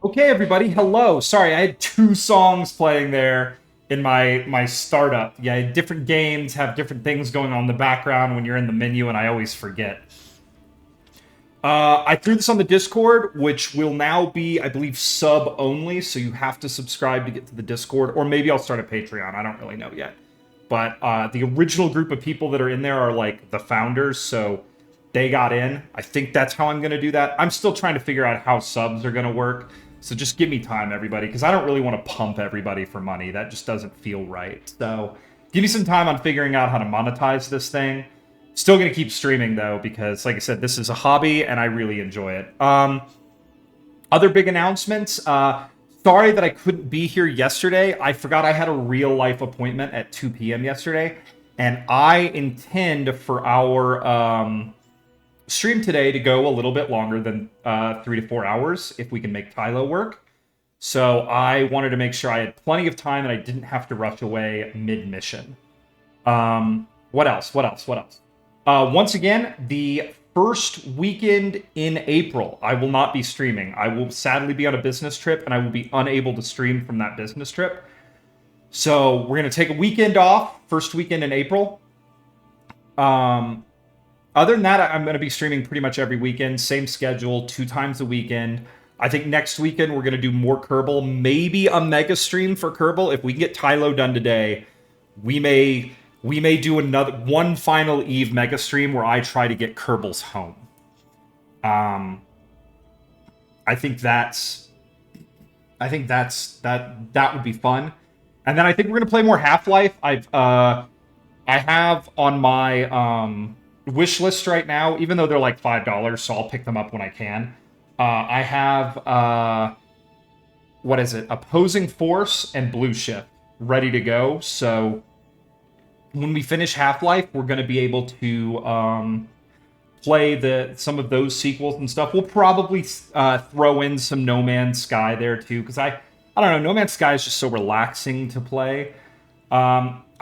Okay, everybody, hello. Sorry, I had two songs playing there in my startup. Yeah, different games have different things going on in the background when you're in the menu, and I always forget. I threw this on the Discord, which will now be, I believe, sub only, so you have to subscribe to get to the Discord, or maybe I'll start a Patreon. I don't really know yet. But the original group of people that are in there are like the founders, so they got in. I think that's how I'm going to do that. I'm still trying to figure out how subs are going to work. So just give me time, everybody, because I don't really want to pump everybody for money. That just doesn't feel right. So give me some time on figuring out how to monetize this thing. Still going to keep streaming, though, because, like I said, this is a hobby, and I really enjoy it. Other big announcements. Sorry that I couldn't be here yesterday. I forgot I had a real-life appointment at 2 p.m. yesterday, and I intend for our stream today to go a little bit longer than 3 to 4 hours, if we can make Tylo work. So I wanted to make sure I had plenty of time and I didn't have to rush away mid-mission. What else? Once again, the first weekend in April, I will not be streaming. I will sadly be on a business trip, and I will be unable to stream from that business trip. So we're going to take a weekend off, first weekend in April. Other than that, I'm going to be streaming pretty much every weekend, same schedule, 2 times a weekend. I think next weekend we're going to do more Kerbal, maybe a mega stream for Kerbal. If we can get Tylo done today, we may do another one final Eve mega stream where I try to get Kerbal's home. I think that would be fun. And then I think we're gonna play more Half-Life. I have on my wish list right now, even though they're like $5, so I'll pick them up when I can. I have what is it? Opposing Force and Blue Shift ready to go. So when we finish Half-Life, we're going to be able to play some of those sequels and stuff. We'll probably throw in some No Man's Sky there too, because I don't know, No Man's Sky is just so relaxing to play.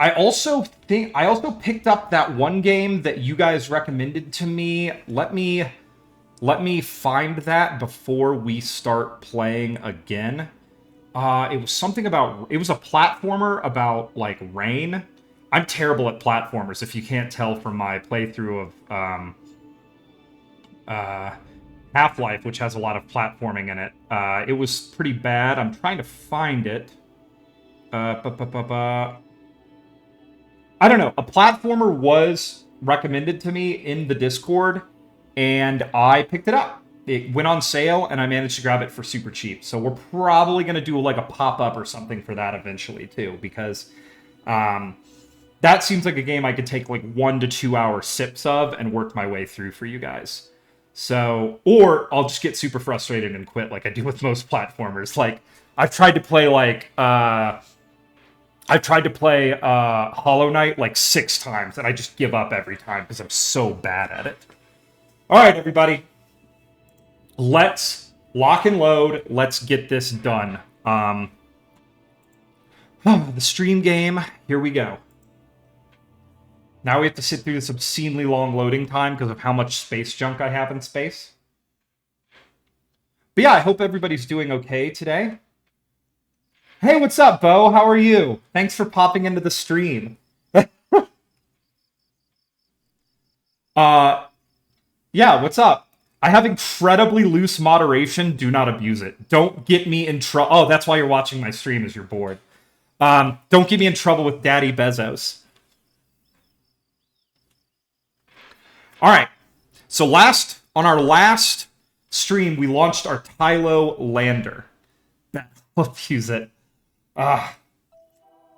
I also picked up that one game that you guys recommended to me. Let me find that before we start playing again. It was a platformer about like rain. I'm terrible at platformers, if you can't tell from my playthrough of Half-Life, which has a lot of platforming in it. It was pretty bad. I'm trying to find it. I don't know. A platformer was recommended to me in the Discord, and I picked it up. It went on sale, and I managed to grab it for super cheap. So we're probably going to do like a pop-up or something for that eventually, too, because that seems like a game I could take like 1 to 2 hour sips of and work my way through for you guys. So, or I'll just get super frustrated and quit like I do with most platformers. Like, I've tried to play Hollow Knight like 6 times, and I just give up every time because I'm so bad at it. All right, everybody. Let's lock and load. Let's get this done. The stream game. Here we go. Now we have to sit through this obscenely long loading time because of how much space junk I have in space. But yeah, I hope everybody's doing okay today. Hey, what's up, Bo? How are you? Thanks for popping into the stream. Yeah, what's up? I have incredibly loose moderation. Do not abuse it. Don't get me in trouble. Oh, that's why you're watching my stream, is you're bored. Don't get me in trouble with Daddy Bezos. All right. So on our last stream, we launched our Tylo lander. Let's use it.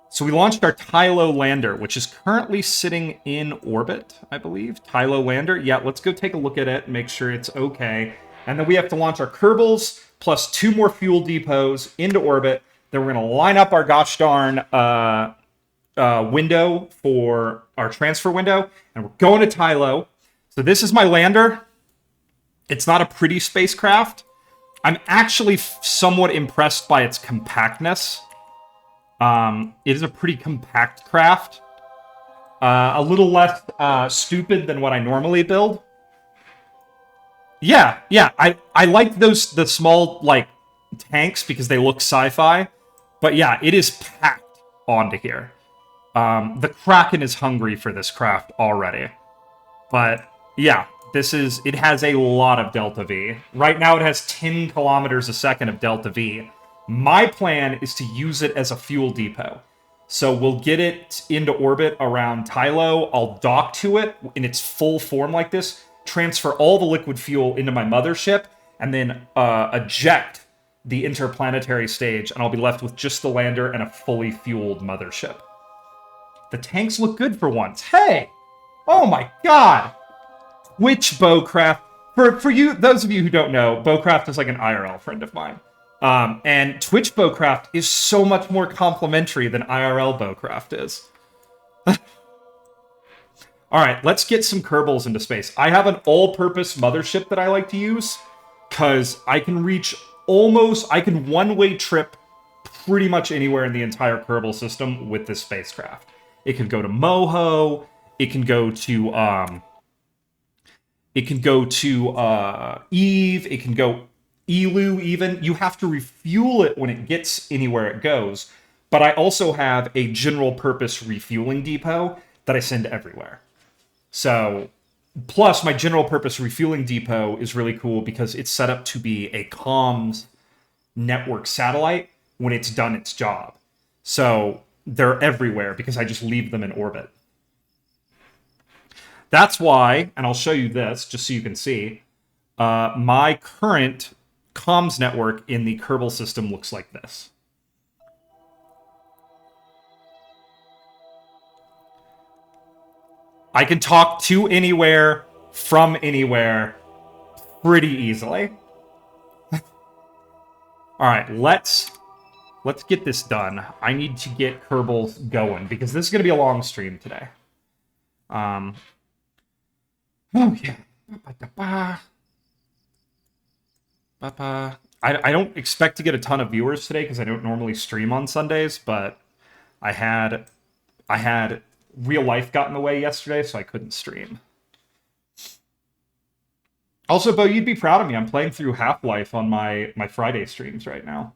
So we launched our Tylo lander, which is currently sitting in orbit, I believe. Tylo lander. Yeah, let's go take a look at it and make sure it's okay. And then we have to launch our Kerbals plus 2 more fuel depots into orbit. Then we're going to line up our gosh darn window for our transfer window. And we're going to Tylo. So this is my lander. It's not a pretty spacecraft. I'm actually somewhat impressed by its compactness. It is a pretty compact craft. A little less stupid than what I normally build. Yeah. I like the small, like, tanks because they look sci-fi. But yeah, it is packed onto here. The Kraken is hungry for this craft already. But yeah, it has a lot of Delta V. Right now it has 10 kilometers a second of Delta V. My plan is to use it as a fuel depot. So we'll get it into orbit around Tylo. I'll dock to it in its full form like this, transfer all the liquid fuel into my mothership, and then eject the interplanetary stage, and I'll be left with just the lander and a fully fueled mothership. The tanks look good for once. Hey! Oh my god! Twitch Bowcraft. For you, those of you who don't know, Bowcraft is like an IRL friend of mine. And Twitch Bowcraft is so much more complimentary than IRL Bowcraft is. Alright, let's get some Kerbals into space. I have an all-purpose mothership that I like to use, because I can reach I can one-way trip pretty much anywhere in the entire Kerbal system with this spacecraft. It can go to Moho, it can go to, Eve, it can go Elu even. You have to refuel it when it gets anywhere it goes. But I also have a general-purpose refueling depot that I send everywhere. So, plus my general-purpose refueling depot is really cool because it's set up to be a comms network satellite when it's done its job. So, they're everywhere because I just leave them in orbit. That's why, and I'll show you this just so you can see, my current comms network in the Kerbal system looks like this. I can talk to anywhere, from anywhere, pretty easily. Alright, let's get this done. I need to get Kerbals going, because this is going to be a long stream today. Oh, yeah. I don't expect to get a ton of viewers today, because I don't normally stream on Sundays, but I had real life got in the way yesterday, so I couldn't stream. Also, Bo, you'd be proud of me. I'm playing through Half-Life on my Friday streams right now.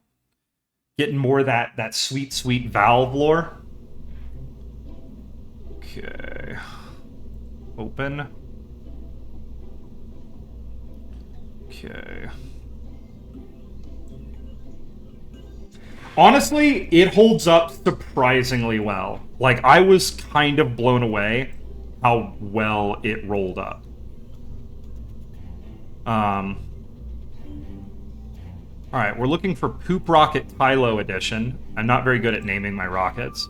Getting more of that sweet, sweet Valve lore. Okay. Open. Okay. Honestly, it holds up surprisingly well. Like, I was kind of blown away how well it rolled up. Alright, we're looking for Poop Rocket Tylo Edition. I'm not very good at naming my rockets.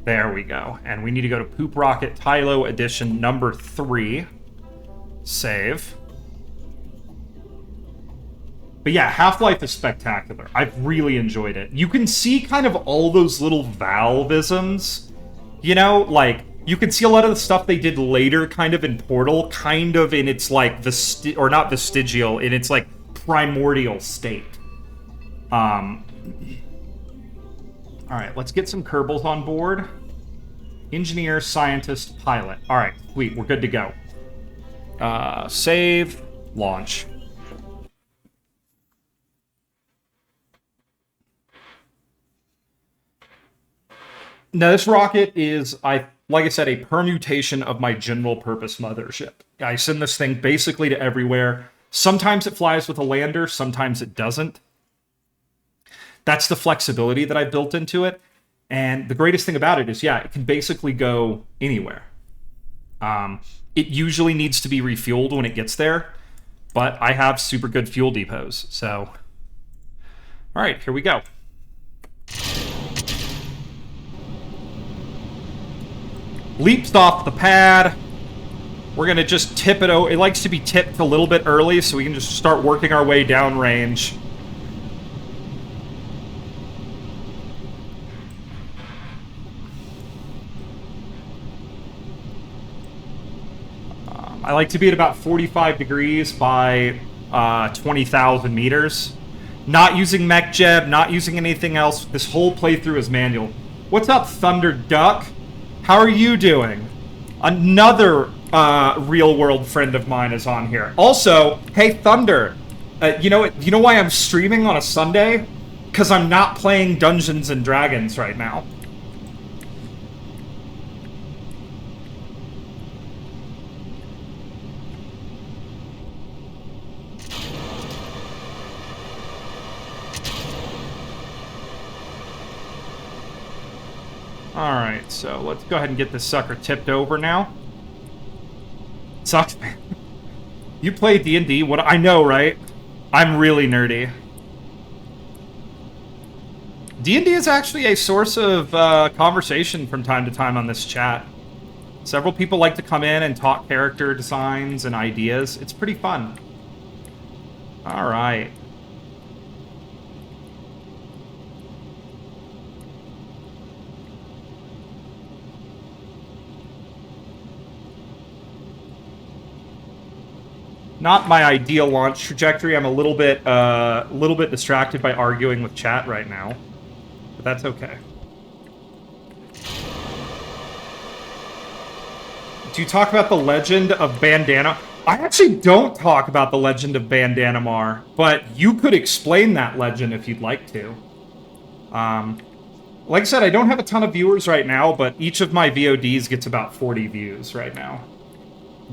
There we go. And we need to go to Poop Rocket Tylo Edition number 3. Save. But yeah, Half-Life is spectacular. I've really enjoyed it. You can see kind of all those little Valve-isms. You know, like, you can see a lot of the stuff they did later kind of in Portal, kind of in its, like, or not vestigial, in its, like, primordial state. Alright, let's get some Kerbals on board. Engineer, scientist, pilot. Alright, sweet, we're good to go. Save, launch. Now, this rocket is, like I said, a permutation of my general-purpose mothership. I send this thing basically to everywhere. Sometimes it flies with a lander, sometimes it doesn't. That's the flexibility that I built into it. And the greatest thing about it is, yeah, it can basically go anywhere. It usually needs to be refueled when it gets there, but I have super good fuel depots, so... Alright, here we go. Leaps off the pad. We're going to just tip it over. It likes to be tipped a little bit early, so we can just start working our way downrange. I like to be at about 45 degrees by 20,000 meters. Not using mech jeb, not using anything else. This whole playthrough is manual. What's up, Thunder Duck? How are you doing? Another real-world friend of mine is on here. Also, hey, Thunder, You know what? You know why I'm streaming on a Sunday? Because I'm not playing Dungeons and Dragons right now. Alright, so let's go ahead and get this sucker tipped over now. Sucks, man. You play D&D? What? I know, right? I'm really nerdy. D&D is actually a source of conversation from time to time on this chat. Several people like to come in and talk character designs and ideas. It's pretty fun. Alright. Not my ideal launch trajectory. I'm a little bit distracted by arguing with chat right now, but that's okay. Do you talk about the legend of Bandana? I actually don't talk about the legend of Bandanamar, but you could explain that legend if you'd like to. Like I said, I don't have a ton of viewers right now, but each of my VODs gets about 40 views right now.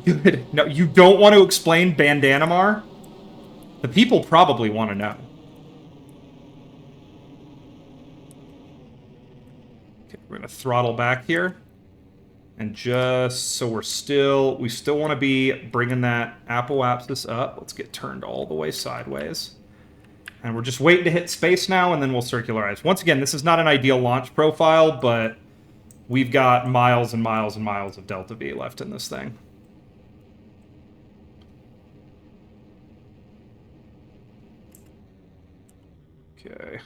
Good. No, you don't want to explain Bandanamar? The people probably want to know. Okay, we're going to throttle back here. And just so we still want to be bringing that apoapsis up. Let's get turned all the way sideways. And we're just waiting to hit space now, and then we'll circularize. Once again, this is not an ideal launch profile, but we've got miles and miles and miles of Delta V left in this thing. Okay.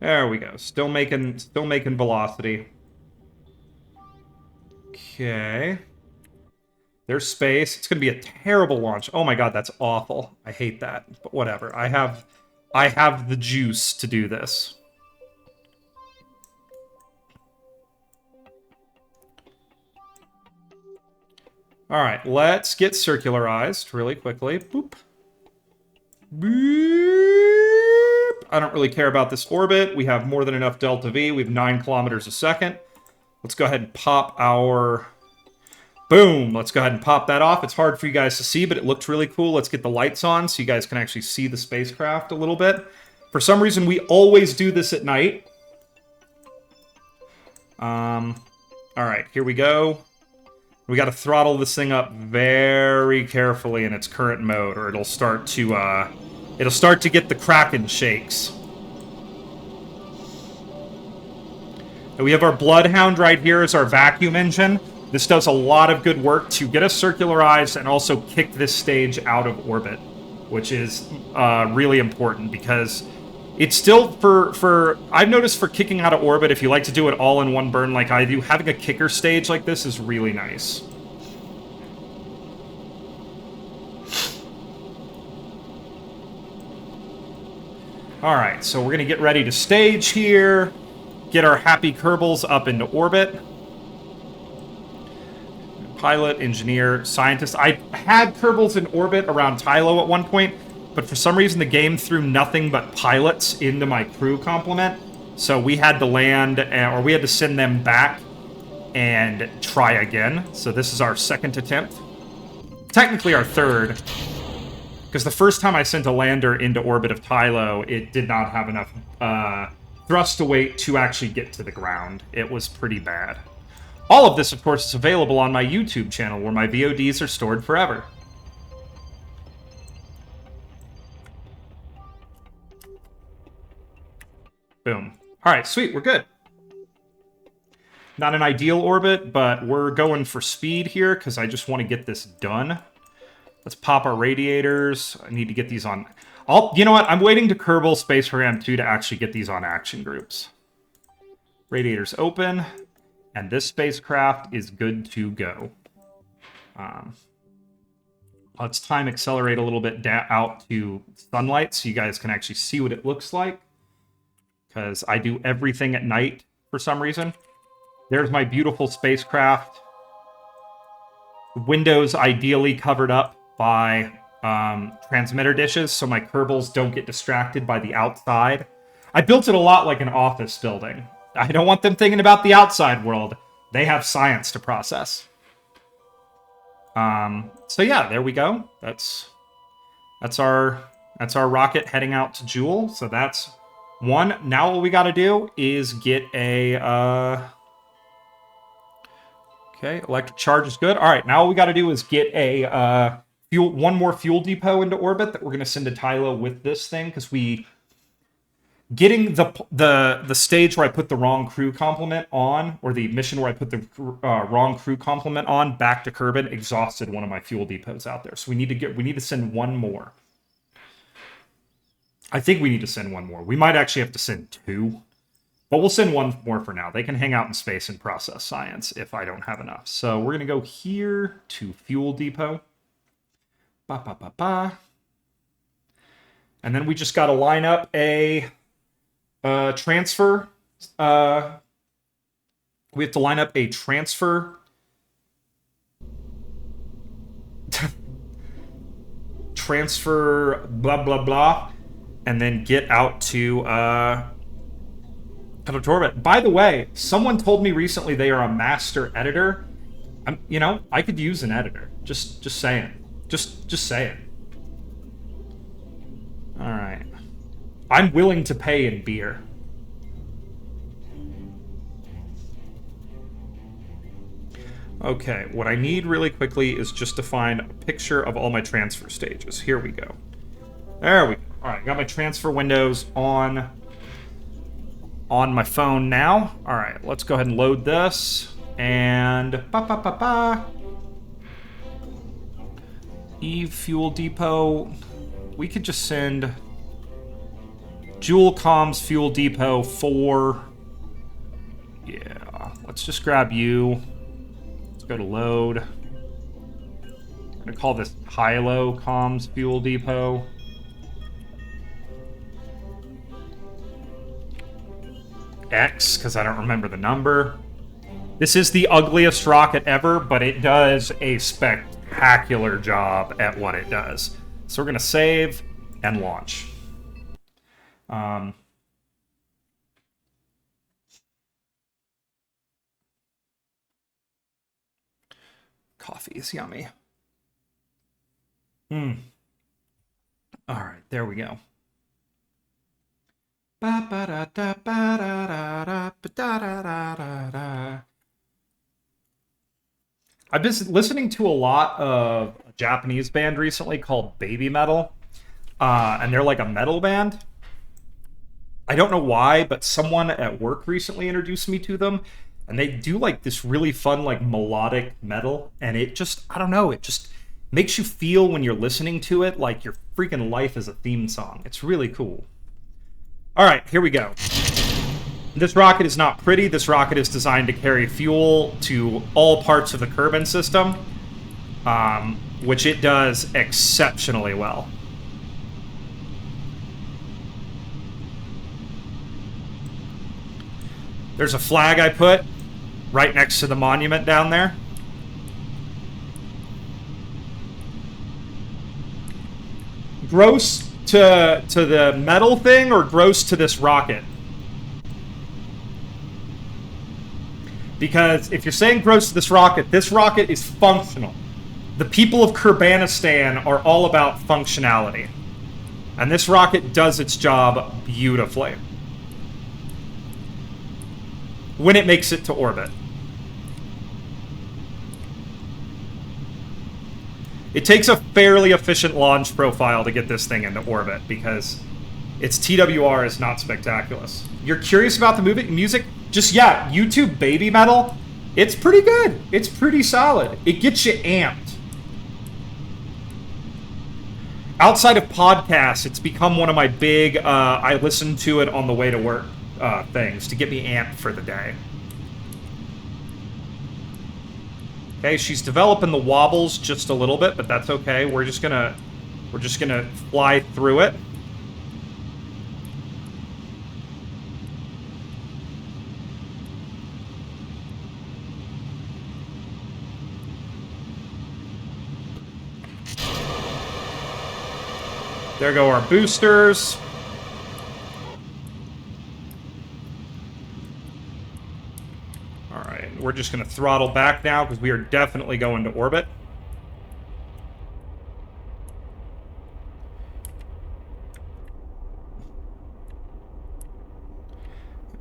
There we go. Still making velocity. Okay. There's space. It's going to be a terrible launch. Oh my god, that's awful. I hate that. But whatever. I have the juice to do this. Alright, let's get circularized really quickly. Boop. Boop. I don't really care about this orbit. We have more than enough Delta V. We have 9 kilometers a second. Let's go ahead and pop our... Boom! Let's go ahead and pop that off. It's hard for you guys to see, but it looked really cool. Let's get the lights on so you guys can actually see the spacecraft a little bit. For some reason, we always do this at night. Alright, here we go. We got to throttle this thing up very carefully in its current mode, or it'll start to get the Kraken shakes. And we have our Bloodhound right here as our vacuum engine. This does a lot of good work to get us circularized and also kick this stage out of orbit, which is really important because it's still I've noticed for kicking out of orbit, if you like to do it all in one burn like I do, having a kicker stage like this is really nice. Alright, so we're going to get ready to stage here, get our happy Kerbals up into orbit. Pilot, engineer, scientist. I had Kerbals in orbit around Tylo at one point, but for some reason the game threw nothing but pilots into my crew complement, so we had to land, or we had to send them back and try again. So this is our second attempt. Technically our third, because the first time I sent a lander into orbit of Tylo, it did not have enough thrust to weight to actually get to the ground. It was pretty bad. All of this, of course, is available on my YouTube channel, where my VODs are stored forever. Boom. Alright, sweet, we're good. Not an ideal orbit, but we're going for speed here, because I just want to get this done. Let's pop our radiators. I need to get these on... You know what? I'm waiting to Kerbal Space Program 2 to actually get these on action groups. Radiators open. And this spacecraft is good to go. Let's time accelerate a little bit out to sunlight so you guys can actually see what it looks like. Because I do everything at night for some reason. There's my beautiful spacecraft. Windows ideally covered up by transmitter dishes so my Kerbals don't get distracted by the outside. I built it a lot like an office building. I don't want them thinking about the outside world. They have science to process. So yeah, there we go. That's our rocket heading out to Joule. So that's one. Now all we got to do is get a okay, electric charge is good. All right, now all we got to do is get a one more fuel depot into orbit that we're going to send to Tylo with this thing, because getting the stage where I put the wrong crew complement on, or the mission where I put the wrong crew complement on back to Kerbin, exhausted one of my fuel depots out there. So we need to send one more. I think we need to send one more. We might actually have to send two, but we'll send one more for now. They can hang out in space and process science if I don't have enough. So we're gonna go here to fuel depot. Ba ba ba ba. And then we just got to line up a transfer. We have to line up a transfer. Transfer blah blah blah, and then get out to orbit. By the way, someone told me recently they are a master editor. I could use an editor. Just saying. Just saying. All right. I'm willing to pay in beer. Okay, what I need really quickly is just to find a picture of all my transfer stages. Here we go. There we go. All right, got my transfer windows on my phone now. All right, let's go ahead and load this. And Eve Fuel Depot. We could just send Joule Comms Fuel Depot for... Yeah, let's just grab you. Let's go to load. I'm going to call this Tylo Comms Fuel Depot. X, because I don't remember the number. This is the ugliest rocket ever, but it does a spectacular job at what it does. So we're going to save and launch. Coffee is yummy. All right, there we go. I've been listening to a lot of a Japanese band recently called Baby Metal, and they're like a metal band. I don't know why, but someone at work recently introduced me to them, and they do like this really fun like melodic metal, and it just, I don't know, it just makes you feel when you're listening to it like your freaking life is a theme song. It's really cool. All right, here we go. This rocket is not pretty. This rocket is designed to carry fuel to all parts of the Kerbin system, which it does exceptionally well. There's a flag I put right next to the monument down there. Gross to the metal thing, or gross to this rocket? Because if you're saying gross to this rocket is functional. The people of Kerbanistan are all about functionality. And this rocket does its job beautifully. When it makes it to orbit. It takes a fairly efficient launch profile to get this thing into orbit, because its TWR is not spectacular. You're curious about the music? Just, yeah, YouTube Baby Metal. It's pretty good. It's pretty solid. It gets you amped. Outside of podcasts, it's become one of my big, I listen to it on the way to work things to get me amped for the day. Okay, she's developing the wobbles just a little bit, but that's okay. We're just gonna fly through it. There go our boosters. Alright, we're just going to throttle back now because we are definitely going to orbit.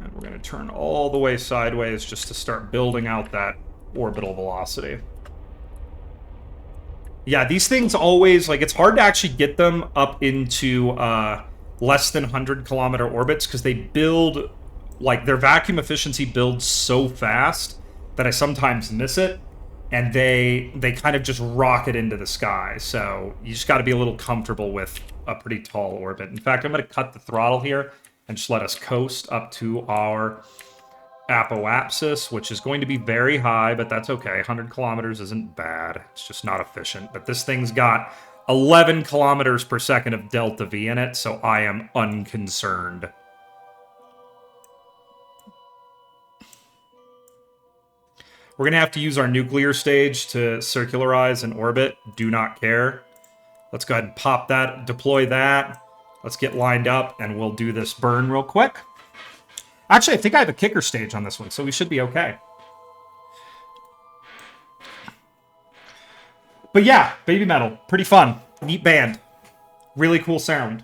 And we're going to turn all the way sideways just to start building out that orbital velocity. Yeah, these things always, like, it's hard to actually get them up into less than 100-kilometer orbits because they build, like, their vacuum efficiency builds so fast that I sometimes miss it, and they kind of just rocket into the sky. So you just got to be a little comfortable with a pretty tall orbit. In fact, I'm going to cut the throttle here and just let us coast up to our apoapsis, which is going to be very high, but that's okay. 100 kilometers isn't bad. It's just not efficient. But this thing's got 11 kilometers per second of delta V in it, so I am unconcerned. We're going to have to use our nuclear stage to circularize and orbit. Do not care. Let's go ahead and pop that, deploy that. Let's get lined up, and we'll do this burn real quick. Actually, I think I have a kicker stage on this one, so we should be okay. But yeah, Baby Metal, pretty fun. Neat band. Really cool sound.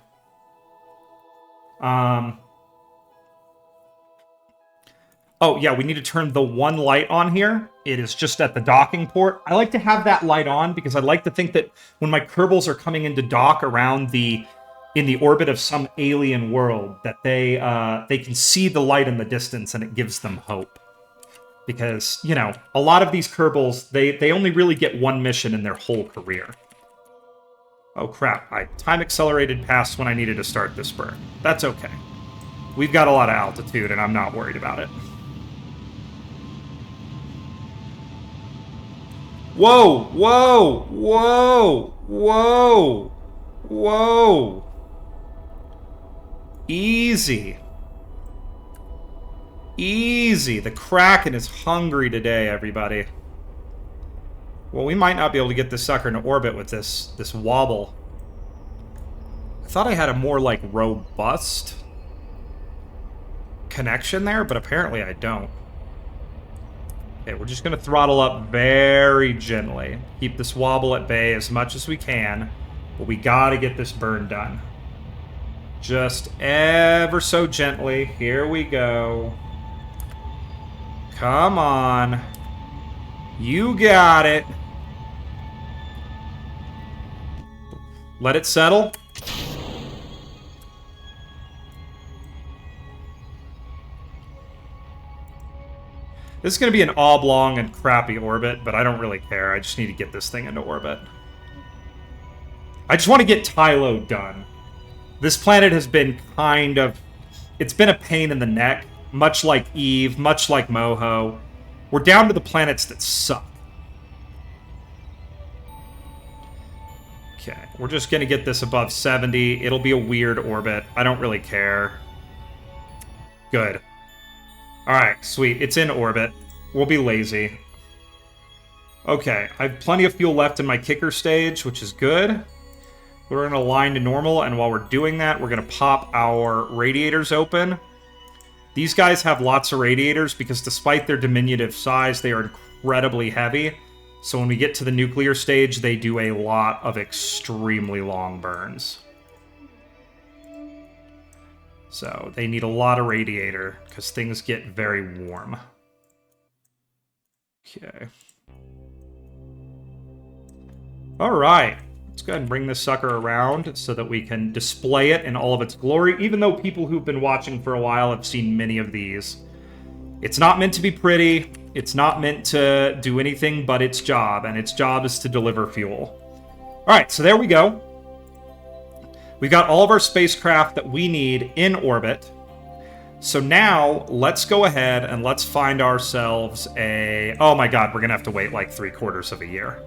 Oh, yeah, we need to turn the one light on here. It is just at the docking port. I like to have that light on because I like to think that when my Kerbals are coming into dock around in the orbit of some alien world, that they can see the light in the distance and it gives them hope. Because, you know, a lot of these Kerbals, they only really get one mission in their whole career. Oh, crap. I time accelerated past when I needed to start this burn. That's okay. We've got a lot of altitude, and I'm not worried about it. Whoa! Whoa! Whoa! Whoa! Whoa! Easy. Easy. The Kraken is hungry today, everybody. Well, we might not be able to get this sucker into orbit with this wobble. I thought I had a more, like, robust connection there, but apparently I don't. Okay, we're just going to throttle up very gently. Keep this wobble at bay as much as we can, but we got to get this burn done. Just ever so gently. Here we go. Come on. You got it. Let it settle. This is going to be an oblong and crappy orbit, but I don't really care. I just need to get this thing into orbit. I just want to get Tylo done. This planet has been kind of... It's been a pain in the neck, much like Eve, much like Moho. We're down to the planets that suck. Okay, we're just going to get this above 70. It'll be a weird orbit. I don't really care. Good. Alright, sweet. It's in orbit. We'll be lazy. Okay, I have plenty of fuel left in my kicker stage, which is good. We're going to align to normal, and while we're doing that, we're going to pop our radiators open. These guys have lots of radiators because despite their diminutive size, they are incredibly heavy. So when we get to the nuclear stage, they do a lot of extremely long burns. So they need a lot of radiator because things get very warm. Okay. All right. Let's go ahead and bring this sucker around so that we can display it in all of its glory, even though people who've been watching for a while have seen many of these. It's not meant to be pretty. It's not meant to do anything but its job, and its job is to deliver fuel. All right, so there we go. We've got all of our spacecraft that we need in orbit. So now, let's go ahead and let's find ourselves a... Oh my god, we're going to have to wait like 3/4 of a year.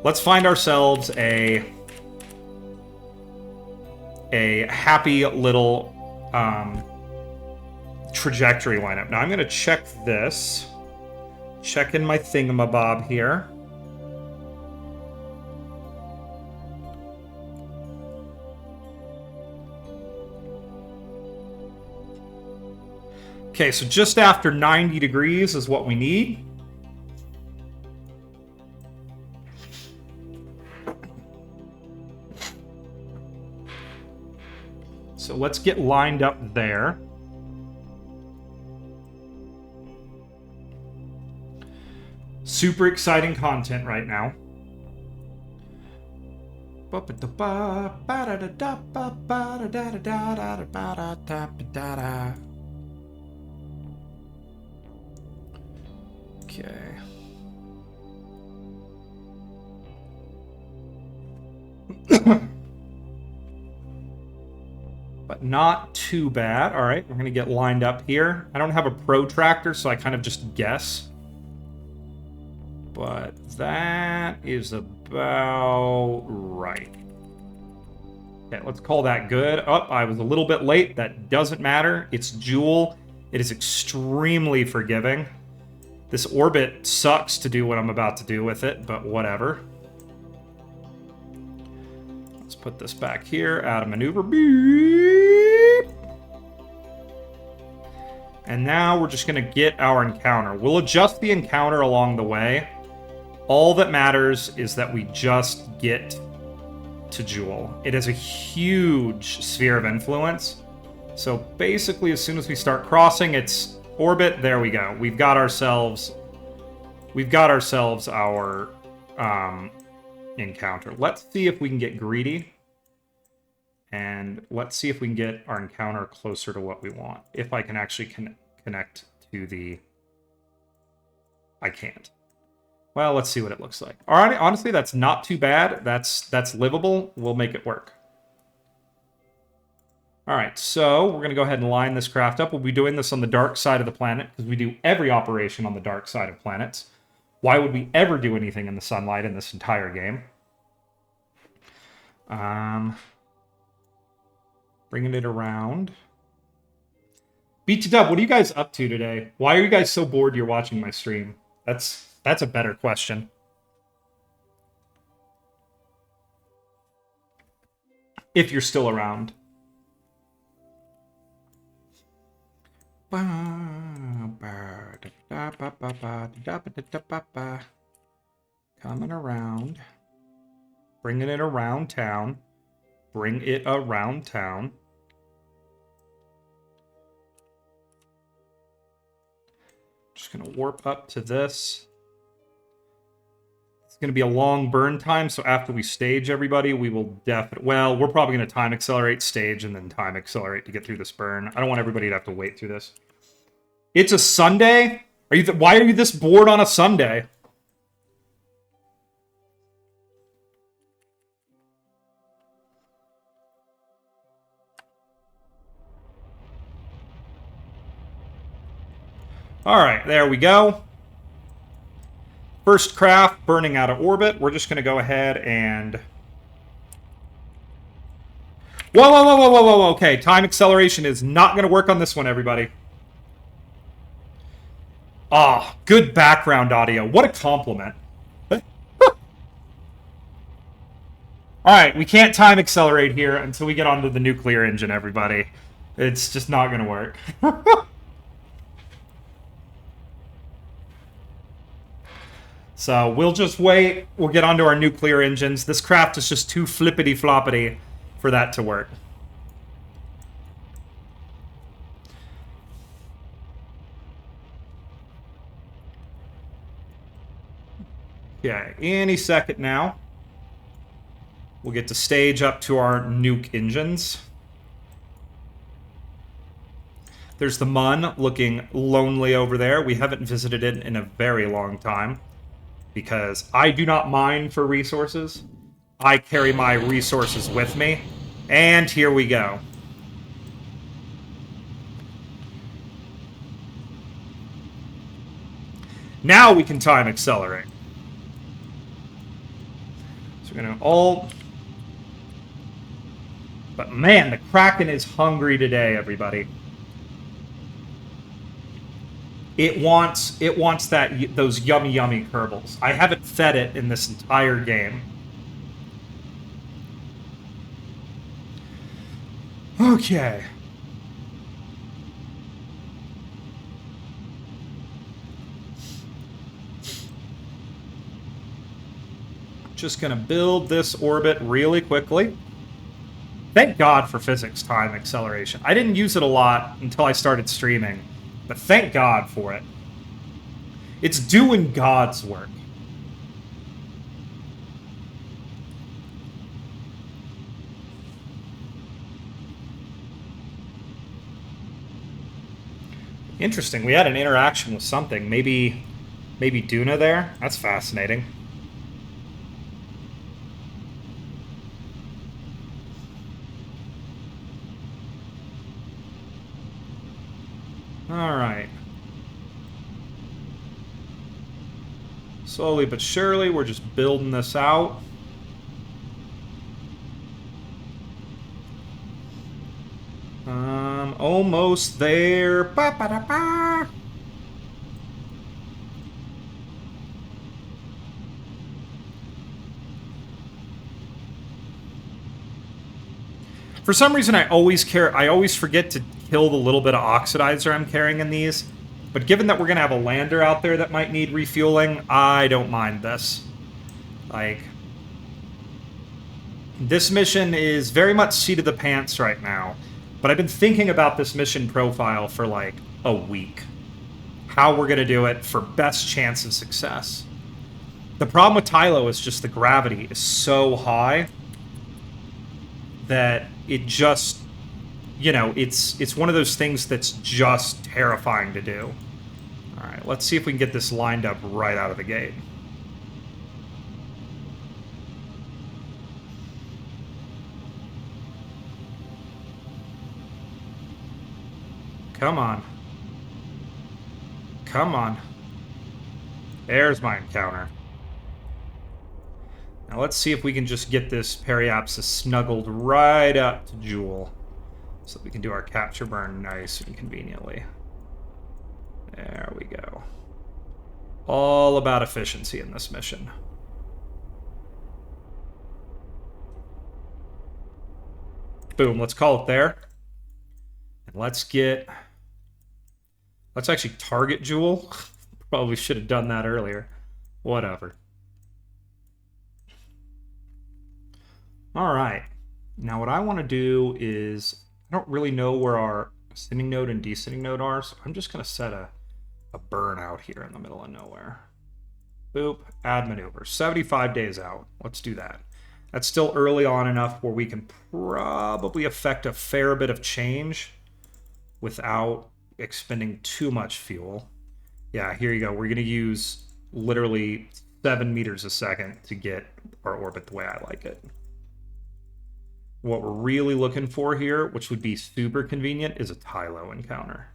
Let's find ourselves a happy little trajectory lineup. Now I'm going to check this. Check in my thingamabob here. Okay, so just after 90 degrees is what we need. So let's get lined up there. Super exciting content right now. Okay. But not too bad. All right, we're going to get lined up here. I don't have a protractor, so I kind of just guess. But that is about right. Okay, let's call that good. Oh, I was a little bit late. That doesn't matter. It's Joule. It is extremely forgiving. This orbit sucks to do what I'm about to do with it, but whatever. Let's put this back here. Out of maneuver. Beep. And now we're just going to get our encounter. We'll adjust the encounter along the way. All that matters is that we just get to Joule. It is a huge sphere of influence. So basically, as soon as we start crossing its orbit, there we go. We've got ourselves our encounter. Let's see if we can get greedy. And let's see if we can get our encounter closer to what we want. If I can actually connect to the... I can't. Well, let's see what it looks like. All right, honestly, that's not too bad. That's livable. We'll make it work. All right, so we're going to go ahead and line this craft up. We'll be doing this on the dark side of the planet because we do every operation on the dark side of planets. Why would we ever do anything in the sunlight in this entire game? Bringing it around. BT-Dub, what are you guys up to today? Why are you guys so bored you're watching my stream? That's a better question. If you're still around. Coming around. Bringing it around town. Bring it around town. Just going to warp up to this. It's going to be a long burn time, so after we stage everybody, we will definitely... Well, we're probably going to time accelerate, stage, and then time accelerate to get through this burn. I don't want everybody to have to wait through this. It's a Sunday? Why are you this bored on a Sunday? All right, there we go. First craft burning out of orbit. We're just going to go ahead and... Whoa, whoa, whoa, whoa, whoa, whoa. Okay, time acceleration is not going to work on this one, everybody. Ah, oh, good background audio. What a compliment. Alright, we can't time accelerate here until we get onto the nuclear engine, everybody. It's just not going to work. So we'll just wait. We'll get onto our nuclear engines. This craft is just too flippity-floppity for that to work. Okay, any second now. We'll get to stage up to our nuke engines. There's the Mun looking lonely over there. We haven't visited it in a very long time. Because I do not mine for resources. I carry my resources with me. And here we go. Now we can time accelerate. So we're going to all... But man, the Kraken is hungry today, everybody. It wants those yummy Kerbals. I haven't fed it in this entire game. Okay. Just gonna build this orbit really quickly. Thank God for physics time acceleration. I didn't use it a lot until I started streaming, but thank God for it. It's doing God's work. Interesting. We had an interaction with something. Maybe Duna there? That's fascinating. Alright. Slowly but surely, we're just building this out. Almost there. Ba-ba-da-ba. For some reason, I always forget to kill the little bit of oxidizer I'm carrying in these. But given that we're going to have a lander out there that might need refueling, I don't mind this. Like, this mission is very much seat of the pants right now. But I've been thinking about this mission profile for like a week. How we're going to do it for best chance of success. The problem with Tylo is just the gravity is so high that it just, you know, it's one of those things that's just terrifying to do. All right, let's see if we can get this lined up right out of the gate. Come on. Come on. There's my encounter. Now let's see if we can just get this Periapsis snuggled right up to Jewel. So that we can do our capture burn nice and conveniently. There we go. All about efficiency in this mission. Boom, let's call it there. And let's actually target Jewel. Probably should have done that earlier. Whatever. All right. Now what I want to do is, I don't really know where our ascending node and descending node are, so I'm just going to set a burn out here in the middle of nowhere. Boop, add maneuver. 75 days out. Let's do that. That's still early on enough where we can probably affect a fair bit of change without expending too much fuel. Yeah, here you go. We're going to use literally 7 meters a second to get our orbit the way I like it. What we're really looking for here, which would be super convenient, is a Tylo encounter.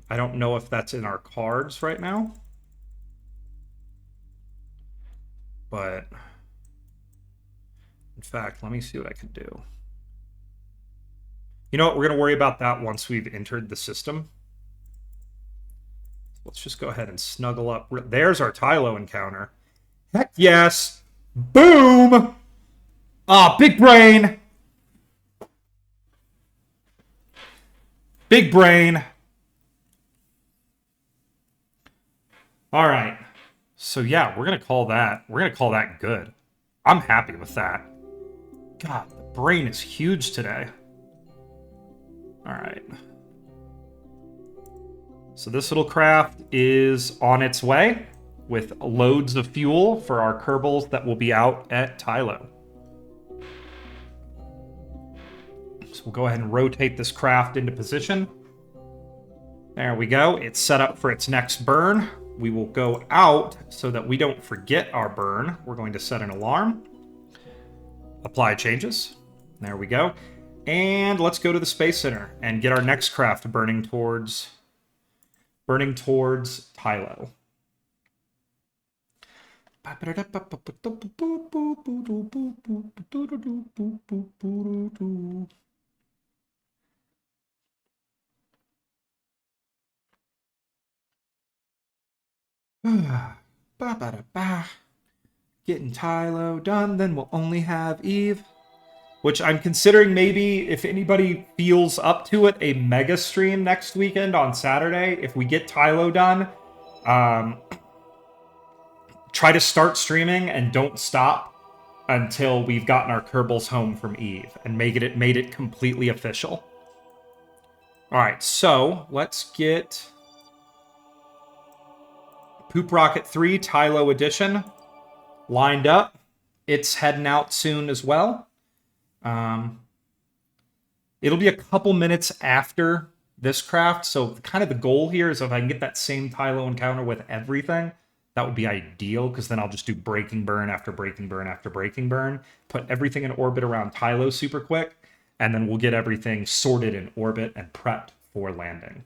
I don't know if that's in our cards right now, but in fact, let me see what I can do. You know what? We're going to worry about that once we've entered the system. Let's just go ahead and snuggle up. There's our Tylo encounter. Heck yes! Boom! Ah, big brain! Big brain. All right. So yeah, we're going to call that good. I'm happy with that. God, the brain is huge today. All right. So this little craft is on its way with loads of fuel for our Kerbals that will be out at Tylo. So we'll go ahead and rotate this craft into position. There we go. It's set up for its next burn. We will go out so that we don't forget our burn. We're going to set an alarm. Apply changes. There we go. And let's go to the Space Center and get our next craft burning towards Tylo. Getting Tylo done, then we'll only have Eve. Which I'm considering maybe, if anybody feels up to it, a mega stream next weekend on Saturday. If we get Tylo done, try to start streaming and don't stop until we've gotten our Kerbals home from Eve and made it completely official. All right, so let's get Poop Rocket 3 Tylo Edition lined up. It's heading out soon as well. It'll be a couple minutes after this craft, so kind of the goal here is if I can get that same Tylo encounter with everything, that would be ideal, because then I'll just do breaking burn after breaking burn after breaking burn, put everything in orbit around Tylo super quick, and then we'll get everything sorted in orbit and prepped for landing.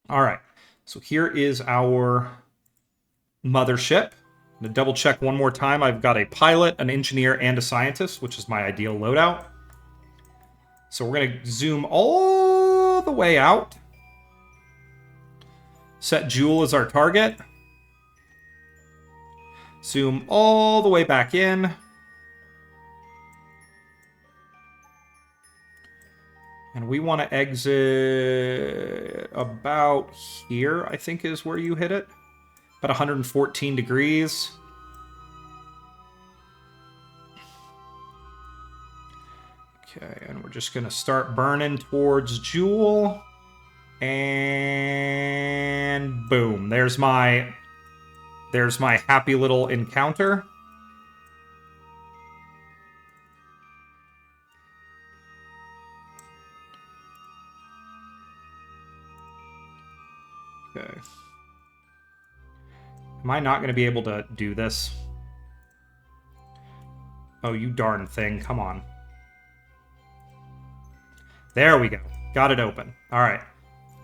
All right, so here is our mothership. I'm going to double check one more time. I've got a pilot, an engineer, and a scientist, which is my ideal loadout. So we're going to zoom all the way out. Set Jewel as our target. Zoom all the way back in. And we want to exit about here, I think is where you hit it. About 114 degrees. Okay, and we're just going to start burning towards Jewel. And boom, there's my happy little encounter. Okay. Am I not going to be able to do this? Oh, you darn thing. Come on. There we go. Got it open. All right.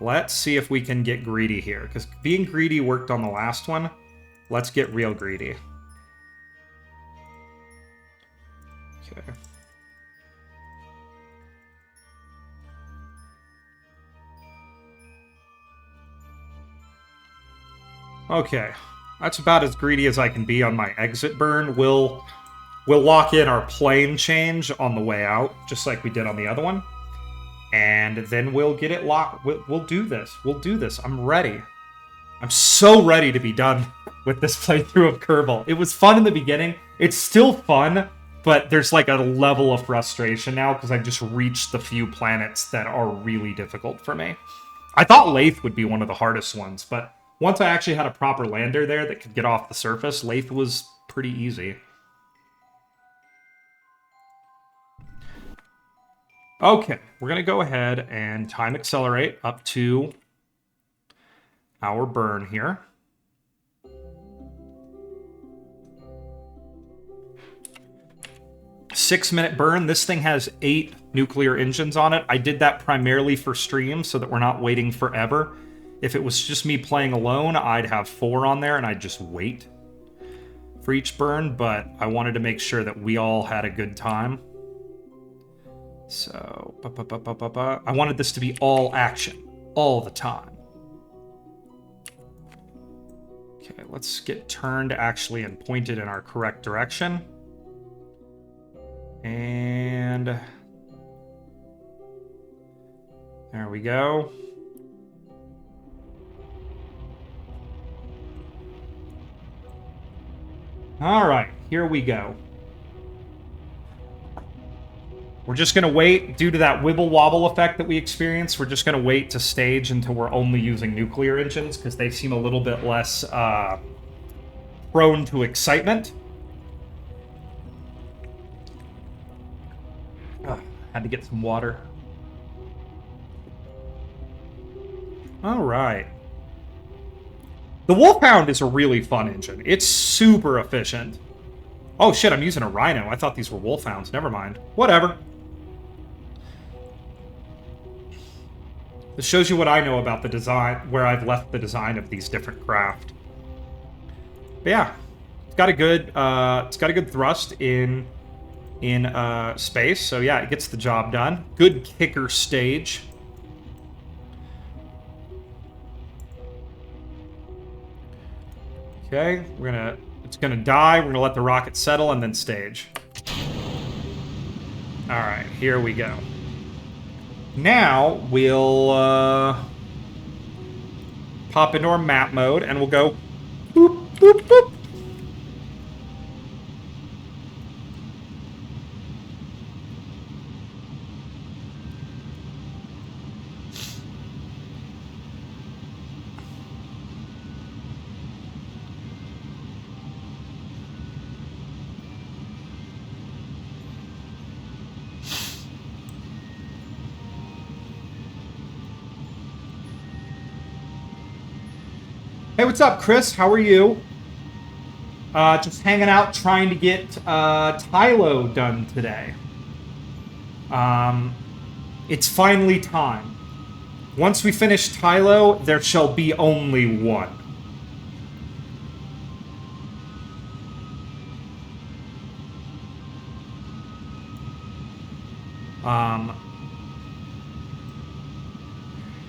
Let's see if we can get greedy here, because being greedy worked on the last one. Let's get real greedy. Okay. Okay. That's about as greedy as I can be on my exit burn. We'll lock in our plane change on the way out, just like we did on the other one. And then we'll get it locked. We'll do this. We'll do this. I'm ready. I'm so ready to be done with this playthrough of Kerbal. It was fun in the beginning. It's still fun, but there's like a level of frustration now because I've just reached the few planets that are really difficult for me. I thought Lathe would be one of the hardest ones, but once I actually had a proper lander there that could get off the surface, Lathe was pretty easy. Okay, we're going to go ahead and time accelerate up to our burn here. Six-minute burn. This thing has 8 nuclear engines on it. I did that primarily for stream so that we're not waiting forever. If it was just me playing alone, I'd have 4 on there and I'd just wait for each burn, but I wanted to make sure that we all had a good time. So, I wanted this to be all action, all the time. Okay, let's get turned actually and pointed in our correct direction. And there we go. All right, here we go. We're just going to wait, due to that wibble-wobble effect that we experienced, we're just going to wait to stage until we're only using nuclear engines, because they seem a little bit less prone to excitement. Had to get some water. Alright. The Wolfhound is a really fun engine. It's super efficient. Oh shit, I'm using a Rhino. I thought these were Wolfhounds. Never mind. Whatever. This shows you what I know about the design, where I've left the design of these different craft. But yeah, it's got a good thrust in space. So yeah, it gets the job done. Good kicker stage. Okay, it's gonna die. We're gonna let the rocket settle and then stage. All right, here we go. Now we'll pop into our map mode and we'll go boop, boop, boop. Hey, what's up, Chris? How are you? Just hanging out, trying to get Tylo done today. It's finally time. Once we finish Tylo, there shall be only one.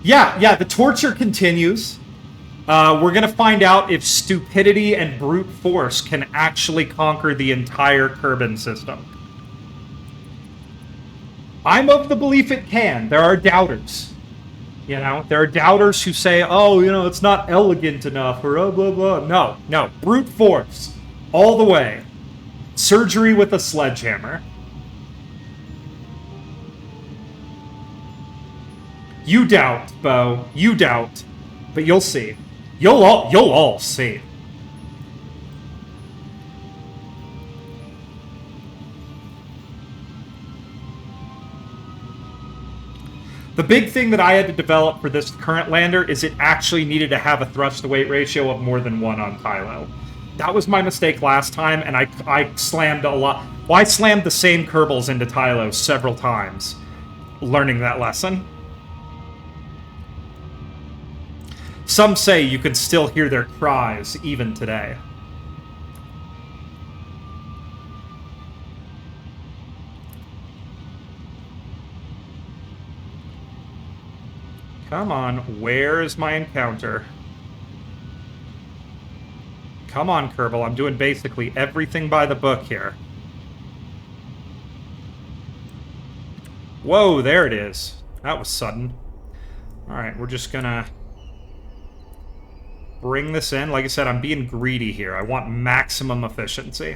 Yeah, the torture continues. We're going to find out if stupidity and brute force can actually conquer the entire Kerbin system. I'm of the belief it can. There are doubters. You know, there are doubters who say, oh, you know, it's not elegant enough, or blah, blah. No. Brute force. All the way. Surgery with a sledgehammer. You doubt, Bo. You doubt. But you'll see. You'll all see. The big thing that I had to develop for this current lander is it actually needed to have a thrust-to-weight ratio of more than 1 on Tylo. That was my mistake last time, and I slammed a lot. Well, I slammed the same Kerbals into Tylo several times, learning that lesson. Some say you can still hear their cries even today. Come on, where is my encounter? Come on, Kerbal, I'm doing basically everything by the book here. Whoa, there it is. That was sudden. Alright, we're just gonna bring this in. Like I said, I'm being greedy here. I want maximum efficiency.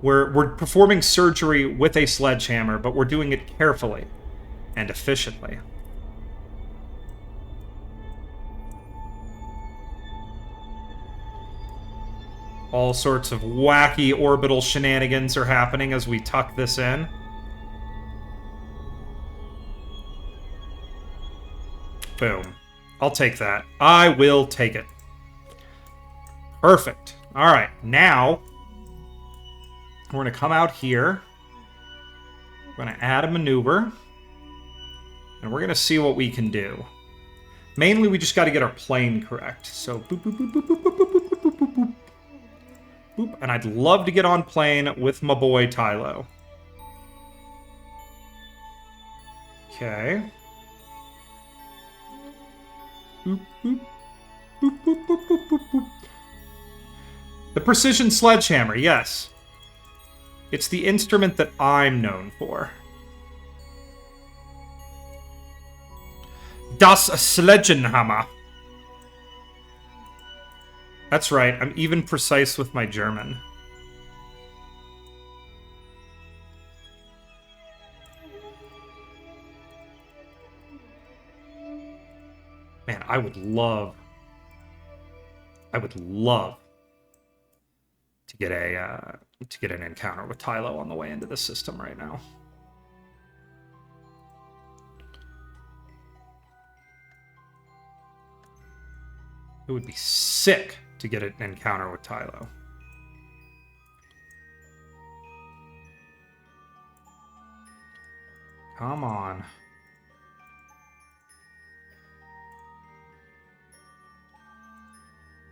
We're performing surgery with a sledgehammer, but we're doing it carefully and efficiently. All sorts of wacky orbital shenanigans are happening as we tuck this in. Boom. I'll take that. I will take it. Perfect. Alright, now we're going to come out here. We're going to add a maneuver. And we're going to see what we can do. Mainly, we just got to get our plane correct. So, boop, boop, boop, boop, boop, boop, boop, boop, boop, boop, boop. Boop. And I'd love to get on plane with my boy Tylo. Okay. Boop, boop. Boop, boop, boop, boop, boop, boop. The precision sledgehammer, yes. It's the instrument that I'm known for. Das Sledgehammer. That's right, I'm even precise with my German. Man, I would love to get an encounter with Tylo on the way into the system right now. It would be sick to get an encounter with Tylo. Come on.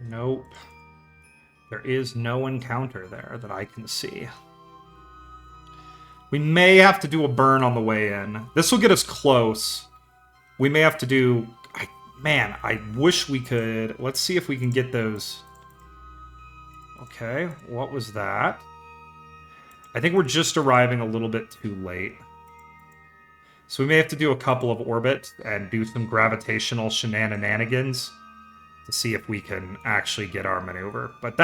Nope. There is no encounter there that I can see. We may have to do a burn on the way in. This will get us close. We may have to do... Man, I wish we could... Let's see if we can get those... Okay, what was that? I think we're just arriving a little bit too late. So we may have to do a couple of orbits and do some gravitational shenanigans to see if we can actually get our maneuver. But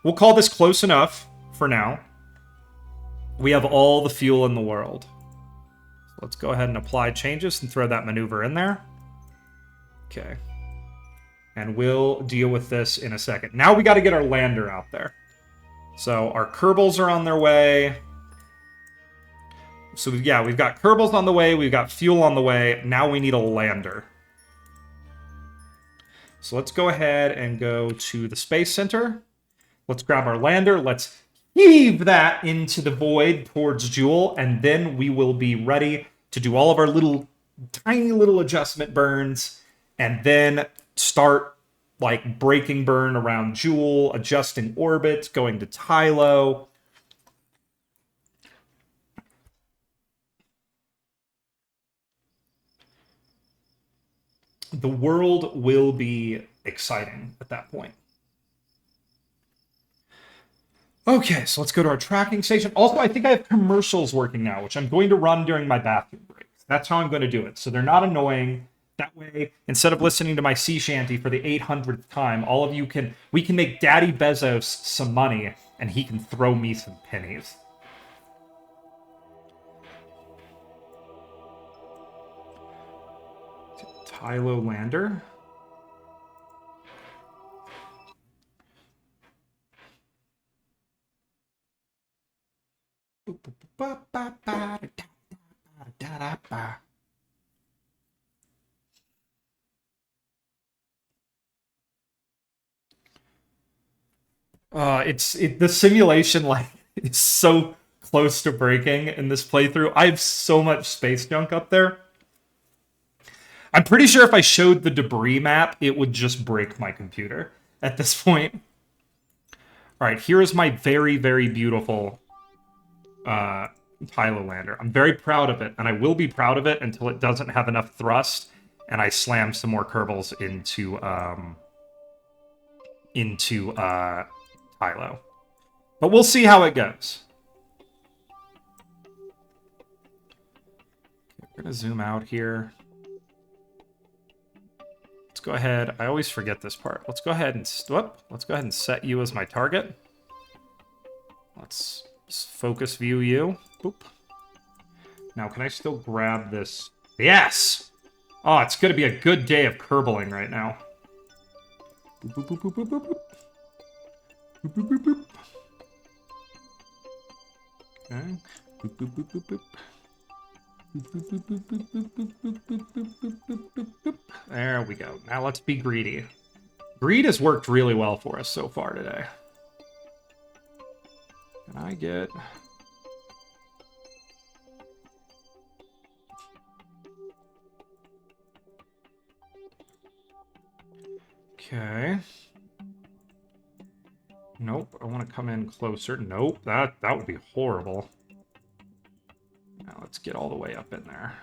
we'll call this close enough for now. We have all the fuel in the world. So let's go ahead and apply changes and throw that maneuver in there. Okay. And we'll deal with this in a second. Now we got to get our lander out there. So our Kerbals are on their way. So yeah, we've got Kerbals on the way. We've got fuel on the way. Now we need a lander. So let's go ahead and go to the Space Center. Let's grab our lander. Let's heave that into the void towards Jewel. And then we will be ready to do all of our tiny little adjustment burns. And then start like breaking burn around Jewel, adjusting orbits, going to Tylo. The world will be exciting at that point. Okay, so let's go to our tracking station. Also, I think I have commercials working now, which I'm going to run during my bathroom breaks. That's how I'm going to do it. So they're not annoying. That way, instead of listening to my sea shanty for the 800th time, all of you we can make Daddy Bezos some money, and he can throw me some pennies. Tylo lander. The simulation like is so close to breaking in this playthrough. I have so much space junk up there. I'm pretty sure if I showed the debris map, it would just break my computer at this point. All right, here is my very, very beautiful Tylo lander. I'm very proud of it, and I will be proud of it until it doesn't have enough thrust, and I slam some more Kerbals into Tylo. But we'll see how it goes. Okay, we're gonna zoom out here. Let's go ahead. I always forget this part. Let's go ahead and set you as my target. Let's focus view you. Boop. Now, can I still grab this? Yes! Oh, it's going to be a good day of Kerbaling right now. Boop, boop, boop, boop, boop, boop. Boop, boop, boop, boop. Okay. Boop, boop, boop, boop, boop. There we go. Now let's be greedy. Greed has worked really well for us so far today. Can I get... Okay. Nope, I want to come in closer. Nope, that would be horrible. Now let's get all the way up in there.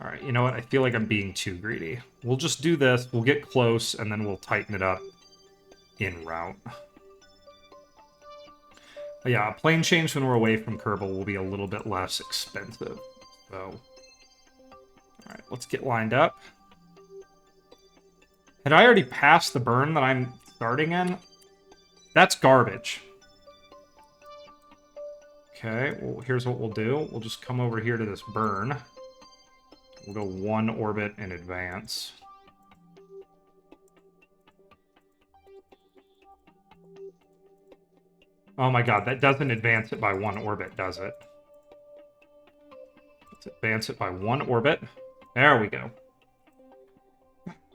All right, you know what? I feel like I'm being too greedy. We'll just do this. We'll get close, and then we'll tighten it up en route. But yeah, a plane change when we're away from Kerbal will be a little bit less expensive. So, all right, let's get lined up. Had I already passed the burn that I'm starting in? That's garbage. Okay, well, here's what we'll do. We'll just come over here to this burn. We'll go one orbit in advance. Oh my god, that doesn't advance it by one orbit, does it? Let's advance it by one orbit. There we go.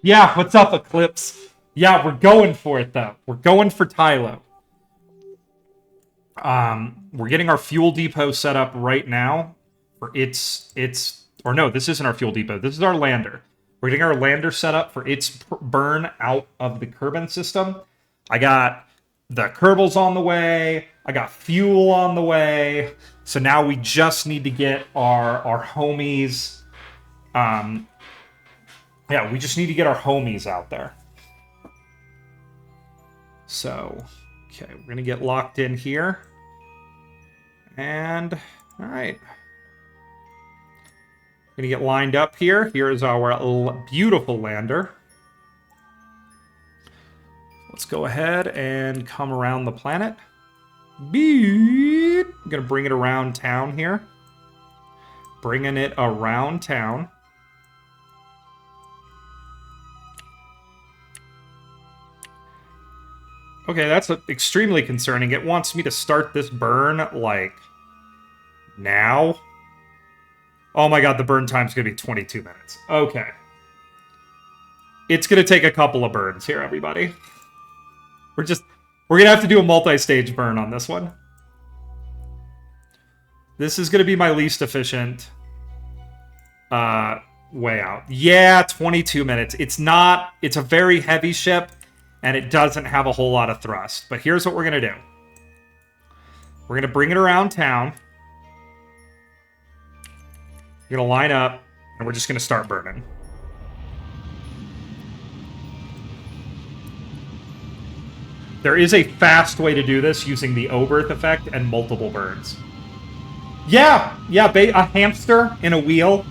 Yeah, what's up, Eclipse? Yeah, we're going for it, though. We're going for Tylo. We're getting our fuel depot set up right now. For or no, this isn't our fuel depot. This is our lander. We're getting our lander set up for its burn out of the Kerbin system. I got the Kerbals on the way. I got fuel on the way. So now we just need to get our homies. Yeah, we just need to get our homies out there. So, okay, we're going to get locked in here. And, all right. Going to get lined up here. Here is our beautiful lander. Let's go ahead and come around the planet. Beep. I'm going to bring it around town here. Bringing it around town. Okay, that's extremely concerning. It wants me to start this burn, like, now. Oh my god, the burn time's gonna be 22 minutes. Okay. It's gonna take a couple of burns here, everybody. We're gonna have to do a multi-stage burn on this one. This is gonna be my least efficient way out. Yeah, 22 minutes. It's a very heavy ship, and it doesn't have a whole lot of thrust. But here's what we're gonna do. We're gonna bring it around town. We're gonna line up, and we're just gonna start burning. There is a fast way to do this using the Oberth effect and multiple burns. Yeah, a hamster in a wheel.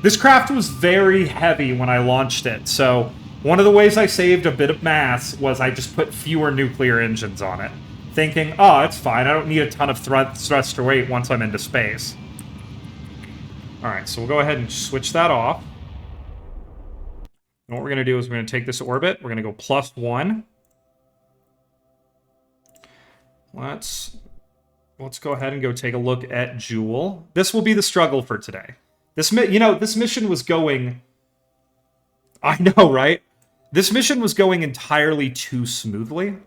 This craft was very heavy when I launched it, so one of the ways I saved a bit of mass was I just put fewer nuclear engines on it, thinking, oh, it's fine, I don't need a ton of thrust to weight once I'm into space. Alright, so we'll go ahead and switch that off. And what we're going to do is we're going to take this orbit, we're going to go +1. Let's go ahead and go take a look at Joule. This will be the struggle for today. This mission was going... I know, right? This mission was going entirely too smoothly.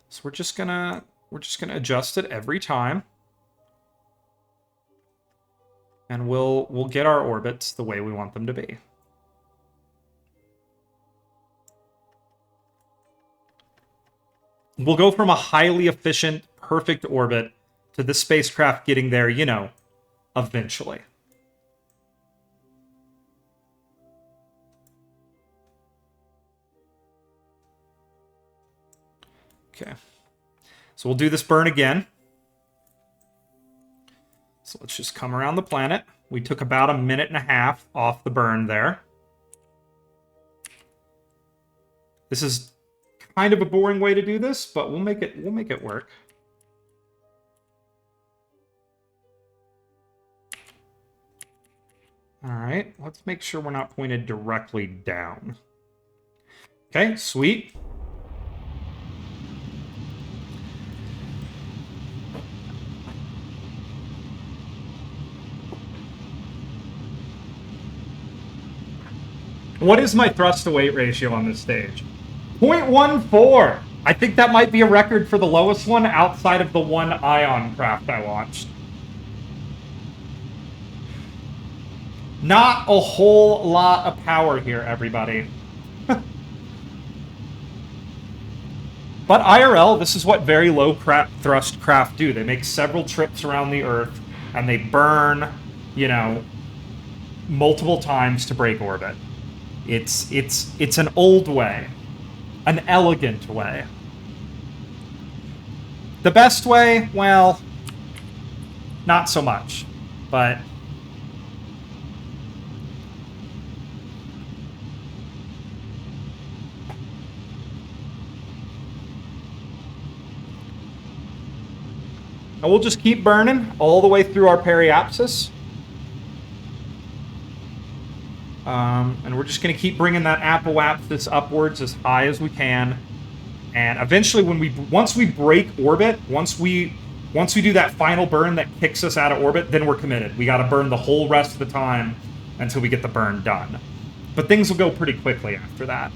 So we're just gonna adjust it every time. And we'll get our orbits the way we want them to be. We'll go from a highly efficient, perfect orbit to the spacecraft getting there, eventually. Okay. So we'll do this burn again. So let's just come around the planet. We took about 1.5 minutes off the burn there. This is kind of a boring way to do this, but we'll make it work. All right, let's make sure we're not pointed directly down. Okay, sweet. What is my thrust to weight ratio on this stage? 0.14! I think that might be a record for the lowest one outside of the one Ion craft I launched. Not a whole lot of power here, everybody. But IRL, this is what very low thrust craft do. They make several trips around the Earth, and they burn, multiple times to break orbit. It's an old way. An elegant way. The best way, well, not so much. But and we'll just keep burning all the way through our periapsis. And we're just going to keep bringing that apoapsis upwards as high as we can. And eventually, once we break orbit, once we do that final burn that kicks us out of orbit, then we're committed. We got to burn the whole rest of the time until we get the burn done. But things will go pretty quickly after that.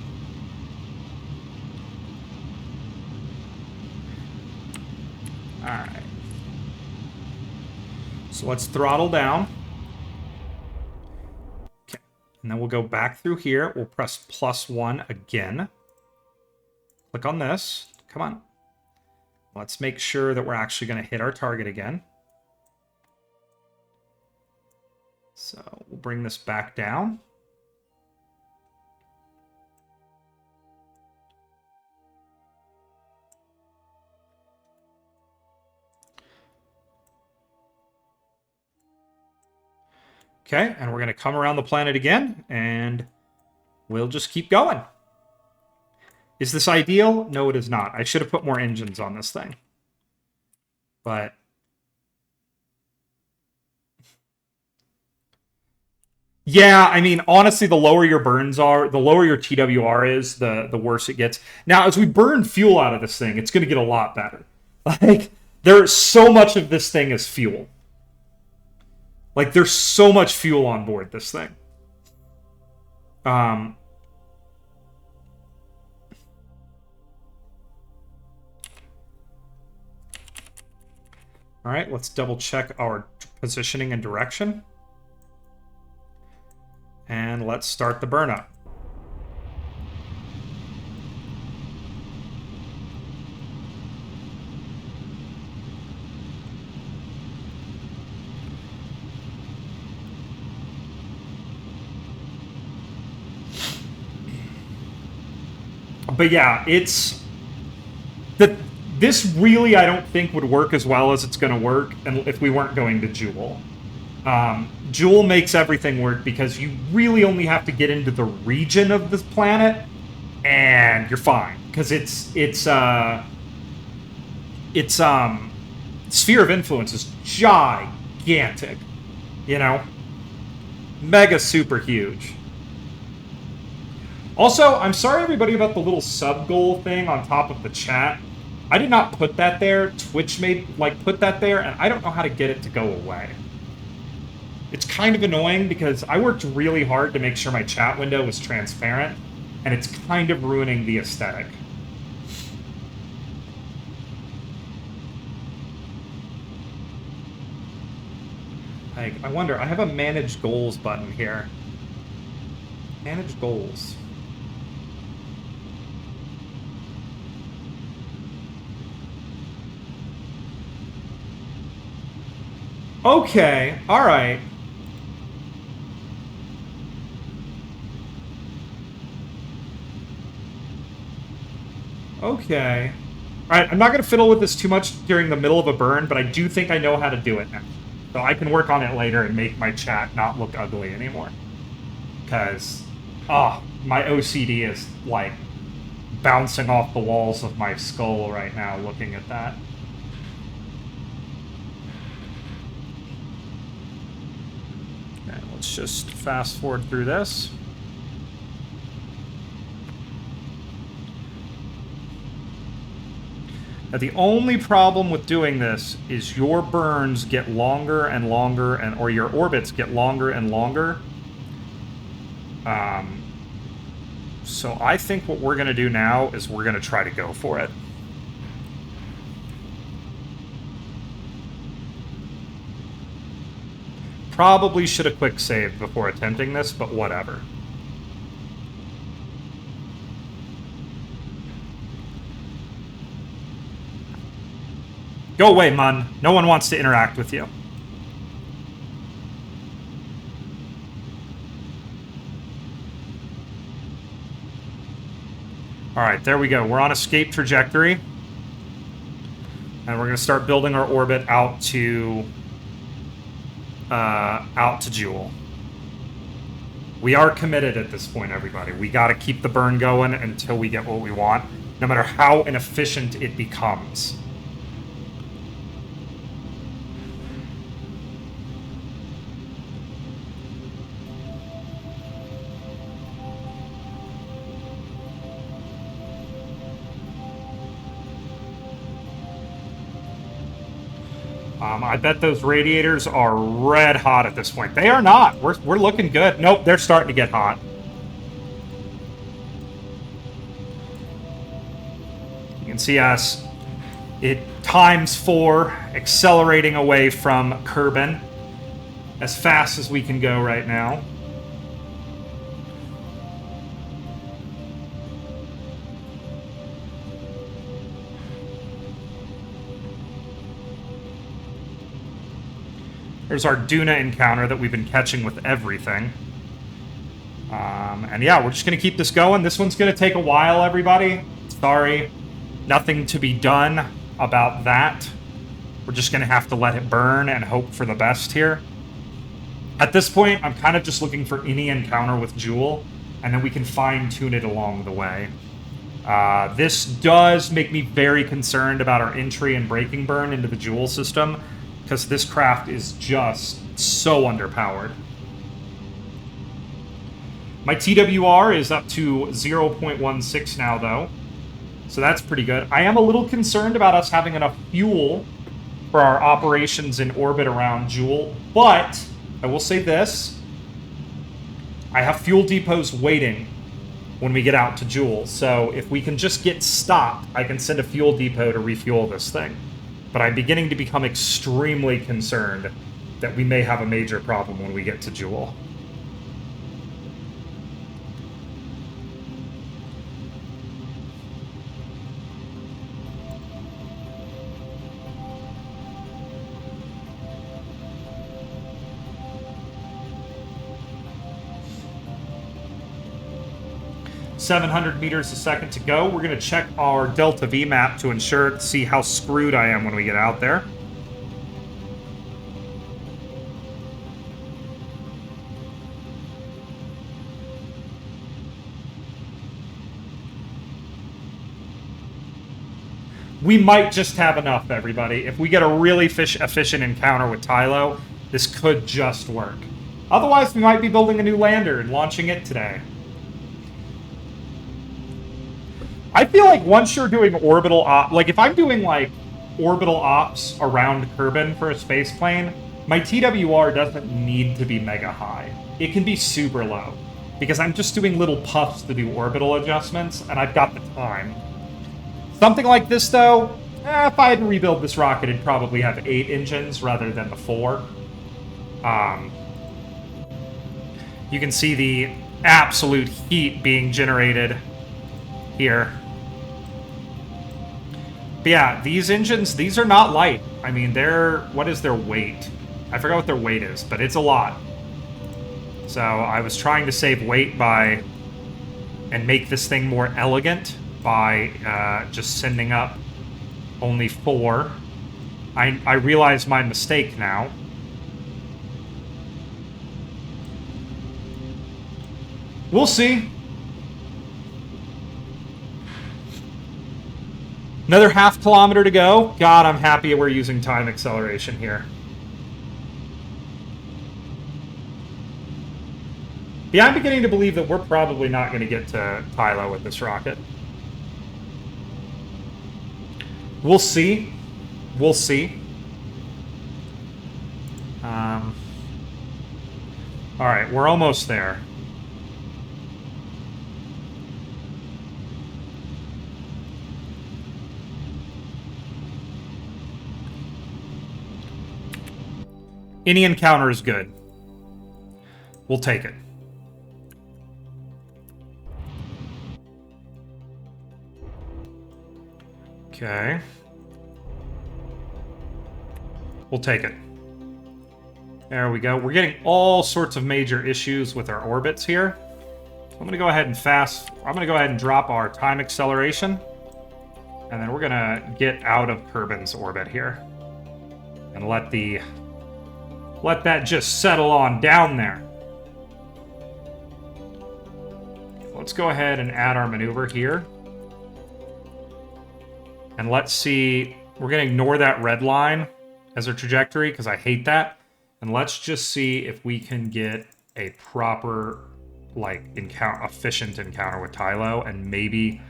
All right. So let's throttle down. Okay. And then we'll go back through here. We'll press +1 again. Click on this. Come on. Let's make sure that we're actually going to hit our target again. So we'll bring this back down. Okay, and we're going to come around the planet again, and we'll just keep going. Is this ideal? No, it is not. I should have put more engines on this thing. But yeah, I mean, honestly, the lower your burns are, the lower your TWR is, the worse it gets. Now, as we burn fuel out of this thing, it's going to get a lot better. Like, there's so much of this thing is fuel. Like, there's so much fuel on board this thing. All right, let's double check our positioning and direction. And let's start the burn up. But yeah, it's this really, I don't think, would work as well as it's going to work if we weren't going to Joule. Joule makes everything work because you really only have to get into the region of this planet, and you're fine. Because its sphere of influence is gigantic, you know, mega super huge. Also, I'm sorry everybody about the little sub goal thing on top of the chat. I did not put that there. Twitch put that there, and I don't know how to get it to go away. It's kind of annoying because I worked really hard to make sure my chat window was transparent, and it's kind of ruining the aesthetic. Like, I wonder, I have a manage goals button here. Manage goals. Okay, alright. Okay. Alright, I'm not going to fiddle with this too much during the middle of a burn, but I do think I know how to do it now. So I can work on it later and make my chat not look ugly anymore. Because, my OCD is, like, bouncing off the walls of my skull right now looking at that. Okay, let's just fast forward through this. Now, the only problem with doing this is your burns get longer and longer, or your orbits get longer and longer. So I think what we're going to do now is we're going to try to go for it. Probably should have quick saved before attempting this, but whatever. Go away, Mun. No one wants to interact with you. Alright, there we go. We're on escape trajectory. And we're going to start building our orbit out to Joule. We are committed at this point, everybody. We got to keep the burn going until we get what we want, no matter how inefficient it becomes. I bet those radiators are red hot at this point. They are not. We're looking good. Nope, they're starting to get hot. You can see us. It ×4, accelerating away from Kerbin. as fast as we can go right now. There's our Duna encounter that we've been catching with everything. And yeah, we're just going to keep this going. This one's going to take a while, everybody. Sorry. Nothing to be done about that. We're just going to have to let it burn and hope for the best here. At this point, I'm kind of just looking for any encounter with Jewel, and then we can fine-tune it along the way. This does make me very concerned about our entry and breaking burn into the Jewel system, because this craft is just so underpowered. My TWR is up to 0.16 now, though, so that's pretty good. I am a little concerned about us having enough fuel for our operations in orbit around Jewel, but I will say this. I have fuel depots waiting when we get out to Jewel, so if we can just get stopped, I can send a fuel depot to refuel this thing. But I'm beginning to become extremely concerned that we may have a major problem when we get to Jewel. .700 meters a second to go. We're going to check our Delta V map to see how screwed I am when we get out there. We might just have enough, everybody. If we get a really efficient encounter with Tylo, this could just work. Otherwise, we might be building a new lander and launching it today. I feel like once you're doing orbital ops, like if I'm doing like orbital ops around Kerbin for a space plane, my TWR doesn't need to be mega high. It can be super low, because I'm just doing little puffs to do orbital adjustments, and I've got the time. Something like this, though, if I had to rebuild this rocket, it'd probably have 8 engines rather than the 4. You can see the absolute heat being generated here. But yeah, these engines, these are not light. I mean, what is their weight? I forgot what their weight is, but it's a lot. So I was trying to save weight and make this thing more elegant by just sending up only 4. I realize my mistake now. We'll see. Another ½ kilometer to go. God, I'm happy we're using time acceleration here. Yeah, I'm beginning to believe that we're probably not going to get to Tylo with this rocket. We'll see. We'll see. Alright, we're almost there. Any encounter is good. We'll take it. Okay. We'll take it. There we go. We're getting all sorts of major issues with our orbits here. I'm going to go ahead and I'm going to go ahead and drop our time acceleration. And then we're going to get out of Kerbin's orbit here. And let that just settle on down there. Let's go ahead and add our maneuver here. And let's see, we're going to ignore that red line as a trajectory because I hate that. And let's just see if we can get a proper, like, efficient encounter with Tylo. And maybe,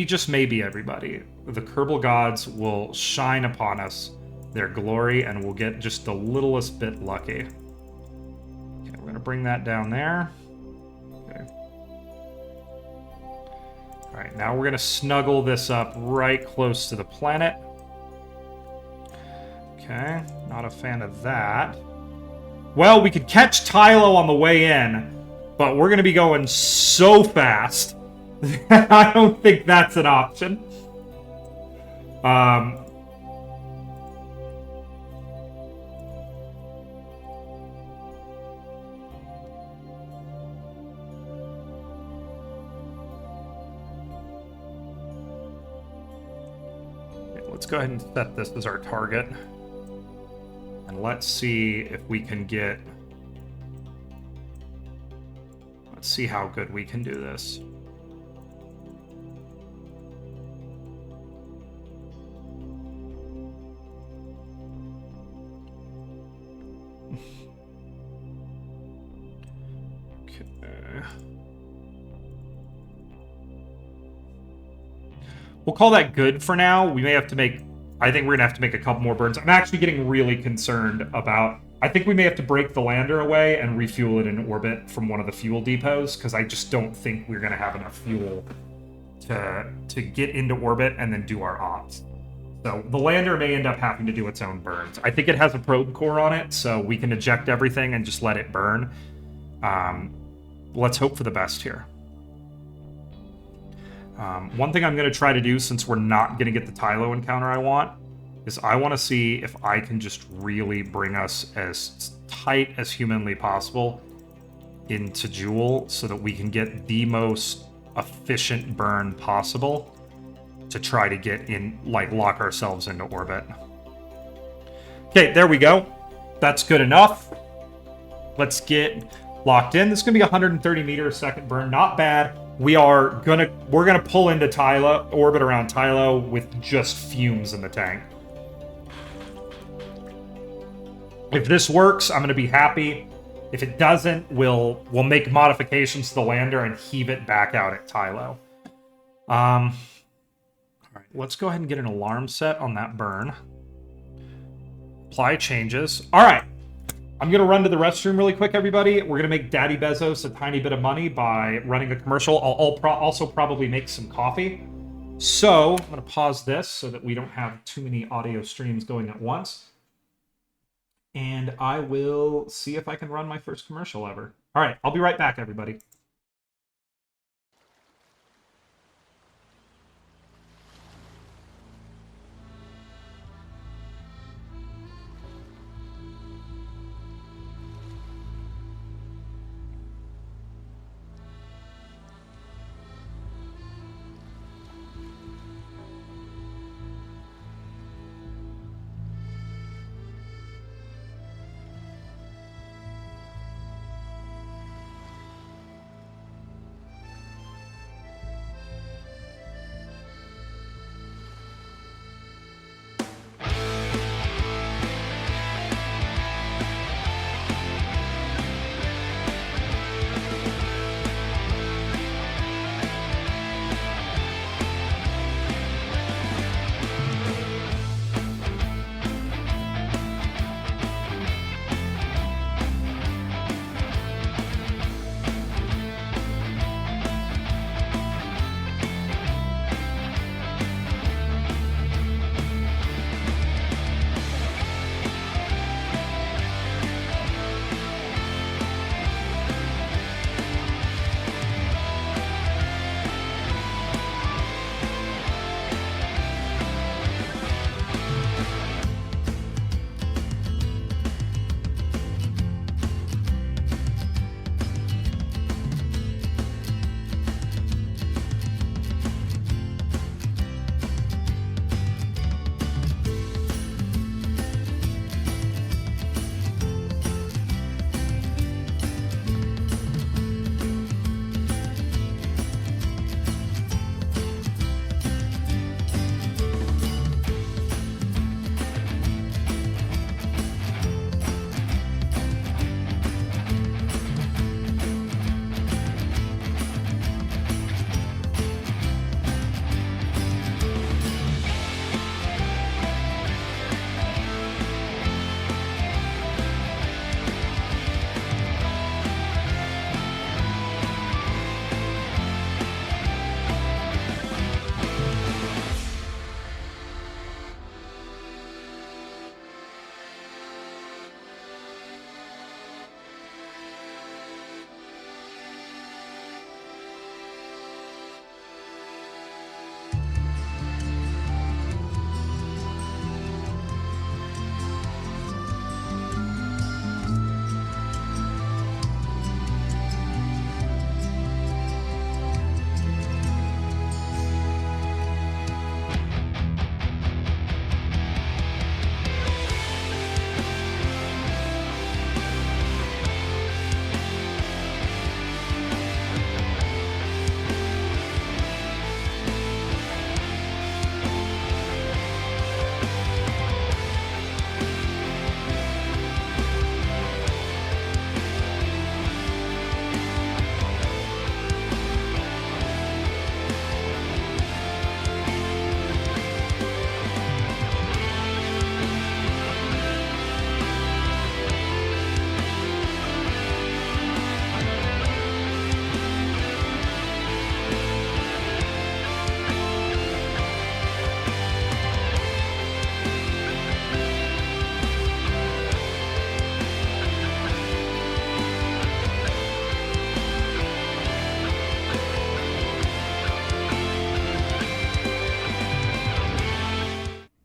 just maybe, everybody, the Kerbal gods will shine upon us their glory, and we'll get just the littlest bit lucky. Okay, we're going to bring that down there. Okay. All right, now we're going to snuggle this up right close to the planet. Okay, not a fan of that. Well, we could catch Tylo on the way in, but we're going to be going so fast that I don't think that's an option. Let's go ahead and set this as our target. And let's see if we can get... Let's see how good we can do this. Okay. We'll call that good for now. We may have to make... I think we're going to have to make a couple more burns. I'm actually getting really concerned about... I think we may have to break the lander away and refuel it in orbit from one of the fuel depots, because I just don't think we're going to have enough fuel to get into orbit and then do our ops. So the lander may end up having to do its own burns. I think it has a probe core on it, so we can eject everything and just let it burn. Let's hope for the best here. One thing I'm going to try to do, since we're not going to get the Tylo encounter I want, is I want to see if I can just really bring us as tight as humanly possible into Joule so that we can get the most efficient burn possible to try to get in, like, lock ourselves into orbit. Okay, there we go. That's good enough. Let's get locked in. This is going to be a 130 meter a second burn. Not bad. We're gonna pull into Tylo, orbit around Tylo with just fumes in the tank. If this works, I'm gonna be happy. If it doesn't, we'll make modifications to the lander and heave it back out at Tylo. All right, let's go ahead and get an alarm set on that burn. Apply changes. All right. I'm going to run to the restroom really quick, everybody. We're going to make Daddy Bezos a tiny bit of money by running a commercial. I'll also probably make some coffee. So I'm going to pause this so that we don't have too many audio streams going at once. And I will see if I can run my first commercial ever. All right, I'll be right back, everybody.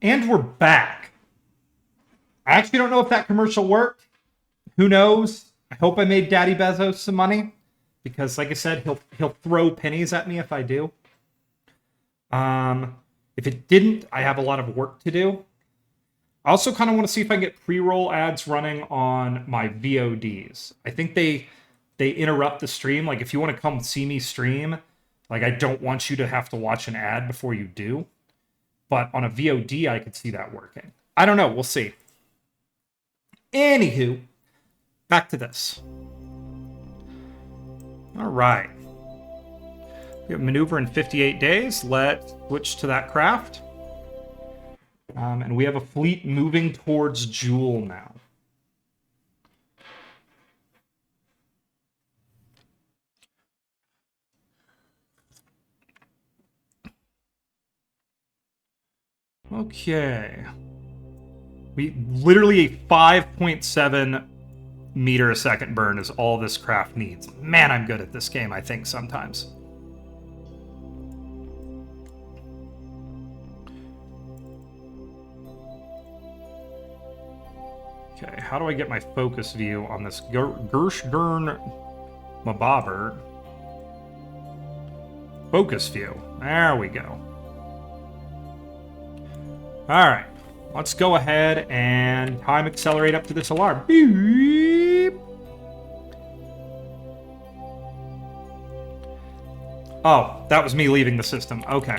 And we're back. I actually don't know if that commercial worked. Who knows? I hope I made Daddy Bezos some money. Because, like I said, he'll throw pennies at me if I do. If it didn't, I have a lot of work to do. I also kind of want to see if I can get pre-roll ads running on my VODs. I think they interrupt the stream. Like, if you want to come see me stream, like, I don't want you to have to watch an ad before you do. But on a VOD, I could see that working. I don't know. We'll see. Anywho, back to this. All right. We have maneuver in 58 days. Let's switch to that craft. And we have a fleet moving towards Jewel now. Okay. We literally a 5.7 meter a second burn is all this craft needs. Man, I'm good at this game, I think, sometimes. Okay, how do I get my focus view on this Gershgern Mabobber? Focus view. There we go. Alright, let's go ahead and time accelerate up to this alarm. Beep. Oh, that was me leaving the system. Okay.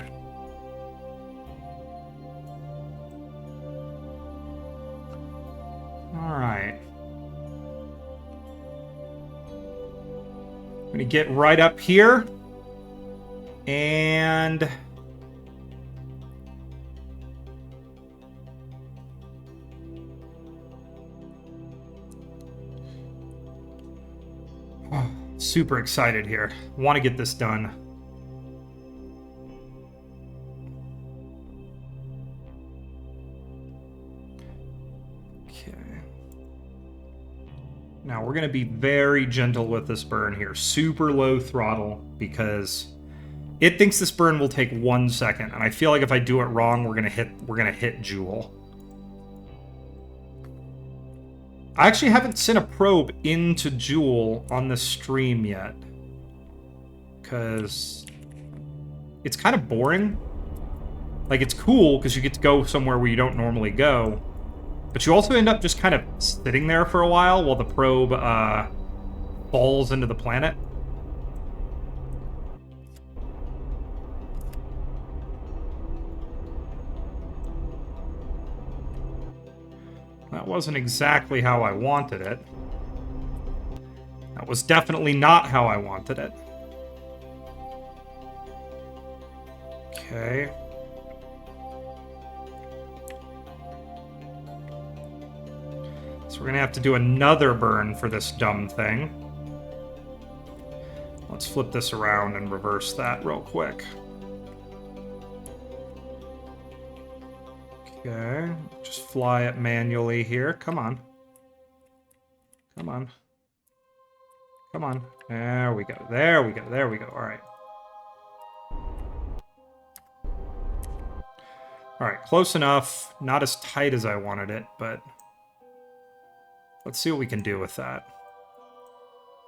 Alright. I'm gonna get right up here. And... super excited here. Want to get this done. Okay. Now we're going to be very gentle with this burn here. Super low throttle because it thinks this burn will take 1 second, and I feel like if I do it wrong, we're gonna hit Jewel. I actually haven't sent a probe into Jewel on this stream yet. Because it's kind of boring. Like, it's cool because you get to go somewhere where you don't normally go. But you also end up just kind of sitting there for a while the probe falls into the planet. That wasn't exactly how I wanted it. That was definitely not how I wanted it. Okay. So we're gonna have to do another burn for this dumb thing. Let's flip this around and reverse that real quick. Okay, just fly it manually here. Come on. Come on. Come on. There we go. There we go. There we go. All right. All right, close enough. Not as tight as I wanted it, but let's see what we can do with that.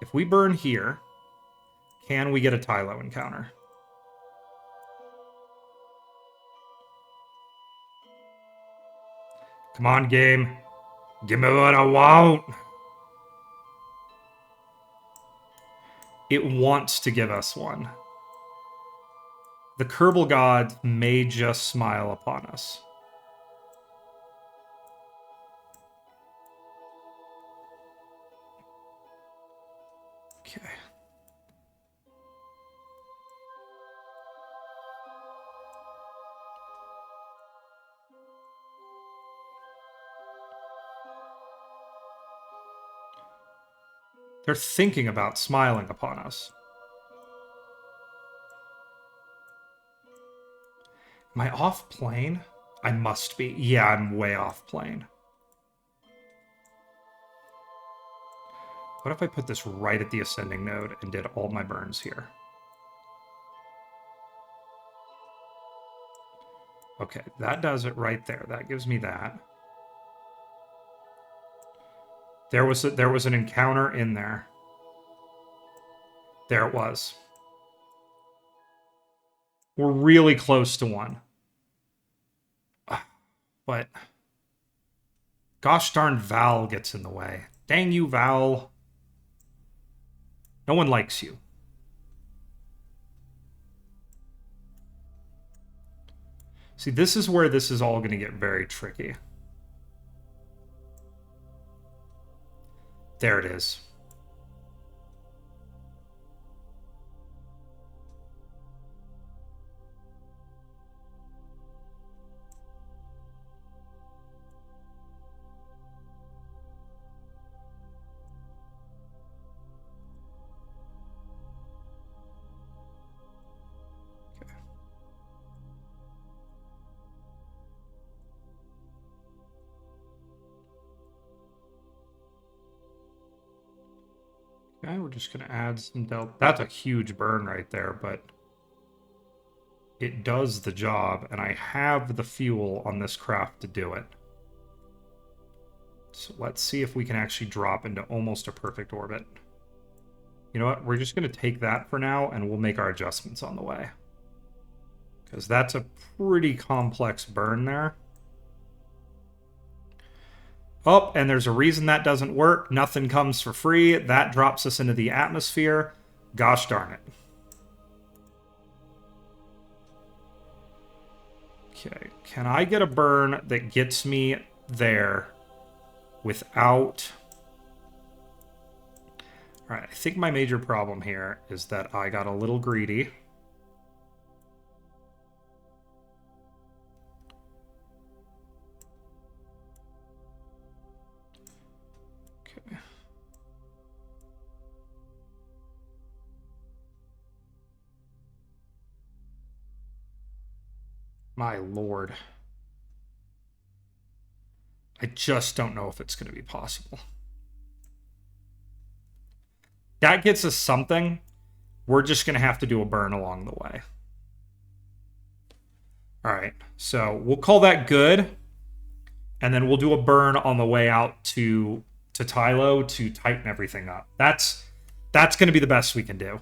If we burn here, can we get a Tylo encounter? Come on, game. Give me what I want. It wants to give us one. The Kerbal God may just smile upon us. Okay. They're thinking about smiling upon us. Am I off plane? I must be. Yeah, I'm way off plane. What if I put this right at the ascending node and did all my burns here? Okay, that does it right there. That gives me that. There was an encounter in there. There it was. We're really close to one. But gosh darn Val gets in the way. Dang you, Val. No one likes you. See, this is where this is all going to get very tricky. There it is. Okay, we're just going to add some delta. That's a huge burn right there, but it does the job, and I have the fuel on this craft to do it. So let's see if we can actually drop into almost a perfect orbit. You know what? We're just going to take that for now, and we'll make our adjustments on the way. Because that's a pretty complex burn there. Oh, and there's a reason that doesn't work. Nothing comes for free. That drops us into the atmosphere. Gosh darn it. Okay, can I get a burn that gets me there without... Alright, I think my major problem here is that I got a little greedy. Okay. My lord. I just don't know if it's going to be possible. That gets us something. We're just going to have to do a burn along the way. All right, so we'll call that good. And then we'll do a burn on the way out to Tylo to tighten everything up. That's going to be the best we can do.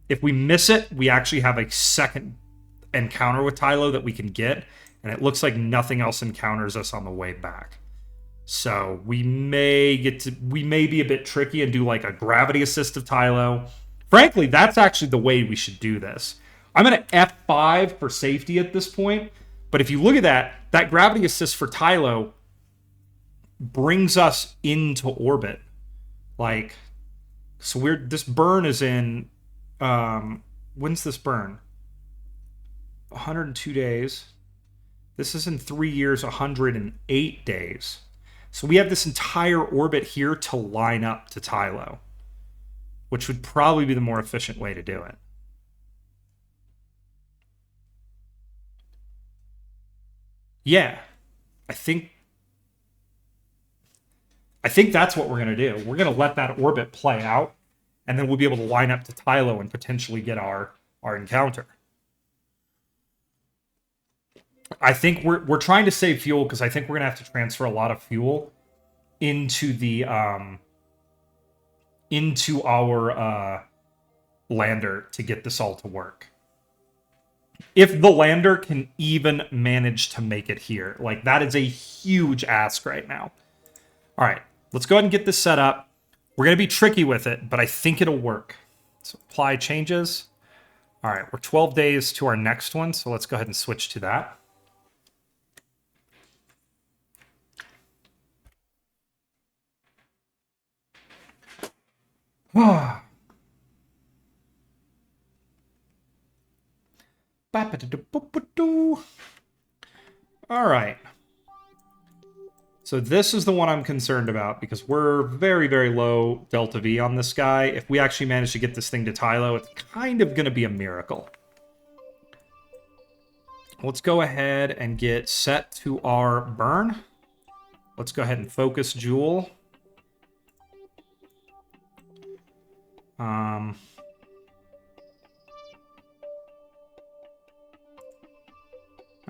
If we miss it, we actually have a second encounter with Tylo that we can get. And it looks like nothing else encounters us on the way back. So we may be a bit tricky and do like a gravity assist of Tylo. Frankly, that's actually the way we should do this. I'm going to F5 for safety at this point. But if you look at that gravity assist for Tylo brings us into orbit. Like, so this burn is in, when's this burn? 102 days. This is in 3 years, 108 days. So we have this entire orbit here to line up to Tylo, which would probably be the more efficient way to do it. Yeah, I think that's what we're going to do. We're going to let that orbit play out, and then we'll be able to line up to Tylo and potentially get our encounter. I think we're trying to save fuel because I think we're going to have to transfer a lot of fuel into the into our lander to get this all to work. If the lander can even manage to make it here, like that is a huge ask right now. All right, let's go ahead and get this set up. We're going to be tricky with it, but I think it'll work. So apply changes. All right, we're 12 days to our next one, so let's go ahead and switch to that. All right. So this is the one I'm concerned about because we're very, very low Delta V on this guy. If we actually manage to get this thing to Tylo, it's kind of going to be a miracle. Let's go ahead and get set to our burn. Let's go ahead and focus Jewel.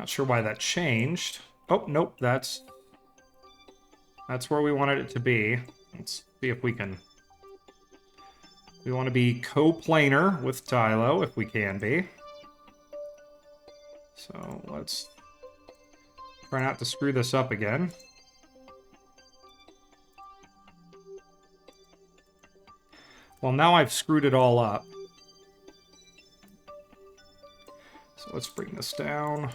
Not sure why that changed. Oh, nope, that's where we wanted it to be. Let's see if we can... We want to be co-planar with Tylo, if we can be. So let's try not to screw this up again. Well, now I've screwed it all up. So let's bring this down.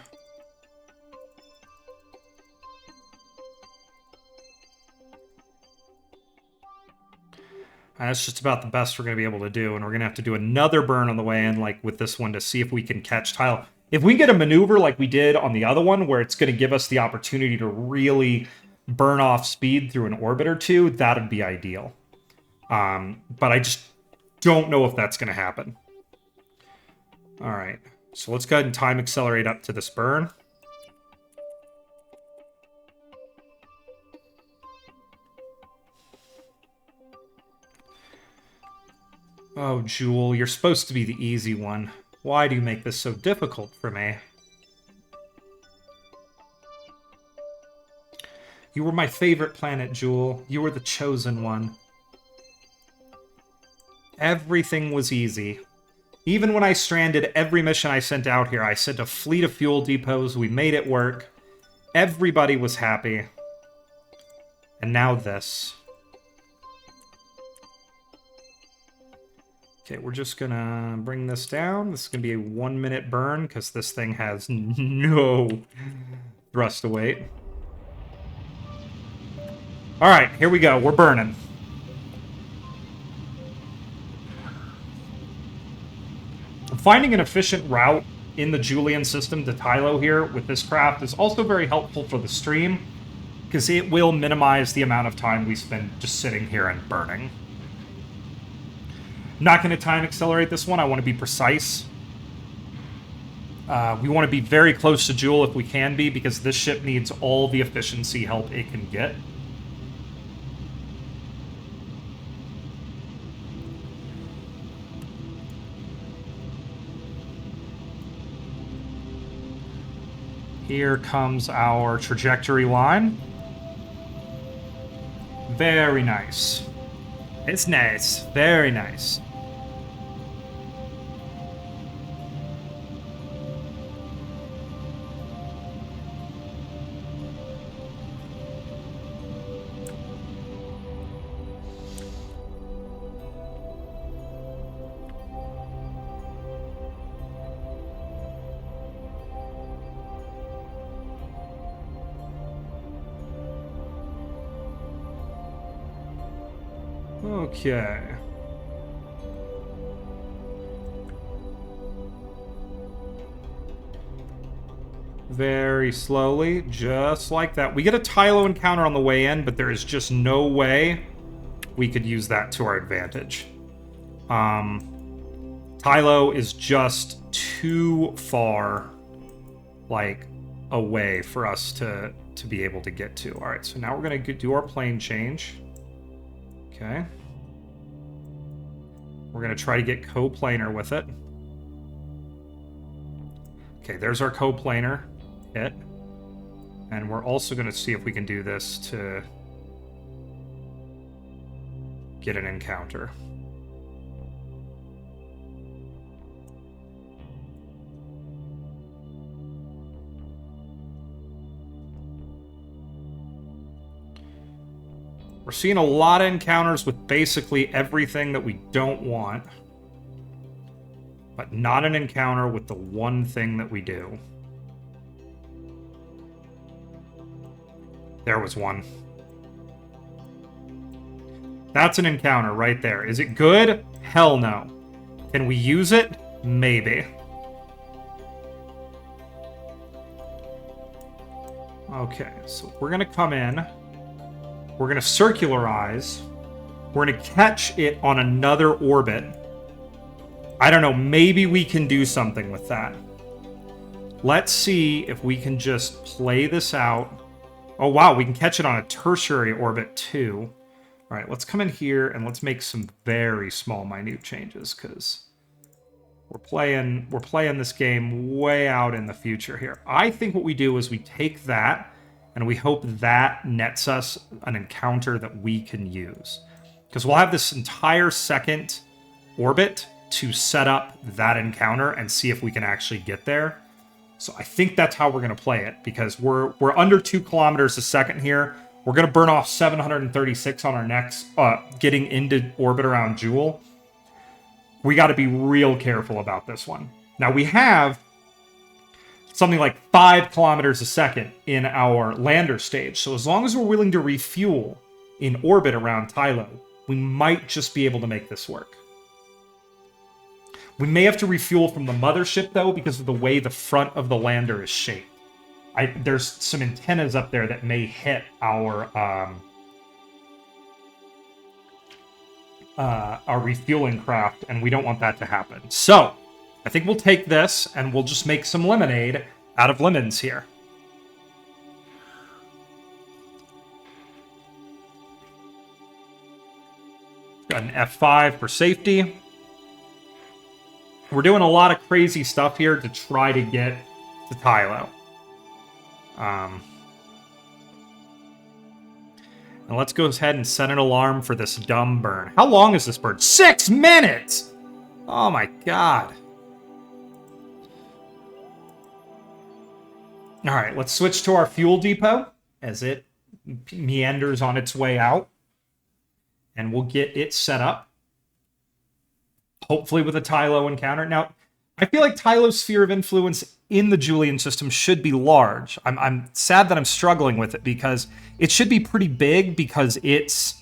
That's just about the best we're going to be able to do, and we're going to have to do another burn on the way in, like with this one, to see if we can catch Tylo. If we get a maneuver like we did on the other one, where it's going to give us the opportunity to really burn off speed through an orbit or two, that would be ideal. But I just don't know if that's going to happen. All right, so let's go ahead and time accelerate up to this burn. Oh, Jewel, you're supposed to be the easy one. Why do you make this so difficult for me? You were my favorite planet, Jewel. You were the chosen one. Everything was easy. Even when I stranded every mission I sent out here, I sent a fleet of fuel depots, we made it work. Everybody was happy. And now this. Okay, we're just gonna bring this down. This is gonna be a 1-minute burn, because this thing has no thrust to weight. Alright, here we go. We're burning. Finding an efficient route in the Julian system to Tylo here with this craft is also very helpful for the stream, because it will minimize the amount of time we spend just sitting here and burning. Not going to time accelerate this one. I want to be precise. We want to be very close to Jewel if we can be, because this ship needs all the efficiency help it can get. Here comes our trajectory line. Very nice. It's nice. Very nice. Okay. Very slowly, just like that. We get a Tylo encounter on the way in, but there is just no way we could use that to our advantage. Tylo is just too far, like, away for us to be able to get to. All right, so now we're going to do our plane change. Okay. We're going to try to get co-planar with it. Okay, there's our co-planar hit. And we're also going to see if we can do this to get an encounter. We're seeing a lot of encounters with basically everything that we don't want. But not an encounter with the one thing that we do. There was one. That's an encounter right there. Is it good? Hell no. Can we use it? Maybe. Okay, so we're going to come in. We're going to circularize. We're going to catch it on another orbit. I don't know, maybe we can do something with that. Let's see if we can just play this out. Oh, wow, we can catch it on a tertiary orbit, too. All right, let's come in here and let's make some very small, minute changes, because We're playing this game way out in the future here. I think what we do is we take that and we hope that nets us an encounter that we can use. Because we'll have this entire second orbit to set up that encounter and see if we can actually get there. So I think that's how we're going to play it, because we're under 2 kilometers a second here. We're going to burn off 736 on our next getting into orbit around Joule. We got to be real careful about this one. Now we have something like 5 kilometers a second in our lander stage. So as long as we're willing to refuel in orbit around Tylo, we might just be able to make this work. We may have to refuel from the mothership, though, because of the way the front of the lander is shaped. There's some antennas up there that may hit our refueling craft, and we don't want that to happen. So, I think we'll take this, and we'll just make some lemonade out of lemons here. Got an F5 for safety. We're doing a lot of crazy stuff here to try to get to Tylo. And let's go ahead and set an alarm for this dumb burn. How long is this burn? 6 minutes! Oh my god. Alright, let's switch to our fuel depot as it meanders on its way out. And we'll get it set up. Hopefully with a Tylo encounter. Now, I feel like Tylo's sphere of influence in the Julian system should be large. I'm sad that I'm struggling with it, because it should be pretty big, because it's,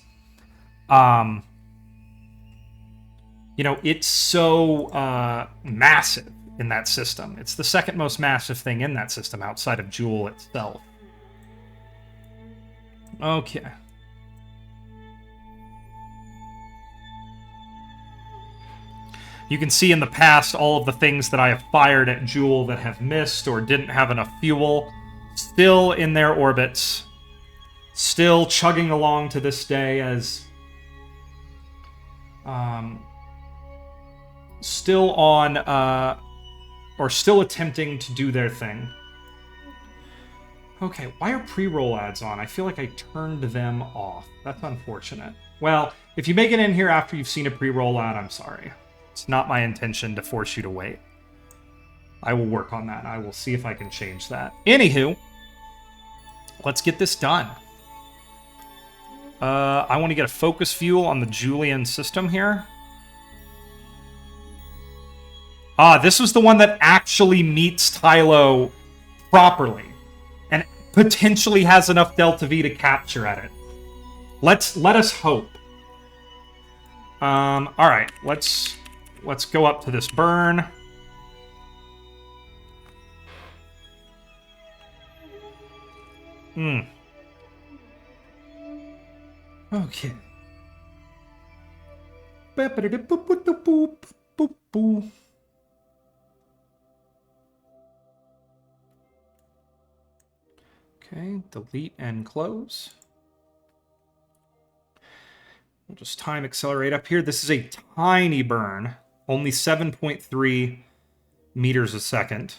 it's so massive in that system. It's the second most massive thing in that system outside of Joule itself. Okay. You can see in the past all of the things that I have fired at Joule that have missed or didn't have enough fuel. Still in their orbits. Still chugging along to this day as... still on... or still attempting to do their thing. Okay, why are pre-roll ads on? I feel like I turned them off. That's unfortunate. Well, if you make it in here after you've seen a pre-roll ad, I'm sorry. It's not my intention to force you to wait. I will work on that. I will see if I can change that. Anywho, let's get this done. I want to get a focus fuel on the Julian system here. Ah, this was the one that actually meets Tylo properly and potentially has enough Delta V to capture at it. Let us hope. All right, let's go up to this burn. Okay. Okay, delete and close. We'll just time accelerate up here. This is a tiny burn. Only 7.3 meters a second.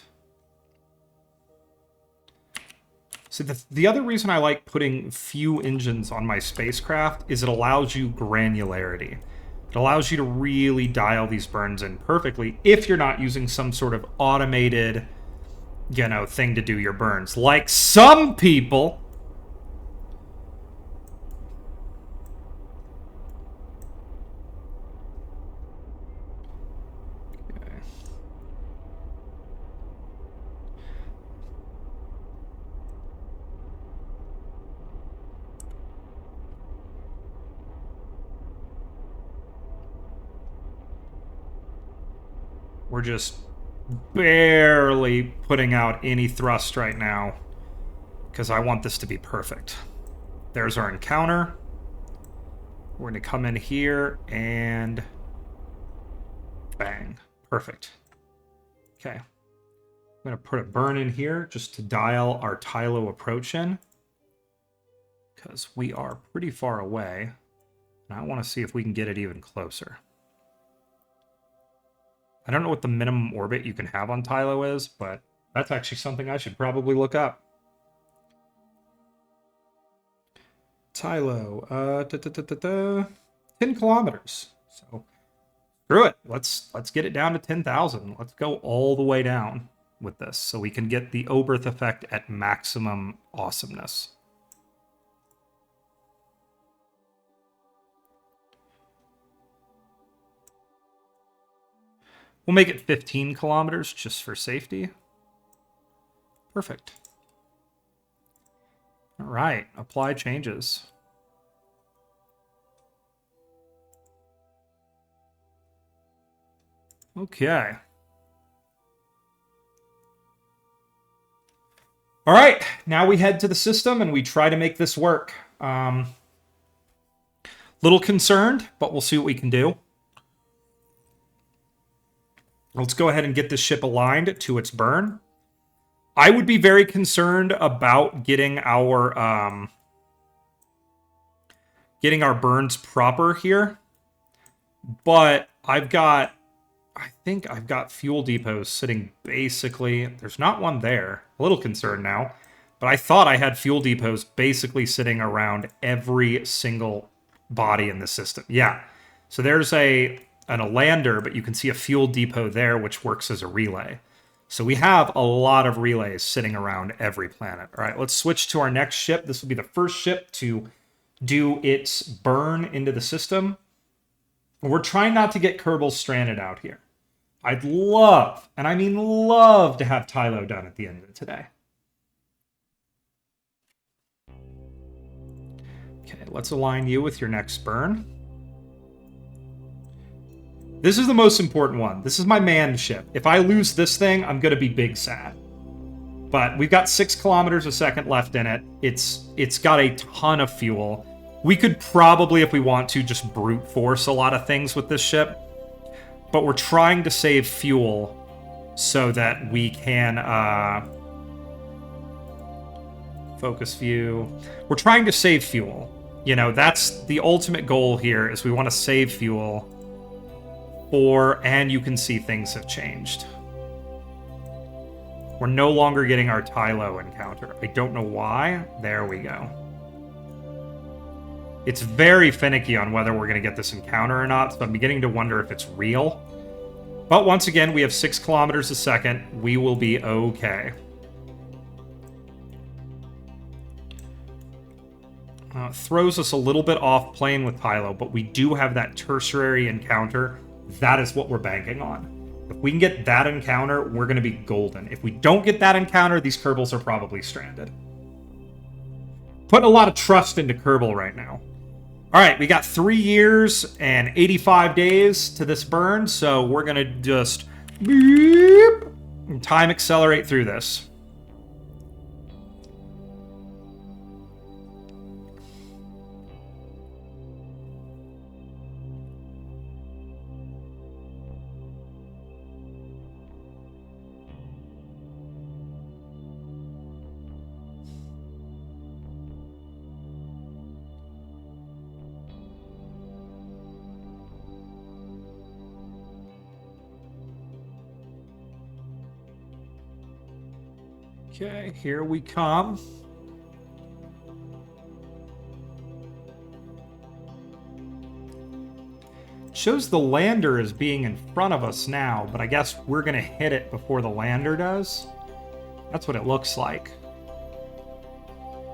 So the other reason I like putting few engines on my spacecraft is it allows you granularity. It allows you to really dial these burns in perfectly if you're not using some sort of automated, thing to do your burns. Like some people... We're just barely putting out any thrust right now because I want this to be perfect. There's our encounter. We're going to come in here and bang. Perfect. Okay. I'm going to put a burn in here just to dial our Tylo approach in because we are pretty far away. And I want to see if we can get it even closer. I don't know what the minimum orbit you can have on Tylo is, but that's actually something I should probably look up. Tylo, 10 kilometers. So screw it. Let's get it down to 10,000. Let's go all the way down with this so we can get the Oberth effect at maximum awesomeness. We'll make it 15 kilometers just for safety. Perfect. All right, apply changes. Okay. All right, now we head to the system and we try to make this work. Little concerned, but we'll see what we can do. Let's go ahead and get this ship aligned to its burn. I would be very concerned about getting our burns proper here, but I think I've got fuel depots sitting basically. There's not one there. A little concerned now, but I thought I had fuel depots basically sitting around every single body in the system. Yeah, so there's a lander, but you can see a fuel depot there, which works as a relay. So we have a lot of relays sitting around every planet. All right, let's switch to our next ship. This will be the first ship to do its burn into the system. We're trying not to get Kerbal stranded out here. I'd love, and I mean love, to have Tylo done at the end of today. Okay, let's align you with your next burn. This is the most important one. This is my manned ship. If I lose this thing, I'm going to be big sad. But we've got 6 kilometers a second left in it. It's got a ton of fuel. We could probably, if we want to, just brute force a lot of things with this ship. But we're trying to save fuel so that we can... focus view. We're trying to save fuel. You know, that's the ultimate goal here, is we want to save fuel. And you can see things have changed. We're no longer getting our Tylo encounter. I don't know why. There we go. It's very finicky on whether we're going to get this encounter or not, so I'm beginning to wonder if it's real. But once again, we have 6 kilometers a second. We will be okay. Throws us a little bit off playing with Tylo, but we do have that tertiary encounter. That is what we're banking on. If we can get that encounter, we're going to be golden. If we don't get that encounter, these Kerbals are probably stranded. Putting a lot of trust into Kerbal right now. All right, we got 3 years and 85 days to this burn, so we're going to just beep, and time accelerate through this. Okay, here we come. Shows the lander as being in front of us now, but I guess we're going to hit it before the lander does. That's what it looks like.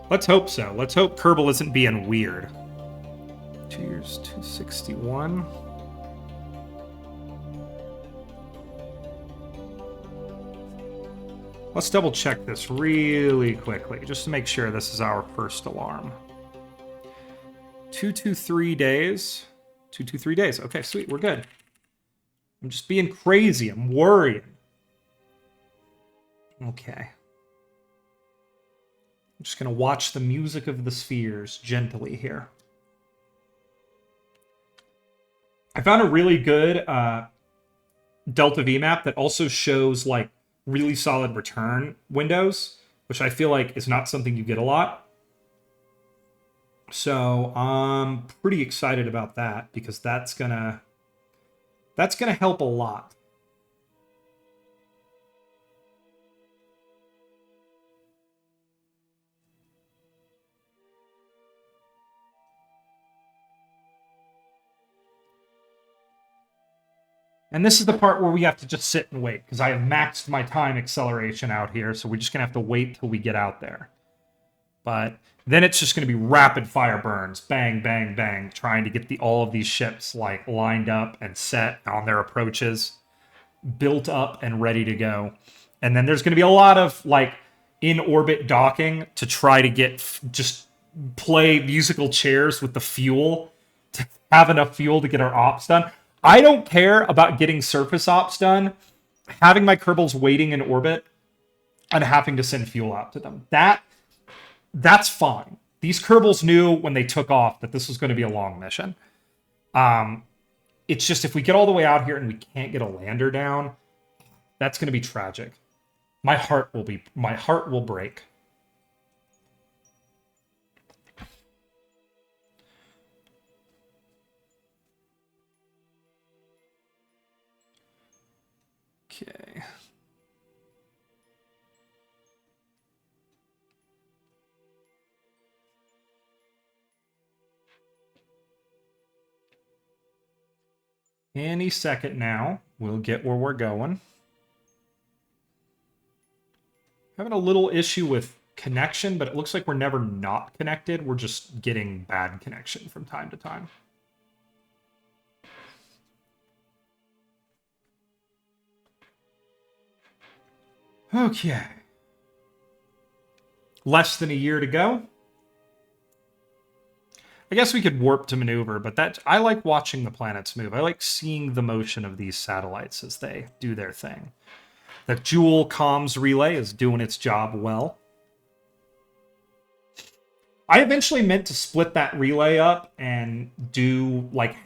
Let's hope so. Let's hope Kerbal isn't being weird. 2 years, 261. Let's double check this really quickly, just to make sure this is our first alarm. 223 days. 223 days. Okay, sweet, we're good. I'm just being crazy. I'm worrying. Okay. I'm just going to watch the music of the spheres gently here. I found a really good Delta V map that also shows, like, really solid return windows, which I feel like is not something you get a lot. So I'm pretty excited about that, because that's gonna help a lot. And this is the part where we have to just sit and wait, because I have maxed my time acceleration out here, so we're just going to have to wait till we get out there. But then it's just going to be rapid fire burns, bang, bang, bang, trying to get all of these ships like lined up and set on their approaches, built up and ready to go. And then there's going to be a lot of like in-orbit docking to try to get just play musical chairs with the fuel to have enough fuel to get our ops done. I don't care about getting surface ops done, having my Kerbals waiting in orbit and having to send fuel out to them. That's fine. These Kerbals knew when they took off that this was going to be a long mission. It's just if we get all the way out here and we can't get a lander down, that's going to be tragic. My heart will break. Okay. Any second now, we'll get where we're going. Having a little issue with connection, but it looks like we're never not connected. We're just getting bad connection from time to time. Okay. Less than a year to go. I guess we could warp to maneuver, but I like watching the planets move. I like seeing the motion of these satellites as they do their thing. The Joule comms relay is doing its job well. I eventually meant to split that relay up and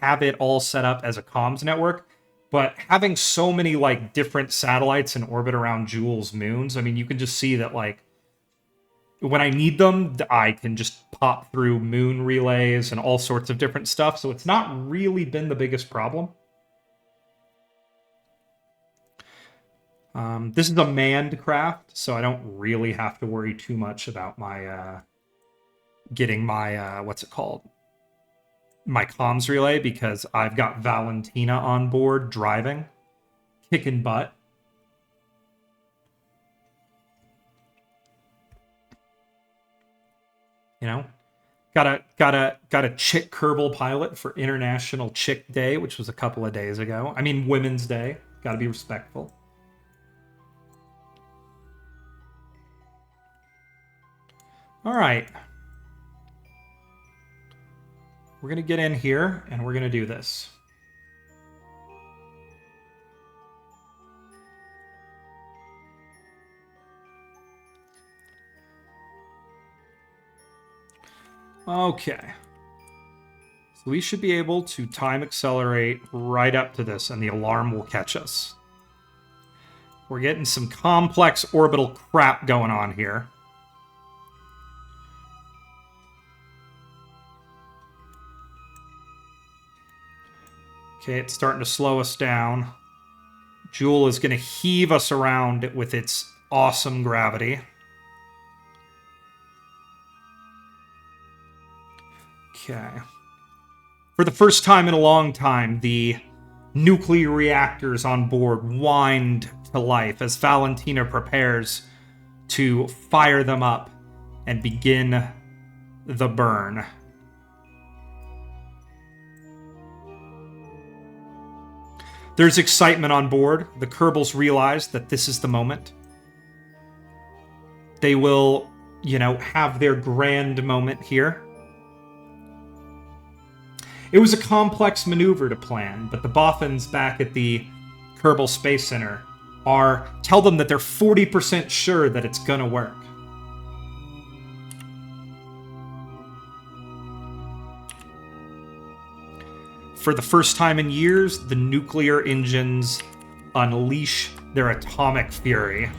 have it all set up as a comms network, but having so many different satellites in orbit around Joule's moons, I mean, you can just see that when I need them, I can just pop through moon relays and all sorts of different stuff, so it's not really been the biggest problem. This is a manned craft, so I don't really have to worry too much about my getting my what's it called? My comms relay, because I've got Valentina on board driving, kicking butt. You know, got a chick Kerbal pilot for International Chick Day, which was a couple of days ago. I mean, Women's Day. Got to be respectful. All right. We're going to get in here, and we're going to do this. Okay. So we should be able to time accelerate right up to this, and the alarm will catch us. We're getting some complex orbital crap going on here. Okay, it's starting to slow us down. Joule is going to heave us around with its awesome gravity. Okay. For the first time in a long time, the nuclear reactors on board wind to life as Valentina prepares to fire them up and begin the burn. There's excitement on board. The Kerbals realize that this is the moment. They will, have their grand moment here. It was a complex maneuver to plan, but the Boffins back at the Kerbal Space Center tell them that they're 40% sure that it's gonna work. For the first time in years, the nuclear engines unleash their atomic fury.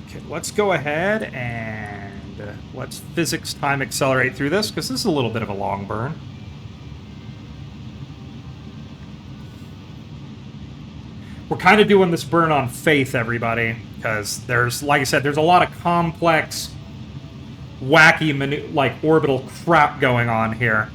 Okay, let's go ahead and let's physics time accelerate through this, because this is a little bit of a long burn. We're kind of doing this burn on faith, everybody, because there's, like I said, there's a lot of complex, wacky, like, orbital crap going on here.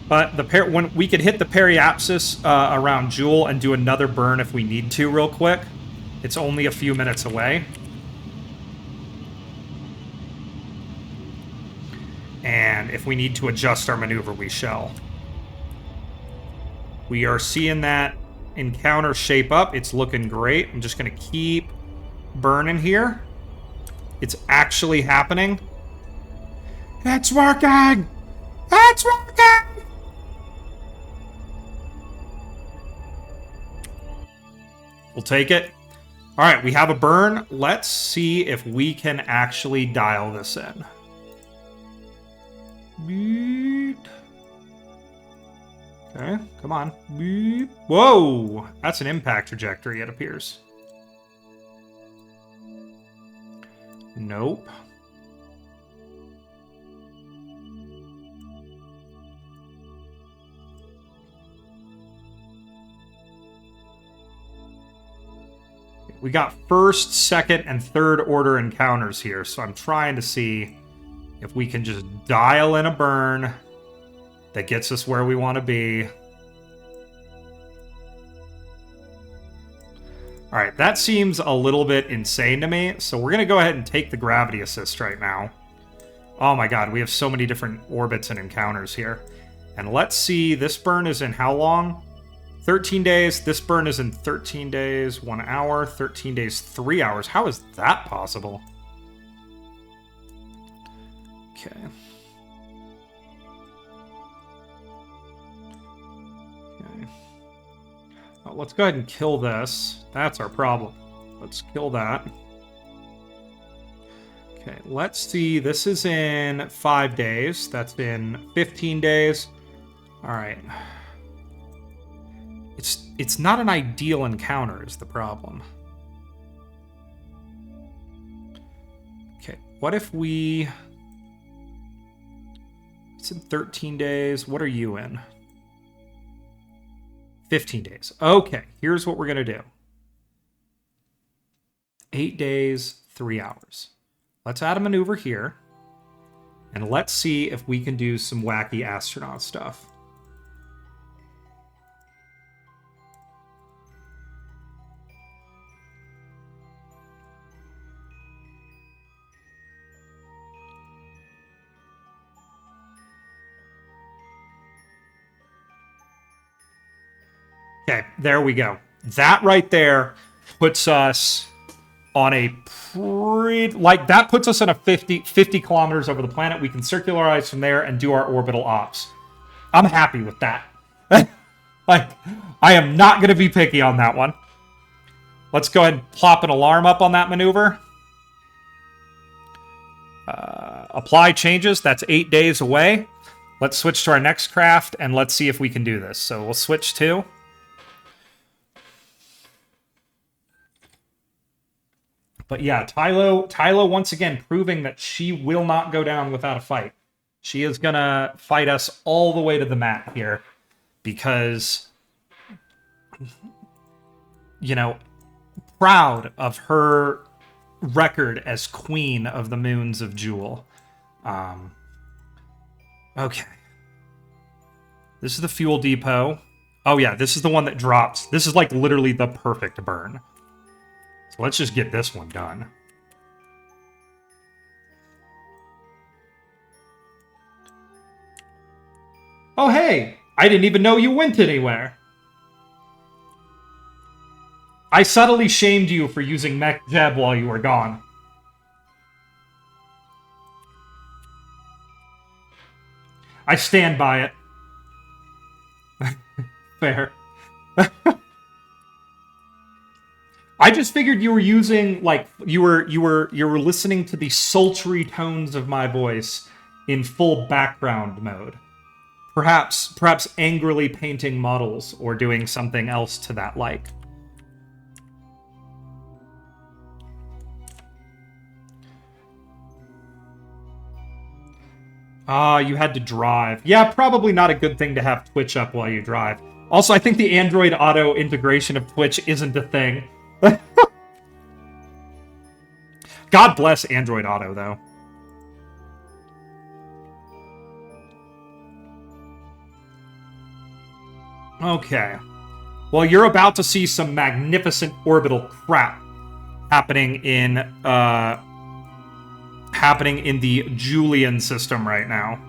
But when we could hit the periapsis around Joule and do another burn if we need to real quick. It's only a few minutes away. And if we need to adjust our maneuver, we shall. We are seeing that encounter shape up. It's looking great. I'm just going to keep burning here. It's actually happening. It's working! It's working! We'll take it. All right, we have a burn. Let's see if we can actually dial this in. Beep. Okay, come on. Beep. Whoa! That's an impact trajectory, it appears. Nope. We got first, second, and third order encounters here, so I'm trying to see if we can just dial in a burn that gets us where we want to be. Alright, that seems a little bit insane to me, so we're going to go ahead and take the gravity assist right now. Oh my god, we have so many different orbits and encounters here. And let's see, this burn is in how long? 13 days. This burn is in 13 days, 1 hour. 13 days, 3 hours. How is that possible? Okay. Okay. Well, let's go ahead and kill this. That's our problem. Let's kill that. Okay, let's see. This is in 5 days. That's in 15 days. All right. It's not an ideal encounter is the problem. Okay, what if we... It's in 13 days. What are you in? 15 days. Okay, here's what we're going to do. 8 days, 3 hours. Let's add a maneuver here. And let's see if we can do some wacky astronaut stuff. Okay, there we go. That right there puts us on a pretty... Like, that puts us on a 50 kilometers over the planet. We can circularize from there and do our orbital ops. I'm happy with that. Like, I am not going to be picky on that one. Let's go ahead and plop an alarm up on that maneuver. Apply changes. That's 8 days away. Let's switch to our next craft, and let's see if we can do this. So we'll switch to... But yeah, Tylo once again proving that she will not go down without a fight. She is going to fight us all the way to the mat here because, you know, proud of her record as queen of the moons of Joule. Okay. This is the fuel depot. Oh yeah, this is the one that drops. This is like literally the perfect burn. So let's just get this one done. Oh, hey! I didn't even know you went anywhere. I subtly shamed you for using Mech Jeb while you were gone. I stand by it. Fair. I just figured you were using, like, you were listening to the sultry tones of my voice in full background mode. Perhaps angrily painting models or doing something else to that like. Ah, you had to drive. Yeah, probably not a good thing to have Twitch up while you drive. Also, I think the Android Auto integration of Twitch isn't a thing. God bless Android Auto, though. Okay. Well, you're about to see some magnificent orbital crap happening in the Julian system right now.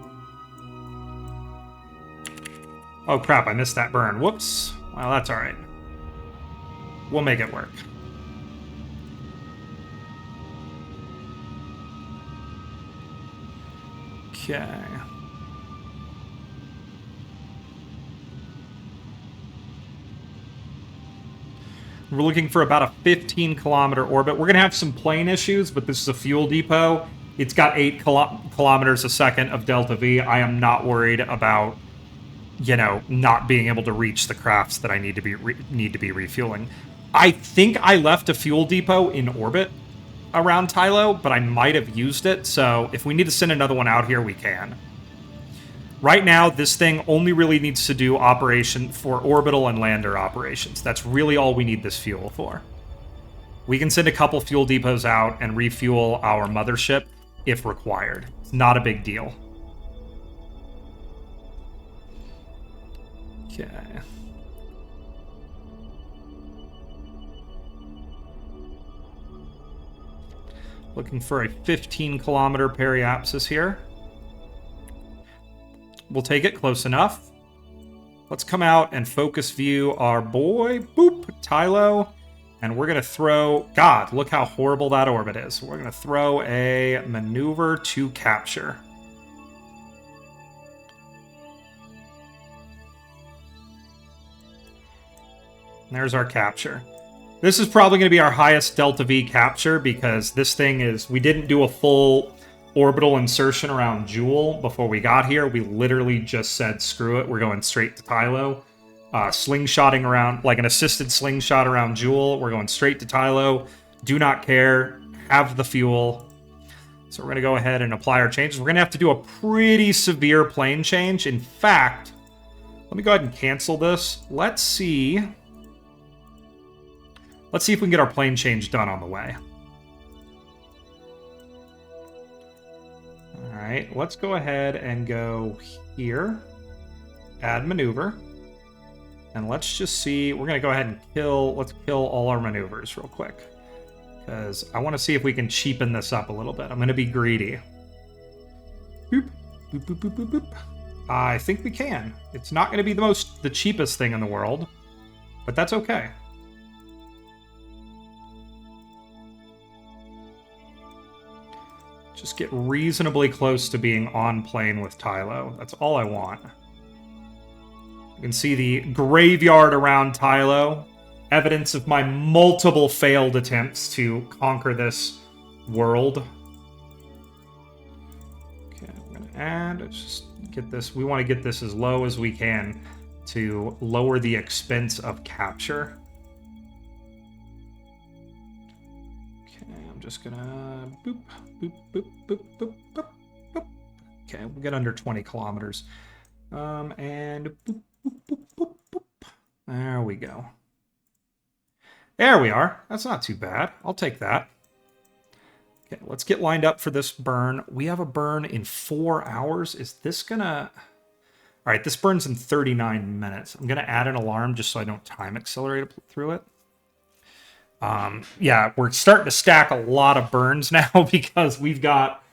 Oh crap, I missed that burn. Whoops. Well, that's alright. We'll make it work. Okay. We're looking for about a 15-kilometer orbit. We're going to have some plane issues, but this is a fuel depot. It's got 8 kilometers a second of delta V. I am not worried about, you know, not being able to reach the crafts that I need to be refueling. I think I left a fuel depot in orbit around Tylo, but I might have used it, so if we need to send another one out here, we can. Right now, this thing only really needs to do operation for orbital and lander operations. That's really all we need this fuel for. We can send a couple fuel depots out and refuel our mothership if required. It's not a big deal. Okay. Looking for a 15-kilometer periapsis here. We'll take it close enough. Let's come out and focus view our boy, boop, Tylo. And we're going to throw... God, look how horrible that orbit is. We're going to throw a maneuver to capture. There's our capture. This is probably going to be our highest Delta V capture because this thing is... We didn't do a full orbital insertion around Joule before we got here. We literally just said, screw it, we're going straight to Tylo. Slingshotting around, like an assisted slingshot around Joule. We're going straight to Tylo. Do not care. Have the fuel. So we're going to go ahead and apply our changes. We're going to have to do a pretty severe plane change. In fact, let me go ahead and cancel this. Let's see if we can get our plane change done on the way. Alright, let's go ahead and go here. Add maneuver. And let's just see, we're going to go ahead and let's kill all our maneuvers real quick. Because I want to see if we can cheapen this up a little bit. I'm going to be greedy. Boop, boop, boop, boop, boop, boop. I think we can. It's not going to be the cheapest thing in the world, but that's okay. Just get reasonably close to being on plane with Tylo. That's all I want. You can see the graveyard around Tylo. Evidence of my multiple failed attempts to conquer this world. Okay, I'm going to add... Let's just get this... We want to get this as low as we can to lower the expense of capture. Okay, I'm just going to... Boop, boop, boop, boop, boop, boop, boop. Okay, we'll get under 20 kilometers. And... Boop, boop, boop, boop, boop. There we go. There we are. That's not too bad. I'll take that. Okay, let's get lined up for this burn. We have a burn in 4 hours. Is this gonna... All right, this burns in 39 minutes. I'm gonna add an alarm just so I don't time accelerate through it. Yeah, we're starting to stack a lot of burns now because we've got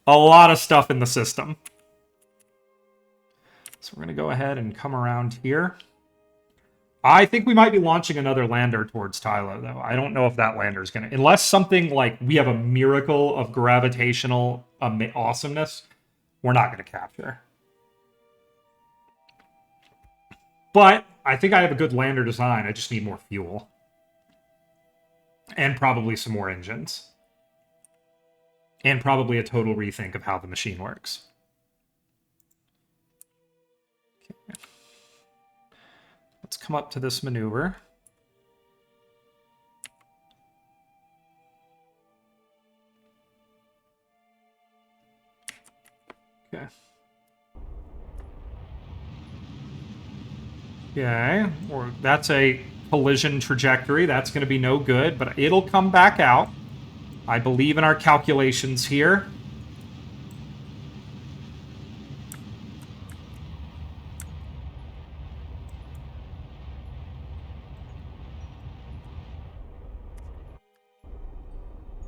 a lot of stuff in the system. So we're going to go ahead and come around here. I think we might be launching another lander towards Tylo, though. I don't know if that lander is going to... Unless something like we have a miracle of gravitational awesomeness, we're not going to capture. But I think I have a good lander design. I just need more fuel. And probably some more engines. And probably a total rethink of how the machine works. Okay. Let's come up to this maneuver. Okay. Okay, or that's a collision trajectory. That's going to be no good, but it'll come back out. I believe in our calculations here.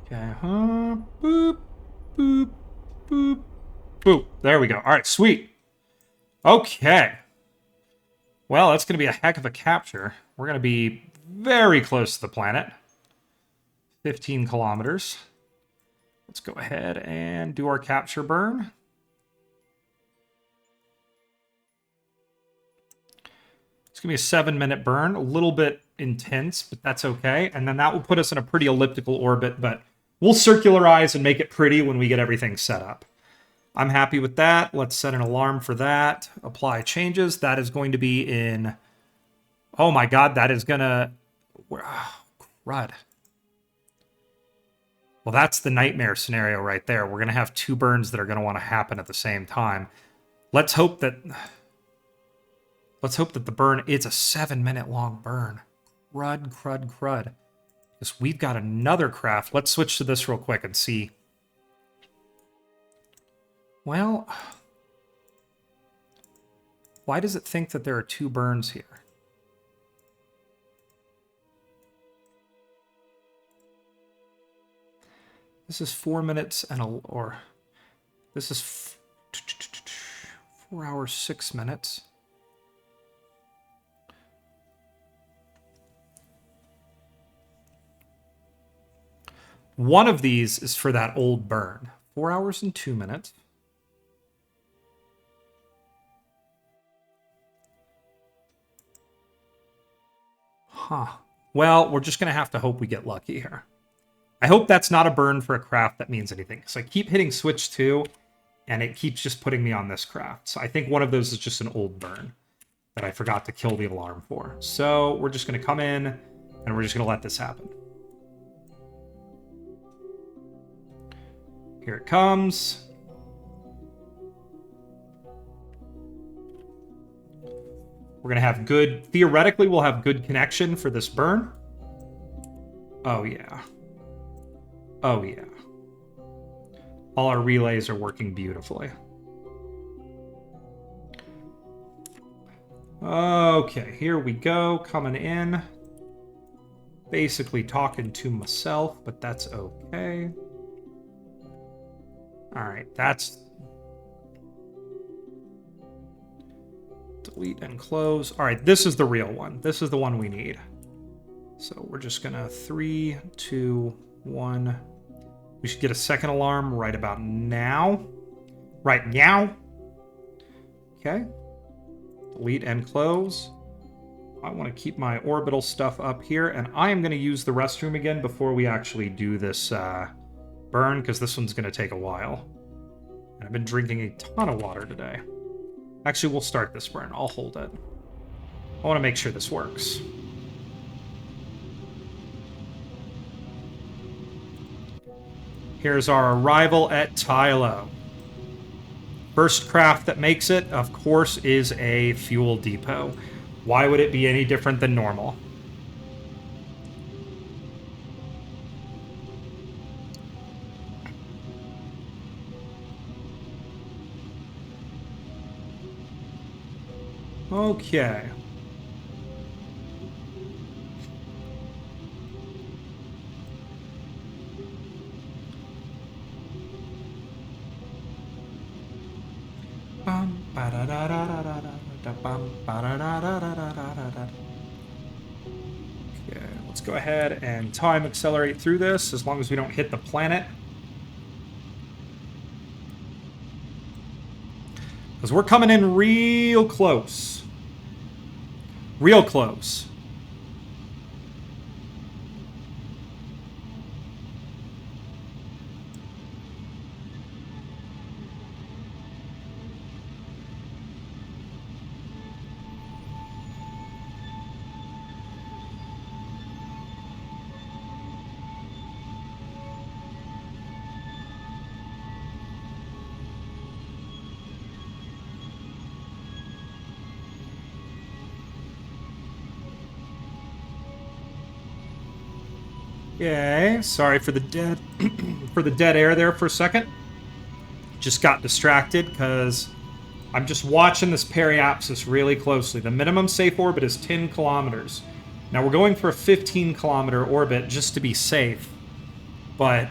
Okay, boop, boop, boop, boop. There we go. All right, sweet. Okay. Well, that's going to be a heck of a capture. We're going to be very close to the planet. 15 kilometers. Let's go ahead and do our capture burn. It's going to be a 7-minute burn, a little bit intense, but that's okay. And then that will put us in a pretty elliptical orbit, but we'll circularize and make it pretty when we get everything set up. I'm happy with that. Let's set an alarm for that. Apply changes. That is going to be in... Oh my god, that is going to... Oh, crud. Well, that's the nightmare scenario right there. We're going to have 2 burns that are going to want to happen at the same time. Let's hope that the burn... It's a 7-minute long burn. Crud, crud, crud. Because we've got another craft. Let's switch to this real quick and see. Well, why does it think that there are 2 burns here? This is 4 minutes and this is 4 hours, 6 minutes. One of these is for that old burn. 4 hours and 2 minutes. Huh. Well, we're just going to have to hope we get lucky here. I hope that's not a burn for a craft that means anything. So I keep hitting switch 2, and it keeps just putting me on this craft. So I think one of those is just an old burn that I forgot to kill the alarm for. So we're just going to come in, and we're just going to let this happen. Here it comes. We're going to have good... Theoretically, we'll have good connection for this burn. Oh, yeah. Oh, yeah. All our relays are working beautifully. Okay, here we go. Coming in. Basically talking to myself, but that's okay. Alright, that's... Delete and close. Alright, this is the real one. This is the one we need. So we're just gonna 3, 2, 1. We should get a second alarm right about now. Right now. Okay. Delete and close. I want to keep my orbital stuff up here, and I am going to use the restroom again before we actually do this burn, because this one's going to take a while. And I've been drinking a ton of water today. Actually, we'll start this burn. I'll hold it. I want to make sure this works. Here's our arrival at Tylo. First craft that makes it, of course, is a fuel depot. Why would it be any different than normal? Okay. Okay, let's go ahead and time accelerate through this as long as we don't hit the planet. Because we're coming in real close. Real close. Okay, sorry for the dead for the dead air there for a second. Just got distracted because I'm just watching this periapsis really closely. The minimum safe orbit is 10 kilometers. Now we're going for a 15-kilometer orbit just to be safe, but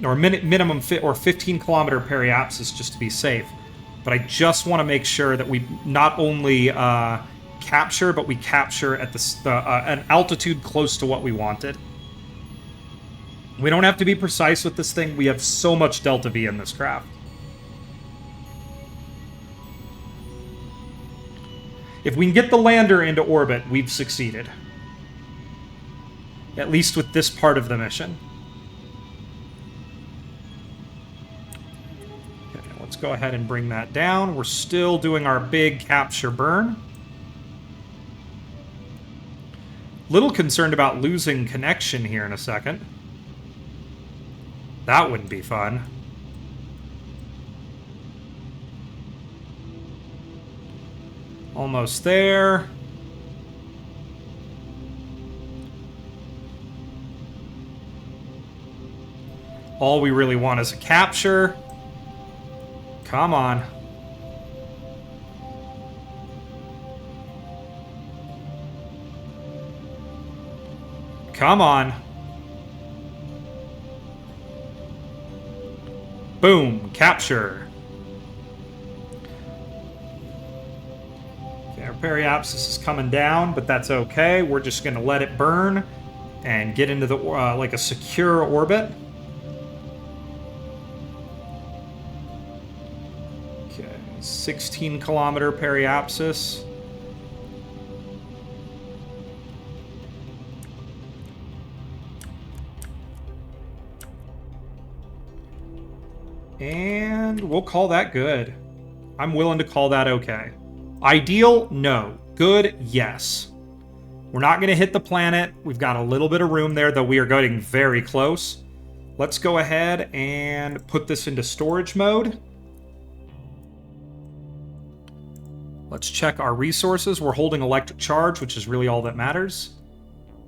or minimum 15-kilometer periapsis just to be safe. But I just want to make sure that we not only capture, but we capture at an altitude close to what we wanted. We don't have to be precise with this thing. We have so much delta V in this craft. If we can get the lander into orbit, we've succeeded. At least with this part of the mission. Okay, let's go ahead and bring that down. We're still doing our big capture burn. Little concerned about losing connection here in a second. That wouldn't be fun. Almost there. All we really want is a capture. Come on. Come on. Boom. Capture. Okay, our periapsis is coming down, but that's okay. We're just going to let it burn and get into the like a secure orbit. Okay, 16-kilometer periapsis. And we'll call that good. I'm willing to call that okay. Ideal? No. Good? Yes. We're not going to hit the planet. We've got a little bit of room there, though we are getting very close. Let's go ahead and put this into storage mode. Let's check our resources. We're holding electric charge, which is really all that matters.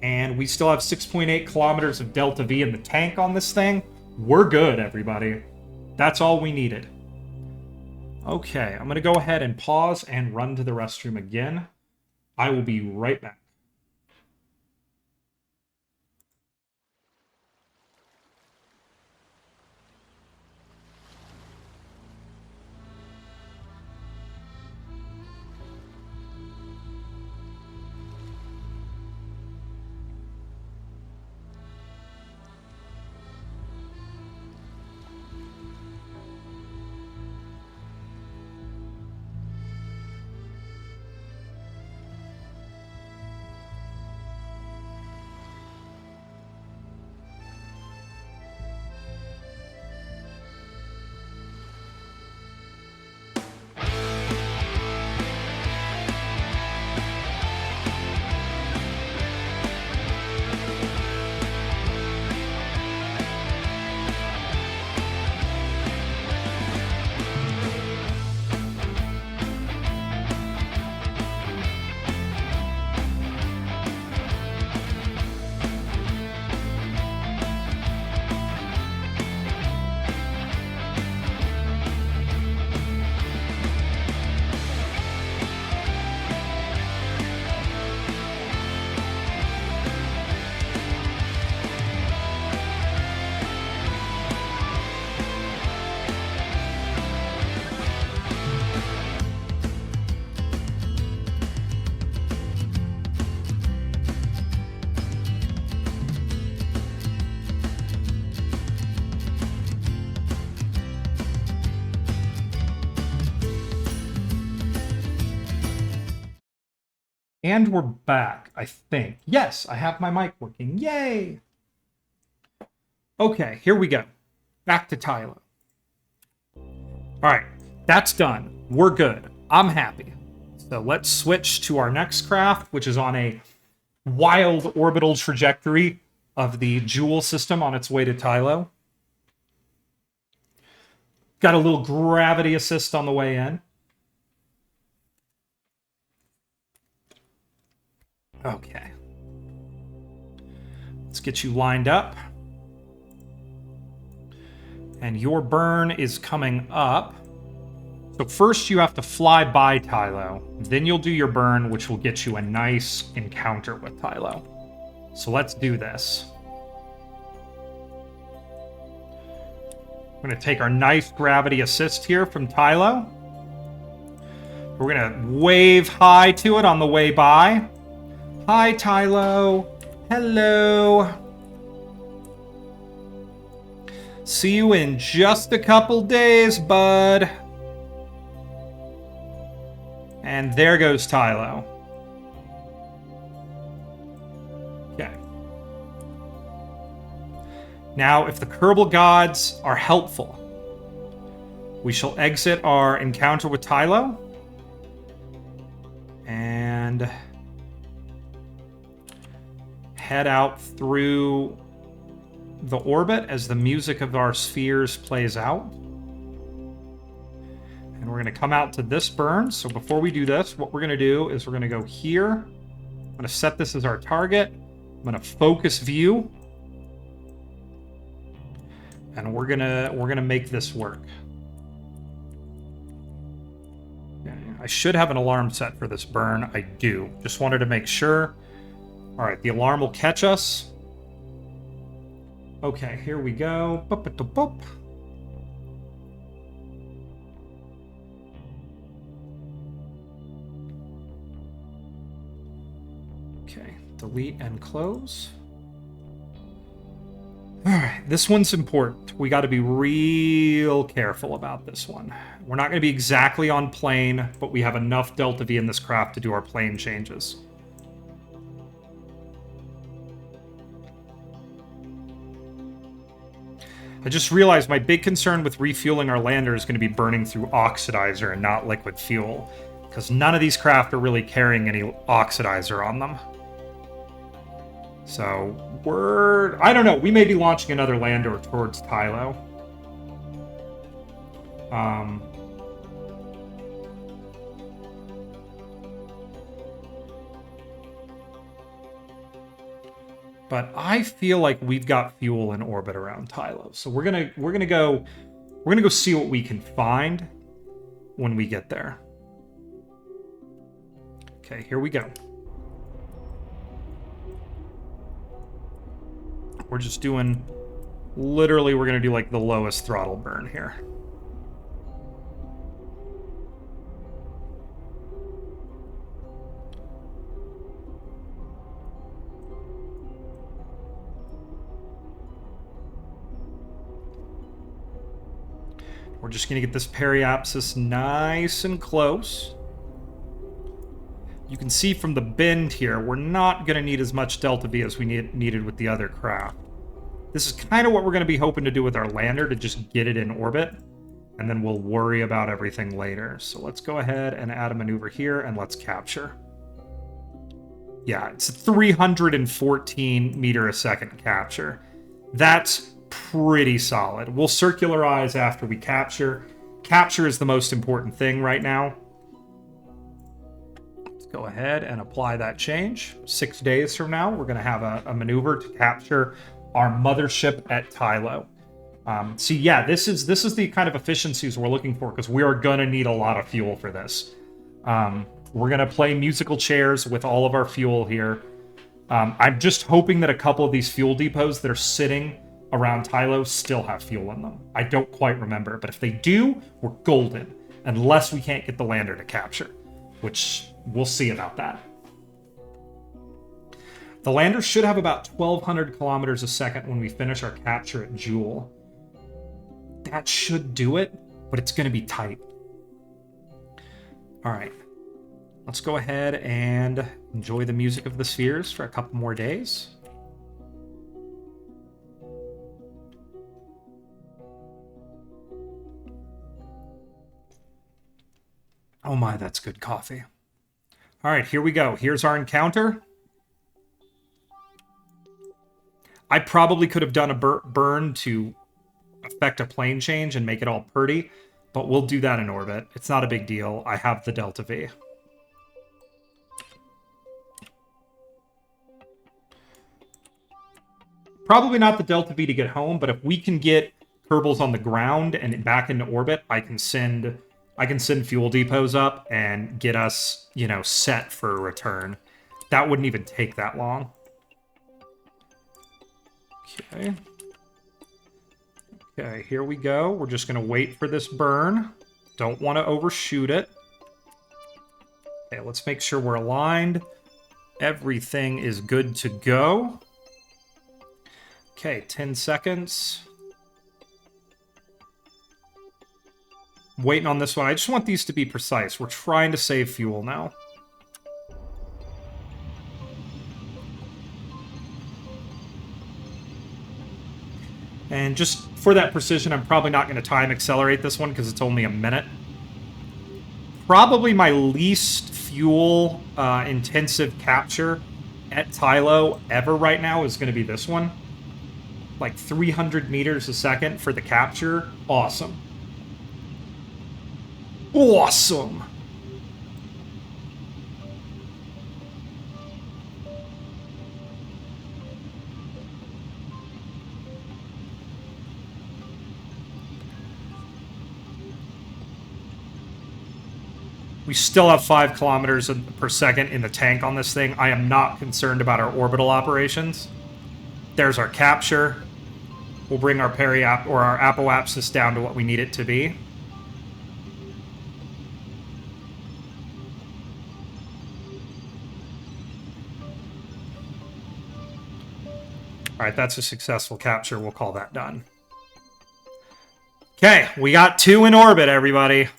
And we still have 6.8 kilometers of delta V in the tank on this thing. We're good, everybody. That's all we needed. Okay, I'm going to go ahead and pause and run to the restroom again. I will be right back. And we're back, I think. Yes, I have my mic working. Yay! Okay, here we go. Back to Tylo. Alright, that's done. We're good. I'm happy. So let's switch to our next craft, which is on a wild orbital trajectory of the Joule system on its way to Tylo. Got a little gravity assist on the way in. Okay. Let's get you lined up. And your burn is coming up. So first you have to fly by Tylo. Then you'll do your burn, which will get you a nice encounter with Tylo. So let's do this. We're going to take our nice gravity assist here from Tylo. We're going to wave hi to it on the way by. Hi, Tylo. Hello. See you in just a couple days, bud. And there goes Tylo. Okay. Now, if the Kerbal Gods are helpful, we shall exit our encounter with Tylo. And head out through the orbit as the music of our spheres plays out. And we're going to come out to this burn. So before we do this, what we're going to do is we're going to go here. I'm going to set this as our target. I'm going to focus view. And we're gonna make this work. Okay, I should have an alarm set for this burn. I do. Just wanted to make sure. All right, the alarm will catch us. Okay, here we go. Boop. Okay, delete and close. All right, this one's important. We got to be real careful about this one. We're not going to be exactly on plane, but we have enough delta V in this craft to do our plane changes. I just realized my big concern with refueling our lander is going to be burning through oxidizer and not liquid fuel, because none of these craft are really carrying any oxidizer on them. So, I don't know, we may be launching another lander towards Tylo. But I feel like we've got fuel in orbit around Tylo. So we're gonna go see what we can find when we get there. Okay, here we go. We're just doing, literally, we're going to do like the lowest throttle burn here. We're just going to get this periapsis nice and close. You can see from the bend here, we're not going to need as much delta V as we needed with the other craft. This is kind of what we're going to be hoping to do with our lander, to just get it in orbit, and then we'll worry about everything later. So let's go ahead and add a maneuver here, and let's capture. Yeah, it's a 314 meter a second capture. That's pretty solid. We'll circularize after we capture. Capture is the most important thing right now. Go ahead and apply that change. 6 days from now, we're going to have a maneuver to capture our mothership at Tylo. So yeah, this is the kind of efficiencies we're looking for, because we are going to need a lot of fuel for this. We're going to play musical chairs with all of our fuel here. I'm just hoping that a couple of these fuel depots that are sitting around Tylo still have fuel in them. I don't quite remember, but if they do, we're golden, unless we can't get the lander to capture, which we'll see about that. The lander should have about 1,200 kilometers a second when we finish our capture at Joule. That should do it, but it's going to be tight. All right. Let's go ahead and enjoy the music of the spheres for a couple more days. Oh my, that's good coffee. All right, here we go. Here's our encounter. I probably could have done a burn to affect a plane change and make it all pretty, but we'll do that in orbit. It's not a big deal. I have the Delta V. probably not the Delta V to get home, but if we can get Kerbals on the ground and back into orbit, I can send fuel depots up and get us, you know, set for a return. That wouldn't even take that long. Okay. Okay, here we go. We're just going to wait for this burn. Don't want to overshoot it. Okay, let's make sure we're aligned. Everything is good to go. Okay, 10 seconds. I'm waiting on this one. I just want these to be precise. We're trying to save fuel now. And just for that precision, I'm probably not going to time accelerate this one because it's only a minute. Probably my least fuel intensive capture at Tylo ever right now is going to be this one. Like 300 meters a second for the capture. Awesome. Awesome. We still have 5 kilometers per second in the tank on this thing. I am not concerned about our orbital operations. There's our capture. We'll bring our or our apoapsis down to what we need it to be. All right, that's a successful capture. We'll call that done. Okay, we got 2 in orbit, everybody.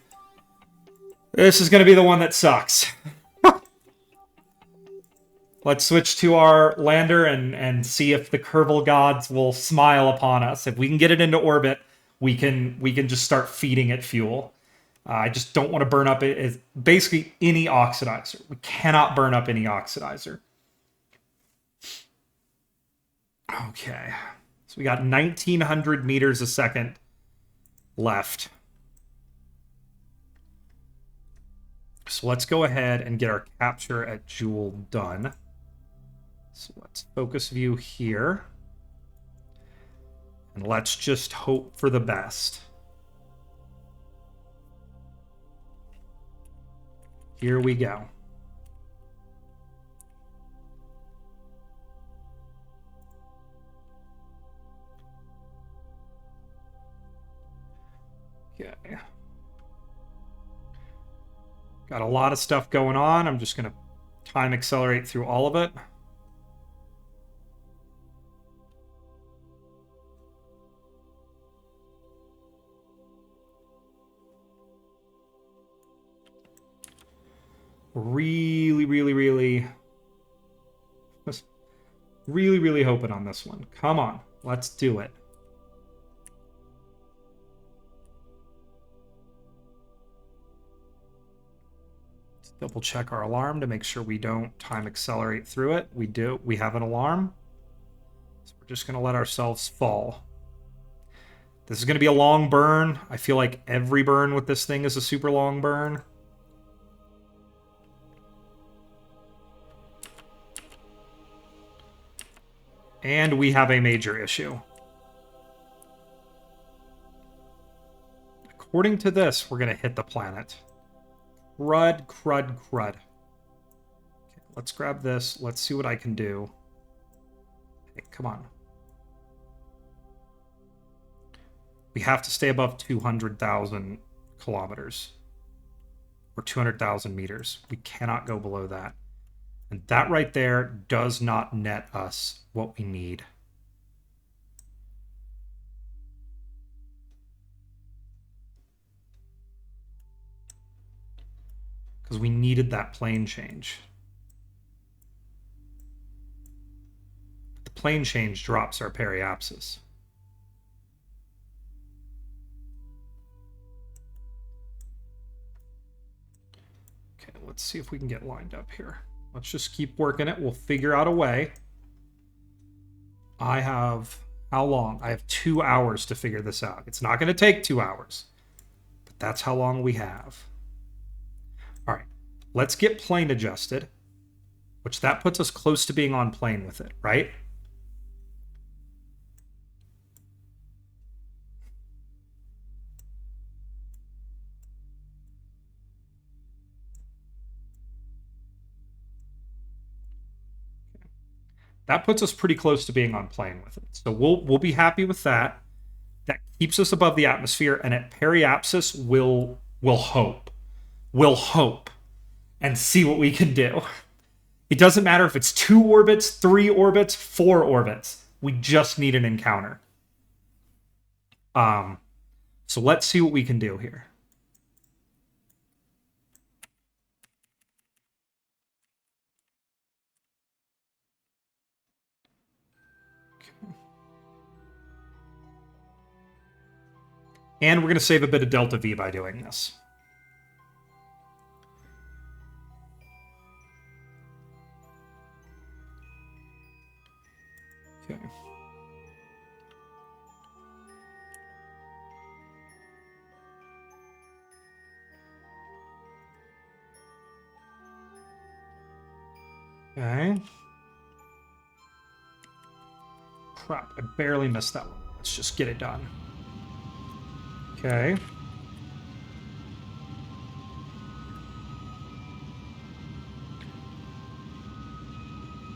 This is going to be the one that sucks. Let's switch to our lander and see if the Kerbal gods will smile upon us. If we can get it into orbit, we can just start feeding it fuel. I just don't want to burn up basically any oxidizer. We cannot burn up any oxidizer. Okay. So we got 1900 meters a second left. So let's go ahead and get our capture at Joule done. So let's focus view here. And let's just hope for the best. Here we go. Okay. Got a lot of stuff going on. I'm just going to time accelerate through all of it. Really hoping on this one. Come on, let's do it. Let's double check our alarm to make sure we don't time accelerate through it. We do. We have an alarm. So we're just going to let ourselves fall. This is going to be a long burn. I feel like every burn with this thing is a super long burn. And we have a major issue. According to this, we're going to hit the planet. Crud. Okay, let's grab this. Let's see what I can do. Hey, come on. We have to stay above 200,000 kilometers. Or 200,000 meters. We cannot go below that. And that right there does not net us what we need. Because we needed that plane change. The plane change drops our periapsis. Okay, let's see if we can get lined up here. Let's just keep working it. We'll figure out a way. I have... how long? I have 2 hours to figure this out. It's not going to take 2 hours. But that's how long we have. All right. Let's get plane adjusted. Which that puts us close to being on plane with it, right? That puts us pretty close to being on plane with it. So we'll be happy with that. That keeps us above the atmosphere, and at periapsis, we'll hope. We'll hope and see what we can do. It doesn't matter if it's 2 orbits, 3 orbits, 4 orbits. We just need an encounter. So let's see what we can do here. And we're going to save a bit of delta V by doing this. Okay. Okay. Crap, I barely missed that one. Let's just get it done. Okay.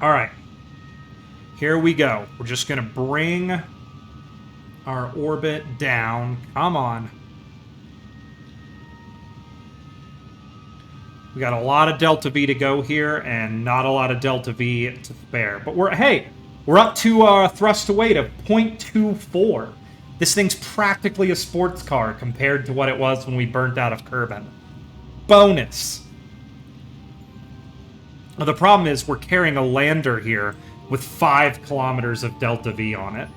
All right. Here we go. We're just going to bring our orbit down. Come on. We got a lot of delta V to go here, and not a lot of delta V to spare. But we're up to thrust to weight of 0.24. This thing's practically a sports car compared to what it was when we burnt out of Kerbin. Bonus. Well, the problem is we're carrying a lander here with 5 kilometers of delta V on it.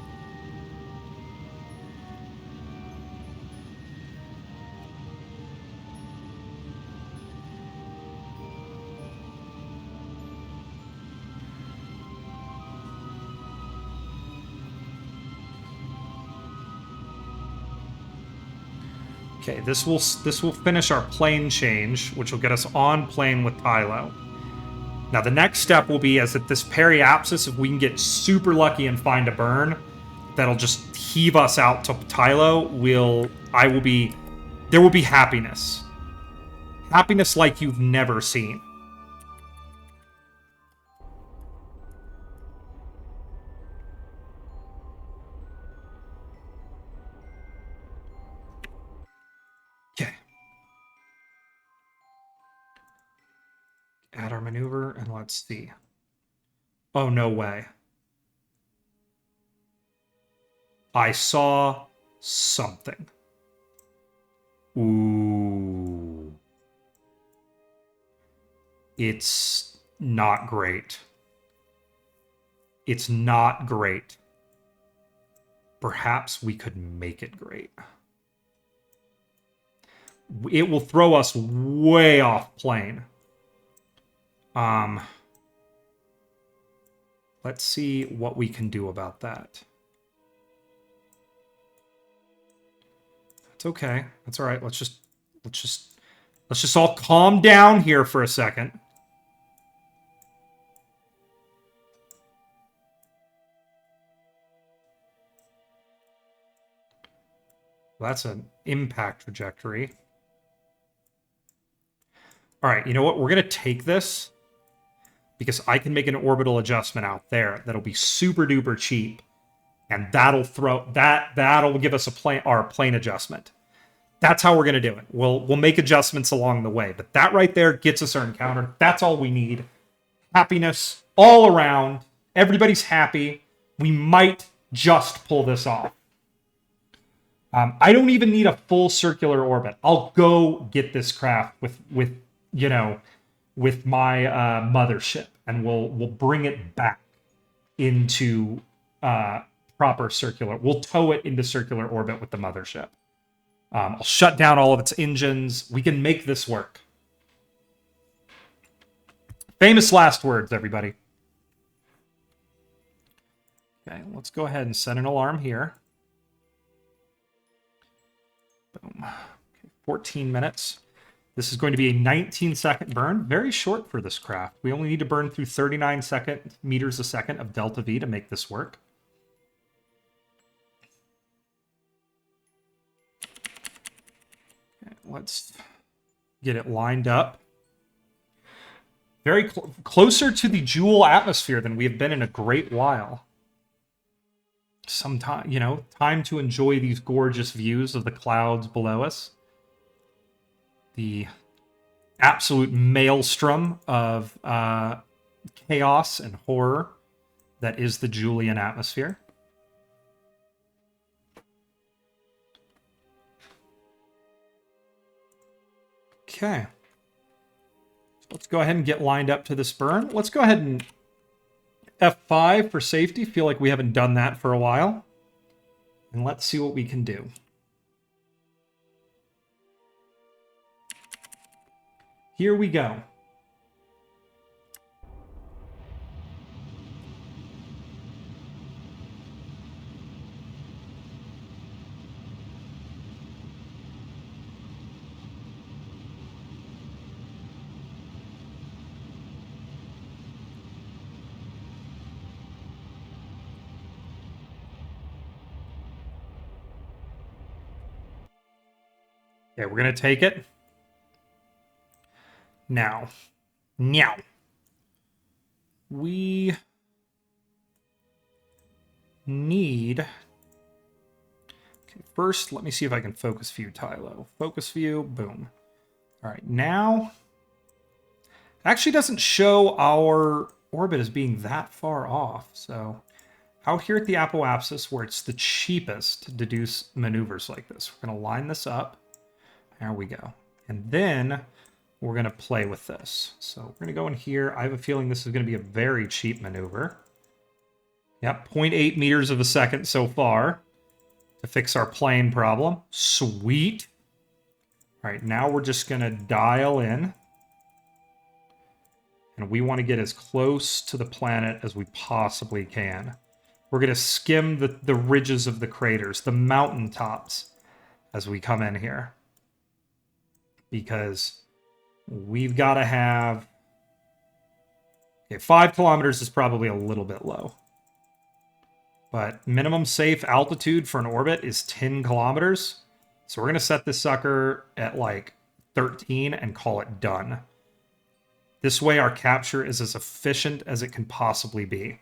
Okay, this will finish our plane change, which will get us on plane with Tylo. Now the next step will be, as at this periapsis, if we can get super lucky and find a burn, that'll just heave us out to Tylo. There will be happiness. Happiness like you've never seen. Okay. Add our maneuver, and let's see. Oh, no way. I saw something. Ooh. It's not great. It's not great. Perhaps we could make it great. It will throw us way off plane. Let's see what we can do about that. That's okay. That's all right. Let's just all calm down here for a second. Well, that's an impact trajectory. All right, you know what? We're going to take this because I can make an orbital adjustment out there that'll be super duper cheap, and that'll give us our plane adjustment. That's how we're going to do it. We'll make adjustments along the way, but that right there gets us our encounter. That's all we need. Happiness all around. Everybody's happy. We might just pull this off. I don't even need a full circular orbit. I'll go get this craft with my mothership, and we'll bring it back into proper circular. We'll tow it into circular orbit with the mothership. I'll shut down all of its engines. We can make this work. Famous last words, everybody. Okay, let's go ahead and set an alarm here. Boom. Okay, 14 minutes. This is going to be a 19-second burn. Very short for this craft. We only need to burn through 39 meters a second of delta V to make this work. Okay, let's get it lined up. very closer to the Joule atmosphere than we have been in a great while. Some time, you know, time to enjoy these gorgeous views of the clouds below us. The absolute maelstrom of chaos and horror that is the Julian atmosphere. Okay. So let's go ahead and get lined up to this burn. Let's go ahead and F5 for safety. Feel like we haven't done that for a while. And let's see what we can do. Here we go. Okay, we're going to take it. Now, we need... Okay, first, let me see if I can focus view Tylo. Focus view, boom. All right, now... It actually doesn't show our orbit as being that far off, so... Out here at the apoapsis, where it's the cheapest to do maneuvers like this, we're going to line this up. There we go. And then we're going to play with this. So we're going to go in here. I have a feeling this is going to be a very cheap maneuver. Yep, 0.8 meters of a second so far to fix our plane problem. Sweet. All right, now we're just going to dial in. And we want to get as close to the planet as we possibly can. We're going to skim the ridges of the craters, the mountaintops, as we come in here. Because we've got to have... Okay, 5 kilometers is probably a little bit low. But minimum safe altitude for an orbit is 10 kilometers. So we're going to set this sucker at like 13 and call it done. This way our capture is as efficient as it can possibly be.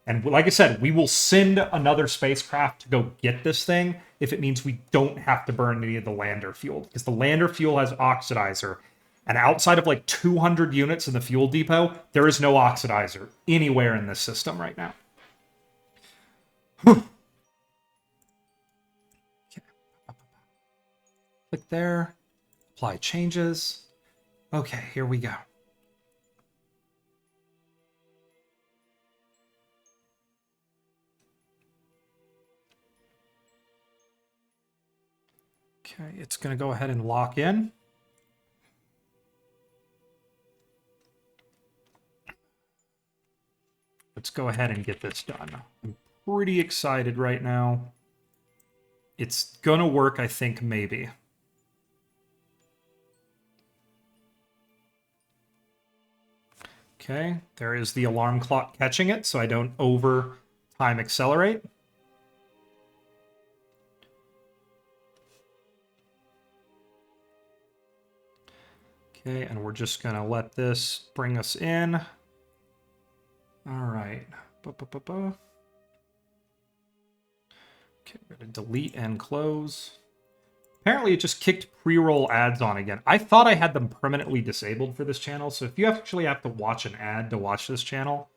And like I said, we will send another spacecraft to go get this thing if it means we don't have to burn any of the lander fuel. Because the lander fuel has oxidizer. And outside of like 200 units in the fuel depot, there is no oxidizer anywhere in this system right now. Okay. Click there. Apply changes. Okay, here we go. Okay, it's going to go ahead and lock in. Let's go ahead and get this done. I'm pretty excited right now. It's going to work, I think, maybe. Okay, there is the alarm clock catching it, so I don't over time accelerate. Okay, and we're just going to let this bring us in. All right. Okay, we're going to delete and close. Apparently it just kicked pre-roll ads on again. I thought I had them permanently disabled for this channel, so if you actually have to watch an ad to watch this channel,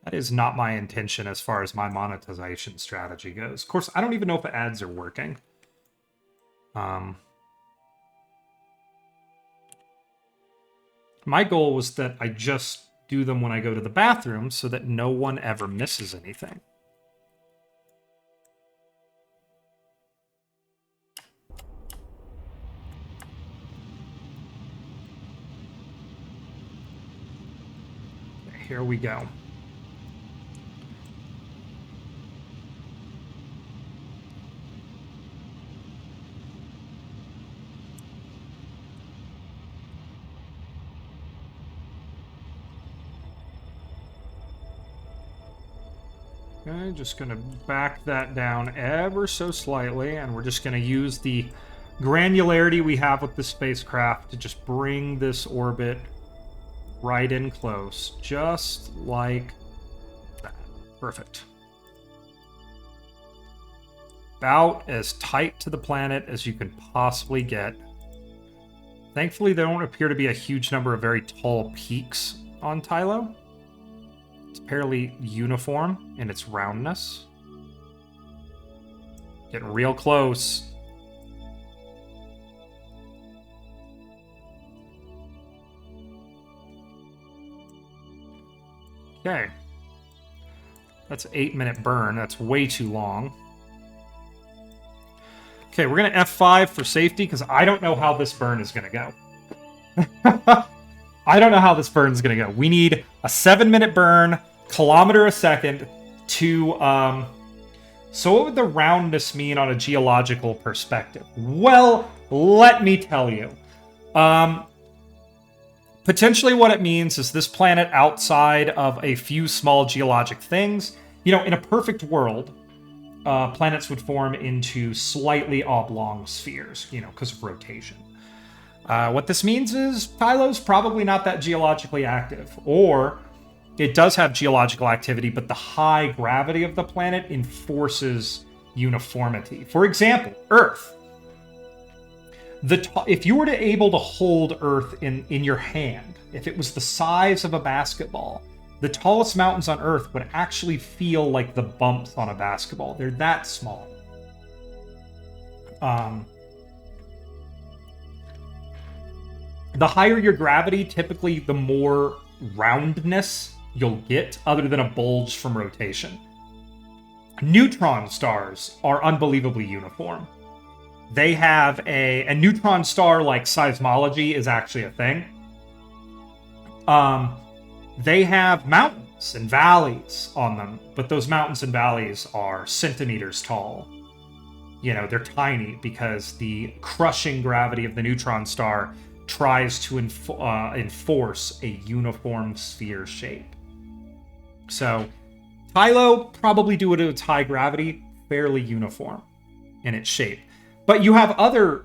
that is not my intention as far as my monetization strategy goes. Of course, I don't even know if ads are working. My goal was that I just do them when I go to the bathroom so that no one ever misses anything. Okay, here we go. Okay, just going to back that down ever so slightly, and we're just going to use the granularity we have with the spacecraft to just bring this orbit right in close, just like that. Perfect. About as tight to the planet as you can possibly get. Thankfully, there don't appear to be a huge number of very tall peaks on Tylo. It's fairly uniform in its roundness. Getting real close. Okay. That's an 8-minute burn. That's way too long. Okay, we're going to F5 for safety because I don't know how this burn is going to go. I don't know how this burn is going to go. We need a 7-minute burn, kilometer a second to... So what would the roundness mean on a geological perspective? Well, let me tell you. Potentially what it means is this planet outside of a few small geologic things. You know, in a perfect world, planets would form into slightly oblong spheres, you know, because of rotation. What this means is Tylo's probably not that geologically active, or it does have geological activity, but the high gravity of the planet enforces uniformity. For example, Earth. If you were to able to hold Earth in your hand, if it was the size of a basketball, the tallest mountains on Earth would actually feel like the bumps on a basketball. They're that small. The higher your gravity, typically the more roundness you'll get, other than a bulge from rotation. Neutron stars are unbelievably uniform. They have a neutron star like seismology is actually a thing. They have mountains and valleys on them, but those mountains and valleys are centimeters tall. You know, they're tiny because the crushing gravity of the neutron star tries to enforce a uniform sphere shape. So, Tylo, probably due to its high gravity, fairly uniform in its shape. But you have other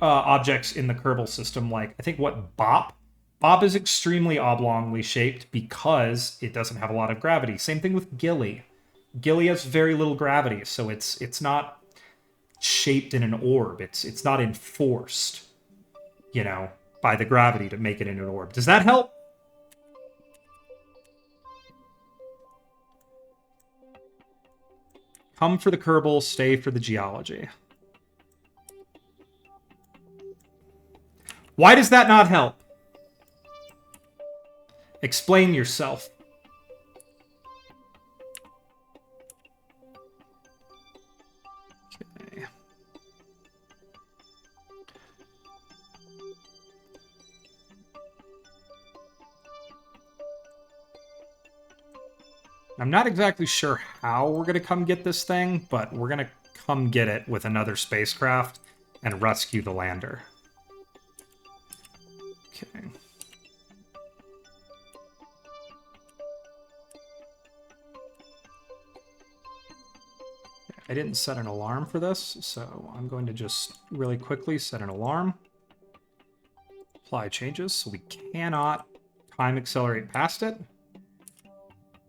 objects in the Kerbal system, like, I think, Bop? Bop is extremely oblongly shaped because it doesn't have a lot of gravity. Same thing with Gilly. Gilly has very little gravity, so it's not shaped in an orb. It's not enforced, you know, by the gravity to make it into an orb. Does that help? Come for the Kerbal, stay for the geology. Why does that not help? Explain yourself. Okay. I'm not exactly sure how we're going to come get this thing, but we're going to come get it with another spacecraft and rescue the lander. Okay. I didn't set an alarm for this, so I'm going to just really quickly set an alarm. Apply changes, so we cannot time accelerate past it.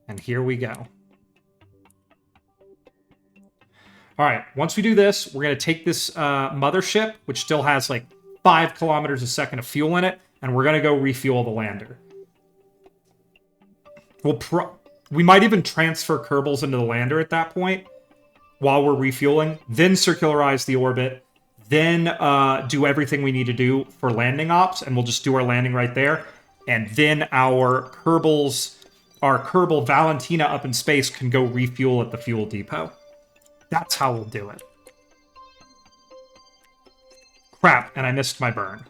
And here we go. All right, once we do this, we're going to take this mothership, which still has like 5 kilometers a second of fuel in it, and we're going to go refuel the lander. We might even transfer Kerbals into the lander at that point while we're refueling, then circularize the orbit, then do everything we need to do for landing ops, and we'll just do our landing right there. And then our Kerbal Valentina up in space can go refuel at the fuel depot. That's how we'll do it. Crap, and I missed my burn.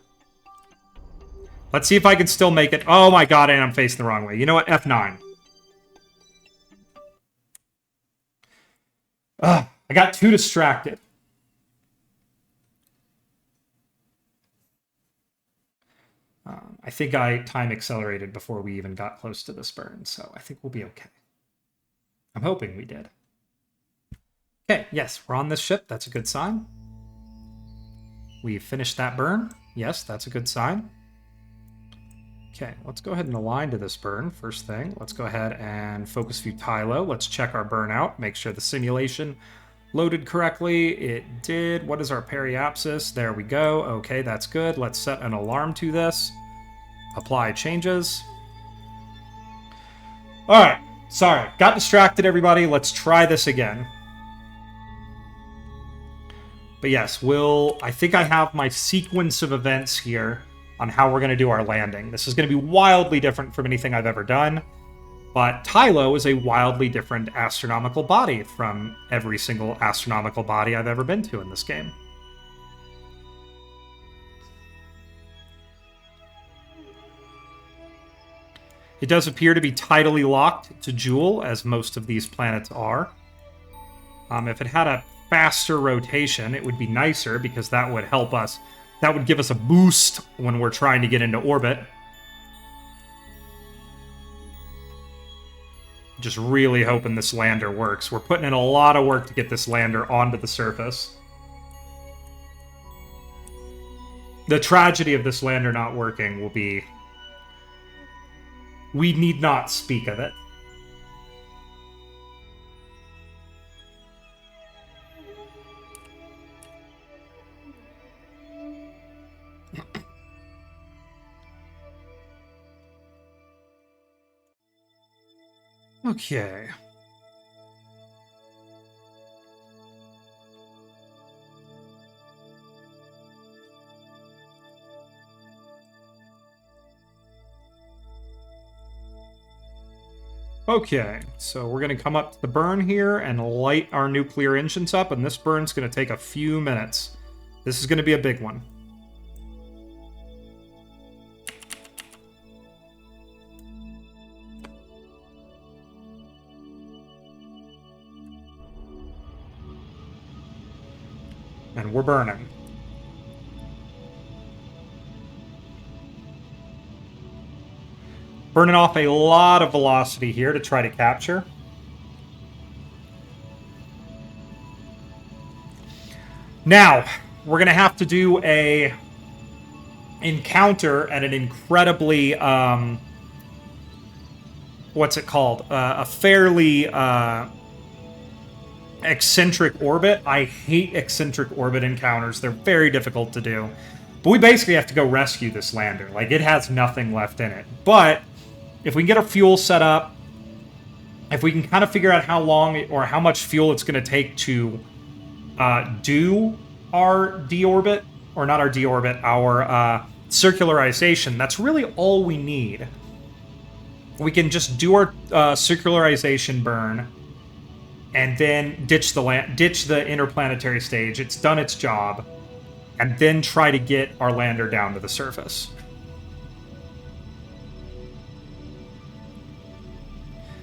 Let's see if I can still make it. Oh my god, and I'm facing the wrong way. You know what? F9. Ugh, I got too distracted. I think I time accelerated before we even got close to this burn, so I think we'll be okay. I'm hoping we did. Okay, yes, we're on this ship. That's a good sign. We finished that burn. Yes, that's a good sign. Okay, let's go ahead and align to this burn. First thing, let's go ahead and focus view Tylo. Let's check our burnout, make sure the simulation loaded correctly. It did. What is our periapsis? There we go. Okay, that's good. Let's set an alarm to this. Apply changes. All right, sorry, got distracted, everybody. Let's try this again. But yes, I think I have my sequence of events here on how we're going to do our landing. This is going to be wildly different from anything I've ever done, but Tylo is a wildly different astronomical body from every single astronomical body I've ever been to in this game. It does appear to be tidally locked to Joule, as most of these planets are. If it had a faster rotation, it would be nicer, because that would help us. That would give us a boost when we're trying to get into orbit. Just really hoping this lander works. We're putting in a lot of work to get this lander onto the surface. The tragedy of this lander not working will be... we need not speak of it. Okay. Okay, so we're going to come up to the burn here and light our nuclear engines up, and this burn's going to take a few minutes. This is going to be a big one. And we're burning. Burning off a lot of velocity here to try to capture. Now, we're going to have to do a encounter at an incredibly, what's it called? A fairly eccentric orbit. I hate eccentric orbit encounters. They're very difficult to do. But we basically have to go rescue this lander. Like, it has nothing left in it. But if we can get our fuel set up, if we can kind of figure out how long or how much fuel it's going to take to do our deorbit, or not our deorbit, our circularization, that's really all we need. We can just do our circularization burn and then ditch the interplanetary stage. It's done its job, and then try to get our lander down to the surface.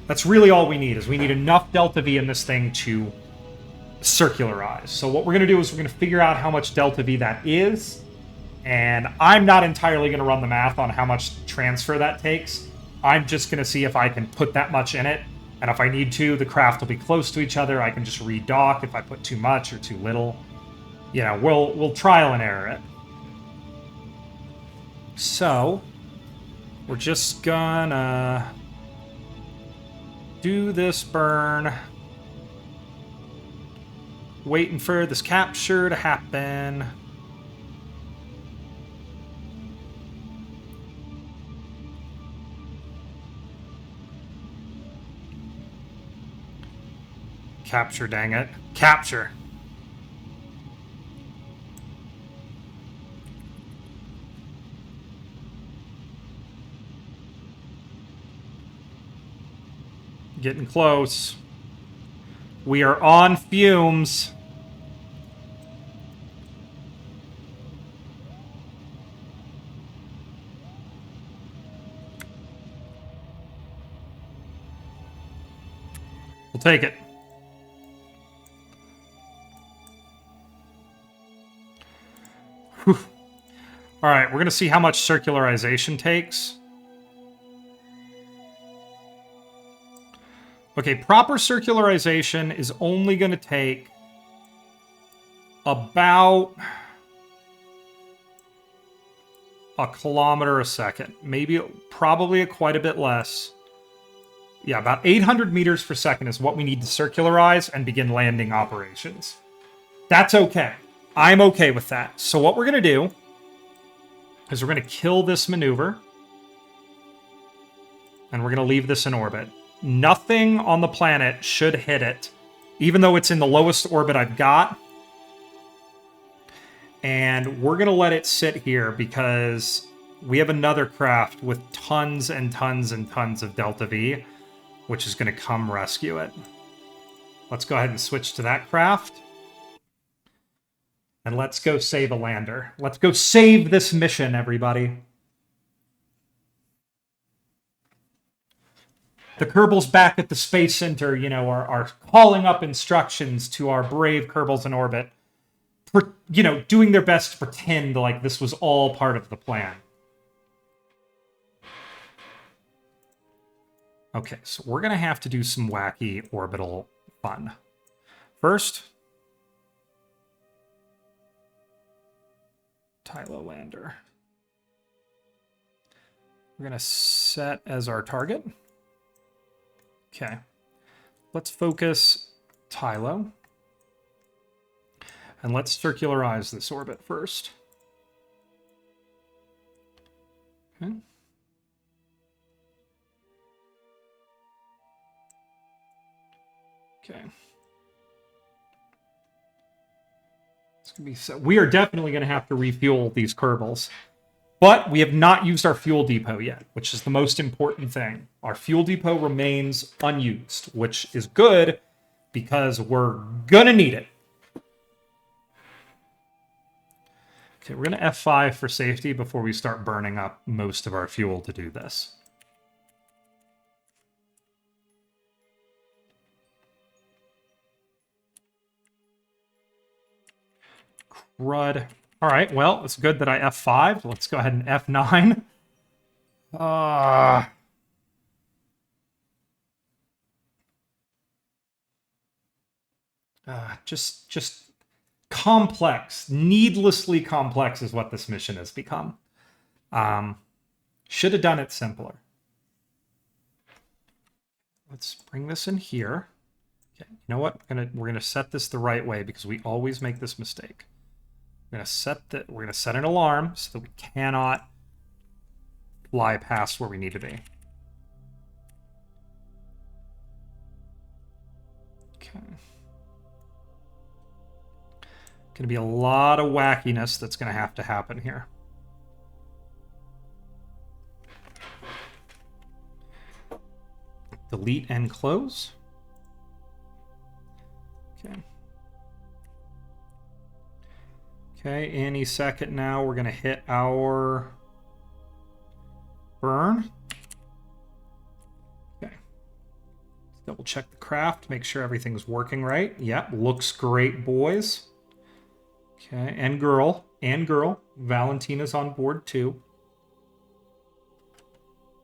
That's really all we need, is we need enough delta V in this thing to circularize. So what we're going to do is we're going to figure out how much delta V that is, and I'm not entirely going to run the math on how much transfer that takes. I'm just going to see if I can put that much in it, and if I need to, the craft will be close to each other. I can just redock if I put too much or too little. You know, we'll trial and error it. So, we're just gonna do this burn. Waiting for this capture to happen. Capture, dang it. Capture. Getting close. We are on fumes. We'll take it. Whew. All right, we're going to see how much circularization takes. Okay, proper circularization is only going to take about a kilometer a second. Maybe, probably quite a bit less. Yeah, about 800 meters per second is what we need to circularize and begin landing operations. That's okay. I'm okay with that. So what we're going to do is we're going to kill this maneuver. And we're going to leave this in orbit. Nothing on the planet should hit it, even though it's in the lowest orbit I've got. And we're going to let it sit here because we have another craft with tons and tons and tons of Delta V, which is going to come rescue it. Let's go ahead and switch to that craft. And let's go save a lander. Let's go save this mission, everybody. The Kerbals back at the Space Center, you know, are calling up instructions to our brave Kerbals in orbit. For, you know, doing their best to pretend like this was all part of the plan. Okay, so we're going to have to do some wacky orbital fun. First, Tylo lander. We're going to set as our target. Okay, let's focus Tylo. And let's circularize this orbit first. Okay. Okay. It's gonna be so. We are definitely going to have to refuel these Kerbals. But we have not used our fuel depot yet, which is the most important thing. Our fuel depot remains unused, which is good because we're going to need it. Okay, we're going to F5 for safety before we start burning up most of our fuel to do this. Crud. All right, well, it's good that I F5. Let's go ahead and F9. Just complex. Needlessly complex is what this mission has become. Should have done it simpler. Let's bring this in here. Okay, you know what? We're gonna set this the right way because we always make this mistake. We're gonna set an alarm so that we cannot fly past where we need to be. Okay. Gonna be a lot of wackiness that's gonna have to happen here. Delete and close. Okay. Okay, any second now we're going to hit our burn. Okay. Let's double check the craft, make sure everything's working right. Yep, looks great, boys. Okay, and girl. Valentina's on board too.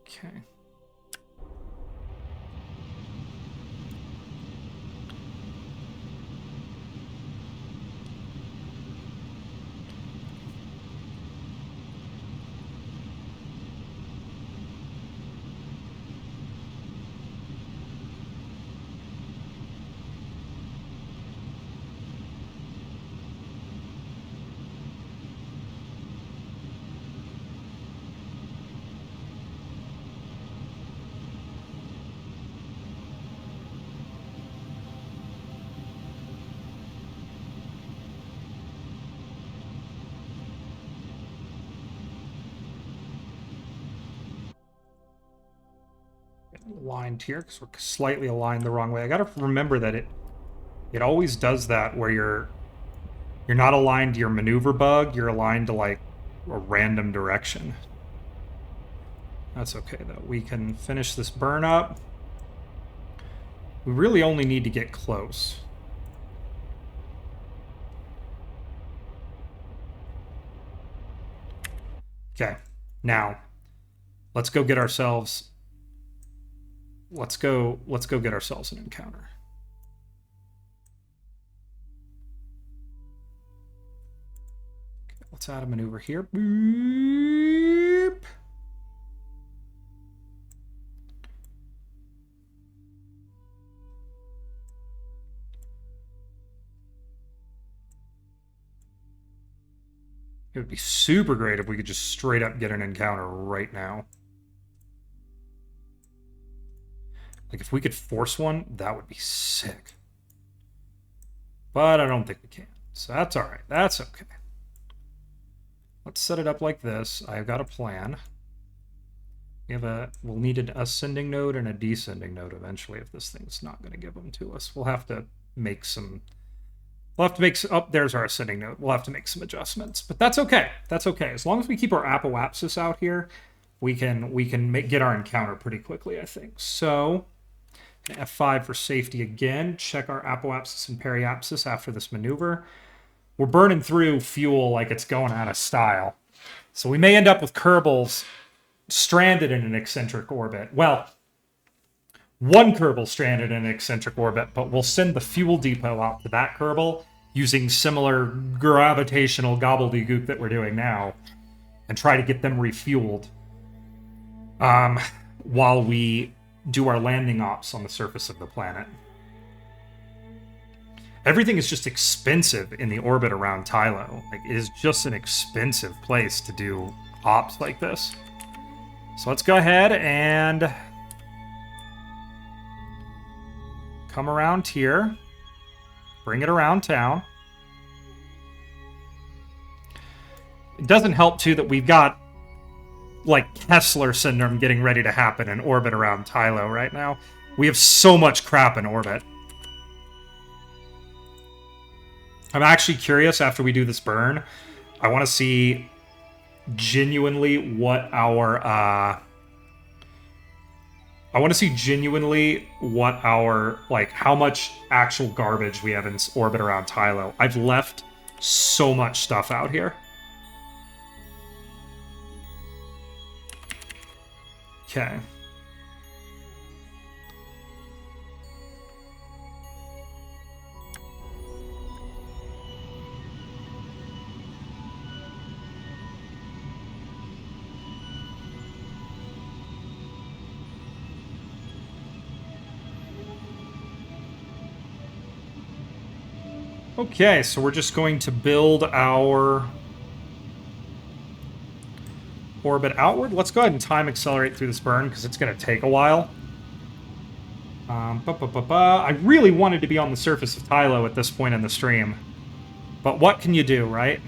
Okay. Aligned here because we're slightly aligned the wrong way. I gotta remember that it always does that where you're not aligned to your maneuver bug, you're aligned to like a random direction. That's okay though. We can finish this burn up. We really only need to get close. Okay, now let's go get ourselves. Let's go get ourselves an encounter. Okay. let's add a maneuver here. Boop. It would be super great if we could just straight up get an encounter right now. Like, if we could force one, that would be sick. But I don't think we can. So that's all right. That's okay. Let's set it up like this. I've got a plan. We'll need an ascending node and a descending node eventually if this thing's not going to give them to us. We'll have to make some... oh, there's our ascending node. We'll have to make some adjustments. But that's okay. That's okay. As long as we keep our apoapsis out here, we can get our encounter pretty quickly, I think. So... F5 for safety again. Check our apoapsis and periapsis after this maneuver. We're burning through fuel like it's going out of style. So we may end up with Kerbals stranded in an eccentric orbit. Well, one Kerbal stranded in an eccentric orbit, but we'll send the fuel depot out to that Kerbal using similar gravitational gobbledygook that we're doing now and try to get them refueled while we do our landing ops on the surface of the planet. Everything is just expensive in the orbit around Tylo. Like, it is just an expensive place to do ops like this. So let's go ahead and come around here. Bring it around town. It doesn't help, too, that we've got like Kessler syndrome getting ready to happen in orbit around Tylo right now. We have so much crap in orbit. I'm actually curious after we do this burn. I want to see genuinely what our like how much actual garbage we have in orbit around Tylo. I've left so much stuff out here. Okay. Okay, so we're just going to build our orbit outward. Let's go ahead and time accelerate through this burn because it's going to take a while. I really wanted to be on the surface of Tylo at this point in the stream. But what can you do, right?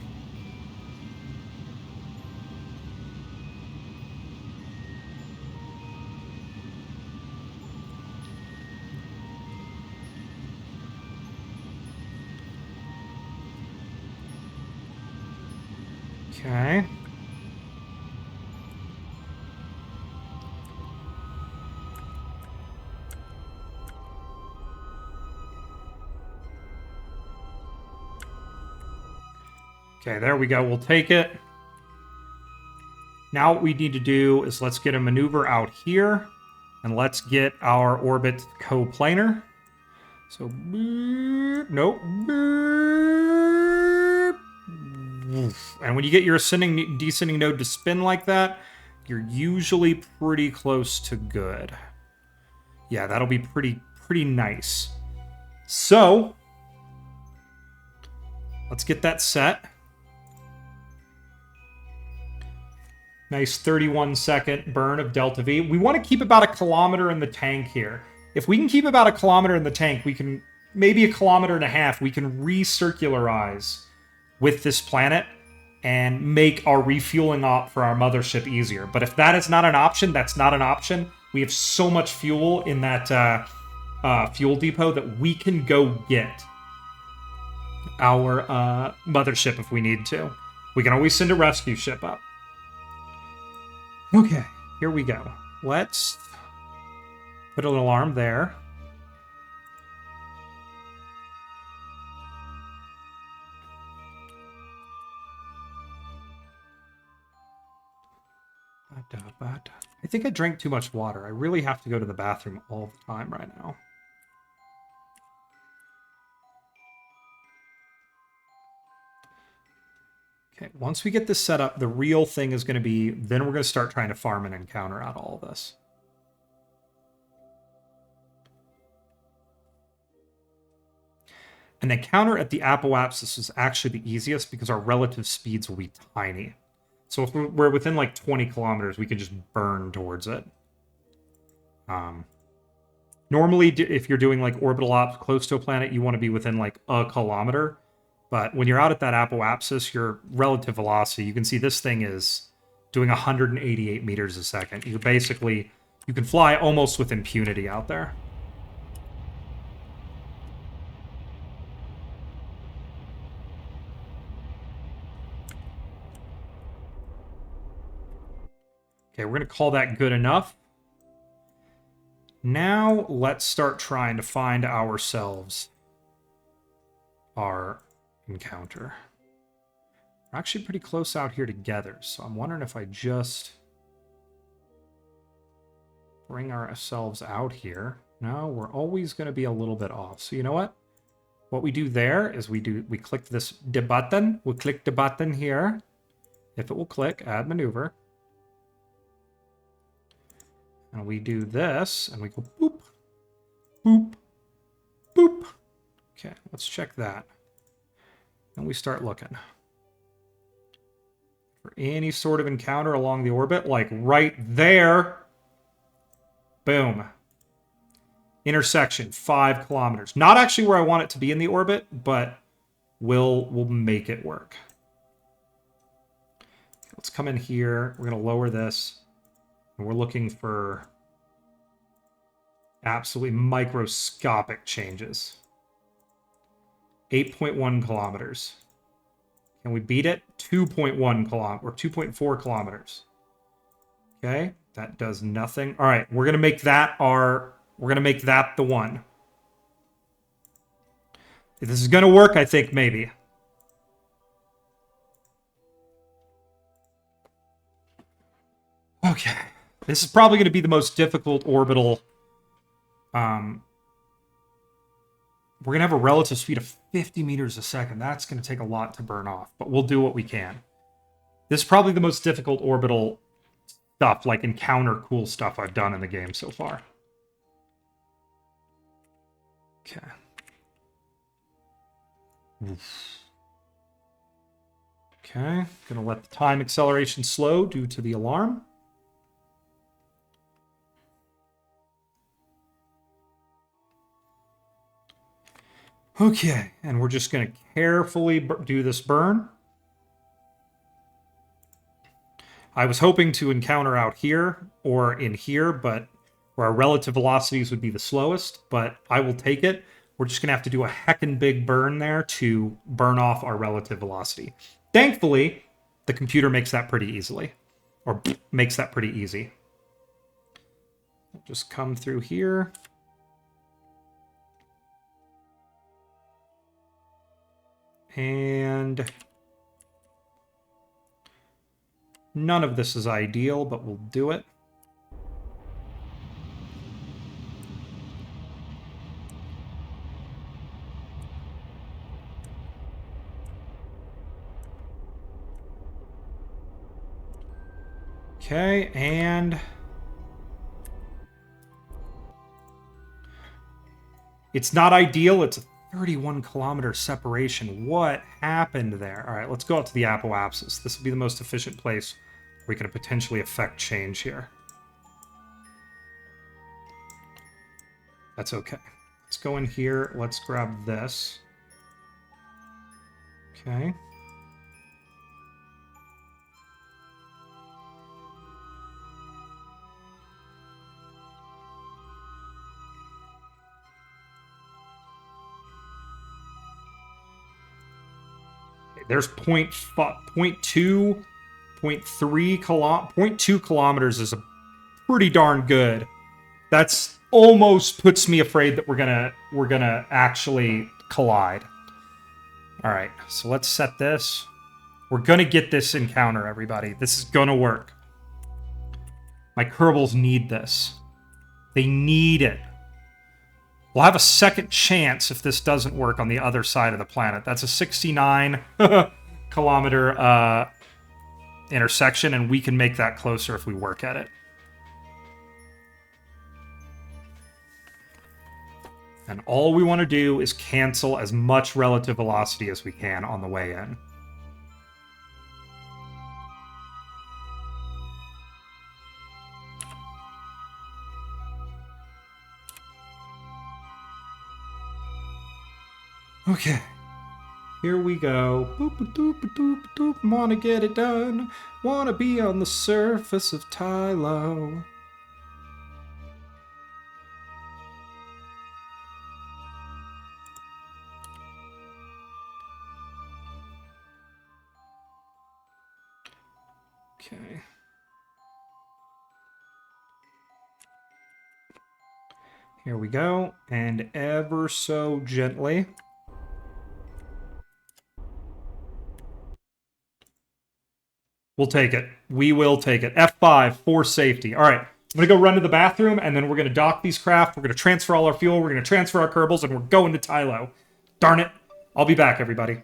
Okay. Okay, there we go. We'll take it. Now what we need to do is let's get a maneuver out here, and let's get our orbit coplanar. So, nope. And when you get your ascending, descending node to spin like that, you're usually pretty close to good. Yeah, that'll be pretty nice. So, let's get that set. Nice 31-second burn of Delta V. We want to keep about 1 kilometer in the tank here. If we can keep about 1 kilometer in the tank, we can, maybe 1.5 kilometers, we can recircularize with this planet and make our refueling op for our mothership easier. But if that is not an option, that's not an option. We have so much fuel in that fuel depot that we can go get our mothership if we need to. We can always send a rescue ship up. Okay, here we go. Let's put an alarm there. I think I drank too much water. I really have to go to the bathroom all the time right now. Okay, once we get this set up, the real thing is going to be, then we're going to start trying to farm and encounter out all of this. An encounter at the apoapsis is actually the easiest because our relative speeds will be tiny. So if we're within like 20 kilometers, we can just burn towards it. Normally, if you're doing like orbital ops close to a planet, you want to be within like a kilometer. But when you're out at that apoapsis, your relative velocity, you can see this thing is doing 188 meters a second. You can fly almost with impunity out there. Okay, we're going to call that good enough. Now, let's start trying to find ourselves our encounter. We're actually pretty close out here together, so I'm wondering if I just bring ourselves out here. No, we're always going to be a little bit off. So you know what? What we do there is we click this button. We'll click the button here. If it will click, add maneuver. And we do this, and we go boop, boop, boop. Okay, let's check that. And we start looking for any sort of encounter along the orbit, like right there. Boom. Intersection, 5 kilometers. Not actually where I want it to be in the orbit, but we'll make it work. Let's come in here. We're going to lower this. And we're looking for absolutely microscopic changes. 8.1 kilometers. Can we beat it? 2.1 kilometers, or 2.4 kilometers. Okay, that does nothing. All right, we're gonna make that the one. If this is gonna work, I think maybe. Okay. This is probably going to be the most difficult orbital. We're going to have a relative speed of 50 meters a second. That's going to take a lot to burn off, but we'll do what we can. This is probably the most difficult orbital stuff, like encounter cool stuff I've done in the game so far. Okay. Oof. Okay, going to let the time acceleration slow due to the alarm. Okay, and we're just going to carefully do this burn. I was hoping to encounter out here or in here, but where our relative velocities would be the slowest, but I will take it. We're just going to have to do a heckin' big burn there to burn off our relative velocity. Thankfully, the computer makes that pretty easily, or makes that pretty easy. Just come through here. And none of this is ideal, but we'll do it. Okay, and it's not ideal. It's a 31-kilometer separation. What happened there? All right, let's go out to the apoapsis. This will be the most efficient place where we can potentially affect change here. That's okay. Let's go in here. Let's grab this. Okay. There's 0.2, 0.2 kilometers is a pretty darn good. That's almost puts me afraid that we're gonna actually collide. All right, so let's set this. We're gonna get this encounter, everybody. This is gonna work. My Kerbals need this. They need it. We'll have a second chance if this doesn't work on the other side of the planet. That's a 69. kilometer intersection, and we can make that closer if we work at it. And all we want to do is cancel as much relative velocity as we can on the way in. Okay. Here we go. Boop, doop, doop, doop. Wanna get it done. Wanna be on the surface of Tylo. Okay. Here we go. And ever so gently. We'll take it. We will take it. F5 for safety. All right. I'm going to go run to the bathroom, and then we're going to dock these craft. We're going to transfer all our fuel. We're going to transfer our Kerbals, and we're going to Tylo. Darn it. I'll be back, everybody.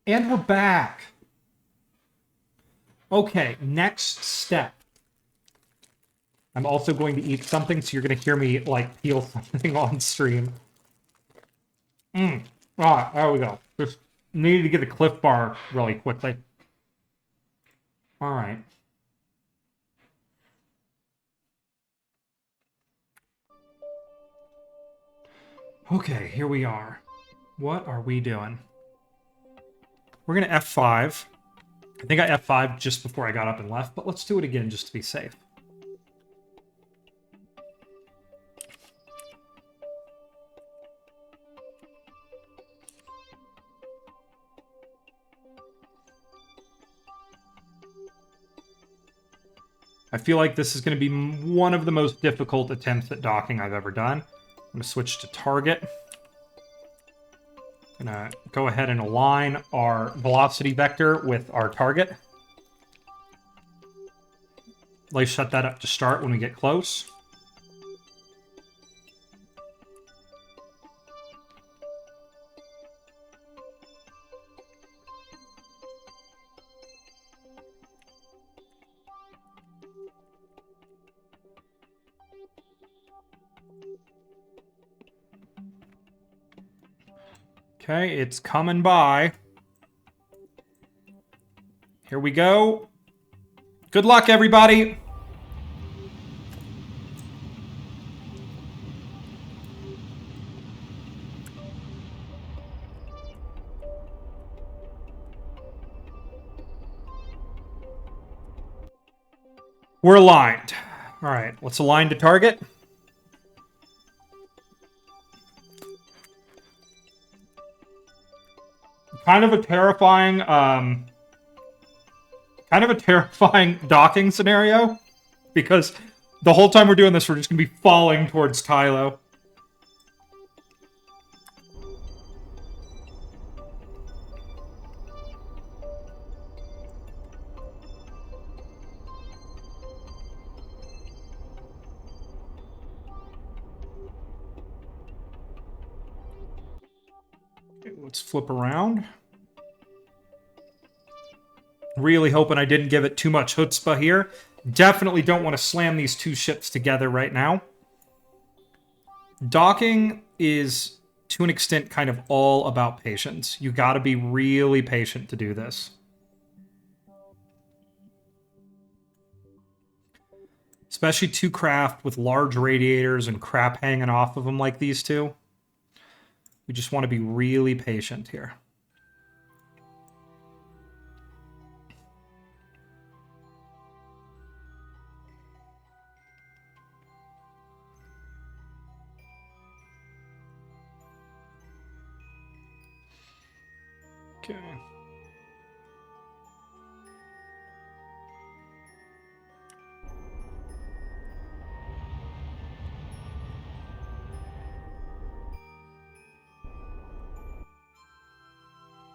And we're back. Okay, next step. I'm also going to eat something, so you're going to hear me, like, peel something on stream. Ah, there we go. Just needed to get a Cliff Bar really quickly. All right. Okay, here we are. What are we doing? We're going to F5. I think I F5 just before I got up and left, but let's do it again just to be safe. I feel like this is going to be one of the most difficult attempts at docking I've ever done. I'm going to switch to target. I'm going to go ahead and align our velocity vector with our target. Let's shut that up to start when we get close. Okay, it's coming by. Here we go. Good luck, everybody. We're aligned. All right, let's align to target. kind of a terrifying, docking scenario, because the whole time we're doing this, we're just gonna be falling towards Tylo. Okay, let's flip around. Really hoping I didn't give it too much chutzpah here. Definitely don't want to slam these two ships together right now. Docking is, to an extent, kind of all about patience. You gotta be really patient to do this. Especially two craft with large radiators and crap hanging off of them like these two. We just want to be really patient here. Okay.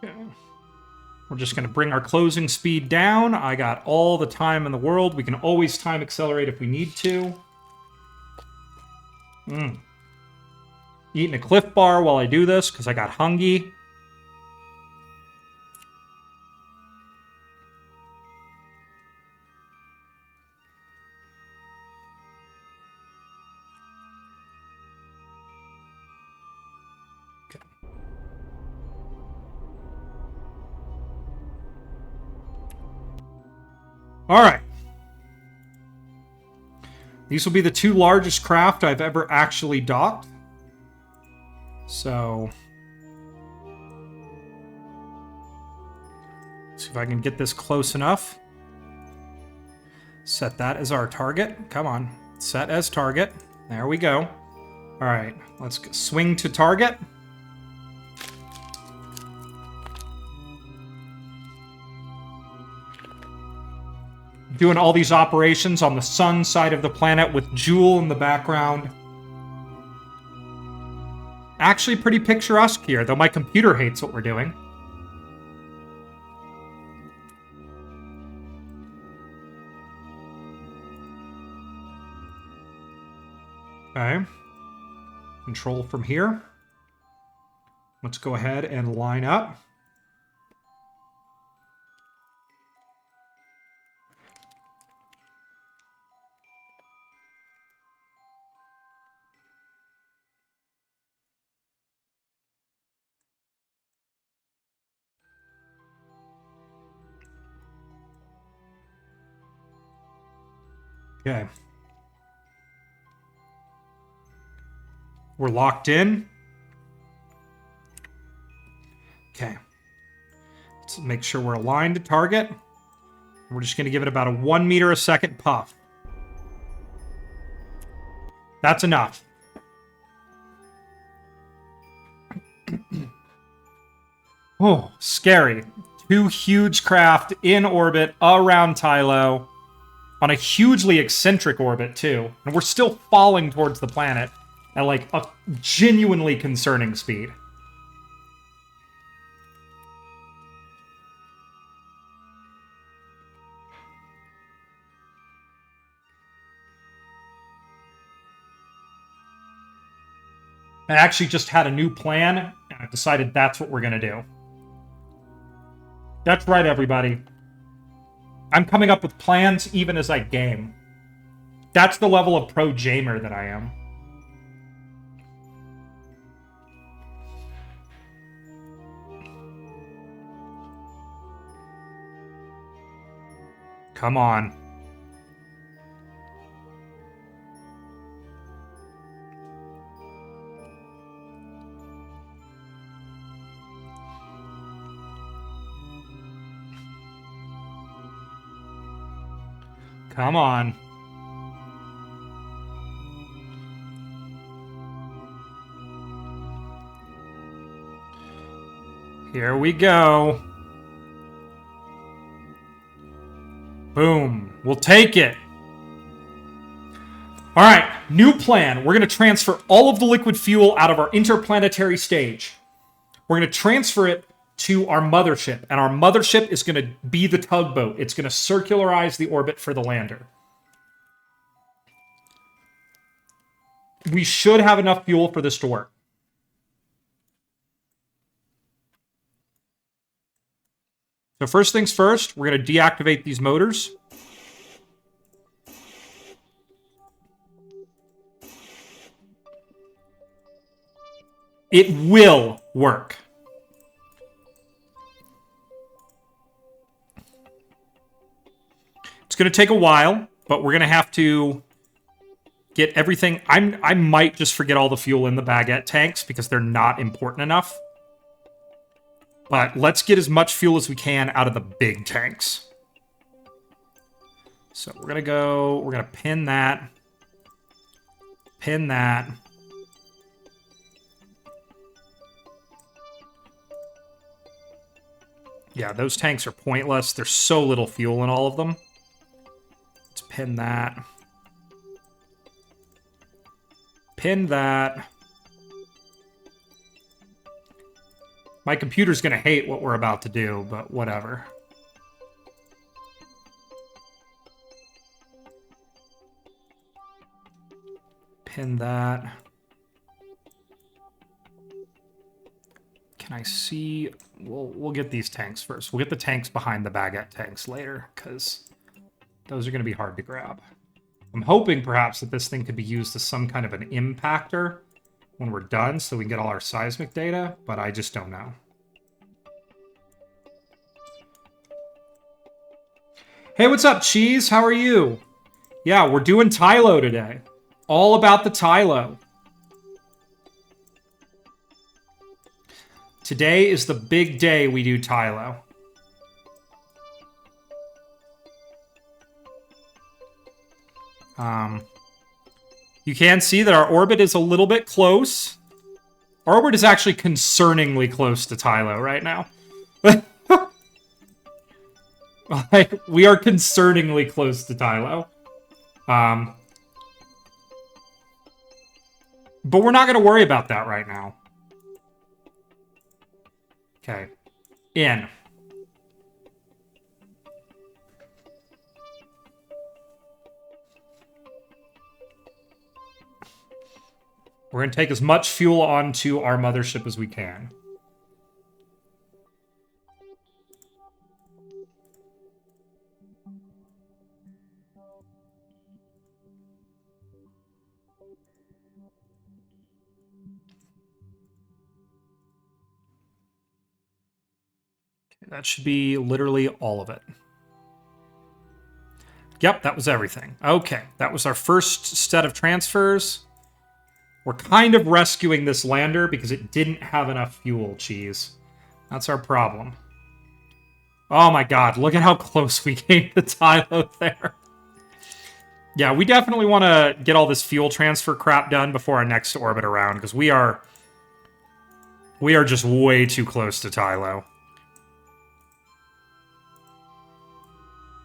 Okay. We're just going to bring our closing speed down. I got all the time in the world. We can always time accelerate if we need to. Eating a Cliff Bar while I do this, because I got hungry. All right. These will be the two largest craft I've ever actually docked. So, see if I can get this close enough. Set that as our target. Come on. Set as target. There we go. All right. Let's swing to target. Doing all these operations on the sun side of the planet with Jewel in the background. Actually pretty picturesque here, though my computer hates what we're doing. Okay. Control from here. Let's go ahead and line up. Okay. We're locked in. Okay. Let's make sure we're aligned to target. We're just going to give it about a 1 meter a second puff. That's enough. Oh, scary. Two huge craft in orbit around Tylo. On a hugely eccentric orbit, too. And we're still falling towards the planet at, like, a genuinely concerning speed. I actually just had a new plan, and I've decided that's what we're going to do. That's right, everybody. I'm coming up with plans even as I game. That's the level of pro-gamer that I am. Come on. Come on. Here we go. Boom. We'll take it. All right, new plan. We're going to transfer all of the liquid fuel out of our interplanetary stage. We're going to transfer it to our mothership, and our mothership is going to be the tugboat. It's going to circularize the orbit for the lander. We should have enough fuel for this to work. So first things first, we're going to deactivate these motors. It will work. It's going to take a while, but we're going to have to get everything. I might just forget all the fuel in the baguette tanks because they're not important enough. But let's get as much fuel as we can out of the big tanks. So we're going to pin that. Pin that. Yeah, those tanks are pointless. There's so little fuel in all of them. Let's pin that. Pin that. My computer's going to hate what we're about to do, but whatever. Pin that. Can I see? We'll get these tanks first. We'll get the tanks behind the baguette tanks later, because those are going to be hard to grab. I'm hoping perhaps that this thing could be used as some kind of an impactor when we're done, so we can get all our seismic data, but I just don't know. Hey, what's up, Cheese? How are you? Yeah, we're doing Tylo today. All about the Tylo. Today is the big day we do Tylo. You can see that our orbit is a little bit close. Our orbit is actually concerningly close to Tylo right now. Like, we are concerningly close to Tylo. But we're not going to worry about that right now. Okay. In. We're going to take as much fuel onto our mothership as we can. That should be literally all of it. Yep, that was everything. Okay, that was our first set of transfers. We're kind of rescuing this lander because it didn't have enough fuel, Cheese. That's our problem. Oh my god, look at how close we came to Tylo there. Yeah, we definitely want to get all this fuel transfer crap done before our next orbit around, because we are just way too close to Tylo.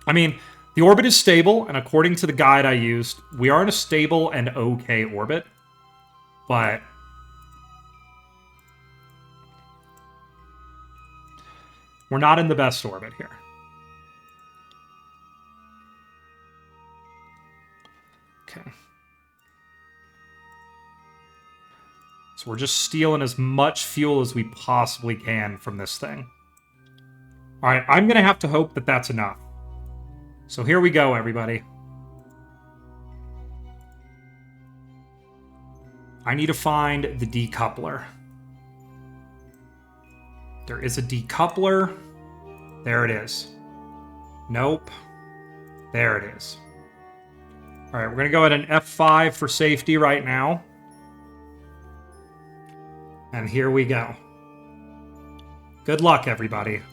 I mean, the orbit is stable, and according to the guide I used, we are in a stable and okay orbit. But we're not in the best orbit here. Okay. So we're just stealing as much fuel as we possibly can from this thing. All right, I'm going to have to hope that that's enough. So here we go, everybody. I need to find the decoupler. There is a decoupler. There it is. Nope. There it is. All right, we're going to go at an F5 for safety right now. And here we go. Good luck, everybody.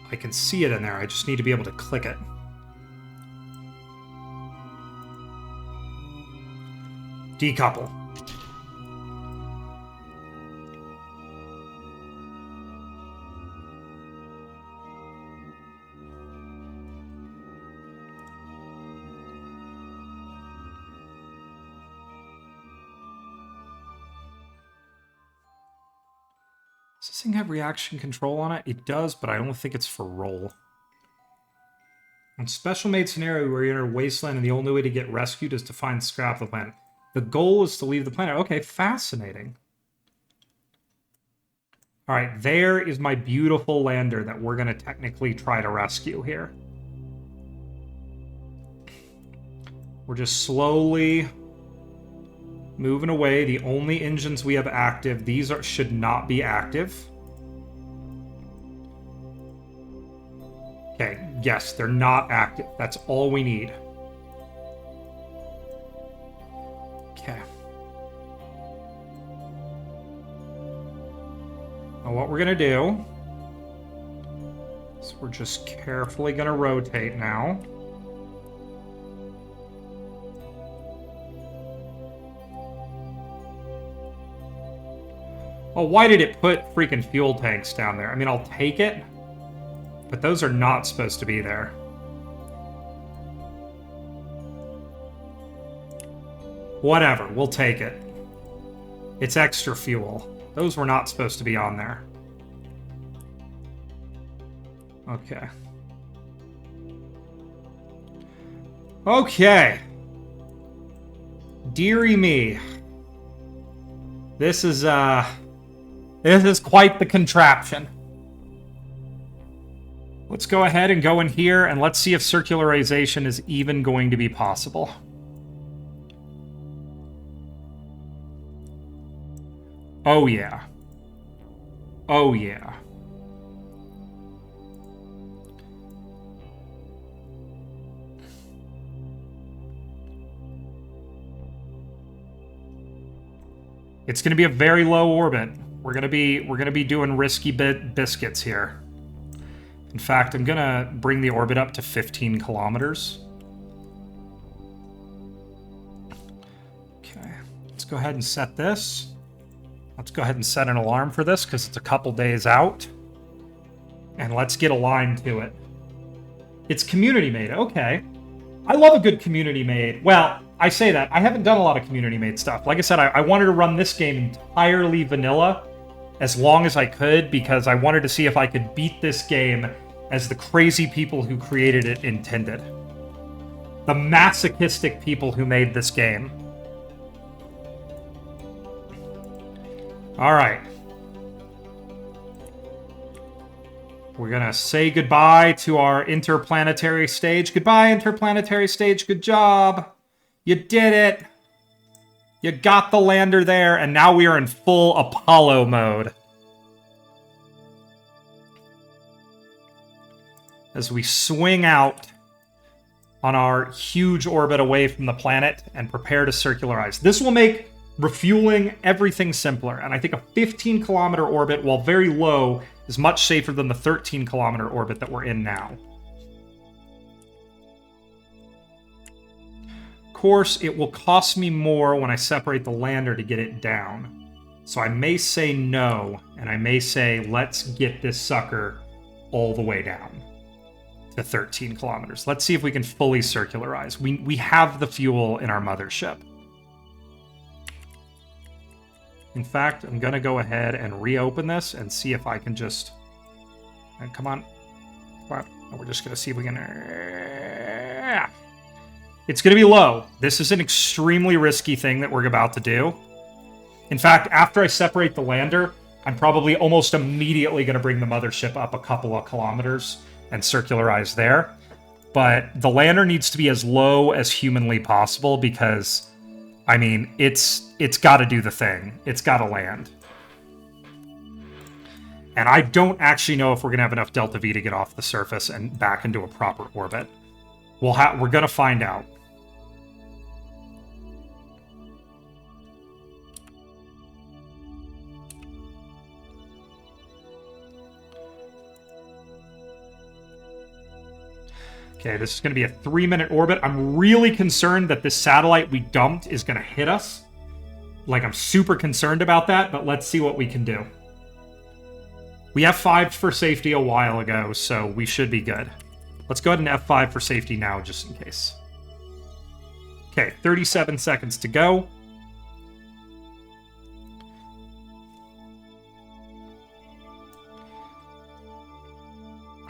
I can see it in there. I just need to be able to click it. Decouple. Does this thing have reaction control on it? It does, but I don't think it's for roll. On special made scenario where you're in a wasteland and the only way to get rescued is to find scrap of the planet. The goal is to leave the planet. Okay, fascinating. All right, there is my beautiful lander that we're going to technically try to rescue here. We're just slowly moving away. The only engines we have active, these should not be active. Okay, yes, they're not active. That's all we need. Okay. Now what we're gonna do is we're just carefully gonna rotate now. Oh, why did it put freaking fuel tanks down there? I mean, I'll take it, but those are not supposed to be there. Whatever, we'll take it. It's extra fuel. Those were not supposed to be on there. Okay. Okay. Dearie me. This is quite the contraption. Let's go ahead and go in here and let's see if circularization is even going to be possible. Oh yeah. Oh yeah. It's going to be a very low orbit. We're going to be doing risky biscuits here. In fact, I'm going to bring the orbit up to 15 kilometers. Okay, let's go ahead and set this. Let's go ahead and set an alarm for this because it's a couple days out. And let's get aligned to it. It's community made, okay. I love a good community made. Well, I say that. I haven't done a lot of community made stuff. Like I said, I wanted to run this game entirely vanilla as long as I could because I wanted to see if I could beat this game as the crazy people who created it intended. The masochistic people who made this game. All right. We're going to say goodbye to our interplanetary stage. Goodbye, interplanetary stage. Good job. You did it. You got the lander there, and now we are in full Apollo mode. As we swing out on our huge orbit away from the planet and prepare to circularize. This will make refueling everything simpler, and I think a 15-kilometer orbit, while very low, is much safer than the 13-kilometer orbit that we're in now. Of course, it will cost me more when I separate the lander to get it down. So I may say no, and I may say, let's get this sucker all the way down to 13 kilometers. Let's see if we can fully circularize. We have the fuel in our mothership. In fact, I'm going to go ahead and reopen this and see if I can just... come on. Well, we're just going to see if we can... It's going to be low. This is an extremely risky thing that we're about to do. In fact, after I separate the lander, I'm probably almost immediately going to bring the mothership up a couple of kilometers and circularize there. But the lander needs to be as low as humanly possible because... I mean, it's got to do the thing. It's got to land. And I don't actually know if we're going to have enough Delta V to get off the surface and back into a proper orbit. We're going to find out. Okay, this is going to be a 3-minute orbit. I'm really concerned that this satellite we dumped is going to hit us. Like, I'm super concerned about that, but let's see what we can do. We F5'd for safety a while ago, so we should be good. Let's go ahead and F5 for safety now, just in case. Okay, 37 seconds to go. . . . . . . . . . . . . . . . . . . . . . . . . . . . . . . . . . . . . . . . . . . . . . . . . . . . . . . . . . . . . .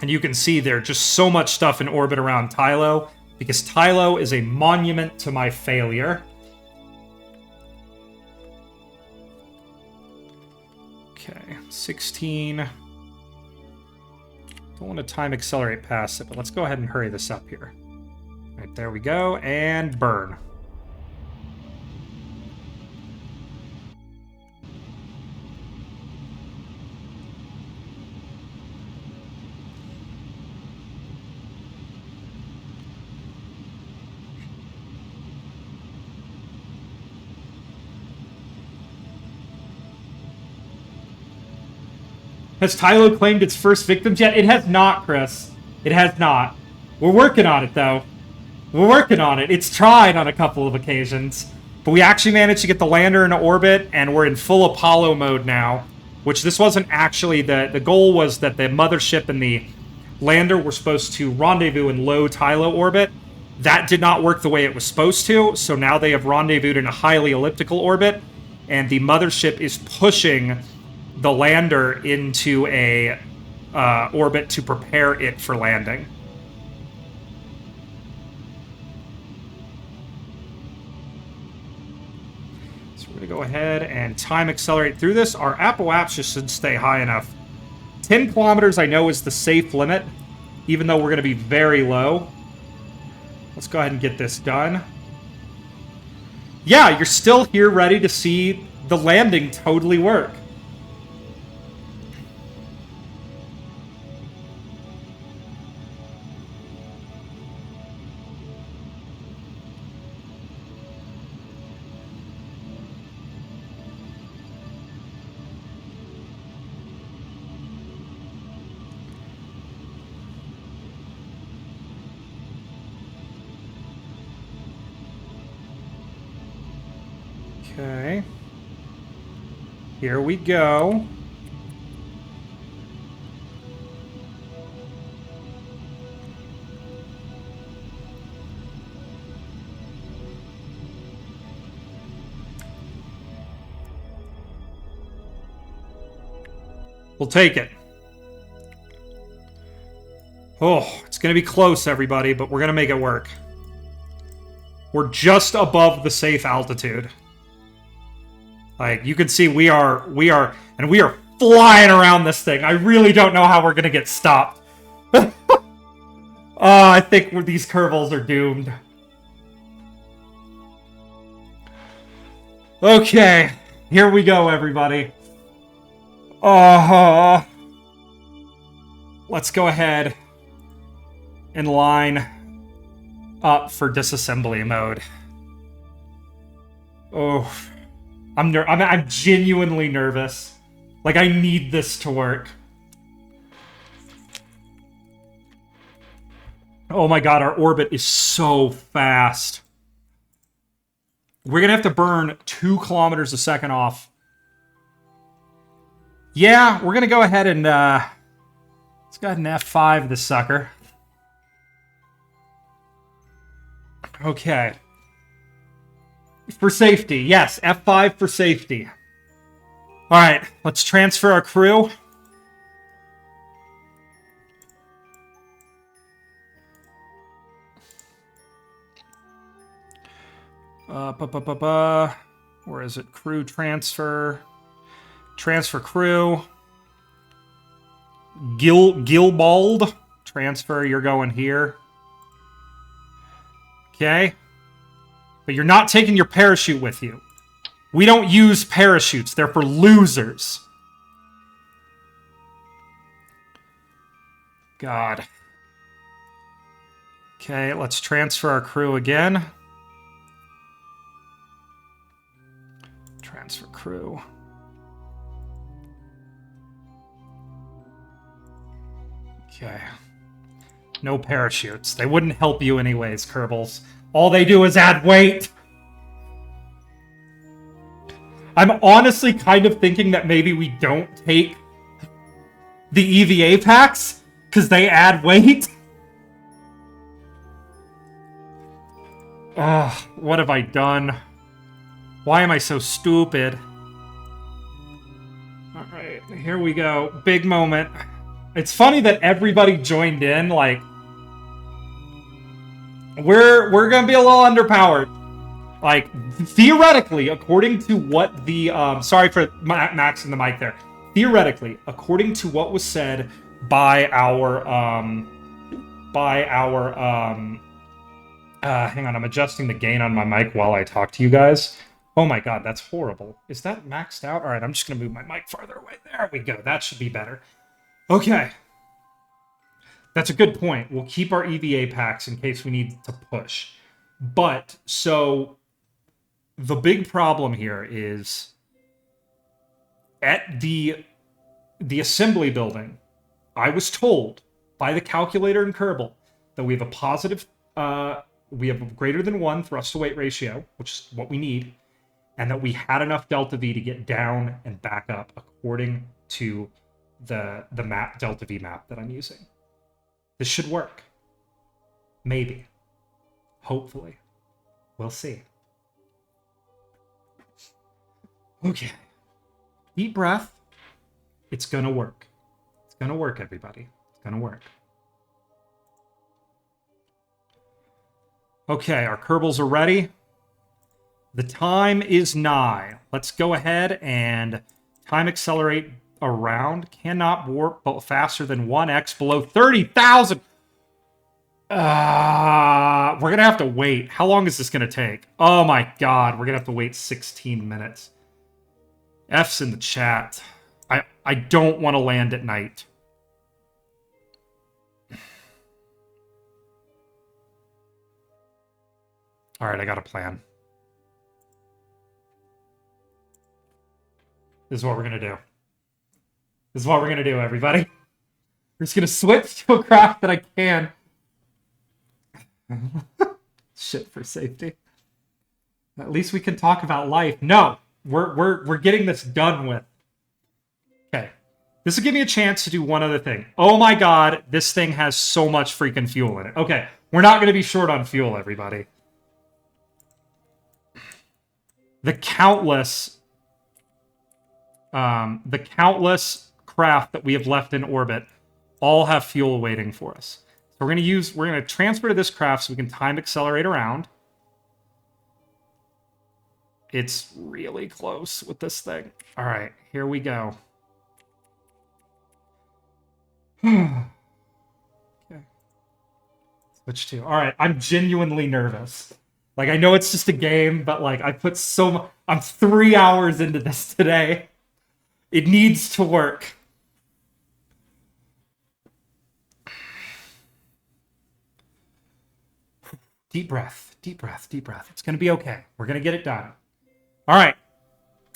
And you can see there's just so much stuff in orbit around Tylo, because Tylo is a monument to my failure. Okay, 16. Don't want to time accelerate past it, but let's go ahead and hurry this up here. All right, there we go, and burn. Has Tylo claimed its first victims yet? It has not, Chris. It has not. We're working on it, though. We're working on it. It's tried on a couple of occasions. But we actually managed to get the lander into orbit, and we're in full Apollo mode now. Which this wasn't actually... The goal was that the mothership and the lander were supposed to rendezvous in low Tylo orbit. That did not work the way it was supposed to, so now they have rendezvoused in a highly elliptical orbit, and the mothership is pushing the lander into a orbit to prepare it for landing. So we're going to go ahead and time accelerate through this. Our apoapsis should stay high enough. 10 kilometers I know is the safe limit, even though we're going to be very low. Let's go ahead and get this done. Yeah, you're still here ready to see the landing totally work. Okay. Here we go. We'll take it. Oh, it's going to be close, everybody, but we're going to make it work. We're just above the safe altitude. Like, you can see we are flying around this thing. I really don't know how we're going to get stopped. I think these curvels are doomed. Okay, here we go, everybody. Let's go ahead and line up for disassembly mode. Oh, I'm genuinely nervous. Like, I need this to work. Oh my god, our orbit is so fast. We're gonna have to burn 2 kilometers a second off. Yeah, we're gonna go ahead and, let's go ahead and F5 this sucker. Okay. For safety, yes, F5 for safety. Alright, let's transfer our crew. Where is it? Crew transfer. Transfer crew. Gilbald. Transfer, you're going here. Okay. But you're not taking your parachute with you. We don't use parachutes. They're for losers. God. Okay, let's transfer our crew again. Transfer crew. Okay. No parachutes. They wouldn't help you anyways, Kerbals. All they do is add weight. I'm honestly kind of thinking that maybe we don't take the EVA packs because they add weight. Ugh, what have I done? Why am I so stupid? Alright, here we go. Big moment. It's funny that everybody joined in. Like, we're gonna be a little underpowered. Like, theoretically, according to what the sorry for Max in the mic there. Theoretically, according to what was said by our hang on, I'm adjusting the gain on my mic while I talk to you guys. Oh my god, that's horrible. Is that maxed out? All right, I'm just gonna move my mic farther away. There we go. That should be better. Okay. That's a good point. We'll keep our EVA packs in case we need to push. But, so, the big problem here is at the assembly building, I was told by the calculator and Kerbal that we have a positive, we have a greater than 1 thrust to weight ratio, which is what we need, and that we had enough delta V to get down and back up according to the map, delta V map that I'm using. This should work. Maybe. Hopefully. We'll see. Okay. Deep breath. It's gonna work. It's gonna work, everybody. It's gonna work. Okay, our Kerbals are ready. The time is nigh. Let's go ahead and time accelerate around. Cannot warp faster than 1x below 30,000. We're going to have to wait. How long is this going to take? Oh my god, we're going to have to wait 16 minutes. F's in the chat. I don't want to land at night. All right, I got a plan. This is what we're going to do. This is what we're going to do, everybody. We're just going to switch to a craft that I can. Shit for safety. At least we can talk about life. No, we're getting this done with. Okay. This will give me a chance to do one other thing. Oh my god, this thing has so much freaking fuel in it. Okay, we're not going to be short on fuel, everybody. The countless craft that we have left in orbit all have fuel waiting for us. So we're going to transfer to this craft so we can time accelerate around. It's really close with this thing. All right, here we go. Okay. Switch to. All right, I'm genuinely nervous. Like, I know it's just a game, but like, I put so much. I'm 3 hours into this today. It needs to work. Deep breath, deep breath, deep breath. It's going to be okay. We're going to get it done. All right.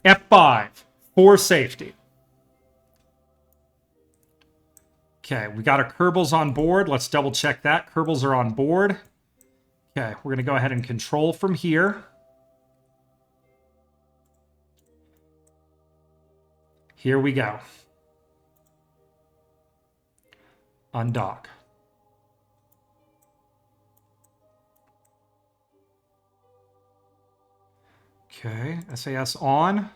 F5 for safety. Okay, we got our Kerbals on board. Let's double check that. Kerbals are on board. Okay, we're going to go ahead and control from here. Here we go. Undock. Okay, SAS on.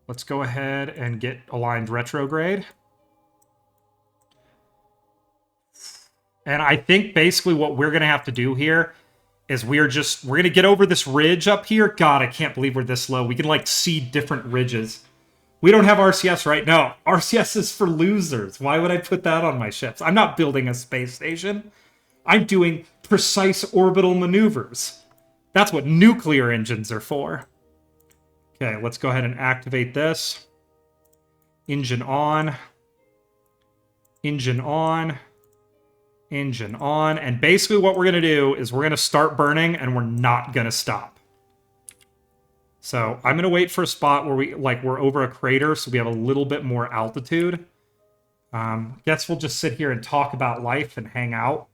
Let's go ahead and get aligned retrograde. And I think basically what we're going to have to do here is we're going to get over this ridge up here. God, I can't believe we're this low. We can like see different ridges. We don't have RCS right now. RCS is for losers. Why would I put that on my ships? I'm not building a space station. I'm doing precise orbital maneuvers. That's what nuclear engines are for. Okay, let's go ahead and activate this. Engine on. Engine on. Engine on. And basically what we're going to do is we're going to start burning and we're not going to stop. So I'm going to wait for a spot where we're over a crater so we have a little bit more altitude. Guess we'll just sit here and talk about life and hang out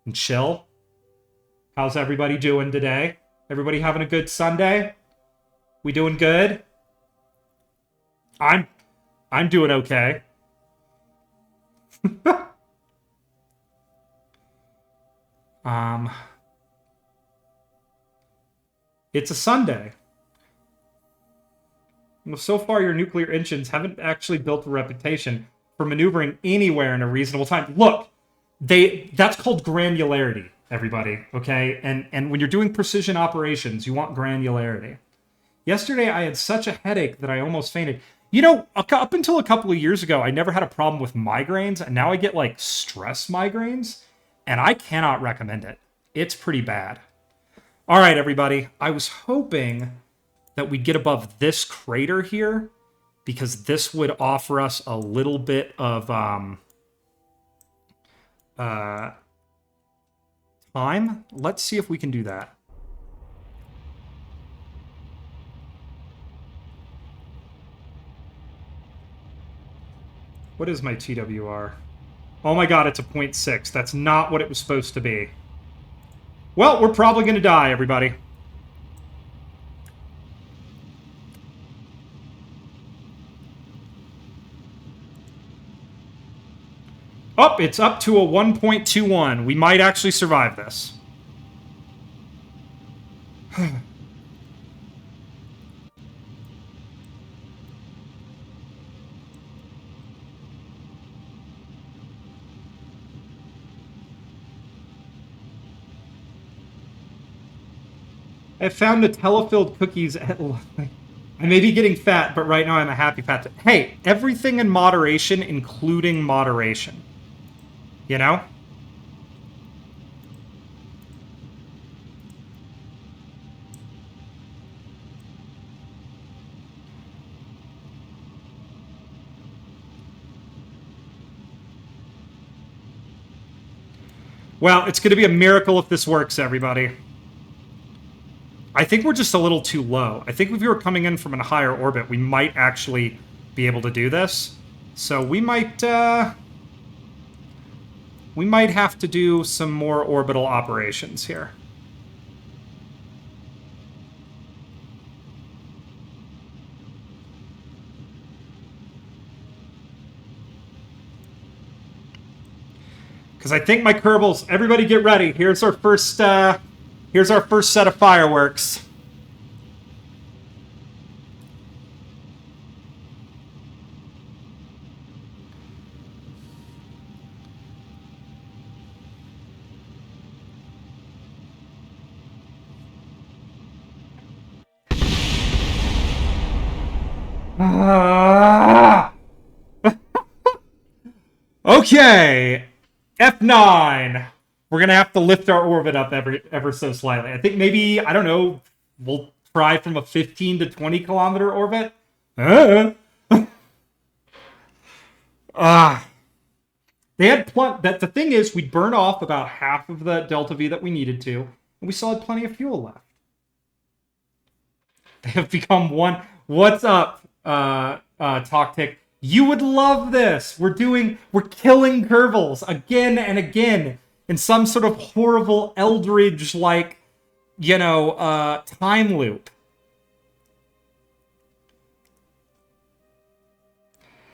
and chill. How's everybody doing today? Everybody having a good Sunday? We doing good? I'm doing okay. It's a Sunday. Well, so far your nuclear engines haven't actually built a reputation for maneuvering anywhere in a reasonable time. Look, that's called granularity, everybody, okay? And when you're doing precision operations, you want granularity. Yesterday, I had such a headache that I almost fainted. You know, up until a couple of years ago, I never had a problem with migraines, and now I get, like, stress migraines, and I cannot recommend it. It's pretty bad. All right, everybody. I was hoping that we'd get above this crater here, because this would offer us a little bit of time. Let's see if we can do that. What is my TWR? Oh my god, it's a 0.6. That's not what it was supposed to be. Well, we're probably going to die, everybody. Oh, it's up to a 1.21. We might actually survive this. I found Nutella-filled cookies at... I may be getting fat, but right now I'm a happy fat. Hey, everything in moderation, including moderation. You know? Well, it's going to be a miracle if this works, everybody. I think we're just a little too low. I think if we were coming in from a higher orbit, we might actually be able to do this. So we might have to do some more orbital operations here. Because I think my Kerbals... Everybody get ready. Here's our first set of fireworks. Okay. F9. We're going to have to lift our orbit up ever so slightly. I think maybe, I don't know, we'll try from a 15 to 20 kilometer orbit. They had the thing is, we'd burn off about half of the delta V that we needed to, and we still had plenty of fuel left. They have become one. What's up, Toctic? You would love this. We're killing Kerbals again and again in some sort of horrible Eldridge, like, you know, time loop.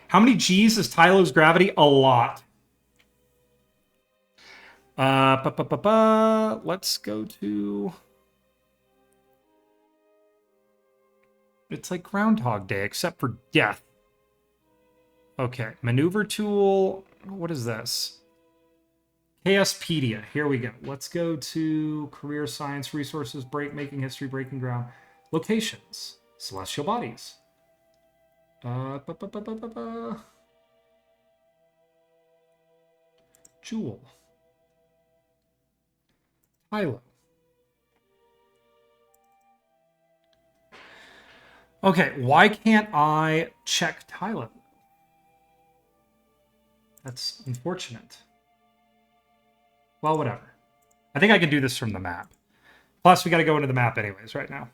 How many G's is Tylo's gravity? A lot. Let's go to... It's like Groundhog Day, except for death. Okay, maneuver tool. What is this? KSpedia. Here we go. Let's go to career, science, resources, break, making history, breaking ground. Locations. Celestial bodies. Jewel. Tylo. Okay, why can't I check Tylo? That's unfortunate. Well, whatever. I think I can do this from the map. Plus, we got to go into the map anyways right now.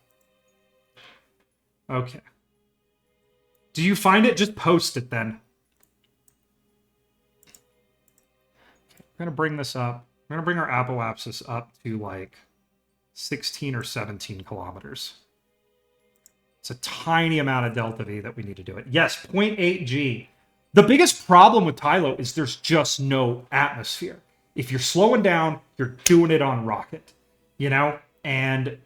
Okay. Do you find it? Just post it then. Okay, we're going to bring this up. We're going to bring our apoapsis up to like 16 or 17 kilometers. It's a tiny amount of delta V that we need to do it. Yes, 0.8 G. The biggest problem with Tylo is there's just no atmosphere. If you're slowing down, you're doing it on rocket, you know? And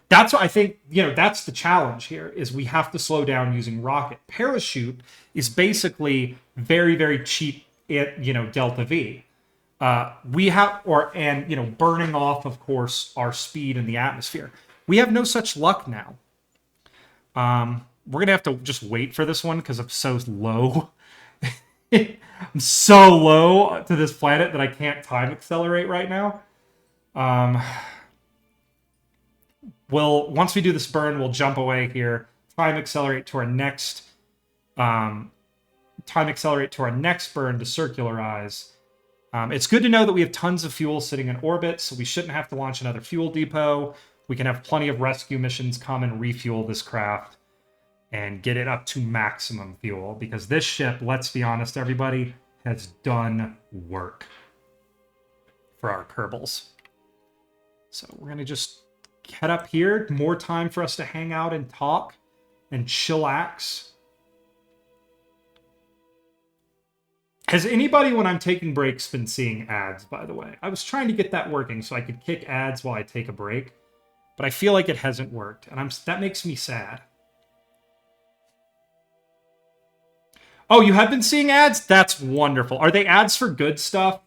That's what I think, that's the challenge here, is we have to slow down using rocket. Parachute is basically very, very cheap at, delta V. We have, burning off, of course, our speed in the atmosphere. We have no such luck now. We're going to have to just wait for this one because I'm so low. I'm so low to this planet that I can't time accelerate right now. Once we do this burn, we'll jump away here, time accelerate to our next burn to circularize. It's good to know that we have tons of fuel sitting in orbit, so we shouldn't have to launch another fuel depot. We can have plenty of rescue missions come and refuel this craft and get it up to maximum fuel, because this ship, let's be honest, everybody, has done work for our Kerbals. So we're going to just head up here. More time for us to hang out and talk and chillax. Has anybody, when I'm taking breaks, been seeing ads, by the way? I was trying to get that working so I could kick ads while I take a break, but I feel like it hasn't worked, and that makes me sad. Oh, you have been seeing ads? That's wonderful. Are they ads for good stuff?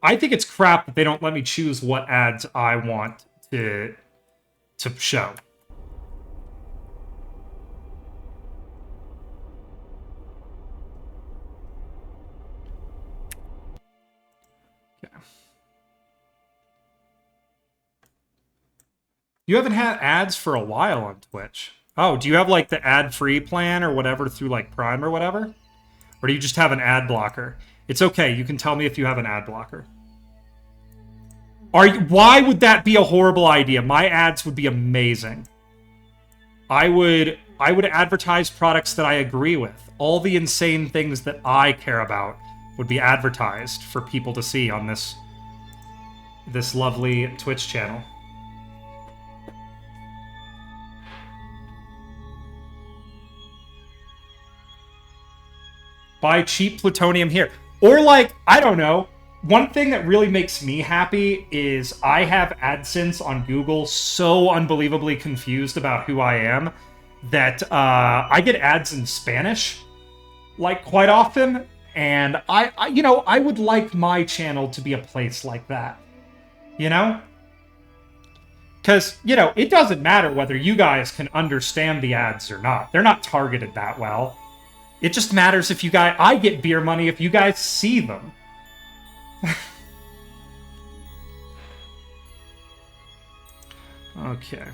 I think it's crap that they don't let me choose what ads I want to show. Okay. You haven't had ads for a while on Twitch. Oh, do you have like the ad-free plan or whatever through like Prime or whatever? Or do you just have an ad blocker? It's okay. You can tell me if you have an ad blocker. Why would that be a horrible idea? My ads would be amazing. I would advertise products that I agree with. All the insane things that I care about would be advertised for people to see on this lovely Twitch channel. Buy cheap plutonium here. Or like, I don't know. One thing that really makes me happy is I have AdSense on Google so unbelievably confused about who I am that I get ads in Spanish like quite often, and I would like my channel to be a place like that. Because, it doesn't matter whether you guys can understand the ads or not. They're not targeted that well. It just matters if I get beer money if you guys see them. Okay.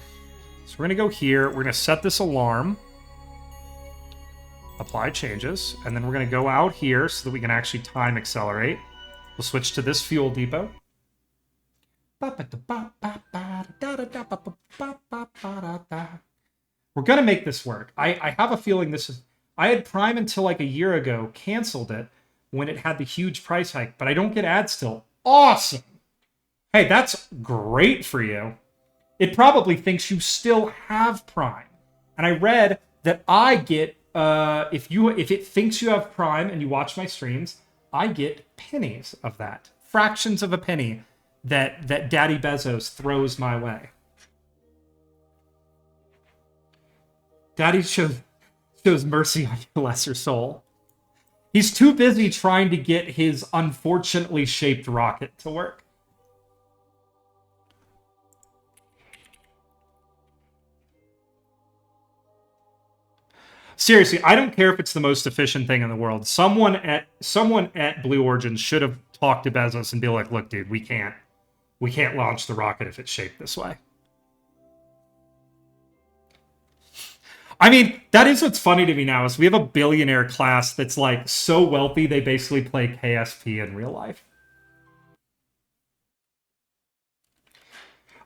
So we're going to go here. We're going to set this alarm. Apply changes. And then we're going to go out here so that we can actually time accelerate. We'll switch to this fuel depot. We're going to make this work. I have a feeling this is... I had Prime until like a year ago, canceled it when it had the huge price hike, but I don't get ads still. Awesome! Hey, that's great for you. It probably thinks you still have Prime. And I read that I get, if it thinks you have Prime and you watch my streams, I get pennies of that. Fractions of a penny that Daddy Bezos throws my way. Daddy shows mercy on your lesser soul. He's too busy trying to get his unfortunately shaped rocket to work. Seriously, I don't care if it's the most efficient thing in the world. Someone at Blue Origin should have talked to Bezos and be like, "Look, dude, we can't launch the rocket if it's shaped this way." I mean, that is what's funny to me now, is we have a billionaire class that's like so wealthy they basically play KSP in real life.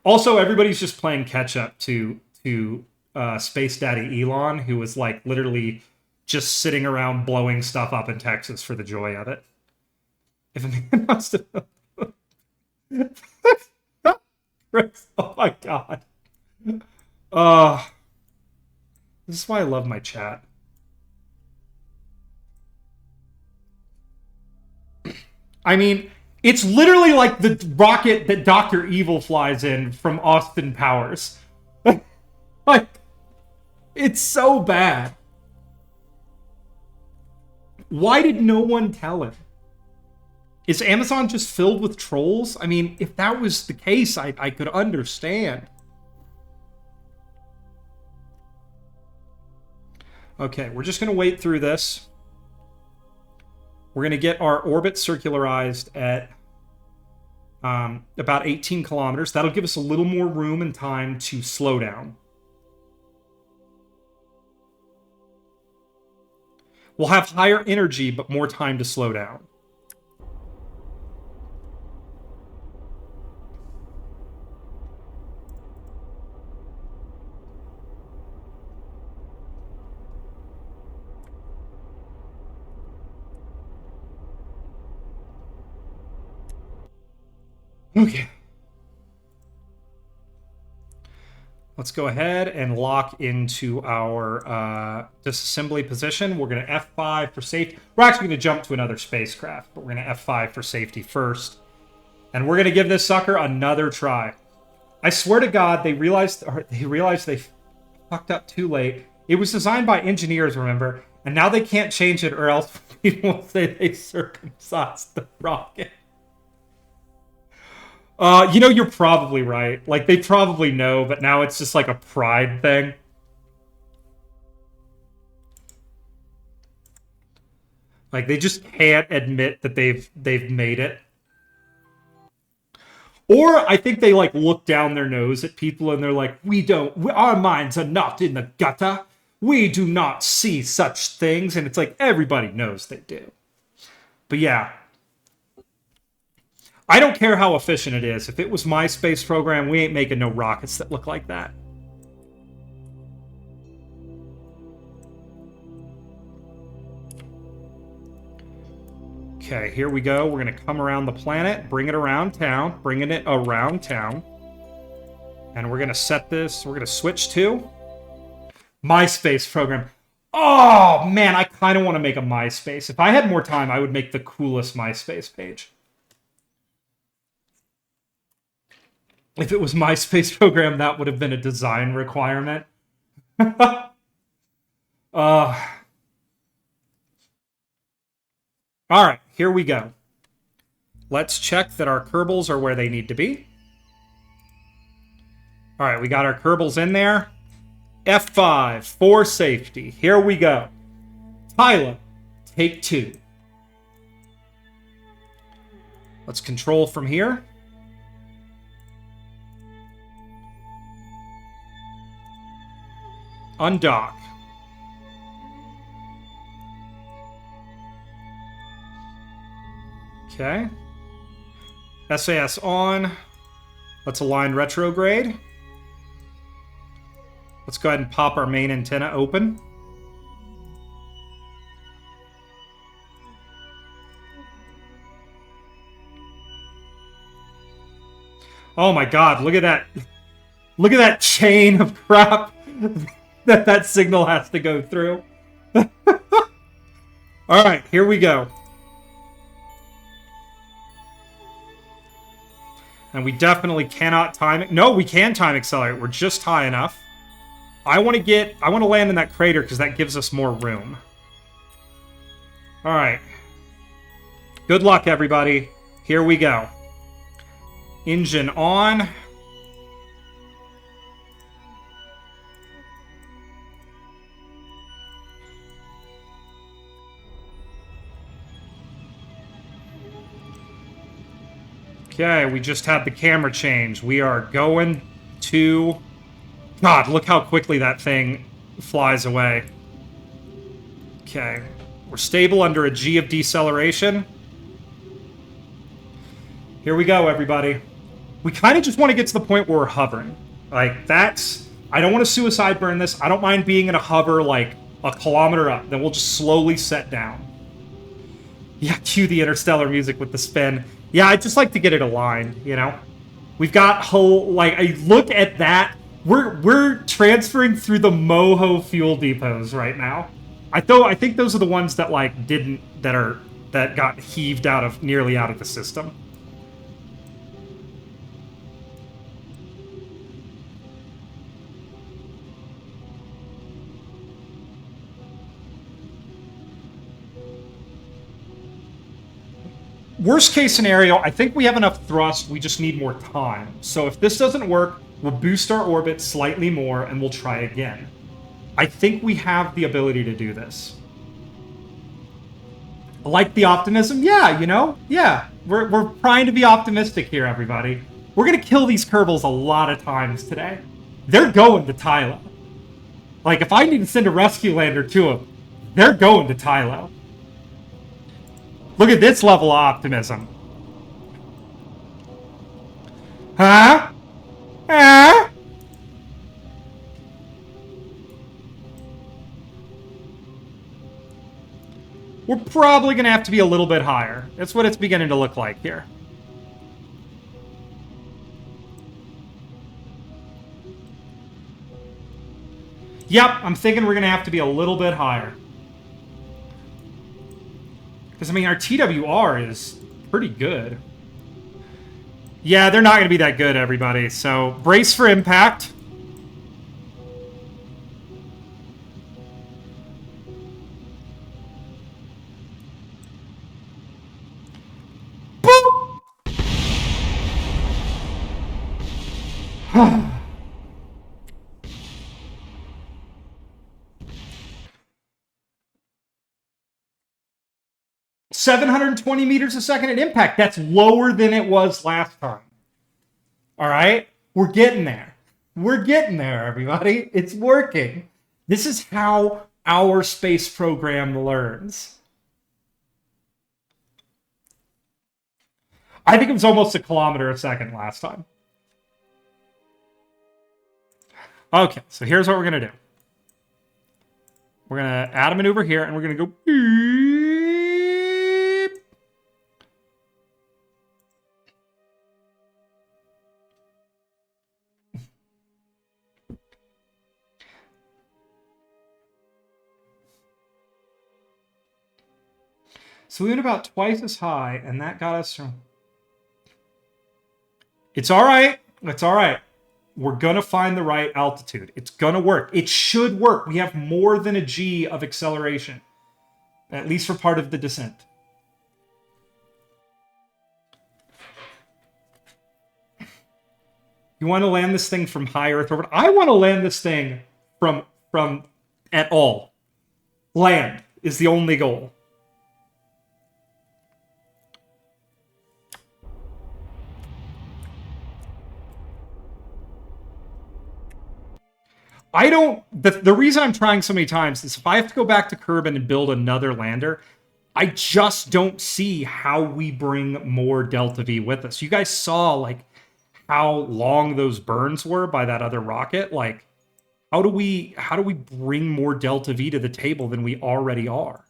Also, everybody's just playing catch up to Space Daddy Elon, who was like literally just sitting around blowing stuff up in Texas for the joy of it. If a man wants to... Oh my god. This is why I love my chat. I mean, it's literally like the rocket that Dr. Evil flies in from Austin Powers. It's so bad. Why did no one tell him? Is Amazon just filled with trolls? I mean, if that was the case, I could understand. Okay, we're just going to wait through this. We're going to get our orbit circularized at about 18 kilometers. That'll give us a little more room and time to slow down. We'll have higher energy, but more time to slow down. Okay. Let's go ahead and lock into our disassembly position. We're going to F5 for safety. We're actually going to jump to another spacecraft, but we're going to F5 for safety first. And we're going to give this sucker another try. I swear to God, they realized they fucked up too late. It was designed by engineers, remember? And now they can't change it or else people will say they circumcised the rocket. You know, you're probably right. Like, they probably know, but now it's just like a pride thing. Like, they just can't admit that they've made it. Or I think they, like, look down their nose at people and they're like, our minds are not in the gutter. We do not see such things. And it's like, everybody knows they do. But yeah. I don't care how efficient it is. If it was my space program, we ain't making no rockets that look like that. Okay, here we go. We're going to come around the planet, bring it around town, bringing it around town. And we're going to set this, we're going to switch to my space program. Oh, man, I kind of want to make a MySpace. If I had more time, I would make the coolest MySpace page. If it was my space program, that would have been a design requirement. All right, here we go. Let's check that our Kerbals are where they need to be. All right, we got our Kerbals in there. F5 for safety. Here we go. Tylo, take 2. Let's control from here. Undock. Okay. SAS on. Let's align retrograde. Let's go ahead and pop our main antenna open. Oh my God, look at that. Look at that chain of crap that signal has to go through. All right, here we go. And we definitely cannot time it. No, we can time accelerate. We're just high enough. I want to land in that crater because that gives us more room. All right. Good luck, everybody. Here we go. Engine on. Okay, we just had the camera change. We are going to... God, look how quickly that thing flies away. Okay. We're stable under a G of deceleration. Here we go, everybody. We kind of just want to get to the point where we're hovering. Like, that's... I don't want to suicide burn this. I don't mind being in a hover, like, a kilometer up. Then we'll just slowly set down. Yeah, cue the interstellar music with the spin. Yeah, I'd just like to get it aligned, you know? We've got whole, like, I look at that. We're transferring through the Moho fuel depots right now. I think those are the ones that, like, that got heaved nearly out of the system. Worst case scenario, I think we have enough thrust, we just need more time. So if this doesn't work, we'll boost our orbit slightly more and we'll try again. I think we have the ability to do this. Like the optimism? Yeah, you know? Yeah. We're trying to be optimistic here, everybody. We're gonna kill these Kerbals a lot of times today. They're going to Tylo. Like, if I need to send a rescue lander to them, they're going to Tylo. Look at this level of optimism. Huh? Huh? We're probably going to have to be a little bit higher. That's what it's beginning to look like here. Yep, I'm thinking we're going to have to be a little bit higher. Because, I mean, our TWR is pretty good. Yeah, they're not going to be that good, everybody. So, brace for impact. Boop! 720 meters a second at impact. That's lower than it was last time. All right? We're getting there. We're getting there, everybody. It's working. This is how our space program learns. I think it was almost a kilometer a second last time. Okay, so here's what we're going to do. We're going to add a maneuver here, and we're going to go beep. So we went about twice as high, and that got us from... It's all right. It's all right. We're going to find the right altitude. It's going to work. It should work. We have more than a G of acceleration, at least for part of the descent. You want to land this thing from high Earth orbit? I want to land this thing from at all. Land is the only goal. I don't... The reason I'm trying so many times is if I have to go back to Kerbin and build another lander, I just don't see how we bring more Delta V with us. You guys saw, like, how long those burns were by that other rocket. Like, how do we bring more Delta V to the table than we already are?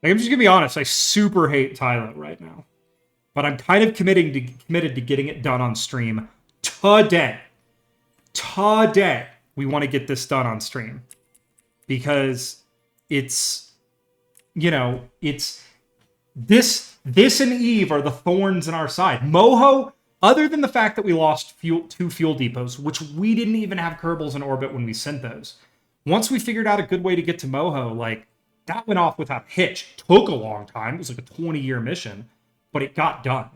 Like, I'm just gonna be honest, I super hate Tylo right now. But I'm kind of committed to getting it done on stream today. Today, we want to get this done on stream. Because it's, you know, it's... This and Eve are the thorns in our side. Moho, other than the fact that we lost two fuel depots, which we didn't even have Kerbals in orbit when we sent those. Once we figured out a good way to get to Moho, like, that went off without a hitch. Took a long time. It was like a 20-year mission, but it got done.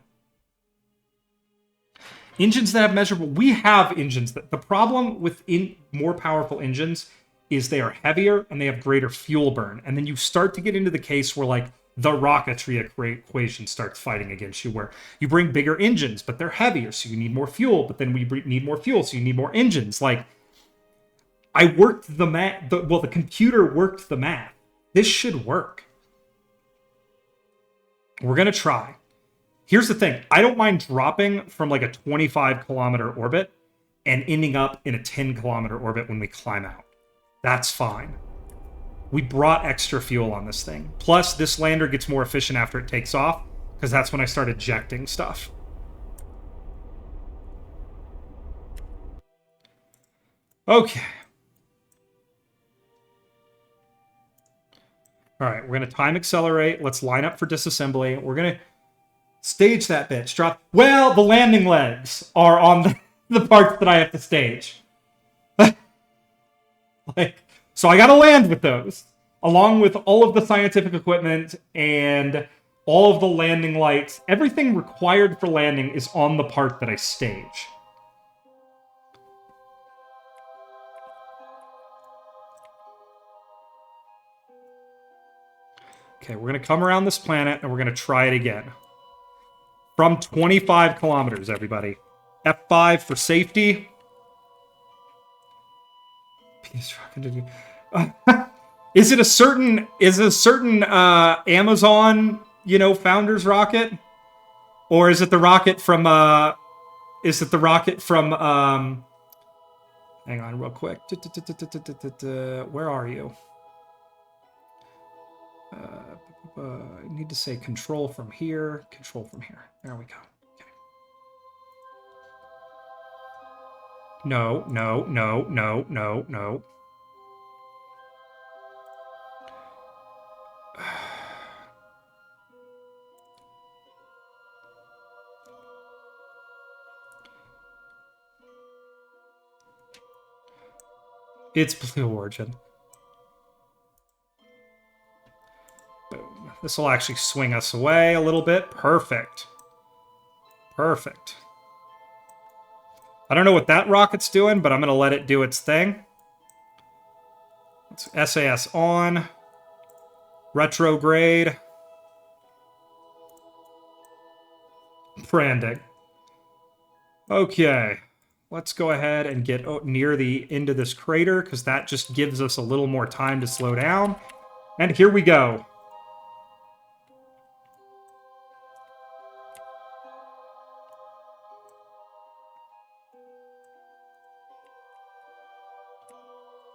Engines that have measurable... We have engines that... The problem with more powerful engines is they are heavier and they have greater fuel burn. And then you start to get into the case where, like, the rocketry equation starts fighting against you, where you bring bigger engines, but they're heavier, so you need more fuel, but then we need more fuel, so you need more engines. Like, I worked the math... Well, the computer worked the math. This should work. We're going to try. Here's the thing. I don't mind dropping from like a 25-kilometer orbit and ending up in a 10-kilometer orbit when we climb out. That's fine. We brought extra fuel on this thing. Plus, this lander gets more efficient after it takes off, because that's when I start ejecting stuff. Okay. All right, we're going to time accelerate. Let's line up for disassembly. We're going to Stage that bitch. Drop. Well, the landing legs are on the parts that I have to stage. Like, so I gotta land with those, along with all of the scientific equipment and all of the landing lights. Everything required for landing is on the part that I stage. Okay, we're gonna come around this planet and we're gonna try it again. From 25 kilometers, everybody. F5 for safety. Is it a certain Amazon, founder's rocket? Or is it the rocket from hang on real quick. Where are you? I need to say control from here. Control from here. There we go. Okay. No. It's Blue Origin. Boom. This will actually swing us away a little bit. Perfect. Perfect. I don't know what that rocket's doing, but I'm going to let it do its thing. Let's SAS on. Retrograde. Branding. Okay. Let's go ahead and get near the end of this crater, because that just gives us a little more time to slow down. And here we go.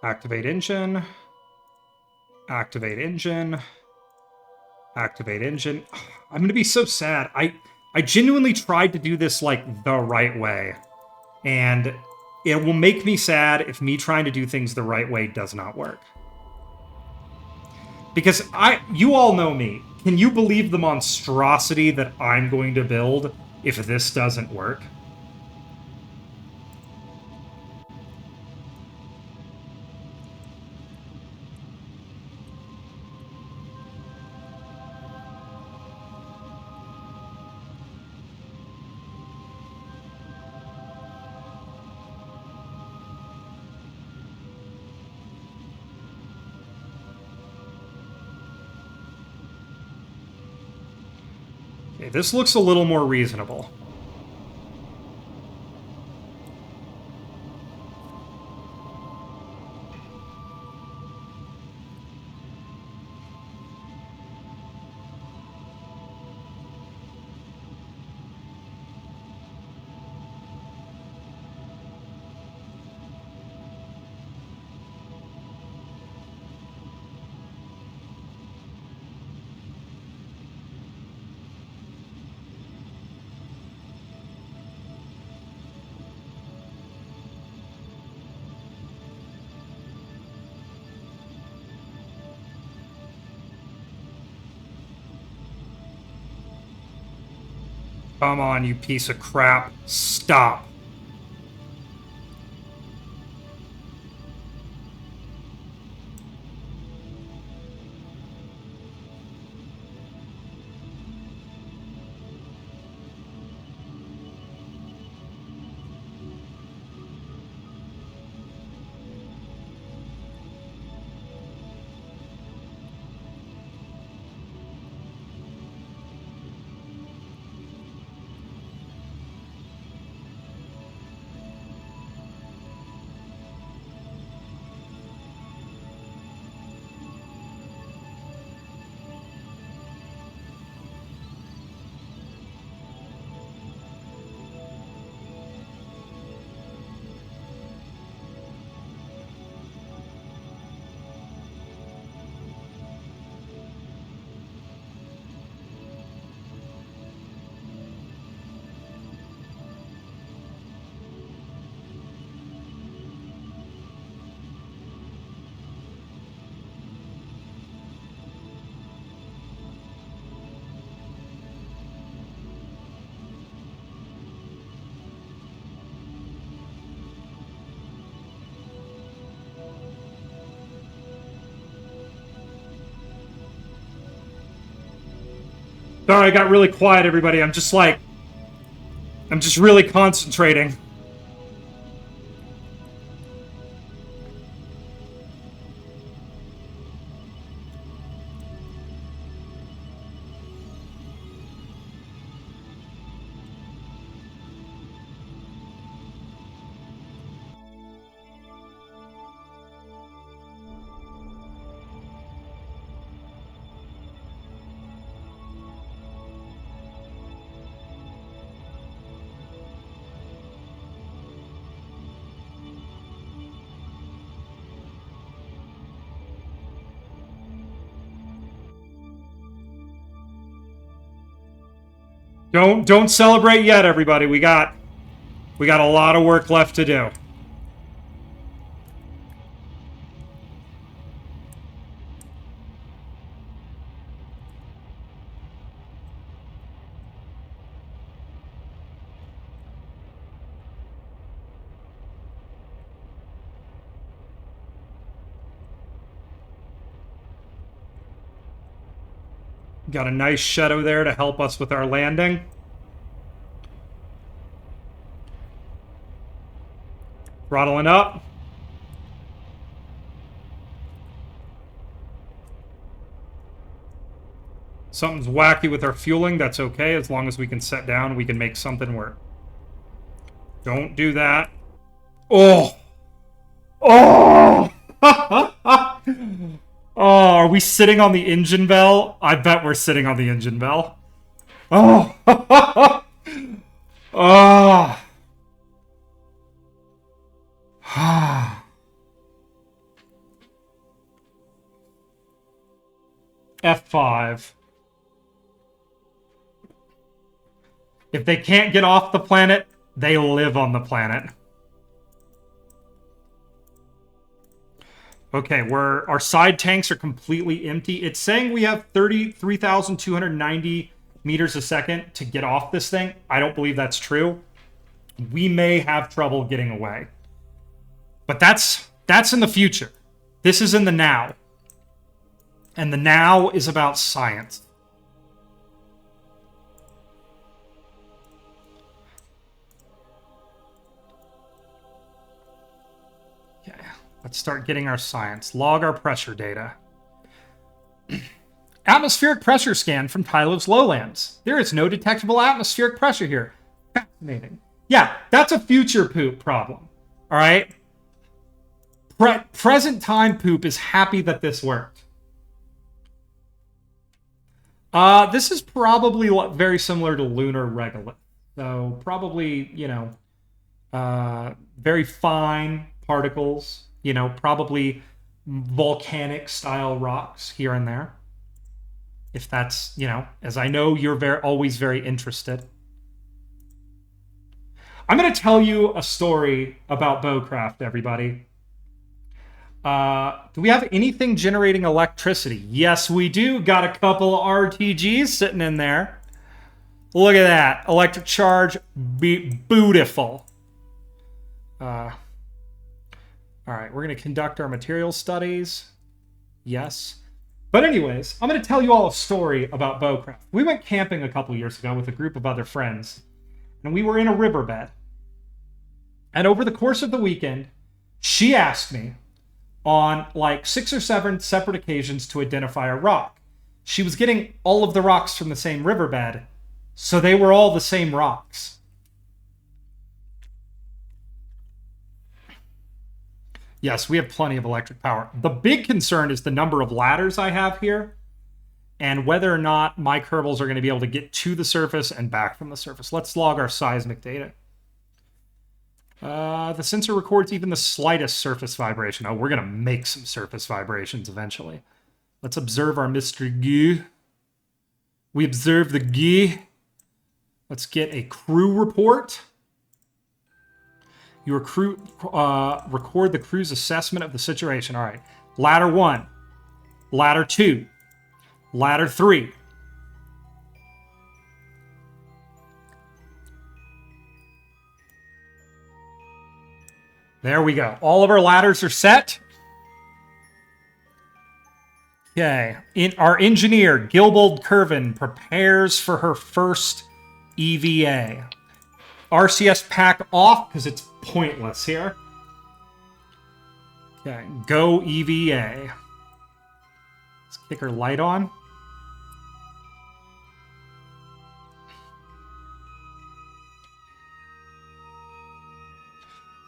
Activate engine. Activate engine. Activate engine. I'm going to be so sad. I genuinely tried to do this, like, the right way. And it will make me sad if me trying to do things the right way does not work. Because you all know me. Can you believe the monstrosity that I'm going to build if this doesn't work? Okay, this looks a little more reasonable. Come on, you piece of crap. Stop. Sorry, I got really quiet, everybody. I'm just really concentrating. Don't celebrate yet, everybody. We got a lot of work left to do. Got a nice shadow there to help us with our landing. Throttling up. Something's wacky with our fueling. That's okay. As long as we can set down, we can make something work. Don't do that. Oh! Oh! Oh, are we sitting on the engine bell? I bet we're sitting on the engine bell. Oh! Oh! F5. If they can't get off the planet, they live on the planet. Okay, our side tanks are completely empty. It's saying we have 33,290 meters a second to get off this thing. I don't believe that's true. We may have trouble getting away. But that's in the future. This is in the now. And the now is about science. Okay, let's start getting our science. Log our pressure data. Atmospheric pressure scan from Tylo's lowlands. There is no detectable atmospheric pressure here. Fascinating. Yeah, that's a future poop problem. All right? Present time poop is happy that this worked. This is probably very similar to lunar regolith. So probably, very fine particles, probably volcanic style rocks here and there. If that's, as I know you're always very interested. I'm going to tell you a story about Bowcraft, everybody. Do we have anything generating electricity? Yes, we do. Got a couple RTGs sitting in there. Look at that. Electric charge. Beautiful. All right, we're going to conduct our material studies. Yes. But anyways, I'm going to tell you all a story about Bowcraft. We went camping a couple years ago with a group of other friends, and we were in a riverbed. And over the course of the weekend, she asked me on like 6 or 7 separate occasions to identify a rock. She was getting all of the rocks from the same riverbed, so they were all the same rocks. Yes, we have plenty of electric power. The big concern is the number of ladders I have here and whether or not my Kerbals are going to be able to get to the surface and back from the surface. Let's log our seismic data. The sensor records even the slightest surface vibration. Oh, we're going to make some surface vibrations eventually. Let's observe our Mr. Gee. We observe the Gee. Let's get a crew report. Your crew record the crew's assessment of the situation. All right. Ladder 1. Ladder 2. Ladder 3. There we go. All of our ladders are set. Okay. Our engineer, Gilbold Curvin, prepares for her first EVA. RCS pack off, because it's pointless here. Okay, go EVA. Let's kick her light on.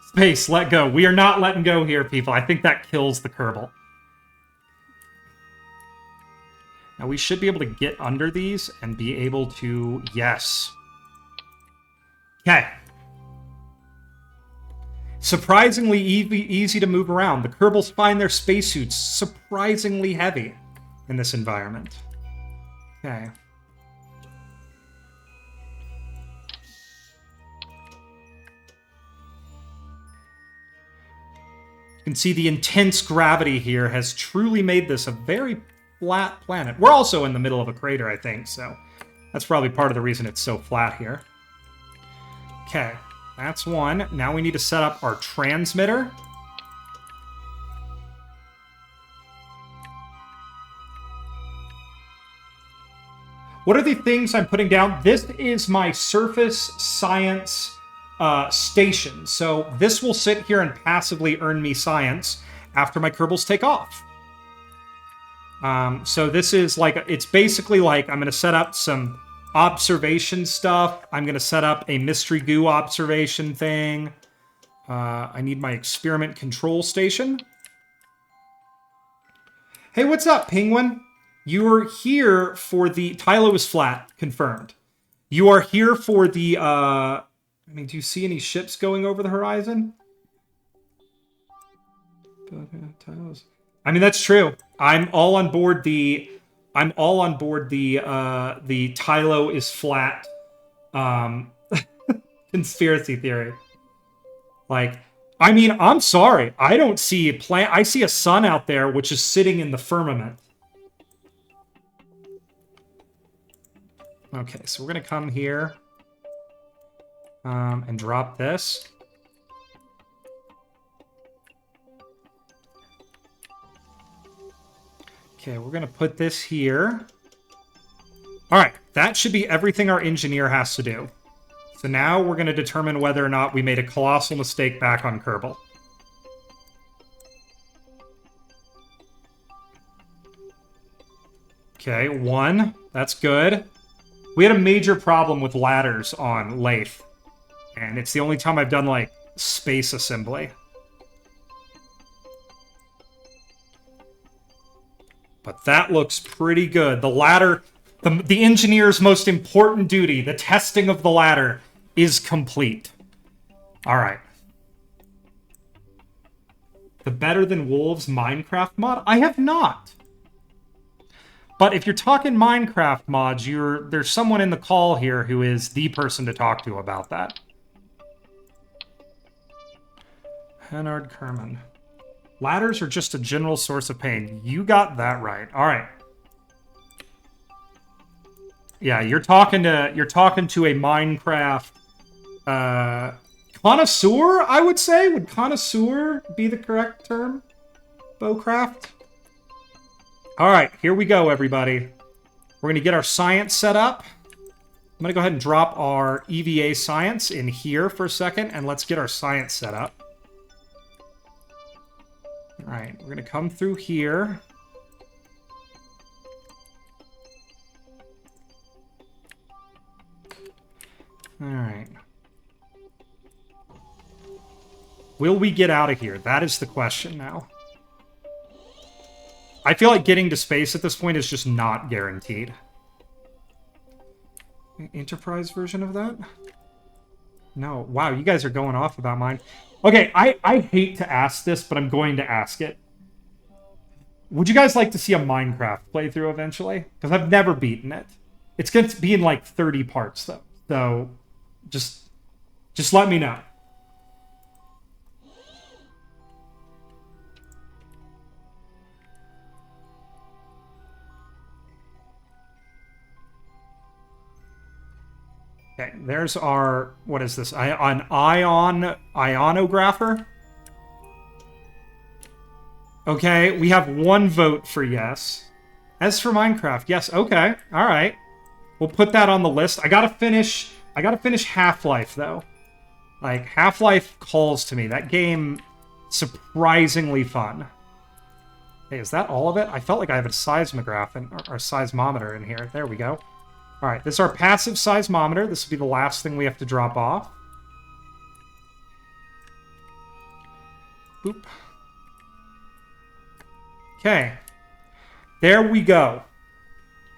Space, let go. We are not letting go here, people. I think that kills the Kerbal. Now we should be able to get under these and be able to... Yes. Okay. Surprisingly easy to move around. The Kerbals find their spacesuits surprisingly heavy in this environment. Okay. You can see the intense gravity here has truly made this a very flat planet. We're also in the middle of a crater, I think, so that's probably part of the reason it's so flat here. Okay, that's one. Now we need to set up our transmitter. What are the things I'm putting down? This is my surface science station. So this will sit here and passively earn me science after my Kerbals take off. So this is like, it's basically like I'm going to set up some observation stuff. I'm going to set up a mystery goo observation thing. I need my experiment control station. Hey, what's up, Penguin? You are here for the... Tylo is flat, confirmed. You are here for the... I mean, do you see any ships going over the horizon? I mean, that's true. I'm all on board the Tylo is flat conspiracy theory. Like, I mean, I'm sorry. I don't see a planet. I see a sun out there which is sitting in the firmament. Okay, so we're gonna come here and drop this. Okay, we're gonna put this here. All right, that should be everything our engineer has to do. So now we're gonna determine whether or not we made a colossal mistake back on Kerbal. Okay, 1. That's good. We had a major problem with ladders on Lathe. And it's the only time I've done, like, space assembly. But that looks pretty good. The ladder, the engineer's most important duty, the testing of the ladder, is complete. All right. The Better Than Wolves Minecraft mod? I have not. But if you're talking Minecraft mods, there's someone in the call here who is the person to talk to about that. Hennard Kerman. Ladders are just a general source of pain. You got that right. All right. Yeah, you're talking to a Minecraft connoisseur, I would say. Would connoisseur be the correct term? Bowcraft? All right, here we go, everybody. We're going to get our science set up. I'm going to go ahead and drop our EVA science in here for a second, and let's get our science set up. All right, we're going to come through here. All right. Will we get out of here? That is the question now. I feel like getting to space at this point is just not guaranteed. Enterprise version of that? No. Wow, you guys are going off about mine. Okay, I hate to ask this, but I'm going to ask it. Would you guys like to see a Minecraft playthrough eventually? Because I've never beaten it. It's going to be in like 30 parts, though. So, just let me know. Okay, there's our, what is this? An ionographer? Okay, we have 1 vote for yes. As for Minecraft, yes, okay, all right. We'll put that on the list. I gotta finish Half-Life, though. Like, Half-Life calls to me. That game, surprisingly fun. Hey, is that all of it? I felt like I have a seismograph or a seismometer in here. There we go. All right, this is our passive seismometer. This will be the last thing we have to drop off. Boop. Okay. There we go.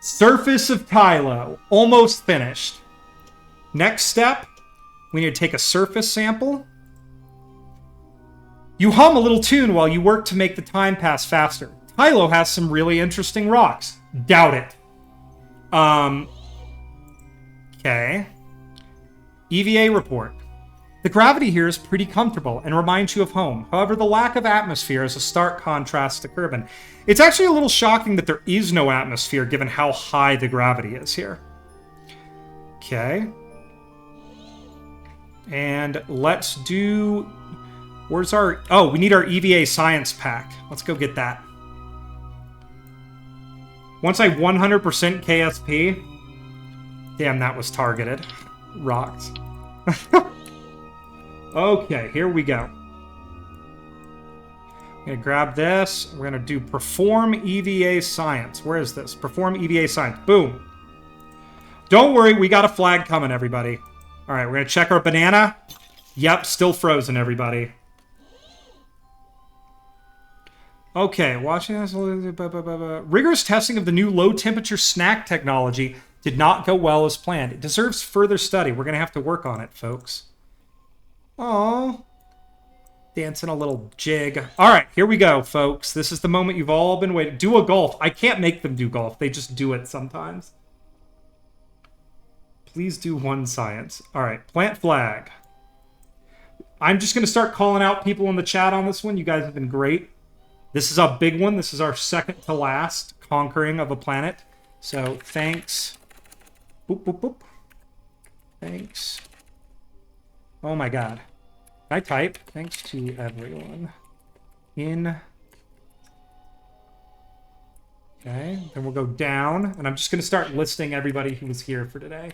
Surface of Tylo. Almost finished. Next step, we need to take a surface sample. You hum a little tune while you work to make the time pass faster. Tylo has some really interesting rocks. Doubt it. Okay. EVA report. The gravity here is pretty comfortable and reminds you of home. However, the lack of atmosphere is a stark contrast to Kerbin. It's actually a little shocking that there is no atmosphere given how high the gravity is here. Okay. And let's do... Where's our... Oh, we need our EVA science pack. Let's go get that. Once I 100% KSP... Damn, that was targeted. Rocked. Okay, here we go. I'm gonna grab this. We're gonna do perform EVA science. Where is this? Perform EVA science. Boom. Don't worry, we got a flag coming, everybody. All right, we're gonna check our banana. Yep, still frozen, everybody. Okay, watching this. Rigorous testing of the new low-temperature snack technology did not go well as planned. It deserves further study. We're gonna have to work on it, folks. Aww. Dancing a little jig. All right, here we go, folks. This is the moment you've all been waiting. Do a golf. I can't make them do golf. They just do it sometimes. Please do one science. All right, plant flag. I'm just going to start calling out people in the chat on this one. You guys have been great. This is a big one. This is our second to last conquering of a planet. So thanks. Boop, boop, boop. Thanks. Oh my god. Can I type? Thanks to everyone. In. Okay, then we'll go down, and I'm just going to start listing everybody who was here for today.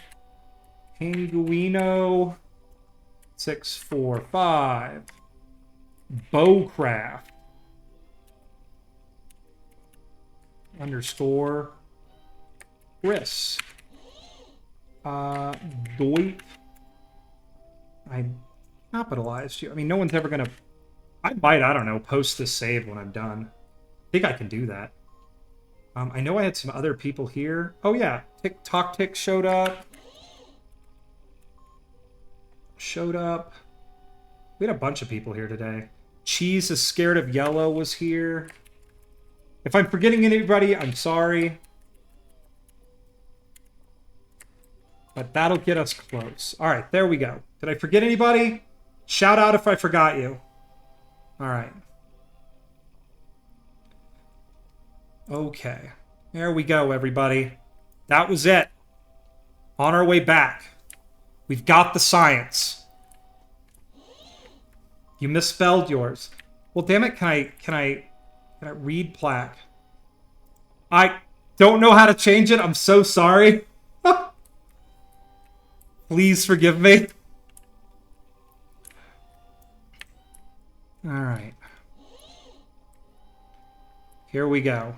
Pinguino 645. Bowcraft. Underscore. Chris. Doit. I capitalized you. I mean, no one's ever gonna... I might, I don't know, post this save when I'm done. I think I can do that. I know I had some other people here. Oh yeah, Tick showed up. We had a bunch of people here today. Cheese is scared of yellow was here. If I'm forgetting anybody, I'm sorry. But that'll get us close. All right, there we go. Did I forget anybody? Shout out if I forgot you. All right. Okay. There we go, everybody. That was it. On our way back. We've got the science. You misspelled yours. Well, damn it, can I read plaque? I don't know how to change it. I'm so sorry. Please forgive me. All right. Here we go.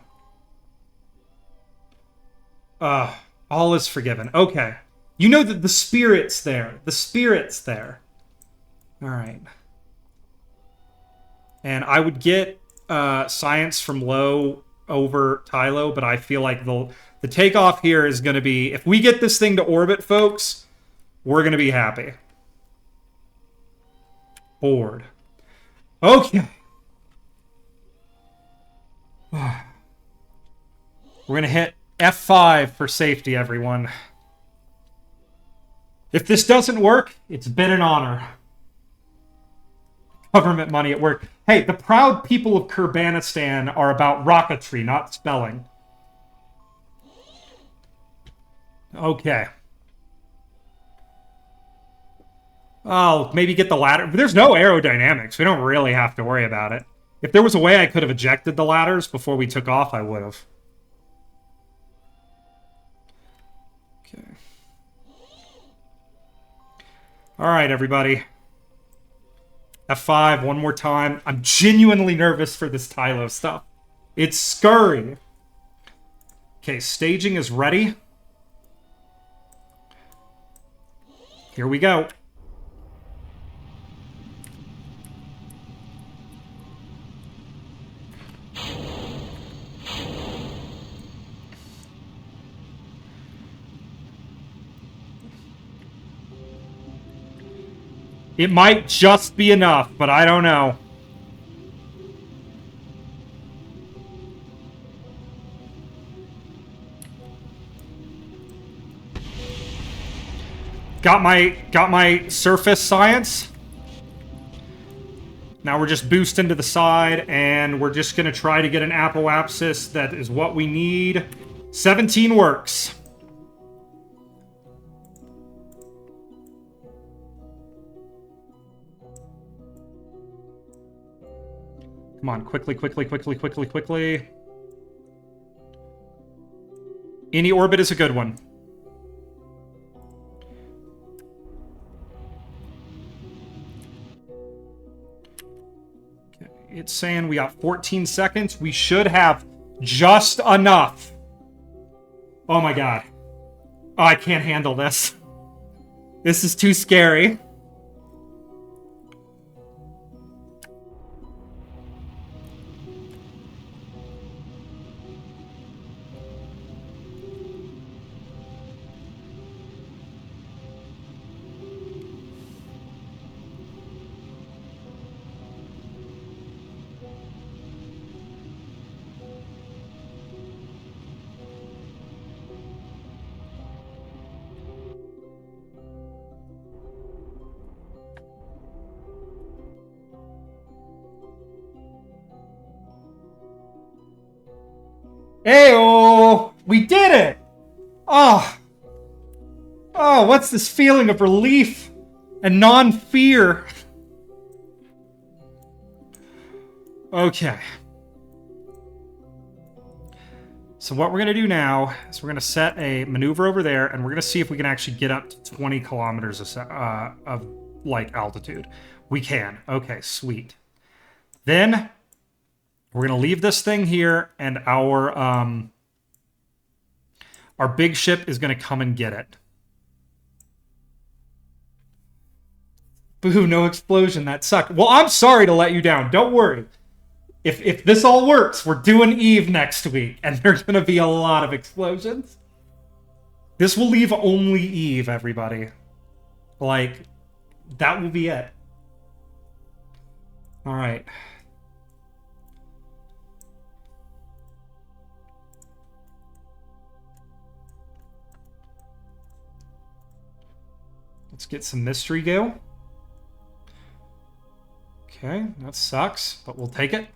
All is forgiven. Okay. You know that the spirit's there. The spirit's there. All right. And I would get science from low over Tylo, but I feel like the takeoff here is going to be... If we get this thing to orbit, folks, we're going to be happy. Board. Okay. We're going to hit F5 for safety, everyone. If this doesn't work, it's been an honor. Government money at work. Hey, the proud people of Kurbanistan are about rocketry, not spelling. Okay. I'll maybe get the ladder. There's no aerodynamics. We don't really have to worry about it. If there was a way I could have ejected the ladders before we took off, I would have. All right, everybody. F5 one more time. I'm genuinely nervous for this Tylo stuff. It's scurry. Okay, staging is ready. Here we go. It might just be enough, but I don't know. Got my surface science. Now we're just boosting to the side, and we're just gonna try to get an apoapsis. That is what we need. 17 works. Come on, quickly, quickly, quickly, quickly, quickly. Any orbit is a good one. Okay, it's saying we got 14 seconds. We should have just enough. Oh my god. Oh, I can't handle this. This is too scary. Heyo! We did it! Oh. Oh, what's this feeling of relief and non-fear? Okay. So what we're going to do now is we're going to set a maneuver over there, and we're going to see if we can actually get up to 20 kilometers of like, altitude. We can. Okay, sweet. Then we're going to leave this thing here, and our big ship is going to come and get it. Boo, no explosion. That sucked. Well, I'm sorry to let you down. Don't worry. If this all works, we're doing Eve next week, and there's going to be a lot of explosions. This will leave only Eve, everybody. Like, that will be it. All right. Let's get some mystery go. Okay, that sucks, but we'll take it.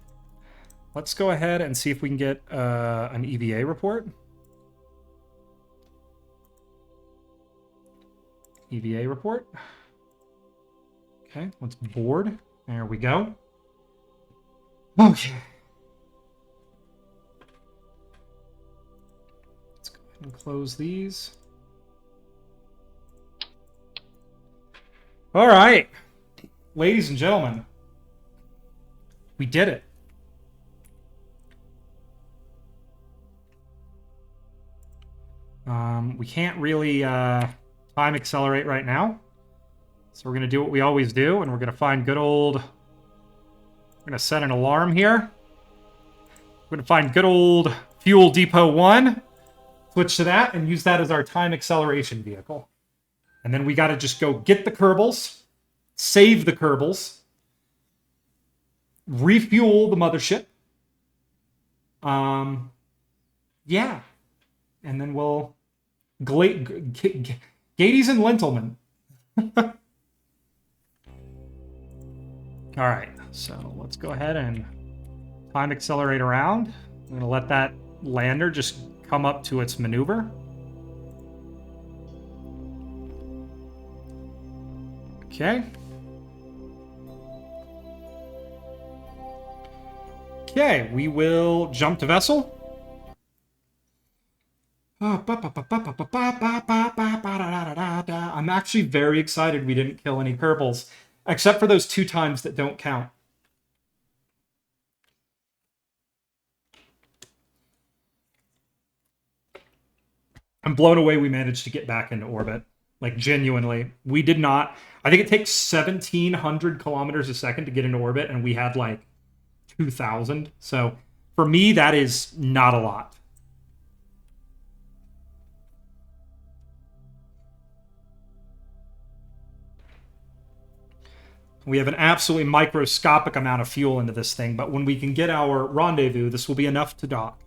Let's go ahead and see if we can get an EVA report. EVA report. Okay, let's board. There we go. Okay. Let's go ahead and close these. All right, ladies and gentlemen, we did it. We can't really time accelerate right now. So we're going to do what we always do, and we're going to find good old... We're going to set an alarm here. We're going to find good old Fuel Depot 1, switch to that, and use that as our time acceleration vehicle. And then we got to just go get the Kerbals, save the Kerbals, refuel the mothership. Yeah. And then we'll... Gades and Lentilman. All right, so let's go ahead and time accelerate around. I'm going to let that lander just come up to its maneuver. Okay. Okay, we will jump to vessel. I'm actually very excited we didn't kill any Kerbals, except for those 2 times that don't count. I'm blown away we managed to get back into orbit. Like, genuinely. We did not. I think it takes 1,700 kilometers a second to get into orbit, and we had like 2,000. So for me, that is not a lot. We have an absolutely microscopic amount of fuel into this thing, but when we can get our rendezvous, this will be enough to dock.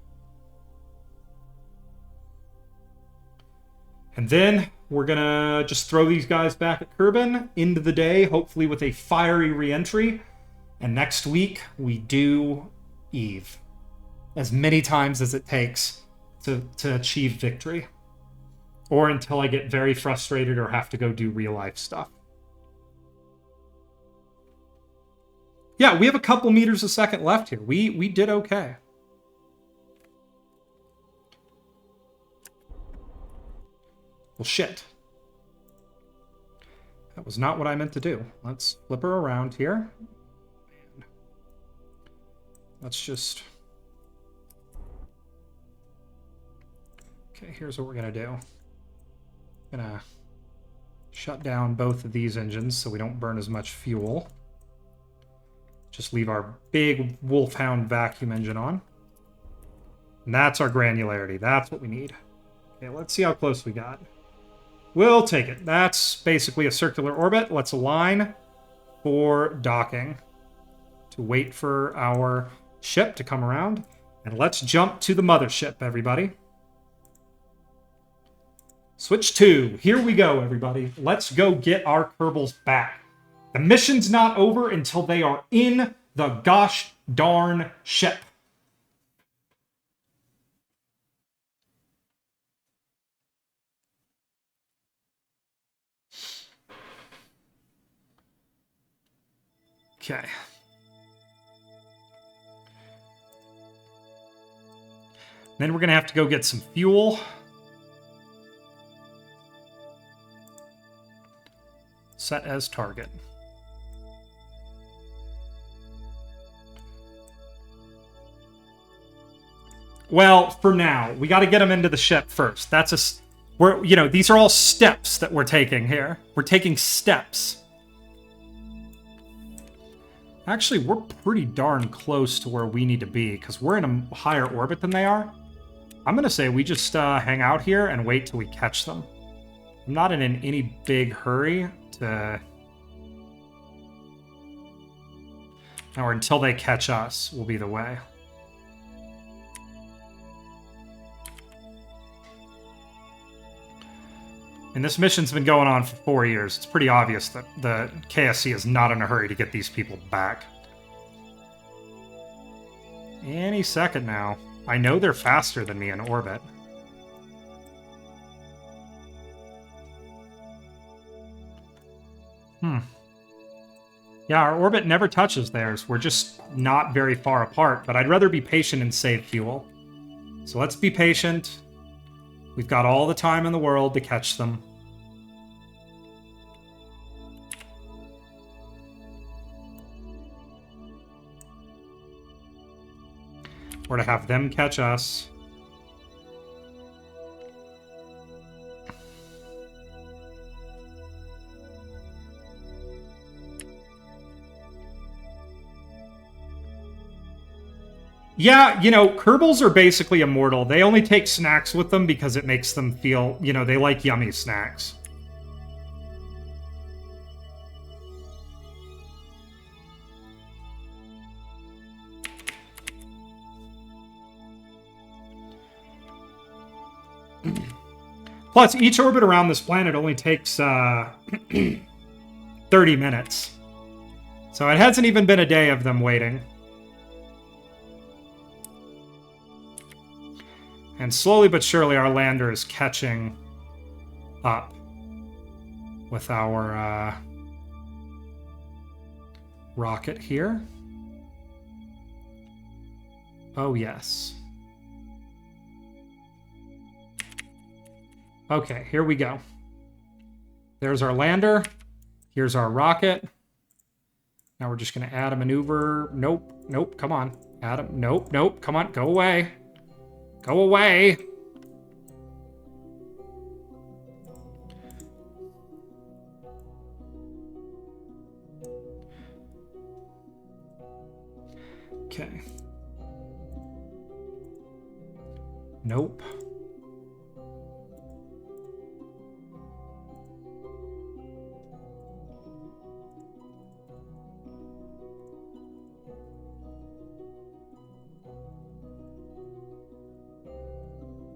And then we're going to just throw these guys back at Kerbin into the day, hopefully with a fiery re-entry. And next week, we do Eve. As many times as it takes to achieve victory. Or until I get very frustrated or have to go do real-life stuff. Yeah, we have a couple meters a second left here. We did okay. Well, shit. That was not what I meant to do. Let's flip her around here. Let's just... Okay, here's what we're going to do. I'm going to shut down both of these engines so we don't burn as much fuel. Just leave our big Wolfhound vacuum engine on. And that's our granularity. That's what we need. Okay, let's see how close we got. We'll take it. That's basically a circular orbit. Let's align for docking to wait for our ship to come around. And let's jump to the mothership, everybody. Switch 2. Here we go, everybody. Let's go get our Kerbals back. The mission's not over until they are in the gosh darn ship. Okay. Then we're going to have to go get some fuel. Set as target. Well, for now, we got to get them into the ship first. That's these are all steps that we're taking here. We're taking steps. Actually, we're pretty darn close to where we need to be because we're in a higher orbit than they are. I'm going to say we just hang out here and wait till we catch them. I'm not in any big hurry to... Or until they catch us will be the way. And this mission's been going on for 4 years. It's pretty obvious that the KSC is not in a hurry to get these people back. Any second now. I know they're faster than me in orbit. Yeah, our orbit never touches theirs. We're just not very far apart, but I'd rather be patient and save fuel. So let's be patient. We've got all the time in the world to catch them. Or to have them catch us. Yeah, Kerbals are basically immortal. They only take snacks with them because it makes them feel, they like yummy snacks. Plus, each orbit around this planet only takes 30 minutes. So it hasn't even been a day of them waiting. And slowly but surely, our lander is catching up with our rocket here. Oh, yes. Okay, here we go. There's our lander. Here's our rocket. Now we're just going to add a maneuver. Nope. Nope. Come on. Add a... Nope. Nope. Come on. Go away. Go away. Okay. Nope.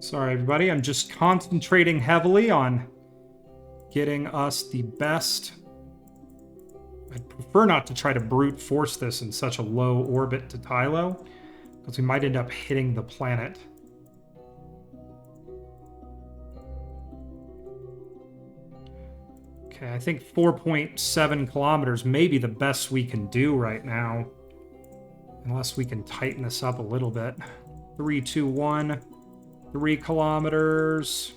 Sorry, everybody. I'm just concentrating heavily on getting us the best. I'd prefer not to try to brute force this in such a low orbit to Tylo, because we might end up hitting the planet. Okay, I think 4.7 kilometers may be the best we can do right now. Unless we can tighten this up a little bit. 3, 2, 1. 3 kilometers.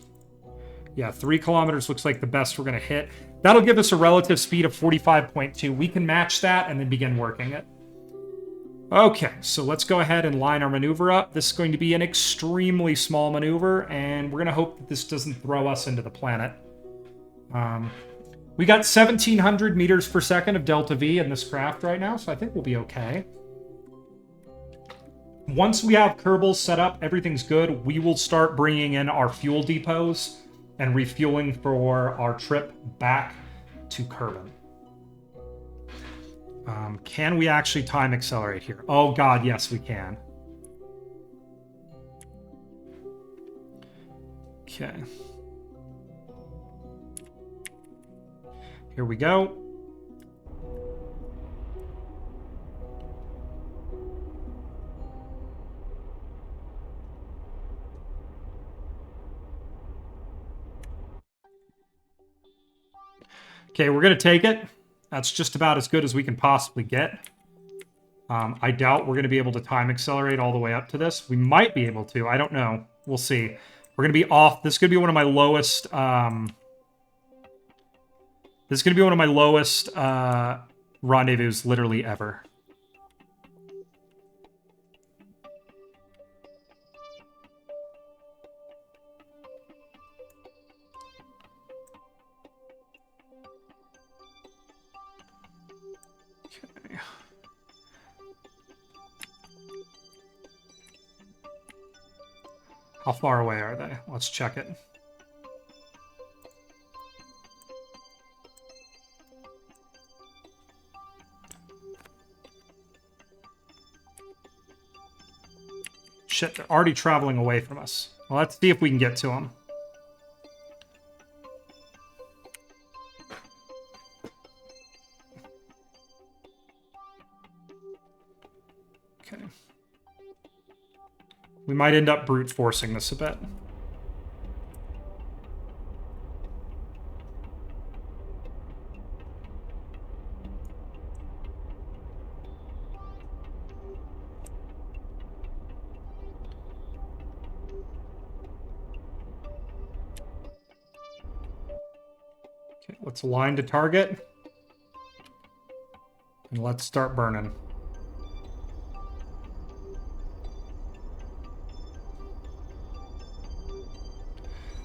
Yeah, 3 kilometers looks like the best we're going to hit. That'll give us a relative speed of 45.2. We can match that and then begin working it. Okay, so let's go ahead and line our maneuver up. This is going to be an extremely small maneuver, and we're going to hope that this doesn't throw us into the planet. We got 1,700 meters per second of delta V in this craft right now, so I think we'll be okay. Once we have Kerbals set up, everything's good, we will start bringing in our fuel depots and refueling for our trip back to Kerbin. Can we actually time accelerate here? Oh god, yes we can. Okay. Here we go. Okay, we're going to take it. That's just about as good as we can possibly get. I doubt we're going to be able to time accelerate all the way up to this. We might be able to. I don't know. We'll see. We're going to be off. This is going to be one of my lowest... this is going to be one of my lowest rendezvous literally ever. Okay. How far away are they? Let's check it. Shit, they're already traveling away from us. Well, let's see if we can get to them. Okay. We might end up brute forcing this a bit. Okay, let's align to target. And let's start burning.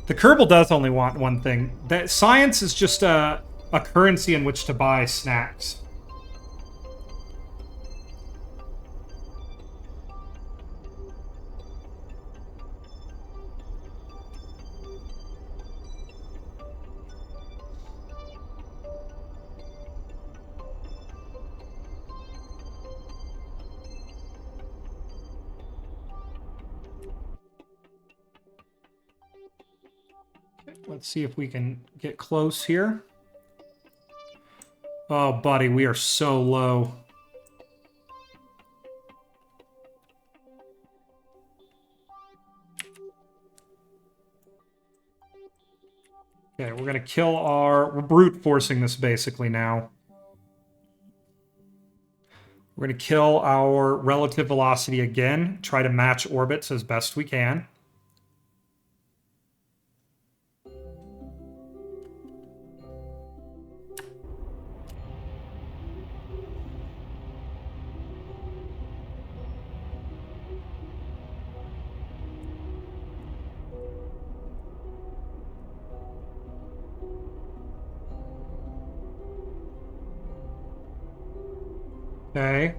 The Kerbal does only want one thing. That science is just a currency in which to buy snacks. Let's see if we can get close here. Oh, buddy, we are so low. Okay, we're gonna kill our... We're brute forcing this basically now. We're gonna kill our relative velocity again. Try to match orbits as best we can. Okay.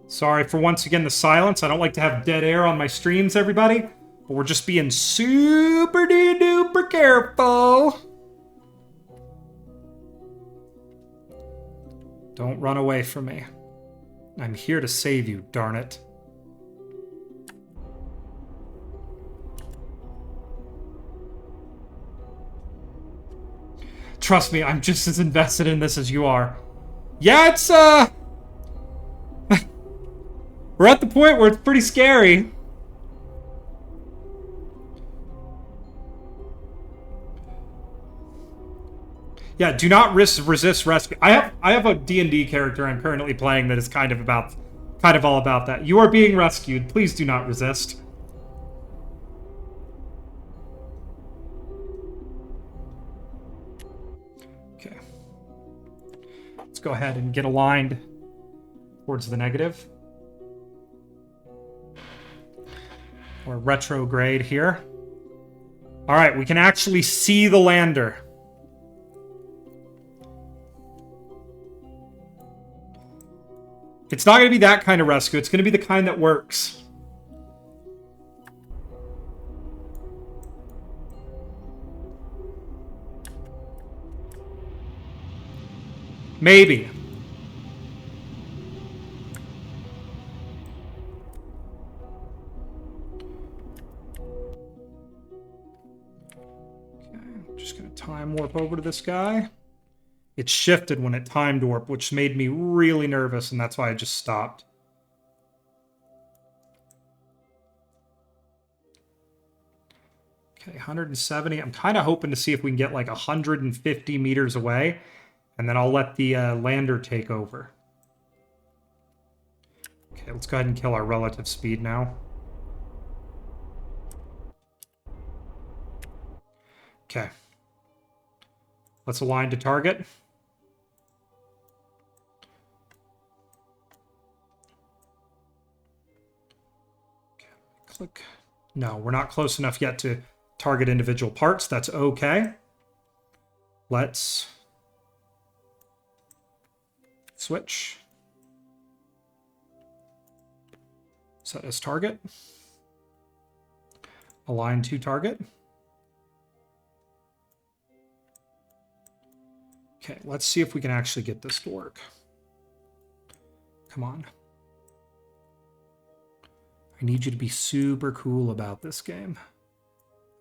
Sorry for once again the silence. I don't like to have dead air on my streams, everybody. But we're just being super duper careful. Don't run away from me. I'm here to save you, darn it. Trust me, I'm just as invested in this as you are. Yeah, it's, we're at the point where it's pretty scary. Yeah, do not resist rescue. I have a D&D character I'm currently playing that is kind of all about that. You are being rescued. Please do not resist. Okay. Let's go ahead and get aligned towards the negative. Or retrograde here. All right, we can actually see the lander. It's not going to be that kind of rescue. It's going to be the kind that works. Maybe. Okay, I'm just going to time warp over to this guy. It shifted when it timed warp, which made me really nervous, and that's why I just stopped. Okay, 170. I'm kind of hoping to see if we can get like 150 meters away, and then I'll let the lander take over. Okay, let's go ahead and kill our relative speed now. Okay. Let's align to target. Click. No, we're not close enough yet to target individual parts. That's okay. Let's switch. Set as target. Align to target. Okay, let's see if we can actually get this to work. Come on. I need you to be super cool about this game.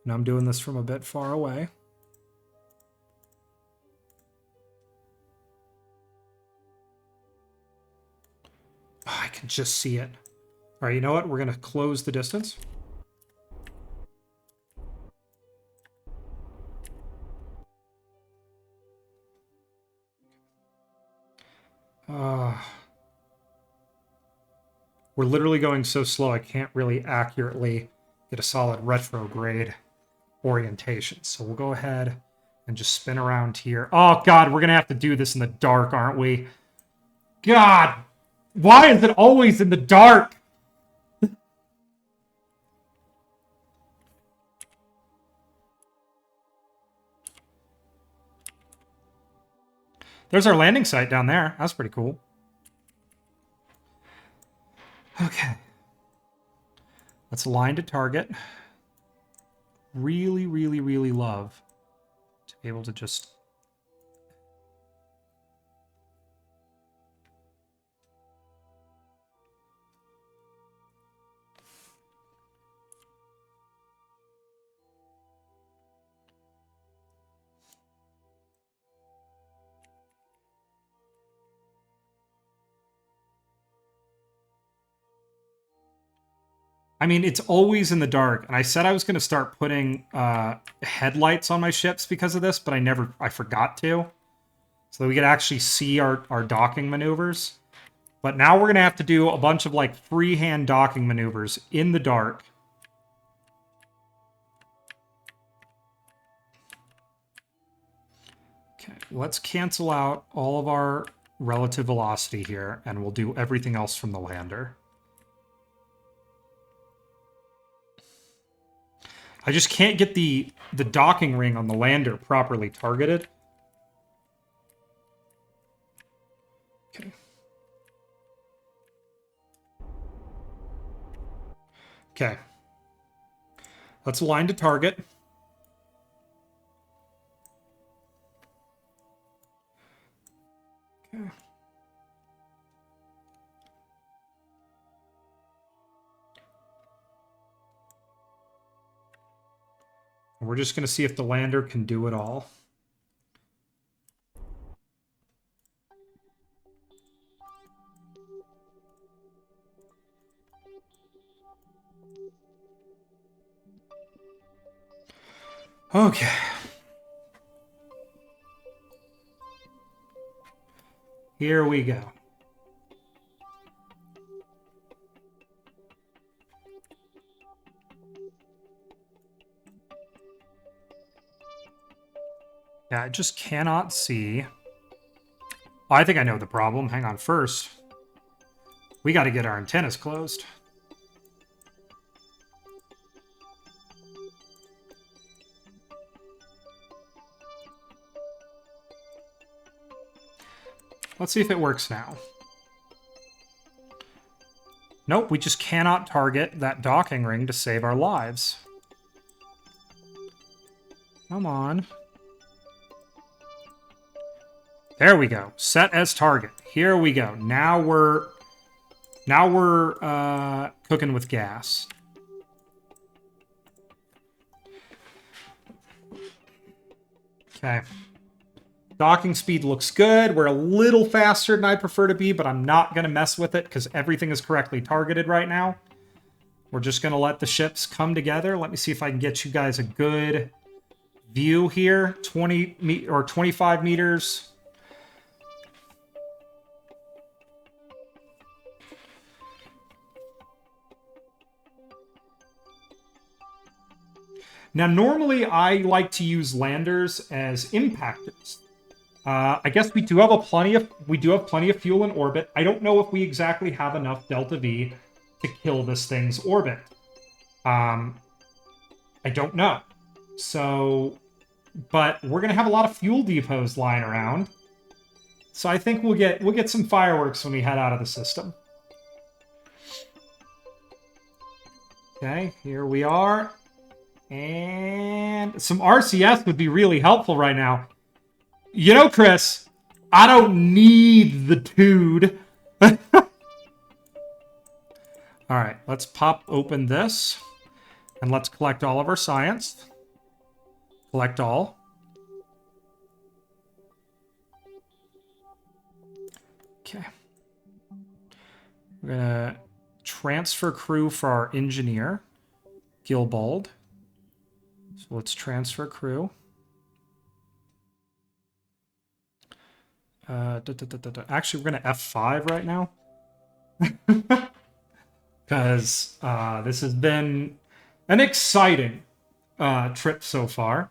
And I'm doing this from a bit far away. Oh, I can just see it. All right, you know what? We're going to close the distance. We're literally going so slow I can't really accurately get a solid retrograde orientation. So we'll go ahead and just spin around here. Oh, God, we're going to have to do this in the dark, aren't we? God, why is it always in the dark? There's our landing site down there. That's pretty cool. Okay. Let's align to target. Really, really, really love to be able to just... I mean, it's always in the dark, and I said I was going to start putting headlights on my ships because of this, but I forgot to. So that we could actually see our docking maneuvers. But now we're going to have to do a bunch of, like, freehand docking maneuvers in the dark. Okay, let's cancel out all of our relative velocity here, and we'll do everything else from the lander. I just can't get the docking ring on the lander properly targeted. Okay. Okay. Let's align to target. Okay. We're just going to see if the lander can do it all. Okay. Here we go. Yeah, I just cannot see. Oh, I think I know the problem. Hang on. First, we got to get our antennas closed. Let's see if it works now. Nope, we just cannot target that docking ring to save our lives. Come on. There we go. Set as target. Here we go. Now we're cooking with gas. Okay. Docking speed looks good. We're a little faster than I prefer to be, but I'm not going to mess with it because everything is correctly targeted right now. We're just going to let the ships come together. Let me see if I can get you guys a good view here. 25 meters. Now, normally I like to use landers as impactors. I guess we do have plenty of fuel in orbit. I don't know if we exactly have enough Delta V to kill this thing's orbit. I don't know. So, but we're gonna have a lot of fuel depots lying around. So I think we'll get some fireworks when we head out of the system. Okay, here we are. And some RCS would be really helpful right now. You know, Chris, I don't need the dude. All right, let's pop open this. And let's collect all of our science. Collect all. Okay. We're going to transfer crew for our engineer, Gilbald. So let's transfer crew. Actually, we're going to F5 right now. Because this has been an exciting trip so far.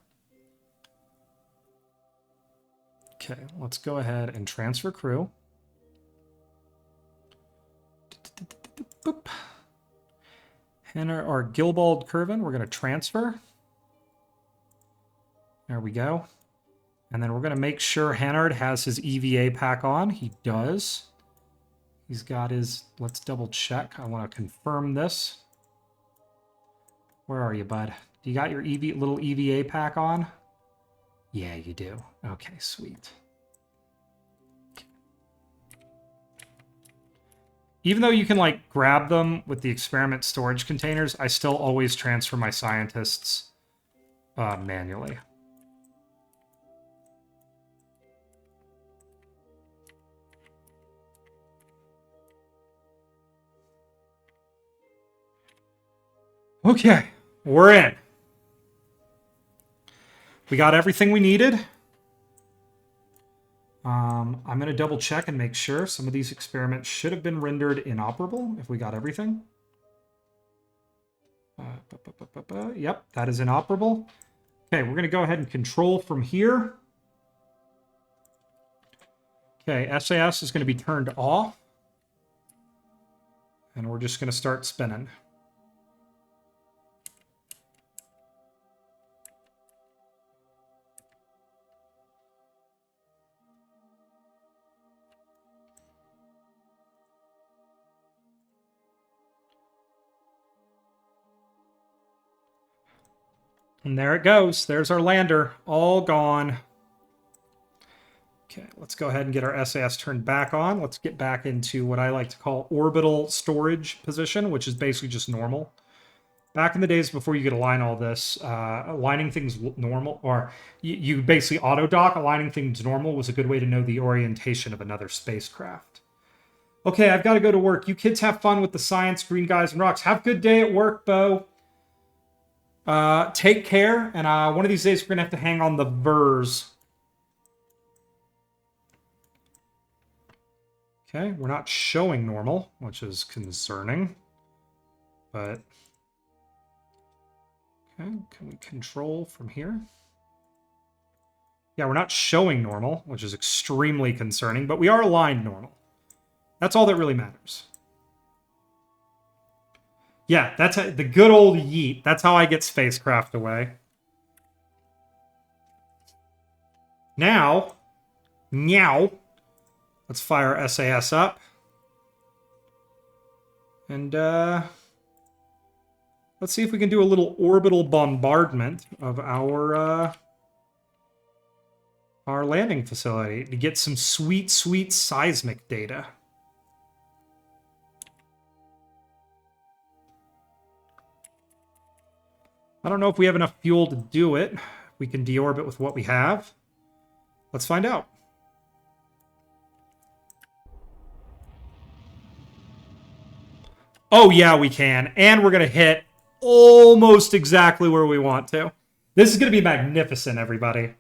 Okay, let's go ahead and transfer crew. Boop. Henner or Gilbald Curvin, we're going to transfer. There we go. And then we're going to make sure Hannard has his EVA pack on. He does. He's got his... Let's double check. I want to confirm this. Where are you, bud? You got your little EVA pack on? Yeah, you do. Okay, sweet. Even though you can, like, grab them with the experiment storage containers, I still always transfer my scientists manually. Okay, we're in. We got everything we needed. I'm going to double check and make sure some of these experiments should have been rendered inoperable if we got everything. Yep, that is inoperable. Okay, we're going to go ahead and control from here. Okay, SAS is going to be turned off. And we're just going to start spinning. And there it goes. There's our lander. All gone. Okay, let's go ahead and get our SAS turned back on. Let's get back into what I like to call orbital storage position, which is basically just normal. Back in the days before you could align all this, aligning things normal, or you basically auto-dock, aligning things normal was a good way to know the orientation of another spacecraft. Okay, I've got to go to work. You kids have fun with the science, green guys, and rocks. Have a good day at work, Bo. Take care, and one of these days we're going to have to hang on the VERS. Okay, we're not showing normal, which is concerning. But... okay, can we control from here? Yeah, we're not showing normal, which is extremely concerning, but we are aligned normal. That's all that really matters. Yeah, that's the good old yeet. That's how I get spacecraft away. Now, meow. Let's fire SAS up. And, let's see if we can do a little orbital bombardment of our landing facility to get some sweet, sweet seismic data. I don't know if we have enough fuel to do it. We can deorbit with what we have. Let's find out. Oh, yeah, we can. And we're going to hit almost exactly where we want to. This is going to be magnificent, everybody.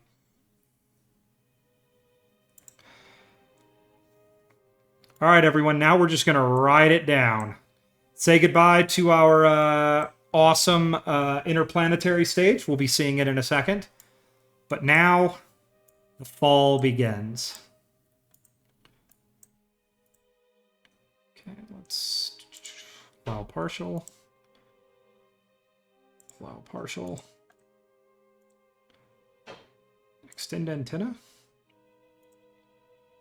All right, everyone. Now we're just going to ride it down. Say goodbye to our awesome interplanetary stage. We'll be seeing it in a second. But now, the fall begins. Okay, let's... plow partial. Plow partial. Extend antenna.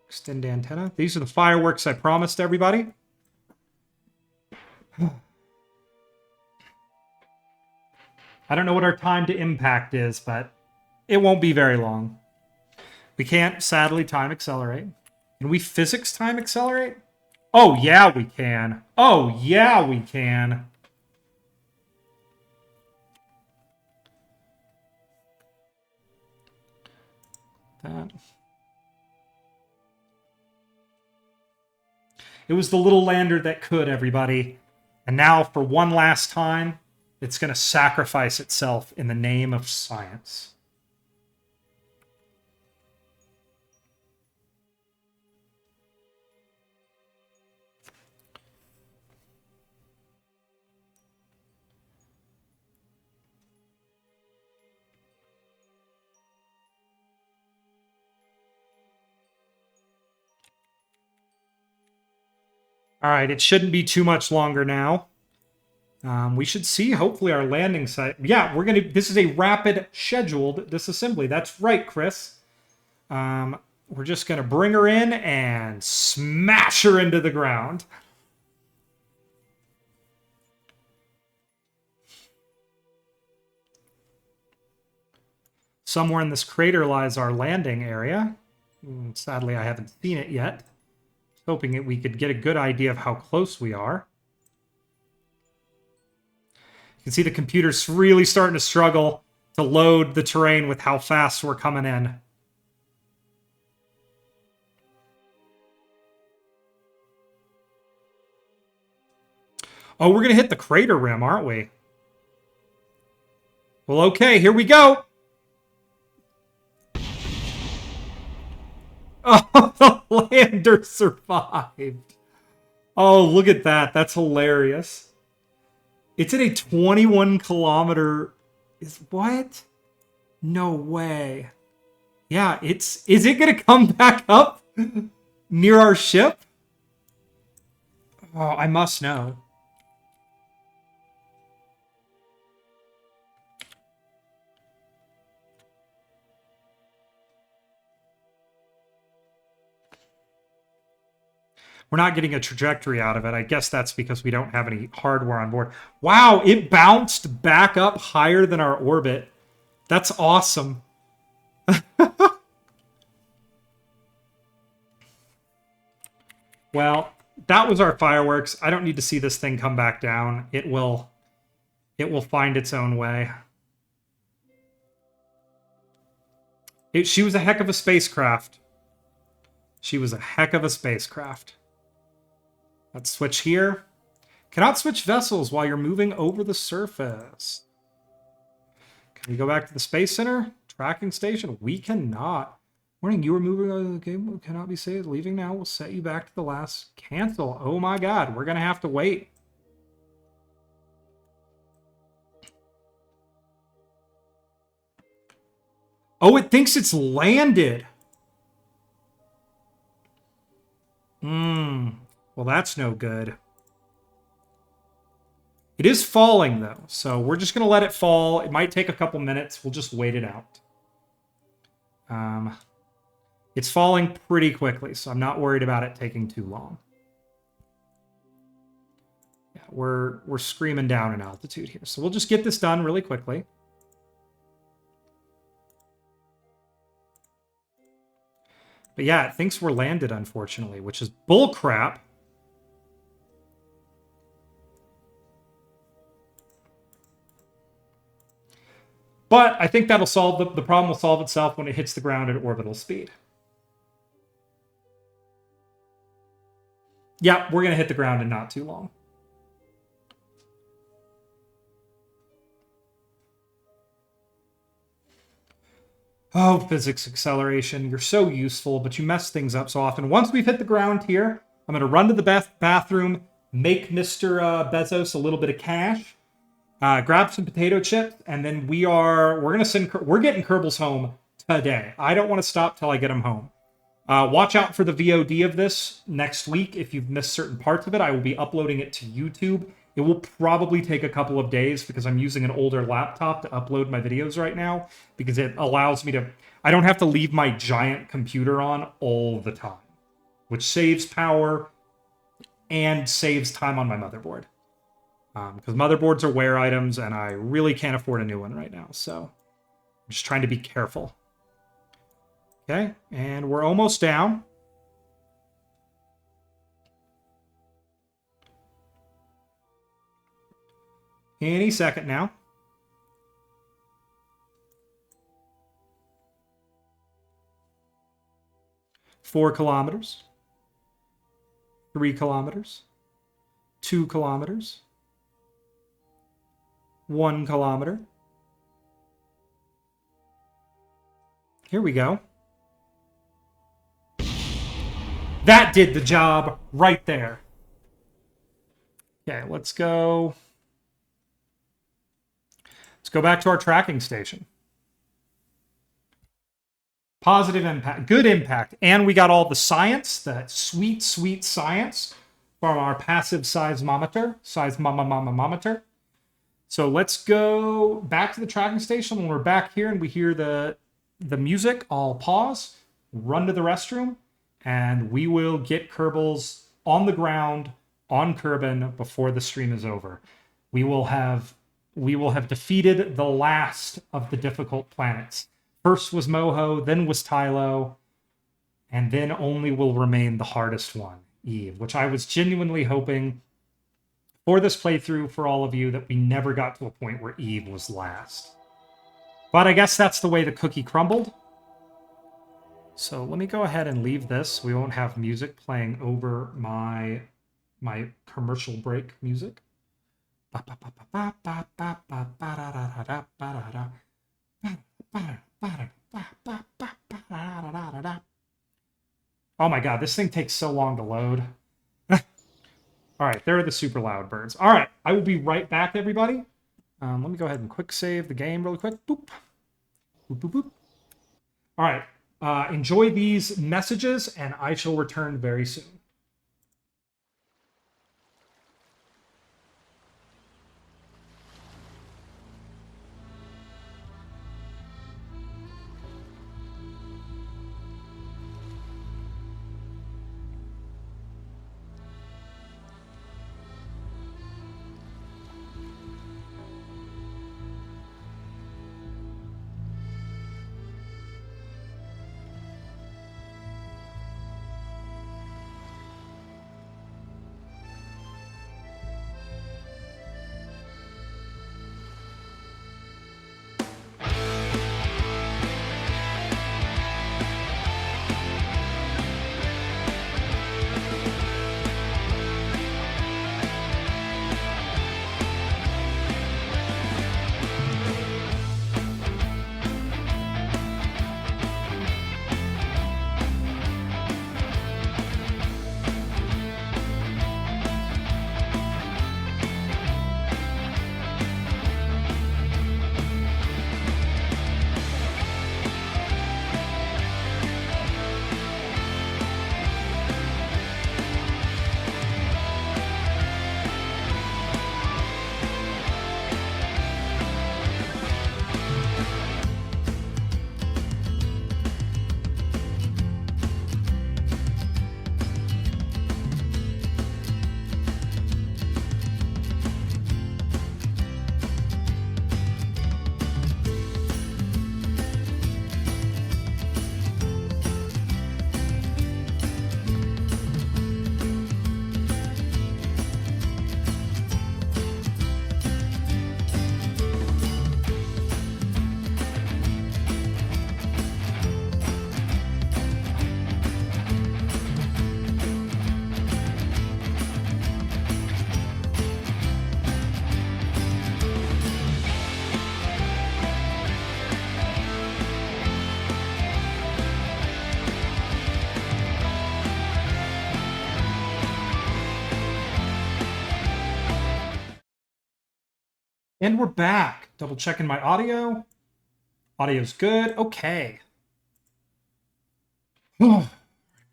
Extend antenna. These are the fireworks I promised everybody. I don't know what our time to impact is, but it won't be very long. We can't, sadly, time accelerate. Can we physics time accelerate? Oh, yeah, we can. Oh, yeah, we can. That. It was the little lander that could, everybody. And now, for one last time, it's going to sacrifice itself in the name of science. All right, it shouldn't be too much longer now. We should see, hopefully, our landing site. Yeah, we're going to... this is a rapid scheduled disassembly. That's right, Chris. We're just going to bring her in and smash her into the ground. Somewhere in this crater lies our landing area. Sadly, I haven't seen it yet. Hoping we could get a good idea of how close we are. You can see the computer's really starting to struggle to load the terrain with how fast we're coming in. Oh, we're going to hit the crater rim, aren't we? Well, okay, here we go. Oh, the lander survived. Oh, look at that. That's hilarious. It's at a 21-kilometer... what? No way. Yeah, is it going to come back up near our ship? Oh, I must know. We're not getting a trajectory out of it. I guess that's because we don't have any hardware on board. Wow, it bounced back up higher than our orbit That's awesome. Well, that was our fireworks. I don't need to see this thing come back down. It will find its own way. She was a heck of a spacecraft. She was a heck of a spacecraft. Let's switch here. Cannot switch vessels while you're moving over the surface. Can we go back to the Space Center? Tracking station? We cannot. Warning, you are moving out of the game. Cannot be saved. Leaving now will set you back to the last. Cancel. Oh my god. We're going to have to wait. Oh, it thinks it's landed. Well, that's no good. It is falling, though, so we're just going to let it fall. It might take a couple minutes. We'll just wait it out. It's falling pretty quickly, so I'm not worried about it taking too long. Yeah, we're screaming down in altitude here, so we'll just get this done really quickly. But yeah, it thinks we're landed, unfortunately, which is bullcrap. But I think that'll solve the problem will solve itself when it hits the ground at orbital speed. Yeah, we're going to hit the ground in not too long. Oh, physics acceleration. You're so useful, but you mess things up so often. Once we've hit the ground here, I'm going to run to the bathroom, make Mr. Bezos a little bit of cash, grab some potato chips, and then we're getting Kerbals home today. I don't want to stop till I get him home. Watch out for the VOD of this next week. If you've missed certain parts of it, I will be uploading it to YouTube. It will probably take a couple of days because I'm using an older laptop to upload my videos right now because it allows me to... I don't have to leave my giant computer on all the time, which saves power and saves time on my motherboard. Because motherboards are wear items and I really can't afford a new one right now. So I'm just trying to be careful. Okay, and we're almost down. Any second now. Four kilometers. 3 kilometers. 2 kilometers. 1 kilometer. Here we go. That did the job right there. Okay, let's go. Let's go back to our tracking station. Positive impact, good impact. And we got all the science, that sweet, sweet science from our passive seismometer. So let's go back to the tracking station. When we're back here and we hear the music, I'll pause, run to the restroom, and we will get Kerbals on the ground on Kerbin before the stream is over. We will have defeated the last of the difficult planets. First was Moho, then was Tylo, and then only will remain the hardest one, Eve, which I was genuinely hoping for this playthrough for all of you that we never got to a point where Eve was last. But I guess that's the way the cookie crumbled. So let me go ahead and leave this. We won't have music playing over my commercial break music. Oh my god, this thing takes so long to load. All right, there are the super loud birds. All right, I will be right back, everybody. Let me go ahead and quick save the game really quick. Boop. Boop, boop, boop. All right, enjoy these messages, and I shall return very soon. And we're back. Double checking my audio. Audio's good. Okay.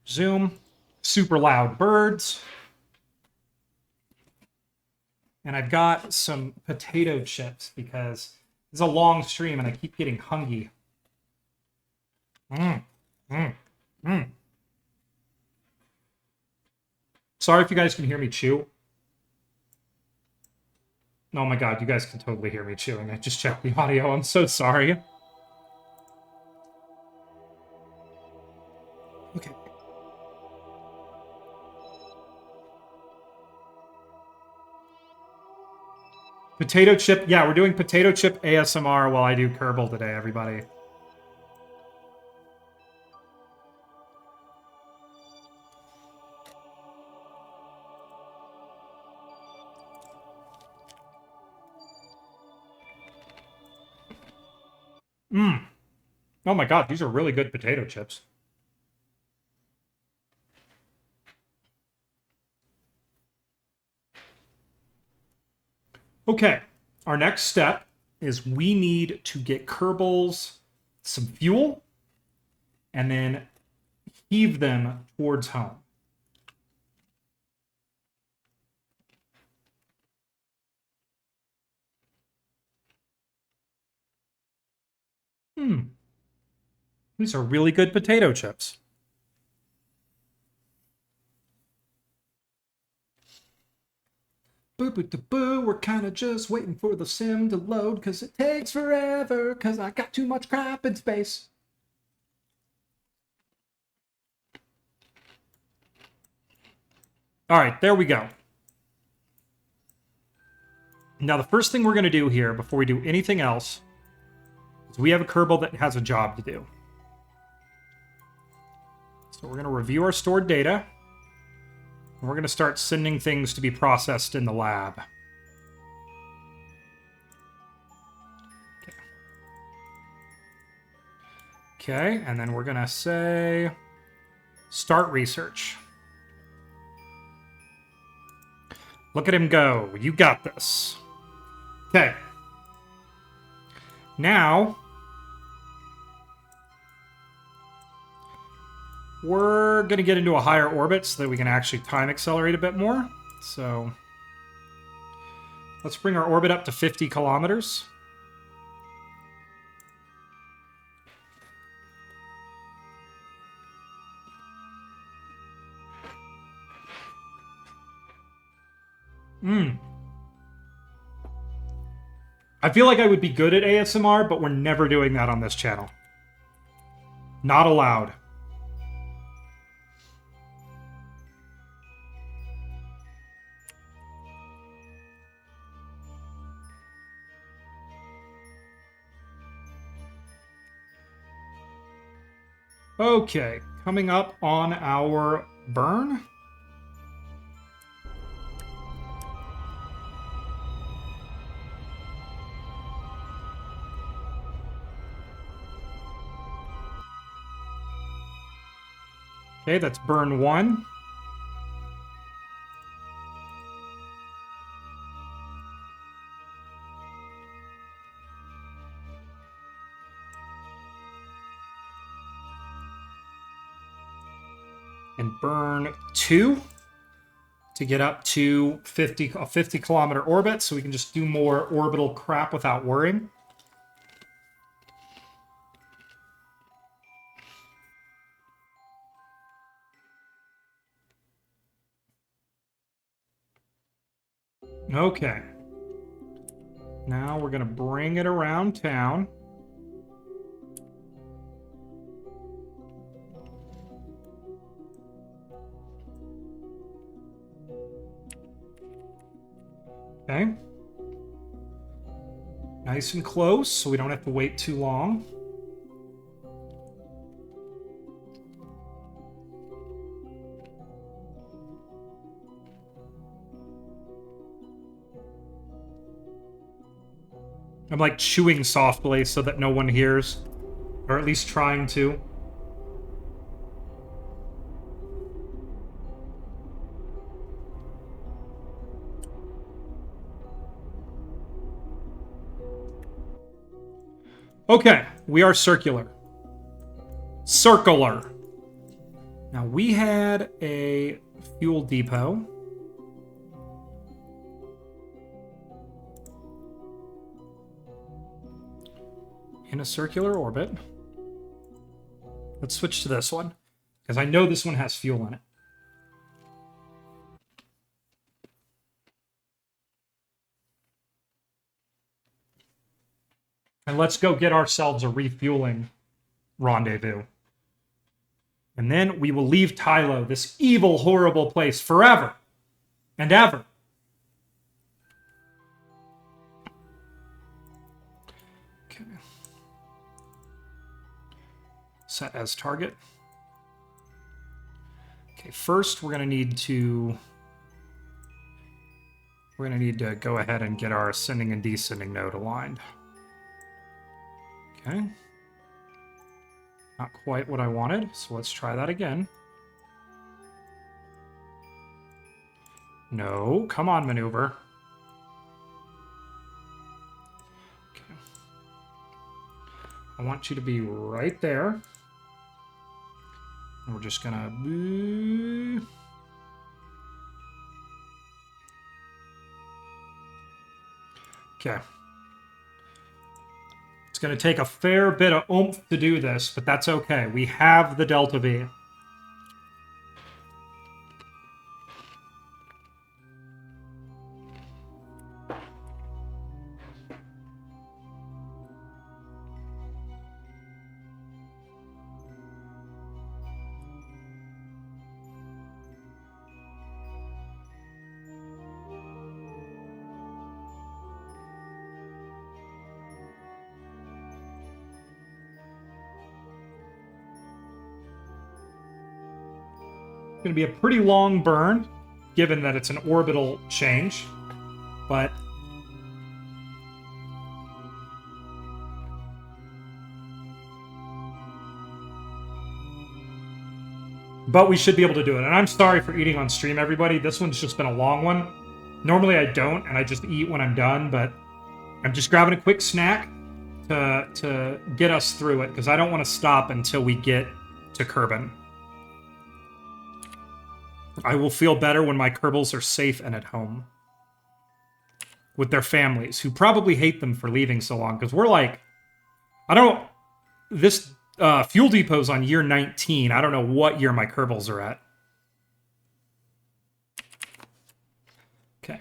Zoom. Super loud birds. And I've got some potato chips because it's a long stream and I keep getting hungry. Sorry if you guys can hear me chew. Oh my god, you guys can totally hear me chewing. I just checked the audio. I'm so sorry. Okay. Potato chip. Yeah, we're doing potato chip ASMR while I do Kerbal today, everybody. Oh my god, these are really good potato chips. Okay, our next step is we need to get Kerbals some fuel and then heave them towards home. These are really good potato chips. Boo boo da boo, we're kind of just waiting for the sim to load because it takes forever because I got too much crap in space. All right, there we go. Now, the first thing we're going to do here before we do anything else is we have a Kerbal that has a job to do. So we're going to review our stored data. And we're going to start sending things to be processed in the lab. Okay, and then we're going to say start research. Look at him go. You got this. Okay. Now, we're going to get into a higher orbit so that we can actually time accelerate a bit more. So, let's bring our orbit up to 50 kilometers. I feel like I would be good at ASMR, but we're never doing that on this channel. Not allowed. Okay, coming up on our burn. Okay, that's burn 1. And burn 2 to get up to a 50 kilometer orbit so we can just do more orbital crap without worrying. Okay. Now we're going to bring it around town. Okay. Nice and close, so we don't have to wait too long. I'm like chewing softly so that no one hears. Or at least trying to. Okay, we are circular. Circular. Now, we had a fuel depot. In a circular orbit. Let's switch to this one, because I know this one has fuel in it. And let's go get ourselves a refueling rendezvous. And then we will leave Tylo, this evil, horrible place, forever and ever. Okay. Set as target. Okay, first we're going to need to go ahead and get our ascending and descending node aligned. Okay. Not quite what I wanted, so let's try that again. No, come on, maneuver. Okay. I want you to be right there. And we're just gonna... Okay. It's going to take a fair bit of oomph to do this, but that's okay. We have the Delta V. Going to be a pretty long burn, given that it's an orbital change, but we should be able to do it. And I'm sorry for eating on stream, everybody. This one's just been a long one. Normally I don't, and I just eat when I'm done, but I'm just grabbing a quick snack to get us through it, because I don't want to stop until we get to Kerbin. I will feel better when my Kerbals are safe and at home with their families, who probably hate them for leaving so long, because we're like, I don't know, this fuel depot's on year 19. I don't know what year my Kerbals are at. Okay.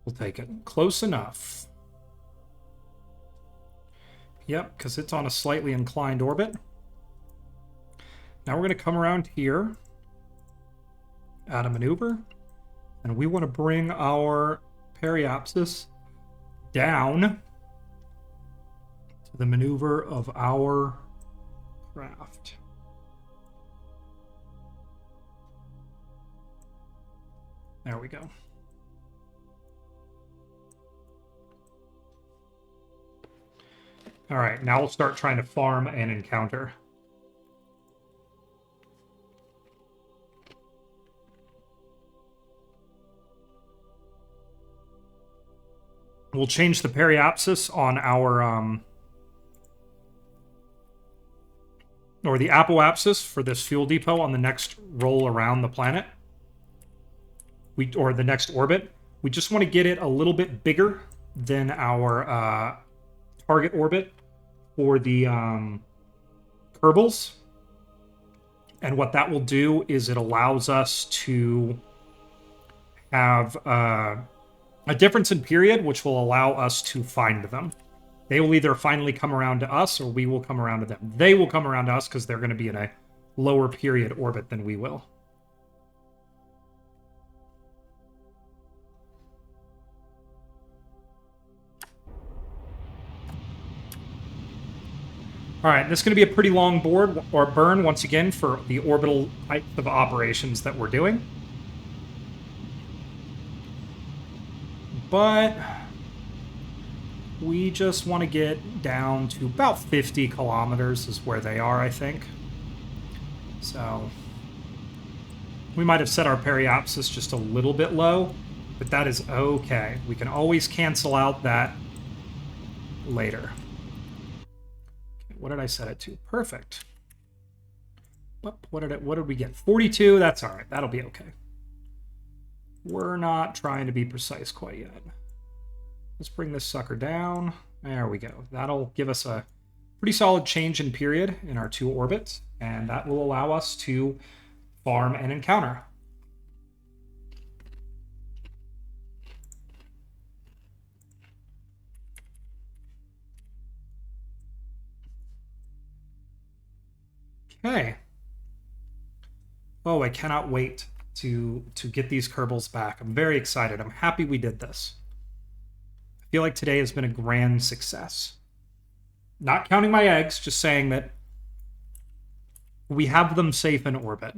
We'll take it. Close enough. Yep, because it's on a slightly inclined orbit. Now we're going to come around here, add a maneuver, and we want to bring our periapsis down to the maneuver of our craft. There we go. All right, now we'll start trying to farm an encounter. We'll change the periapsis on our, or the apoapsis for this fuel depot on the next roll around the planet. Or the next orbit. We just want to get it a little bit bigger than our target orbit for the Kerbals. And what that will do is it allows us to have a difference in period, which will allow us to find them. They will either finally come around to us, or we will come around to them. They will come around to us because they're going to be in a lower period orbit than we will. All right, this is going to be a pretty long board or burn once again for the orbital type of operations that we're doing. But We just want to get down to about 50 kilometers is where they are, I think. So we might have set our periapsis just a little bit low, but that is okay. We can always cancel out that later. Okay, what did I set it to? Perfect. What did we get? 42. That's all right. That'll be okay. We're not trying to be precise quite yet. Let's bring this sucker down. There we go. That'll give us a pretty solid change in period in our 2 orbits, and that will allow us to farm and encounter. Okay. Oh, I cannot wait to get these Kerbals back. I'm very excited. I'm happy we did this. I feel like today has been a grand success. Not counting my eggs, just saying that we have them safe in orbit.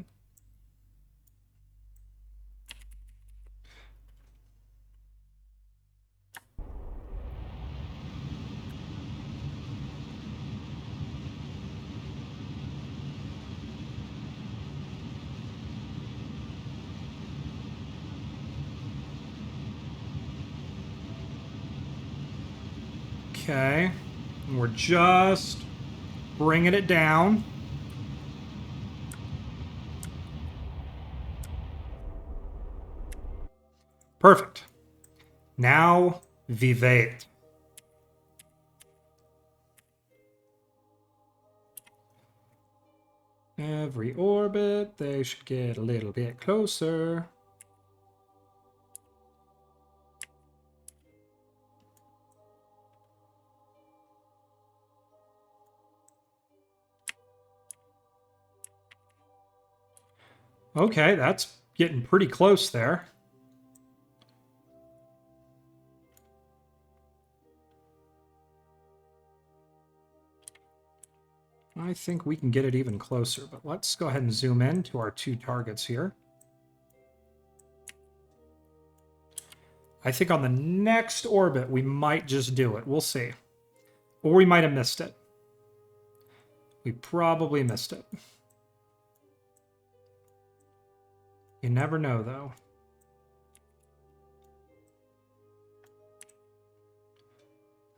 Okay. And we're just bringing it down. Perfect. Now, Vivate. Every orbit, they should get a little bit closer. Okay, that's getting pretty close there. I think we can get it even closer, but let's go ahead and zoom in to our 2 targets here. I think on the next orbit, we might just do it. We'll see. Or we might have missed it. We probably missed it. You never know, though.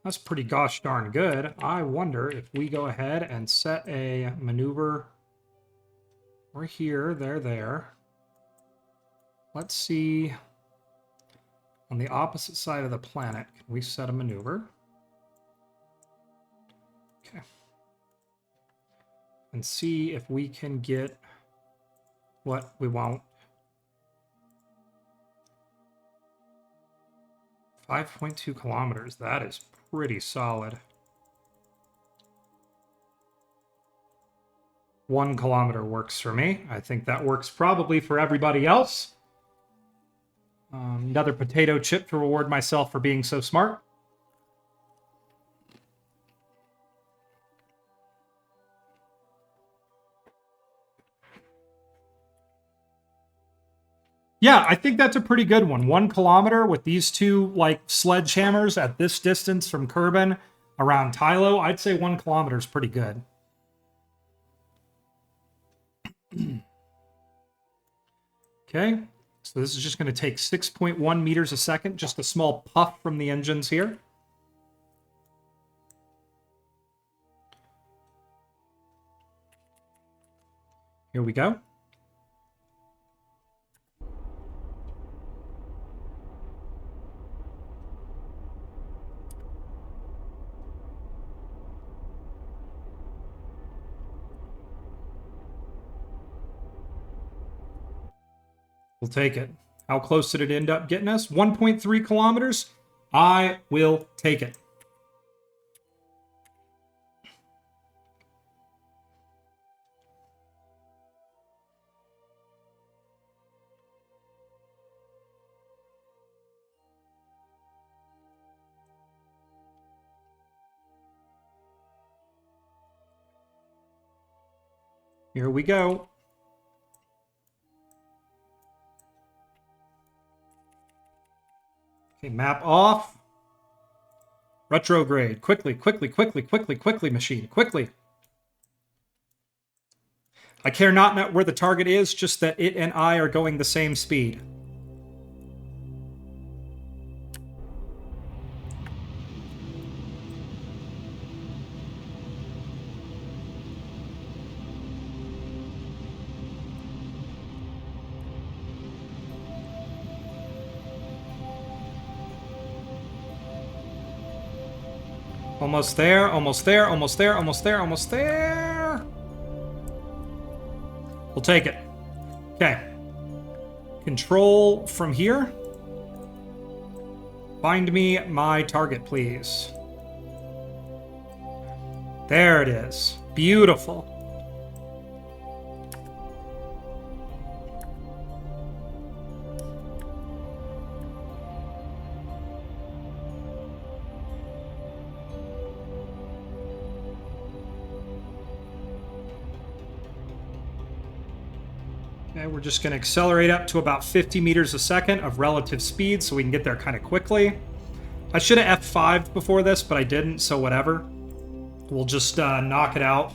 That's pretty gosh darn good. I wonder if we go ahead and set a maneuver. We're here, they're there. Let's see. On the opposite side of the planet, can we set a maneuver? Okay. And see if we can get what we want. 5.2 kilometers. That is pretty solid. 1 kilometer works for me. I think that works probably for everybody else. Another potato chip to reward myself for being so smart. Yeah, I think that's a pretty good one. 1 kilometer with these 2 like sledgehammers at this distance from Kerbin around Tylo. I'd say 1 kilometer is pretty good. Okay, so this is just going to take 6.1 meters a second, just a small puff from the engines here. Here we go. We'll take it. How close did it end up getting us? 1.3 kilometers. I will take it. Here we go. Okay, map off. Retrograde. Quickly, quickly, quickly, quickly, quickly, machine. Quickly. I care not where the target is, just that it and I are going the same speed. Almost there, almost there, almost there, almost there, almost there. We'll take it. Okay. Control from here. Find me my target, please. There it is. Beautiful. Okay, we're just going to accelerate up to about 50 meters a second of relative speed so we can get there kind of quickly. I should have F5'd before this, but I didn't, so whatever. We'll just knock it out.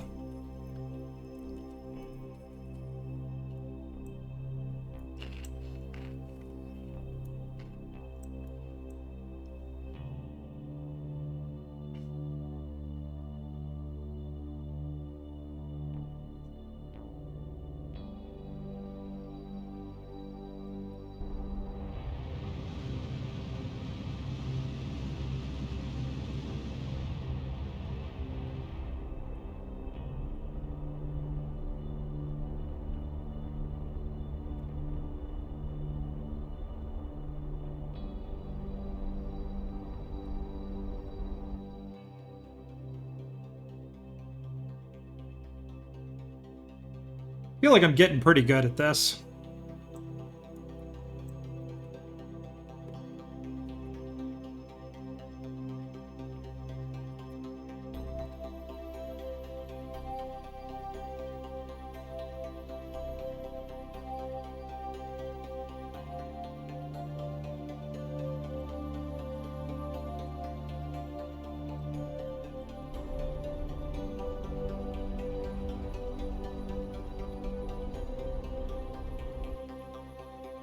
I feel like I'm getting pretty good at this.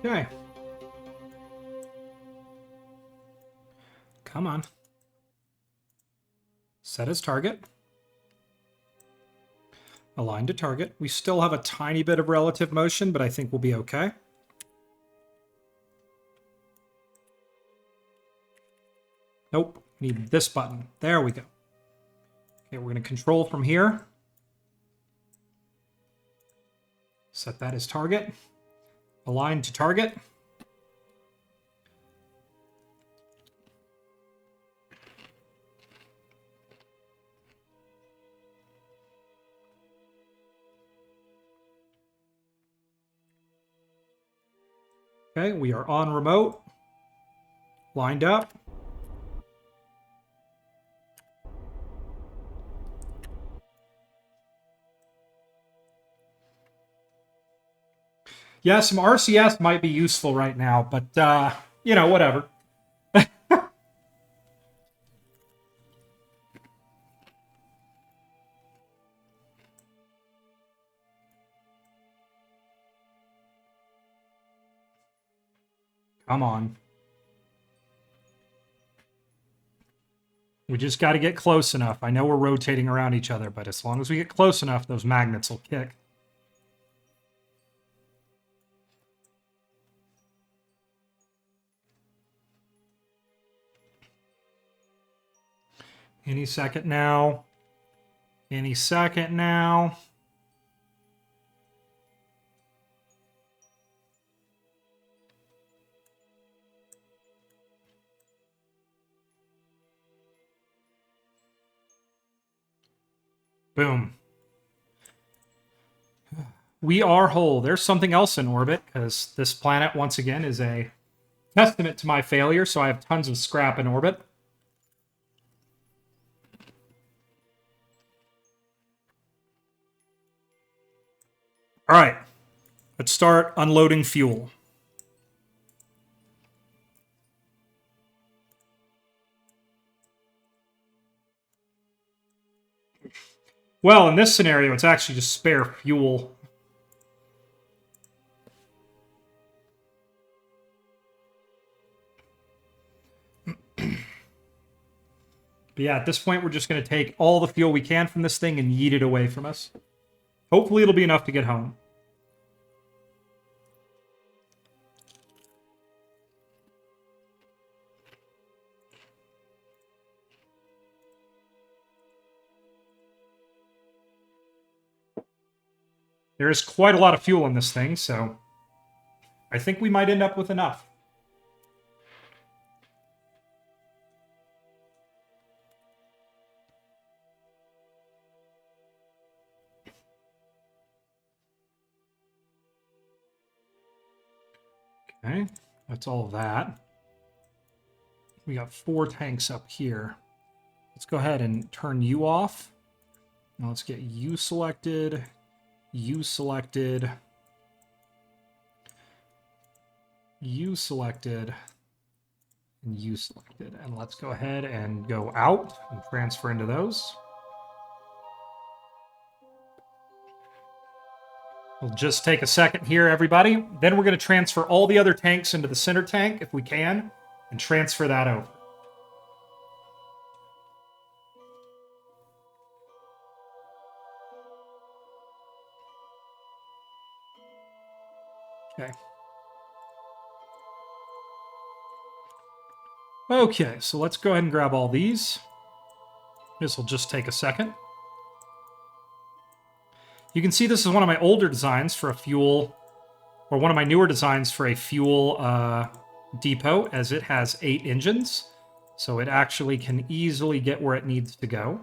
Okay. Come on. Set as target. Align to target. We still have a tiny bit of relative motion, but I think we'll be okay. Nope. Need this button. There we go. Okay, we're going to control from here. Set that as target. Align to target. Okay, we are on remote. Lined up. Yeah, some RCS might be useful right now, but, you know, whatever. Come on. We just got to get close enough. I know we're rotating around each other, but as long as we get close enough, those magnets will kick. Any second now. Any second now. Boom. We are whole. There's something else in orbit, because this planet, once again, is a testament to my failure, so I have tons of scrap in orbit. All right. Let's start unloading fuel. – Well, in this scenario, it's actually just spare fuel. But yeah, at this point, we're just going to take all the fuel we can from this thing and yeet it away from us. Hopefully it'll be enough to get home. There is quite a lot of fuel in this thing, so I think we might end up with enough. Okay, that's all of that. We got 4 tanks up here. Let's go ahead and turn you off. Now let's get you selected, you selected, you selected, and you selected. And let's go ahead and go out and transfer into those. We'll just take a second here, everybody. Then we're going to transfer all the other tanks into the center tank, if we can, and transfer that over. Okay. Okay, so let's go ahead and grab all these. This will just take a second. You can see this is one of my older designs for a fuel, or one of my newer designs for a fuel depot, as it has 8 engines. So it actually can easily get where it needs to go.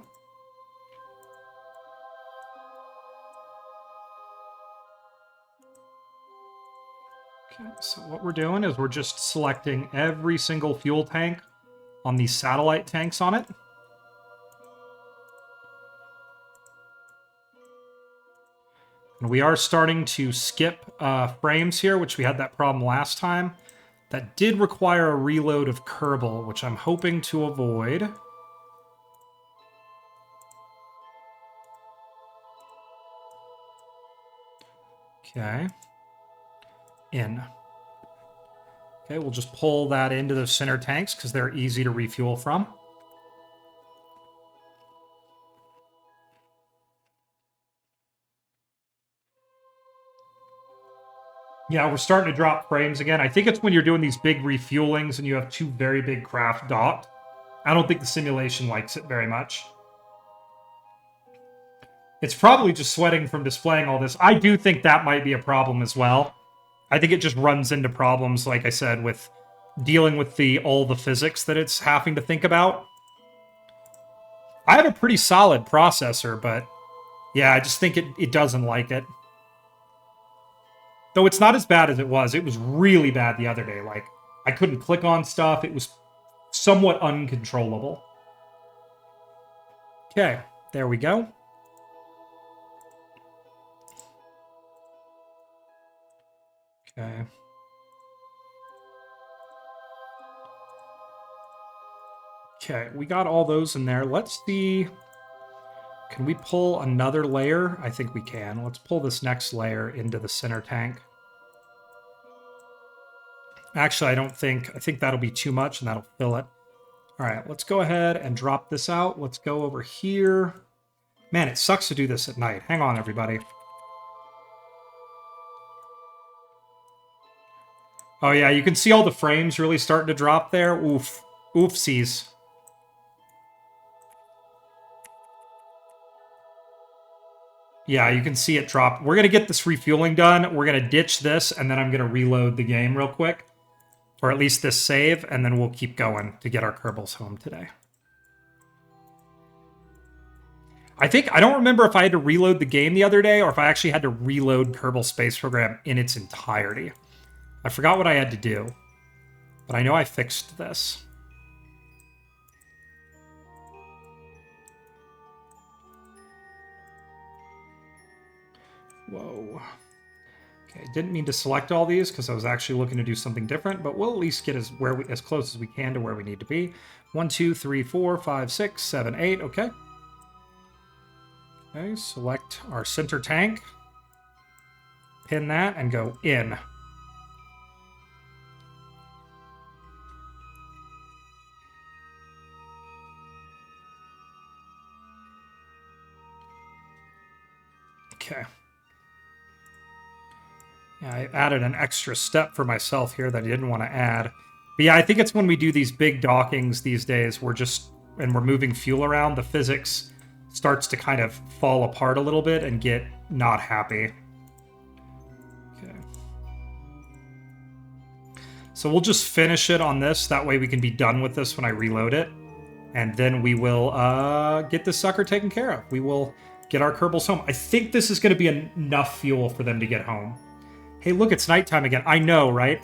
Okay, so what we're doing is we're just selecting every single fuel tank on these satellite tanks on it. And we are starting to skip frames here, which we had that problem last time. That did require a reload of Kerbal, which I'm hoping to avoid. Okay. In. Okay, we'll just pull that into the center tanks because they're easy to refuel from. Yeah, we're starting to drop frames again. I think it's when you're doing these big refuelings and you have 2 very big craft docked. I don't think the simulation likes it very much. It's probably just sweating from displaying all this. I do think that might be a problem as well. I think it just runs into problems, like I said, with dealing with all the physics that it's having to think about. I have a pretty solid processor, but yeah, I just think it doesn't like it. Though it's not as bad as it was. It was really bad the other day. Like, I couldn't click on stuff. It was somewhat uncontrollable. Okay, there we go. Okay. Okay, we got all those in there. Let's see. Can we pull another layer? I think we can. Let's pull this next layer into the center tank. Actually, I think that'll be too much and that'll fill it. All right, let's go ahead and drop this out. Let's go over here. Man, it sucks to do this at night. Hang on, everybody. Oh yeah, you can see all the frames really starting to drop there. Oof. Oofsies. Yeah, you can see it drop. We're going to get this refueling done. We're going to ditch this, and then I'm going to reload the game real quick. Or at least this save, and then we'll keep going to get our Kerbals home today. I don't remember if I had to reload the game the other day, or if I actually had to reload Kerbal Space Program in its entirety. I forgot what I had to do. But I know I fixed this. Whoa. Okay, didn't mean to select all these because I was actually looking to do something different, but we'll at least get as close as we can to where we need to be. 1, 2, 3, 4, 5, 6, 7, 8. Okay. Okay, select our center tank. Pin that and go in. Okay. Yeah, I added an extra step for myself here that I didn't want to add. But yeah, I think it's when we do these big dockings these days, we're moving fuel around, the physics starts to kind of fall apart a little bit and get not happy. Okay. So we'll just finish it on this. That way we can be done with this when I reload it. And then we will get this sucker taken care of. We will get our Kerbals home. I think this is going to be enough fuel for them to get home. Hey, look, it's nighttime again. I know, right?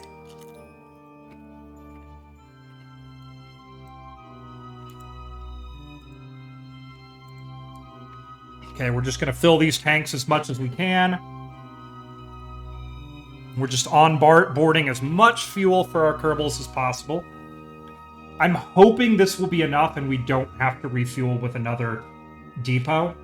Okay, we're just going to fill these tanks as much as we can. We're just boarding as much fuel for our Kerbals as possible. I'm hoping this will be enough and we don't have to refuel with another depot.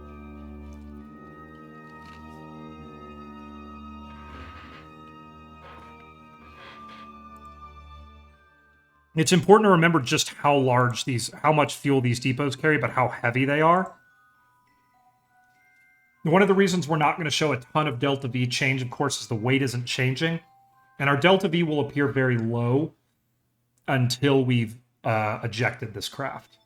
It's important to remember just how much fuel these depots carry, but how heavy they are. One of the reasons we're not going to show a ton of delta V change, of course, is the weight isn't changing. And our delta V will appear very low until we've ejected this craft.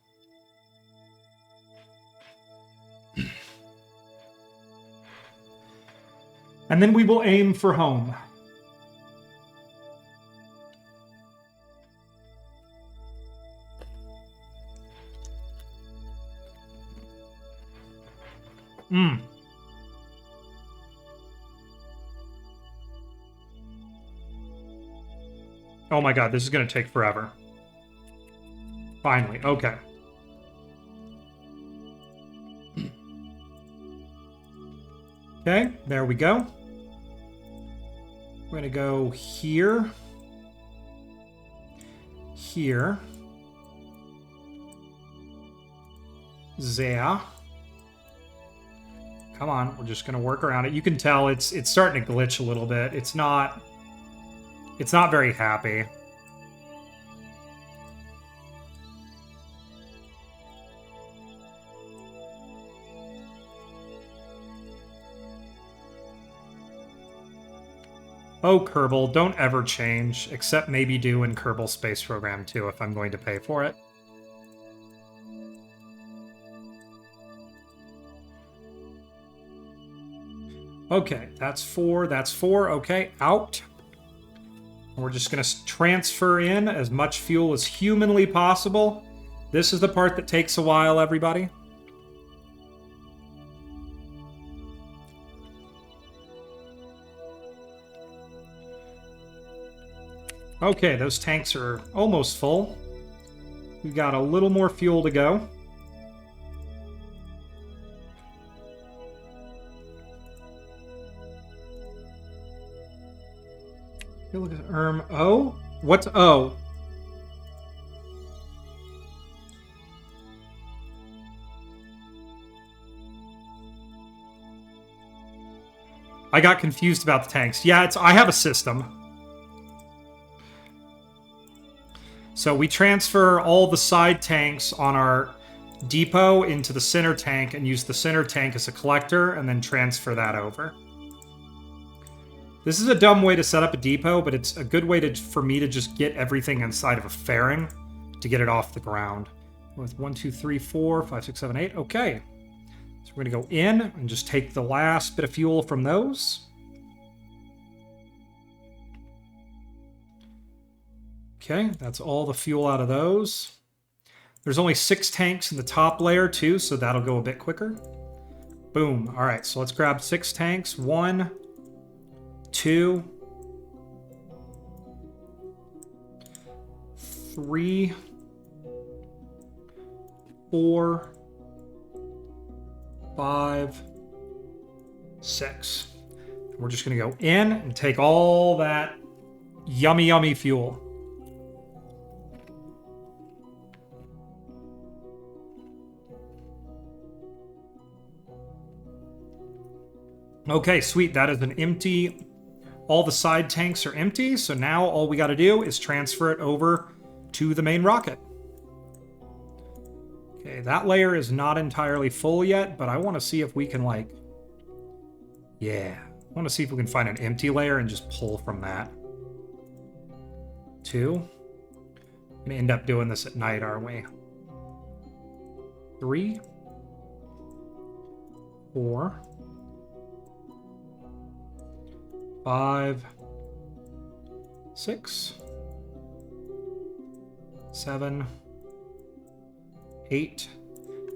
And then we will aim for home. Oh my god, this is going to take forever. Finally, okay. Okay, there we go. We're going to go here. Here. There. Come on, we're just going to work around it. You can tell it's starting to glitch a little bit. It's not very happy. Oh, Kerbal, don't ever change, except maybe do in Kerbal Space Program 2 if I'm going to pay for it. Okay, that's four, okay, out. We're just going to transfer in as much fuel as humanly possible. This is the part that takes a while, everybody. Okay, those tanks are almost full. We've got a little more fuel to go. Look at O? What's O? I got confused about the tanks. Yeah, I have a system. So we transfer all the side tanks on our depot into the center tank and use the center tank as a collector and then transfer that over. This is a dumb way to set up a depot, but it's a good way for me to just get everything inside of a fairing to get it off the ground. With 1, 2, 3, 4, 5, 6, 7, 8. Okay. So we're going to go in and just take the last bit of fuel from those. Okay, that's all the fuel out of those. There's only 6 tanks in the top layer too, so that'll go a bit quicker. Boom. All right, so let's grab 6 tanks. 1, 2, 3, 4, 5, 6. We're just going to go in and take all that yummy, yummy fuel. Okay, sweet. That is an empty. All the side tanks are empty, so now all we got to do is transfer it over to the main rocket. Okay, that layer is not entirely full yet, but I want to see if we can, like... Yeah. I want to see if we can find an empty layer and just pull from that. 2. We're going to end up doing this at night, aren't we? 3. 4. 5. 6. 7. 8.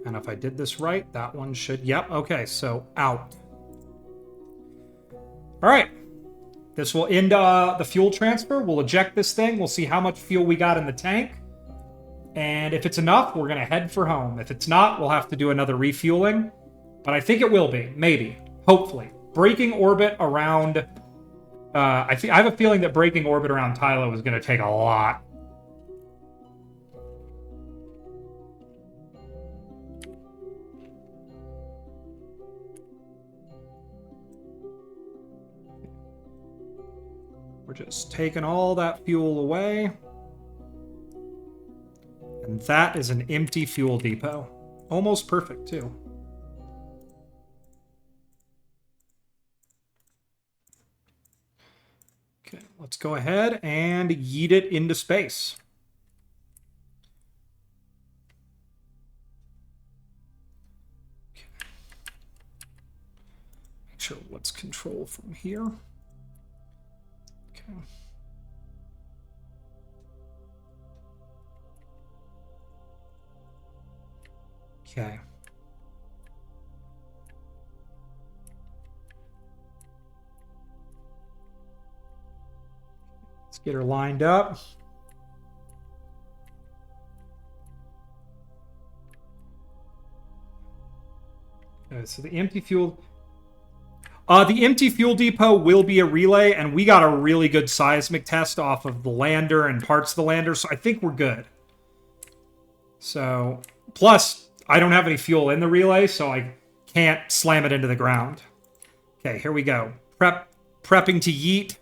And if I did this right, that one should... Yep, okay, so out. All right. This will end the fuel transfer. We'll eject this thing. We'll see how much fuel we got in the tank. And if it's enough, we're going to head for home. If it's not, we'll have to do another refueling. But I think it will be. Maybe. Hopefully. Braking orbit around... I have a feeling that braking orbit around Tylo is going to take a lot. We're just taking all that fuel away. And that is an empty fuel depot. Almost perfect, too. Okay, let's go ahead and yeet it into space. Okay. Make sure let's control from here. Okay. Okay. Let's get her lined up. Okay, so the empty fuel... the empty fuel depot will be a relay, and we got a really good seismic test off of the lander and parts of the lander, so I think we're good. So, plus, I don't have any fuel in the relay, so I can't slam it into the ground. Okay, here we go. Prepping to yeet.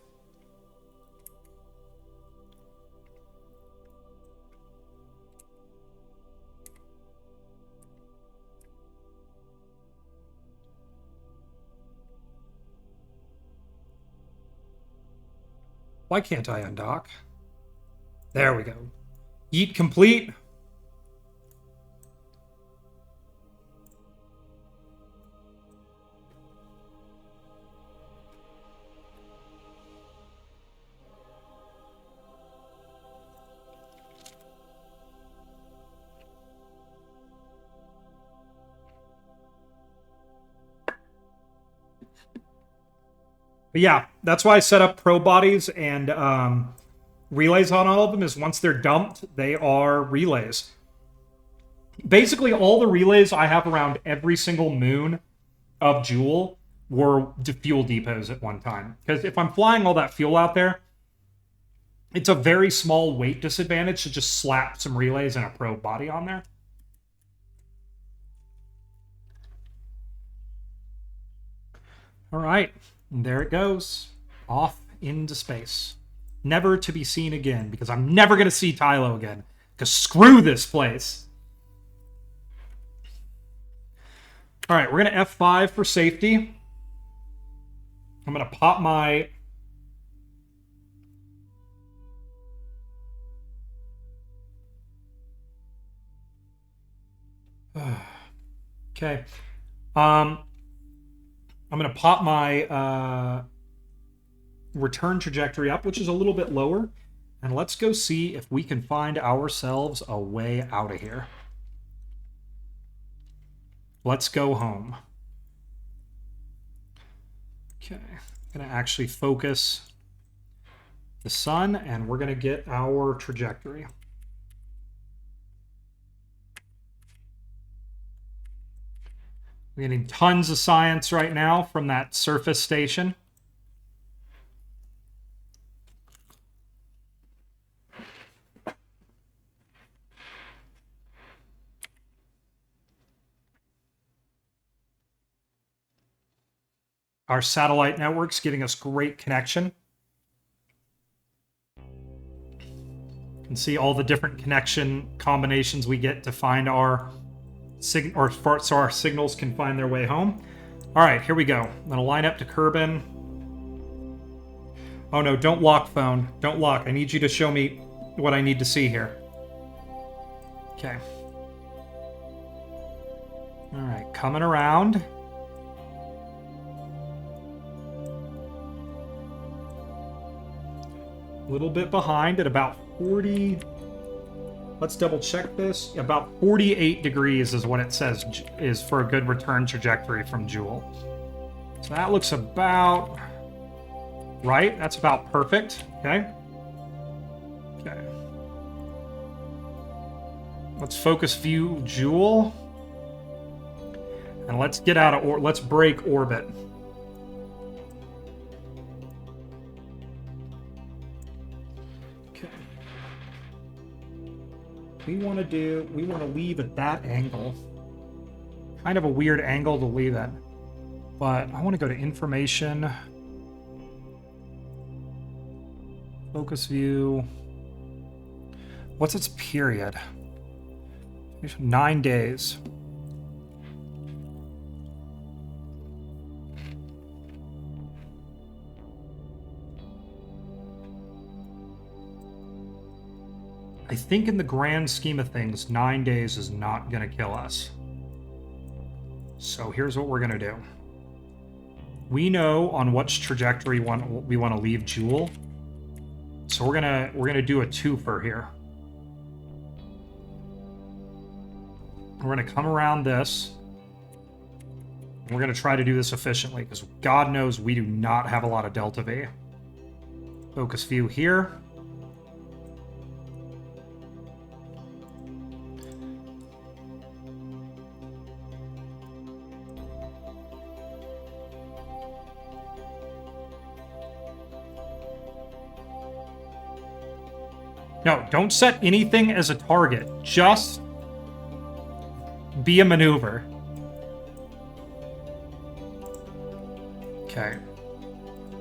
Why can't I undock? There we go. Yeet complete. But yeah, that's why I set up probe bodies and relays on all of them, is once they're dumped, they are relays. Basically, all the relays I have around every single moon of Joule were fuel depots at one time. Because if I'm flying all that fuel out there, it's a very small weight disadvantage to just slap some relays and a probe body on there. All right, and there it goes. Off into space. Never to be seen again, because I'm never going to see Tylo again. Because screw this place. All right, we're going to F5 for safety. I'm going to pop my... Okay. I'm going to pop my return trajectory up, which is a little bit lower. And let's go see if we can find ourselves a way out of here. Let's go home. Okay. I'm going to actually focus the sun, and we're going to get our trajectory. We're getting tons of science right now from that surface station. Our satellite network's giving us great connection. You can see all the different connection combinations we get to find our so our signals can find their way home. All right, here we go. I'm gonna line up to Kerbin. Oh no, don't lock, phone. Don't lock. I need you to show me what I need to see here. Okay. All right, coming around. A little bit behind at about 40. Let's double check this. About 48 degrees is what it says is for a good return trajectory from Joule. So that looks about right. That's about perfect. Okay. Okay. Let's focus view Joule. And let's get out of let's break orbit. Okay. We want to leave at that angle. Kind of a weird angle to leave at. But I want to go to information. Focus view. What's its period? 9 days. I think in the grand scheme of things, 9 days is not going to kill us. So here's what we're going to do. We know on which trajectory we want to leave Joule. So we're gonna do a twofer here. We're gonna come around this. We're gonna try to do this efficiently because God knows we do not have a lot of delta V. Focus view here. No, don't set anything as a target. Just be a maneuver. Okay.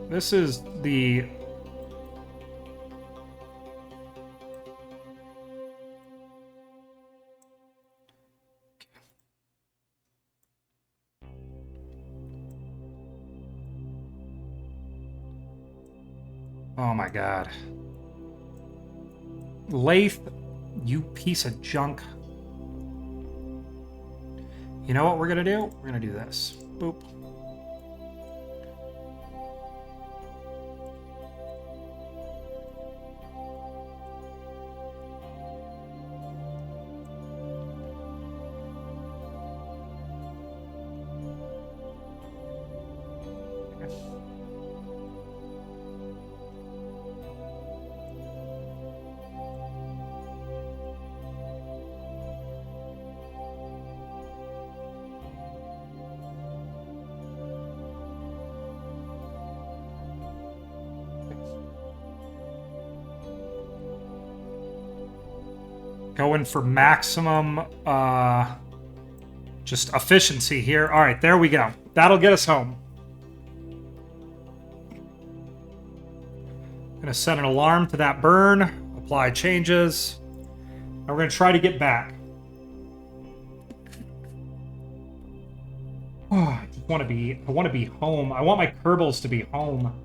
This is the... Oh my god. Lathe, you piece of junk. You know what we're gonna do? We're gonna do this. Boop. Going for maximum, just efficiency here. All right, there we go. That'll get us home. Gonna set an alarm to that burn. Apply changes. And we're gonna try to get back. Oh, I want to be home. I want my Kerbals to be home.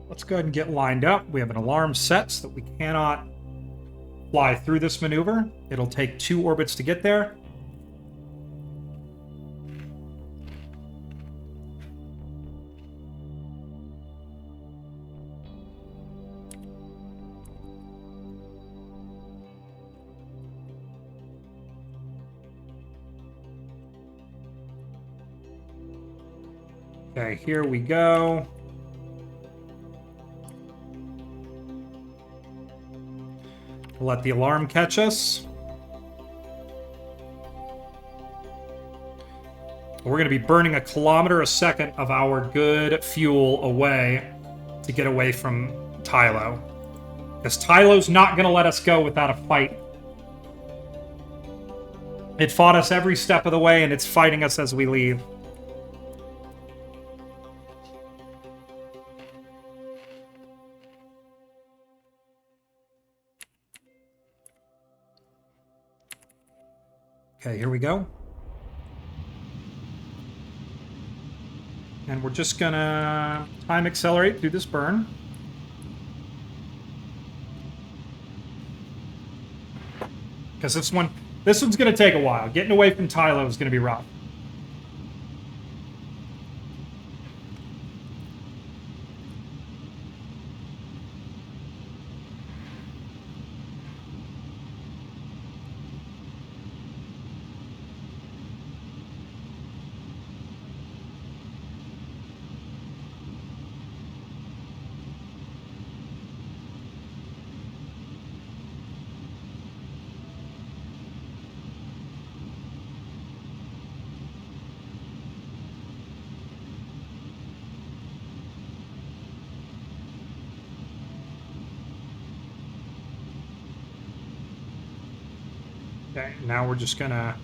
Let's go ahead and get lined up. We have an alarm set so that we cannot fly through this maneuver. It'll take 2 orbits to get there. Okay, here we go. Let the alarm catch us. We're going to be burning 1 kilometer a second of our good fuel away. to get away from Tylo. Because Tylo's not going to let us go without a fight. It fought us every step of the way, and it's fighting us as we leave. Okay, here we go. And we're just gonna time accelerate through this burn. Because this one's gonna take a while. Getting away from Tylo is gonna be rough. Okay, now we're just gonna...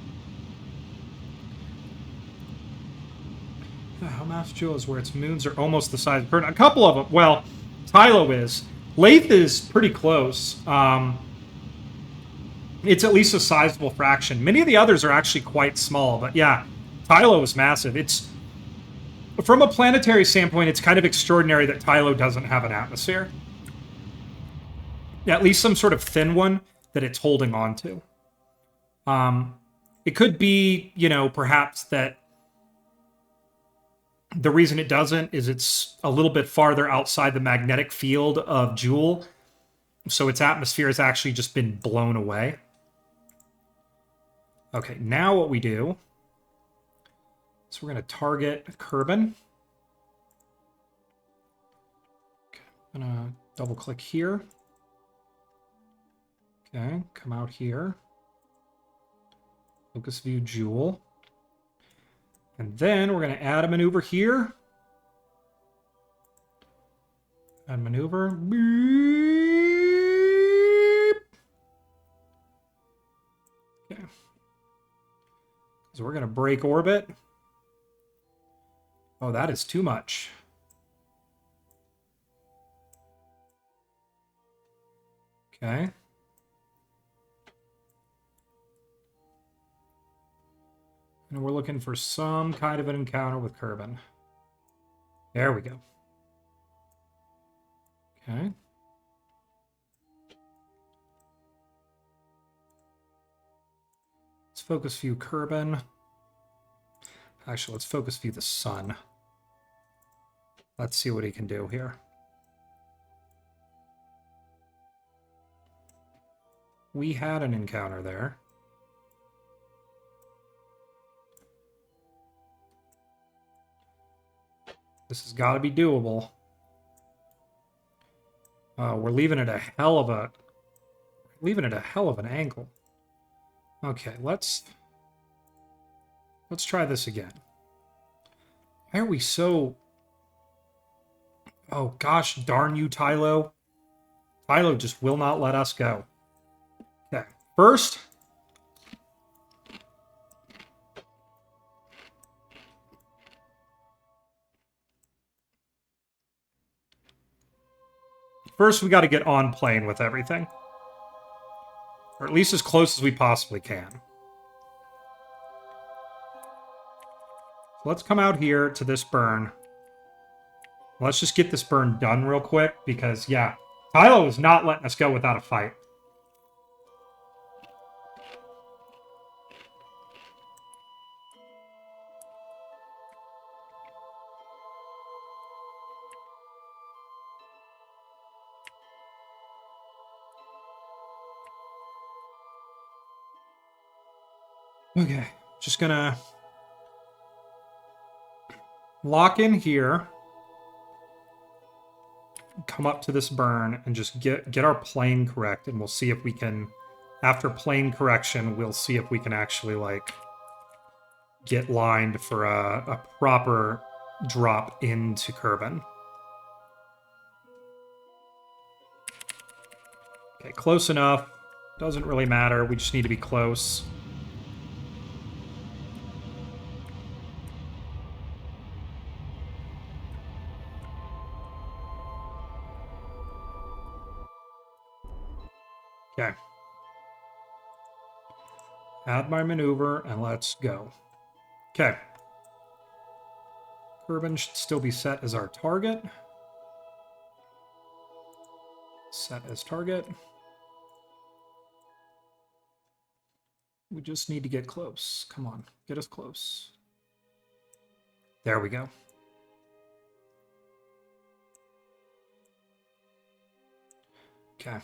Hellmouth Jewel is where its moons are almost the size of Burn. A couple of them. Well, Tylo is. Lathe is pretty close. It's at least a sizable fraction. Many of the others are actually quite small, but yeah, Tylo is massive. It's... From a planetary standpoint, it's kind of extraordinary that Tylo doesn't have an atmosphere. At least some sort of thin one that it's holding on to. It could be, you know, perhaps that the reason it doesn't is it's a little bit farther outside the magnetic field of Jewel, so its atmosphere has actually just been blown away. Okay, now what we do is we're going to target Kerbin. Okay, I'm going to double-click here. Okay, come out here. Focus view Jewel. And then we're going to add a maneuver here. Add maneuver. Beep. Okay. So we're going to break orbit. Oh, that is too much. Okay. And we're looking for some kind of an encounter with Kerbin. There we go. Okay. Let's focus view Kerbin. Actually, let's focus view the sun. Let's see what he can do here. We had an encounter there. This has got to be doable. We're leaving it a hell of an angle. Okay, let's try this again. Why are we so... Oh gosh, darn you, Tylo. Tylo just will not let us go. Okay, first... First, we got to get on plane with everything. Or at least as close as we possibly can. So let's come out here to this burn. Let's just get this burn done real quick, because, yeah, Tylo is not letting us go without a fight. Okay, just gonna lock in here, come up to this burn, and just get our plane correct, and we'll see if we can, after plane correction, we'll see if we can actually, like, get lined for a proper drop into Kerbin. Okay, close enough. Doesn't really matter. We just need to be close. Okay. Add my maneuver, and let's go. Okay. Kerbin should still be set as our target. Set as target. We just need to get close. Come on, get us close. There we go. Okay.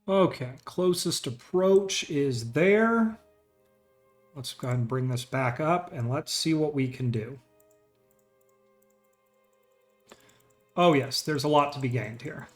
Okay, closest approach is there. Let's go ahead and bring this back up, and let's see what we can do. Oh yes, there's a lot to be gained here.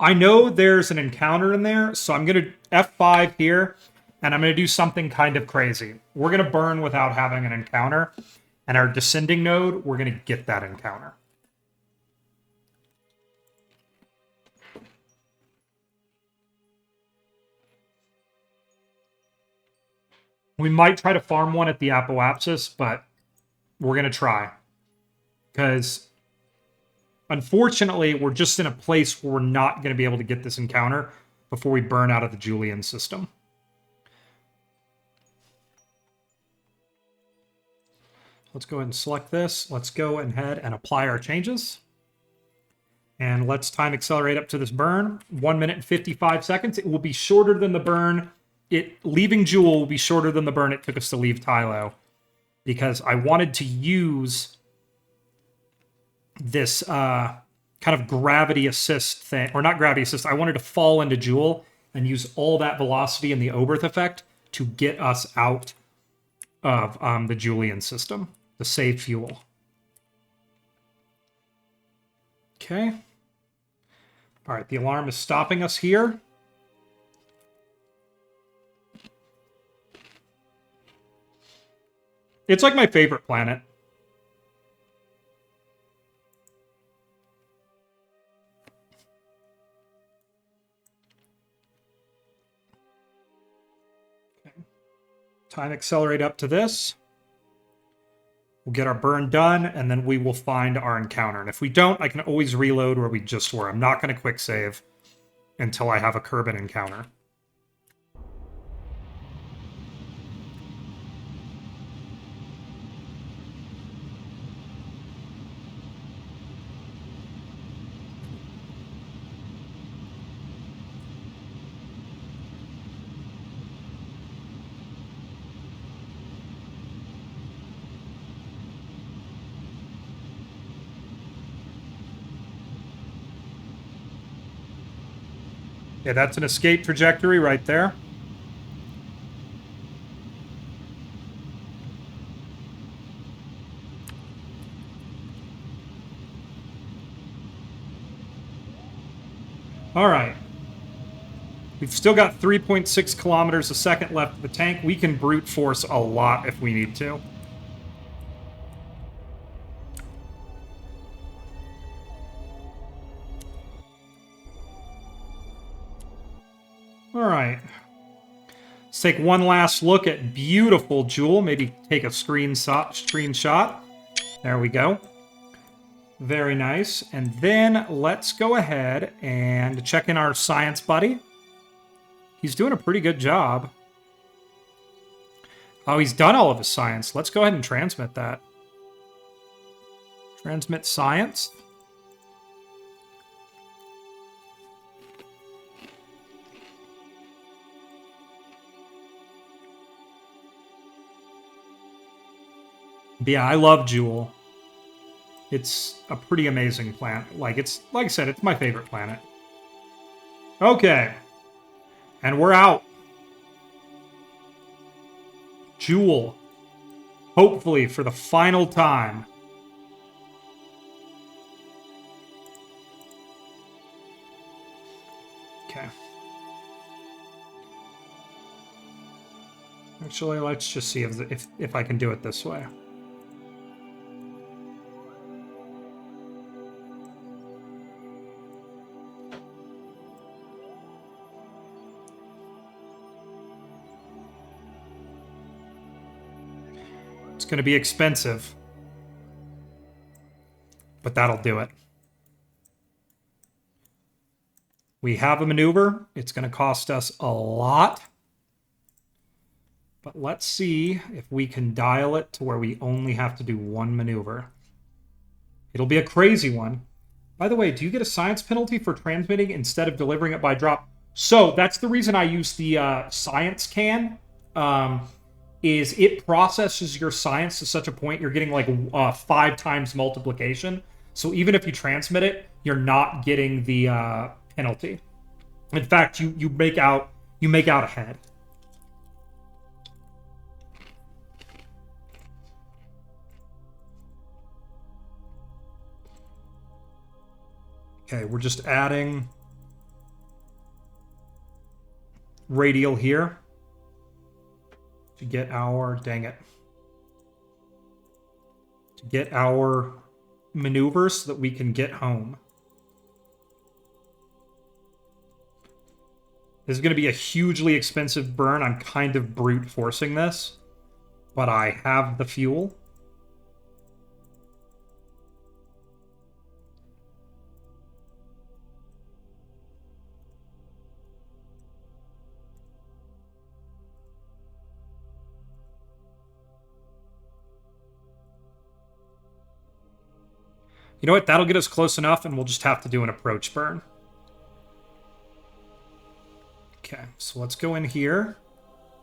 I know there's an encounter in there, so I'm going to F5 here, and I'm going to do something kind of crazy. We're going to burn without having an encounter, and our descending node, we're going to get that encounter. We might try to farm one at the Apoapsis, but we're going to try. Because, unfortunately, we're just in a place where we're not going to be able to get this encounter before we burn out of the Julian system. Let's go ahead and select this. Let's go ahead and apply our changes. And let's time accelerate up to this burn. 1 minute and 55 seconds. It will be shorter than the burn. Leaving Jewel will be shorter than the burn it took us to leave Tylo. Because I wanted to use this kind of gravity assist thing. Or not gravity assist. I wanted to fall into Jewel and use all that velocity in the Oberth effect to get us out of the Julian system. To save fuel. Okay. All right, the alarm is stopping us here. It's like my favorite planet. Okay. Time accelerate up to this. We'll get our burn done, and then we will find our encounter. And if we don't, I can always reload where we just were. I'm not going to quick save until I have a Kerbin encounter. Yeah, that's an escape trajectory right there. All right. We've still got 3.6 kilometers a second left of the tank. We can brute force a lot if we need to. All right. Let's take one last look at beautiful Jewel. Maybe take a screenshot. There we go. Very nice. And then let's go ahead and check in our science buddy. He's doing a pretty good job. Oh, he's done all of his science. Let's go ahead and transmit that. Transmit science. But yeah, I love Jewel. It's a pretty amazing planet. Like I said, it's my favorite planet. Okay. And we're out. Jewel. Hopefully for the final time. Okay. Actually, let's just see if I can do it this way. It's going to be expensive, but that'll do it. We have a maneuver. It's going to cost us a lot. But let's see if we can dial it to where we only have to do one maneuver. It'll be a crazy one. By the way, do you get a science penalty for transmitting instead of delivering it by drop? So that's the reason I use the science can. Is it processes your science to such a point you're getting like 5 times multiplication. So even if you transmit it, you're not getting the penalty. In fact, you make out ahead. Okay, we're just adding radial here to get our, dang it, to get our maneuvers so that we can get home. This is going to be a hugely expensive burn. I'm kind of brute forcing this, but I have the fuel. You know what? That'll get us close enough, and we'll just have to do an approach burn. Okay, so let's go in here.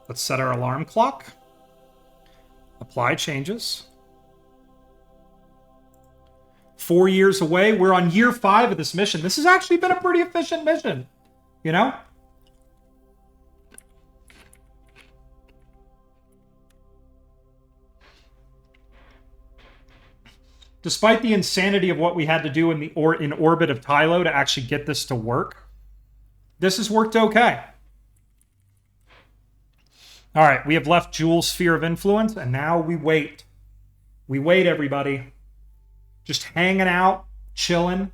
Let's set our alarm clock. Apply changes. 4 years away. We're on year 5 of this mission. This has actually been a pretty efficient mission, you know? Despite the insanity of what we had to do in orbit of Tylo to actually get this to work, this has worked okay. All right, we have left Jewel's sphere of influence, and now we wait. We wait, everybody. Just hanging out, chilling,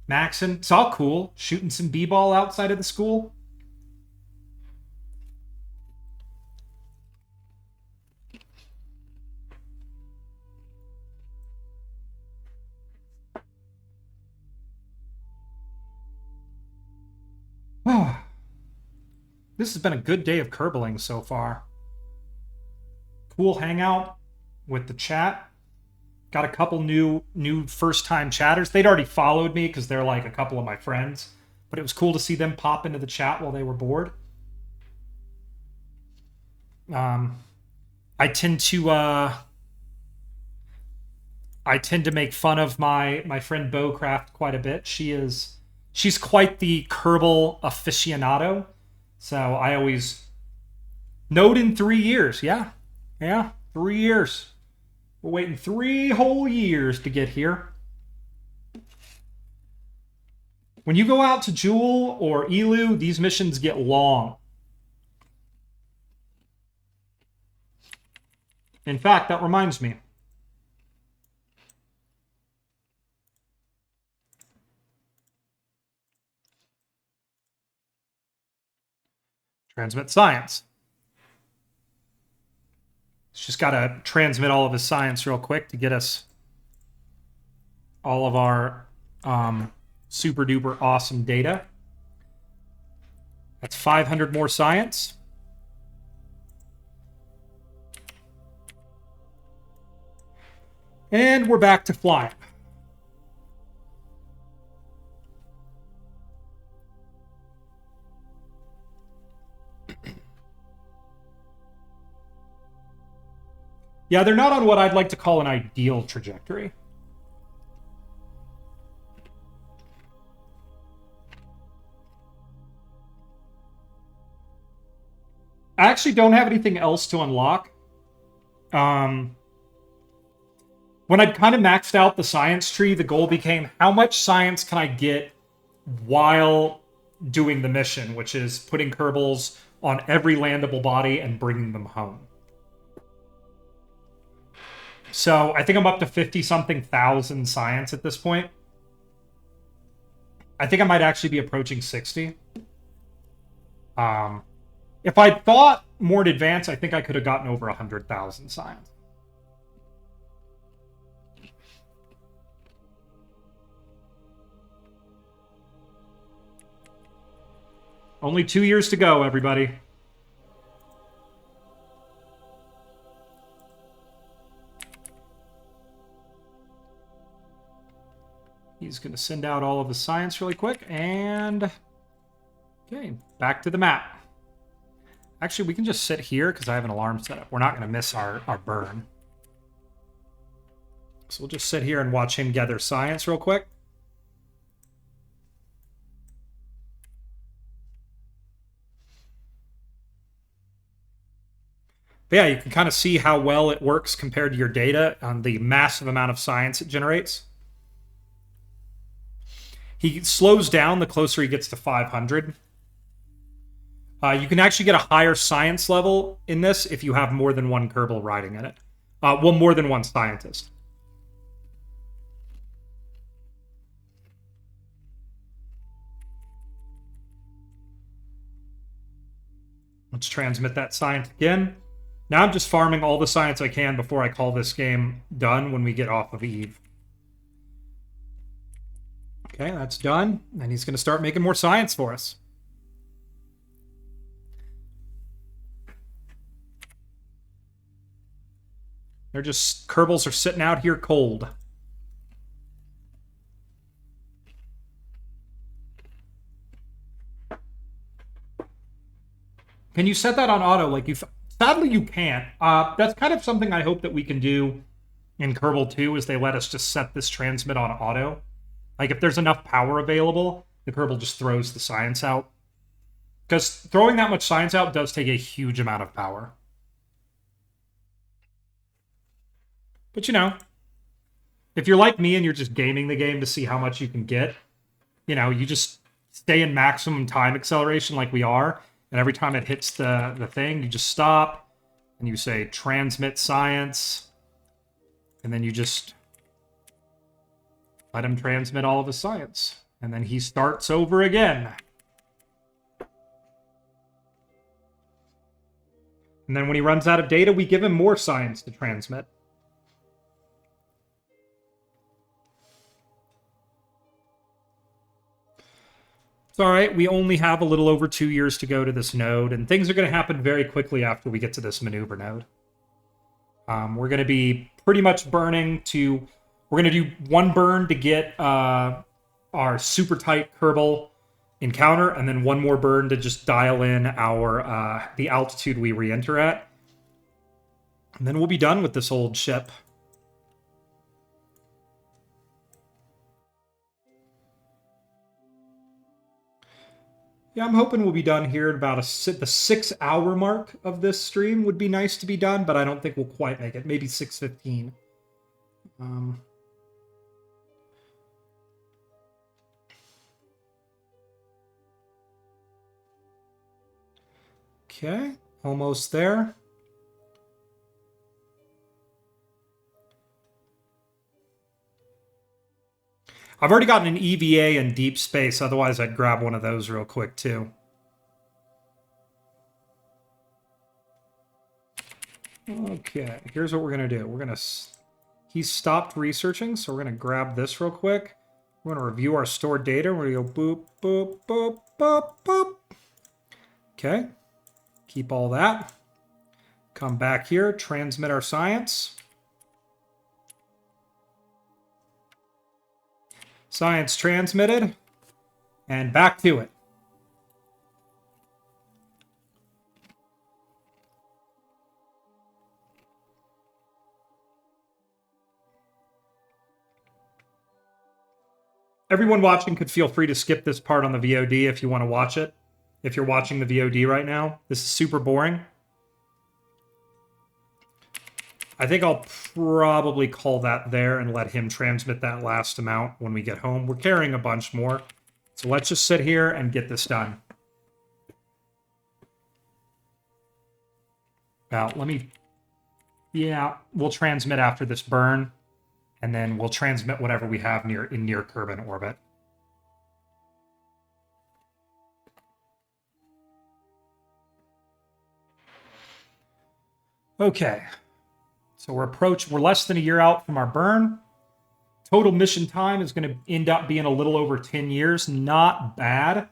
maxing. It's all cool. Shooting some b-ball outside of the school. This has been a good day of Kerbling so far. Cool hangout with the chat. Got a couple new first-time chatters. They'd already followed me because they're like a couple of my friends. But it was cool to see them pop into the chat while they were bored. I tend to make fun of my friend Bowcraft quite a bit. She's quite the Kerbal aficionado. So I always note in 3 years. Yeah, 3 years. We're waiting 3 whole years to get here. When you go out to Jewel or Elu, these missions get long. In fact, that reminds me. Transmit science. It's just got to transmit all of his science real quick to get us all of our super duper awesome data. That's 500 more science. And we're back to flying. Yeah, they're not on what I'd like to call an ideal trajectory. I actually don't have anything else to unlock. When I'd kind of maxed out the science tree, the goal became how much science can I get while doing the mission, which is putting Kerbals on every landable body and bringing them home. So I think I'm up to 50-something thousand science at this point. I think I might actually be approaching 60. If I thought more in advance, I think I could have gotten over 100,000 science. Only 2 years to go, everybody. He's going to send out all of the science really quick, and... Okay, back to the map. Actually, we can just sit here, because I have an alarm set up. We're not going to miss our burn. So we'll just sit here and watch him gather science real quick. But yeah, you can kind of see how well it works compared to your data on the massive amount of science it generates. He slows down the closer he gets to 500. You can actually get a higher science level in this if you have more than one Kerbal riding in it. Well, more than one scientist. Let's transmit that science again. Now I'm just farming all the science I can before I call this game done when we get off of Eve. Okay, that's done. And he's going to start making more science for us. They're just... Kerbals are sitting out here cold. Can you set that on auto like you... Sadly, you can't. That's kind of something I hope that we can do in Kerbal 2, is they let us just set this transmit on auto. Like, if there's enough power available, the Kerbal just throws the science out. Because throwing that much science out does take a huge amount of power. But, you know, if you're like me and you're just gaming the game to see how much you can get, you know, you just stay in maximum time acceleration like we are, and every time it hits the thing, you just stop, and you say, transmit science, and then you just let him transmit all of his science. And then he starts over again. And then when he runs out of data, we give him more science to transmit. It's all right. We only have a little over 2 years to go to this node, and things are going to happen very quickly after we get to this maneuver node. We're going to be pretty much burning to... We're going to do one burn to get our super tight Kerbal encounter, and then one more burn to just dial in our the altitude we re-enter at. And then we'll be done with this old ship. Yeah, I'm hoping we'll be done here at about the 6-hour mark of this stream. Would be nice to be done, but I don't think we'll quite make it. Maybe 6:15. Okay, almost there. I've already gotten an EVA in deep space, otherwise I'd grab one of those real quick too. Okay, here's what we're going to do. We're going to... He's stopped researching, so we're going to grab this real quick. We're going to review our stored data. We're going to go boop, boop, boop, boop, boop. Okay. Keep all that. Come back here, transmit our science. Science transmitted. And back to it. Everyone watching could feel free to skip this part on the VOD if you want to watch it. If you're watching the VOD right now, this is super boring. I think I'll probably call that there and let him transmit that last amount when we get home. We're carrying a bunch more. So let's just sit here and get this done. Now, let me... Yeah, we'll transmit after this burn, and then we'll transmit whatever we have in near Kerbin orbit. Okay. So we're less than a year out from our burn. Total mission time is going to end up being a little over 10 years. Not bad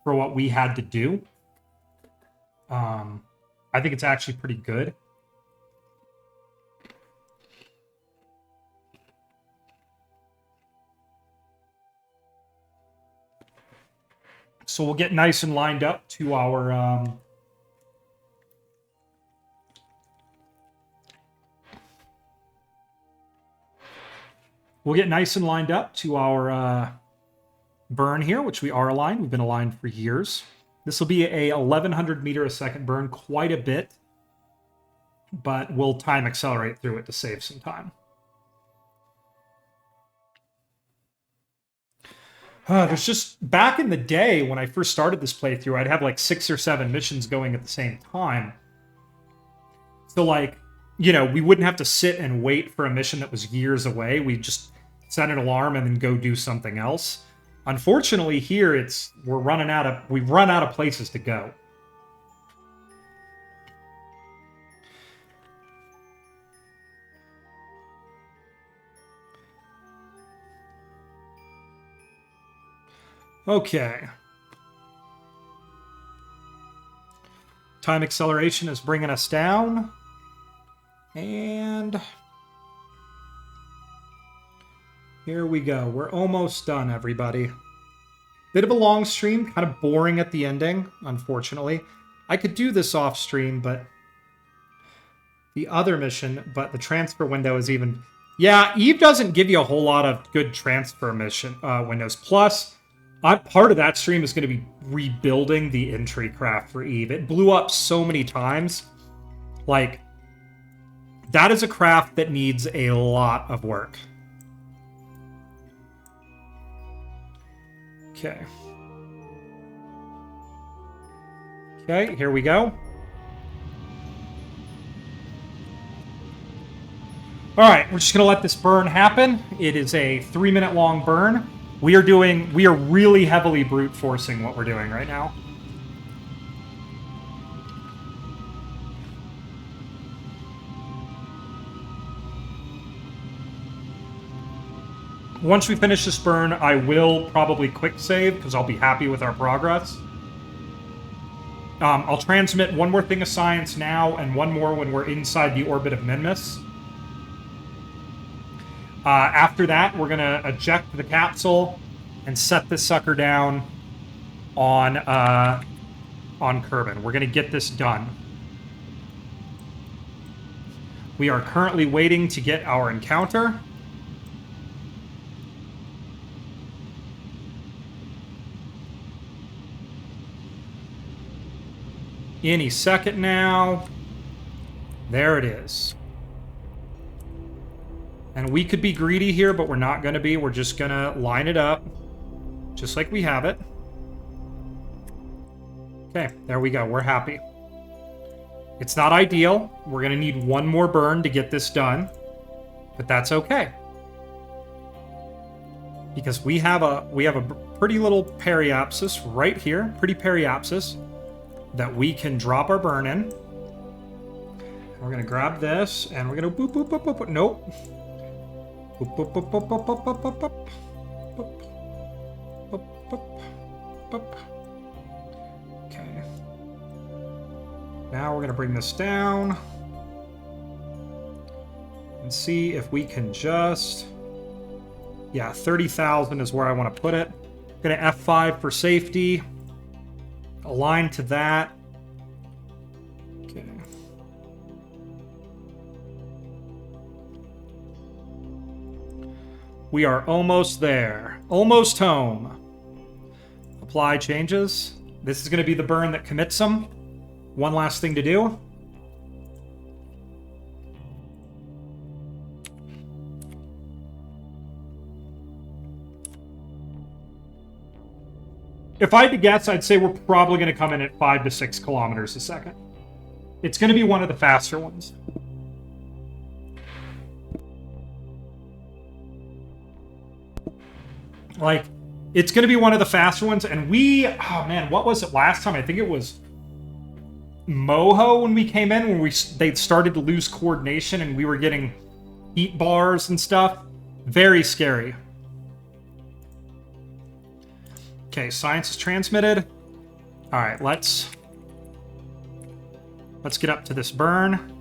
for what we had to do. I think it's actually pretty good. So we'll get nice and lined up to our... We'll get nice and lined up to our burn here, which we are aligned. We've been aligned for years. This will be a 1,100 meter a second burn, quite a bit, but we'll time accelerate through it to save some time. There's just, back in the day when I first started this playthrough, I'd have like 6 or 7 missions going at the same time. So like, you know, we wouldn't have to sit and wait for a mission that was years away. We just set an alarm and then go do something else. Unfortunately, here we've run out of places to go. Okay. Time acceleration is bringing us down. And here we go. We're almost done, everybody. Bit of a long stream, kind of boring at the ending, unfortunately. I could do this off stream, but the other mission, but the transfer window is even... Yeah, Eve doesn't give you a whole lot of good transfer mission windows. Plus, part of that stream is going to be rebuilding the entry craft for Eve. It blew up so many times. Like, that is a craft that needs a lot of work. Okay. Okay, here we go. All right, we're just going to let this burn happen. It is a 3-minute long burn. We are really heavily brute forcing what we're doing right now. Once we finish this burn, I will probably quick save because I'll be happy with our progress. I'll transmit one more thing of science now and one more when we're inside the orbit of Minmus. After that, we're going to eject the capsule and set this sucker down on Kerbin. We're going to get this done. We are currently waiting to get our encounter. Any second now. There it is. And we could be greedy here, but we're not going to be. We're just going to line it up. Just like we have it. Okay, there we go. We're happy. It's not ideal. We're going to need one more burn to get this done. But that's okay. Because we have a pretty little periapsis right here. Pretty periapsis. That we can drop our burn in. We're going to grab this, and we're going to boop, boop, boop, boop, boop. Nope. Boop, boop, boop, boop, boop, boop, boop, boop, boop. Boop, boop, boop. Okay. Now we're going to bring this down. And see if we can just... Yeah, 30,000 is where I want to put it. I'm going to F5 for safety. Align to that. Okay. We are almost there. Almost home. Apply changes. This is going to be the burn that commits them. One last thing to do. If I had to guess, I'd say we're probably going to come in at 5 to 6 kilometers a second. It's going to be one of the faster ones. Like, it's going to be one of the faster ones. And we, oh man, what was it last time? I think it was Moho when we came in, when they started to lose coordination and we were getting heat bars and stuff. Very scary. Okay, science is transmitted. All right, let's get up to this burn.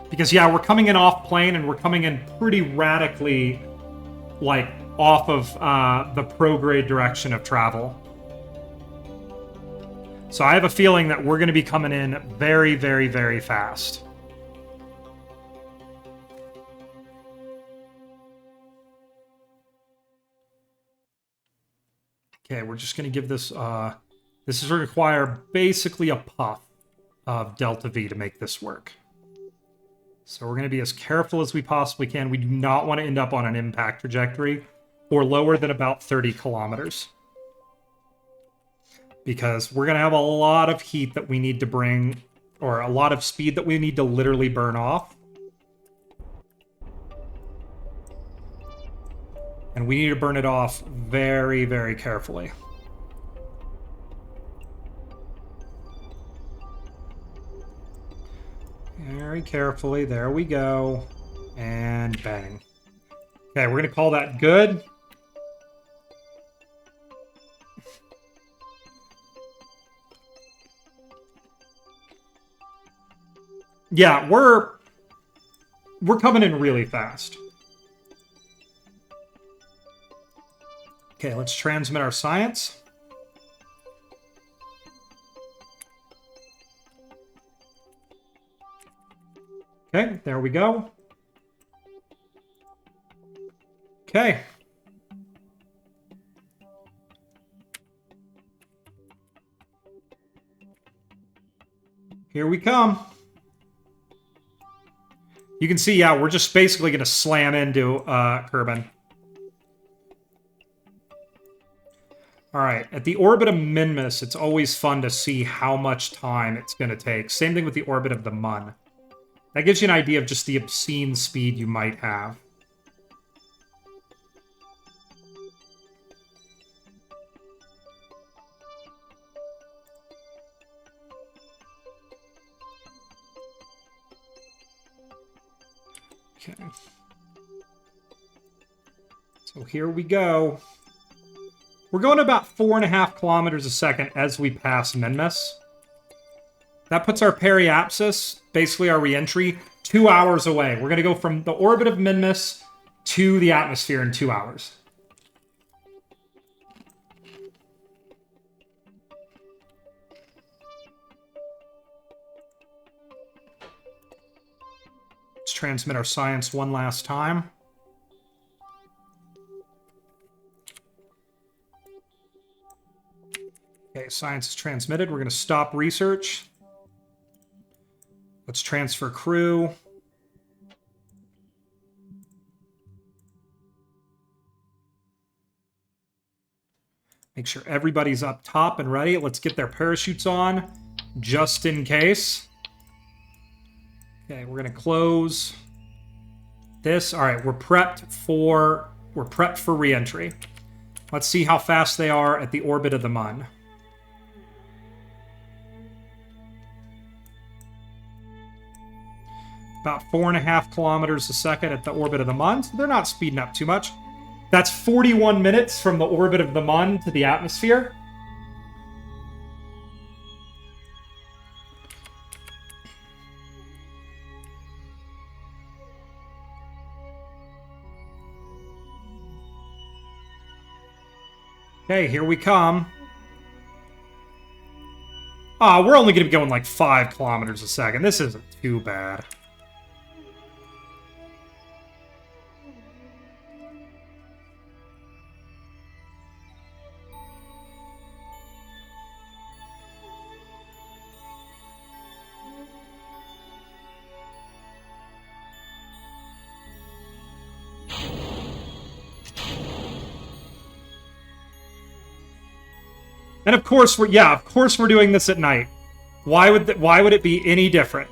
Because, yeah, we're coming in off plane and we're coming in pretty radically, like, off of the prograde direction of travel. So I have a feeling that we're going to be coming in very, very, very fast. Okay, we're just going to give this... this is going to require basically a puff of Delta V to make this work. So we're going to be as careful as we possibly can. We do not want to end up on an impact trajectory or lower than about 30 kilometers. Because we're going to have a lot of heat that we need to bring, or a lot of speed that we need to literally burn off. And we need to burn it off very, very carefully. Very carefully. There we go. And bang. Okay, we're going to call that good. Yeah, we're coming in really fast. Okay, let's transmit our science. Okay, there we go. Okay. Here we come. You can see, yeah, we're just basically going to slam into Kerbin. All right, at the orbit of Minmus, it's always fun to see how much time it's going to take. Same thing with the orbit of the Mun. That gives you an idea of just the obscene speed you might have. Okay. So here we go. We're going about 4.5 kilometers a second as we pass Minmus. That puts our periapsis, basically our re-entry, 2 hours away. We're going to go from the orbit of Minmus to the atmosphere in 2 hours. Let's transmit our science one last time. Okay, science is transmitted. We're going to stop research. Let's transfer crew. Make sure everybody's up top and ready. Let's get their parachutes on, just in case. Okay, we're going to close this. All right, we're prepped for re-entry. Let's see how fast they are at the orbit of the Mun. About 4.5 kilometers a second at the orbit of the Mun. So they're not speeding up too much. That's 41 minutes from the orbit of the Mun to the atmosphere. Okay, here we come. We're only going to be going like 5 kilometers a second. This isn't too bad. And of course we're doing this at night. Why would it be any different?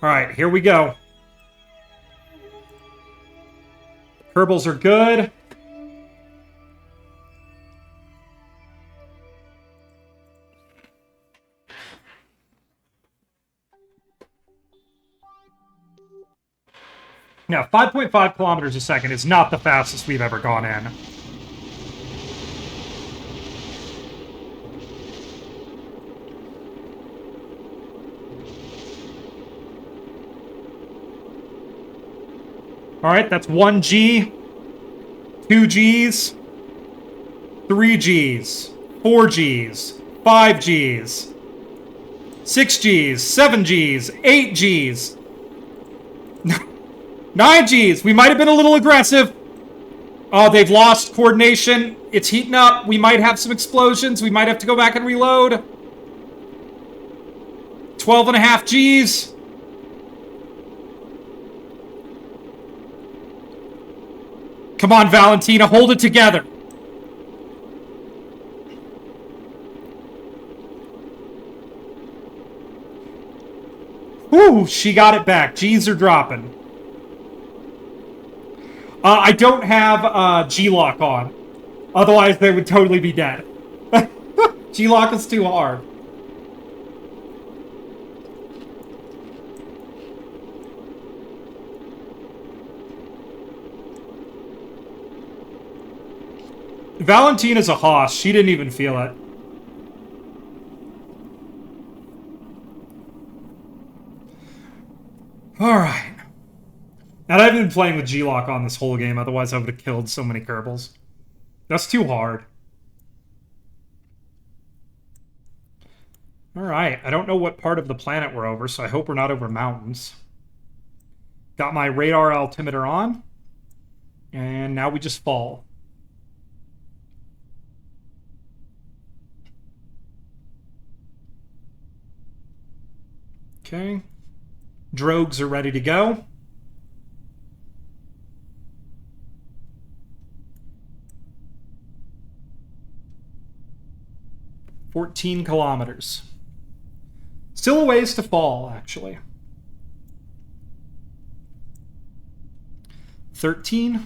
All right, here we go. Kerbals are good. Now, 5.5 kilometers a second is not the fastest we've ever gone in. All right, that's 1 G, 2 Gs, 3 Gs, 4 Gs, 5 Gs, 6 Gs, 7 Gs, 8 Gs, 9 Gs. We might have been a little aggressive. Oh, they've lost coordination. It's heating up. We might have some explosions. We might have to go back and reload. 12.5 Gs. Come on, Valentina, hold it together. Whew, she got it back. G's are dropping. I don't have G-Lock on. Otherwise, they would totally be dead. G-Lock is too hard. Valentina's a hoss. She didn't even feel it. Alright. And I've been playing with G-Lock on this whole game, otherwise I would have killed so many Kerbals. That's too hard. Alright, I don't know what part of the planet we're over, so I hope we're not over mountains. Got my radar altimeter on. And now we just fall. Okay. Drogues are ready to go. $14 kilometers. Still a ways to fall, actually. 13.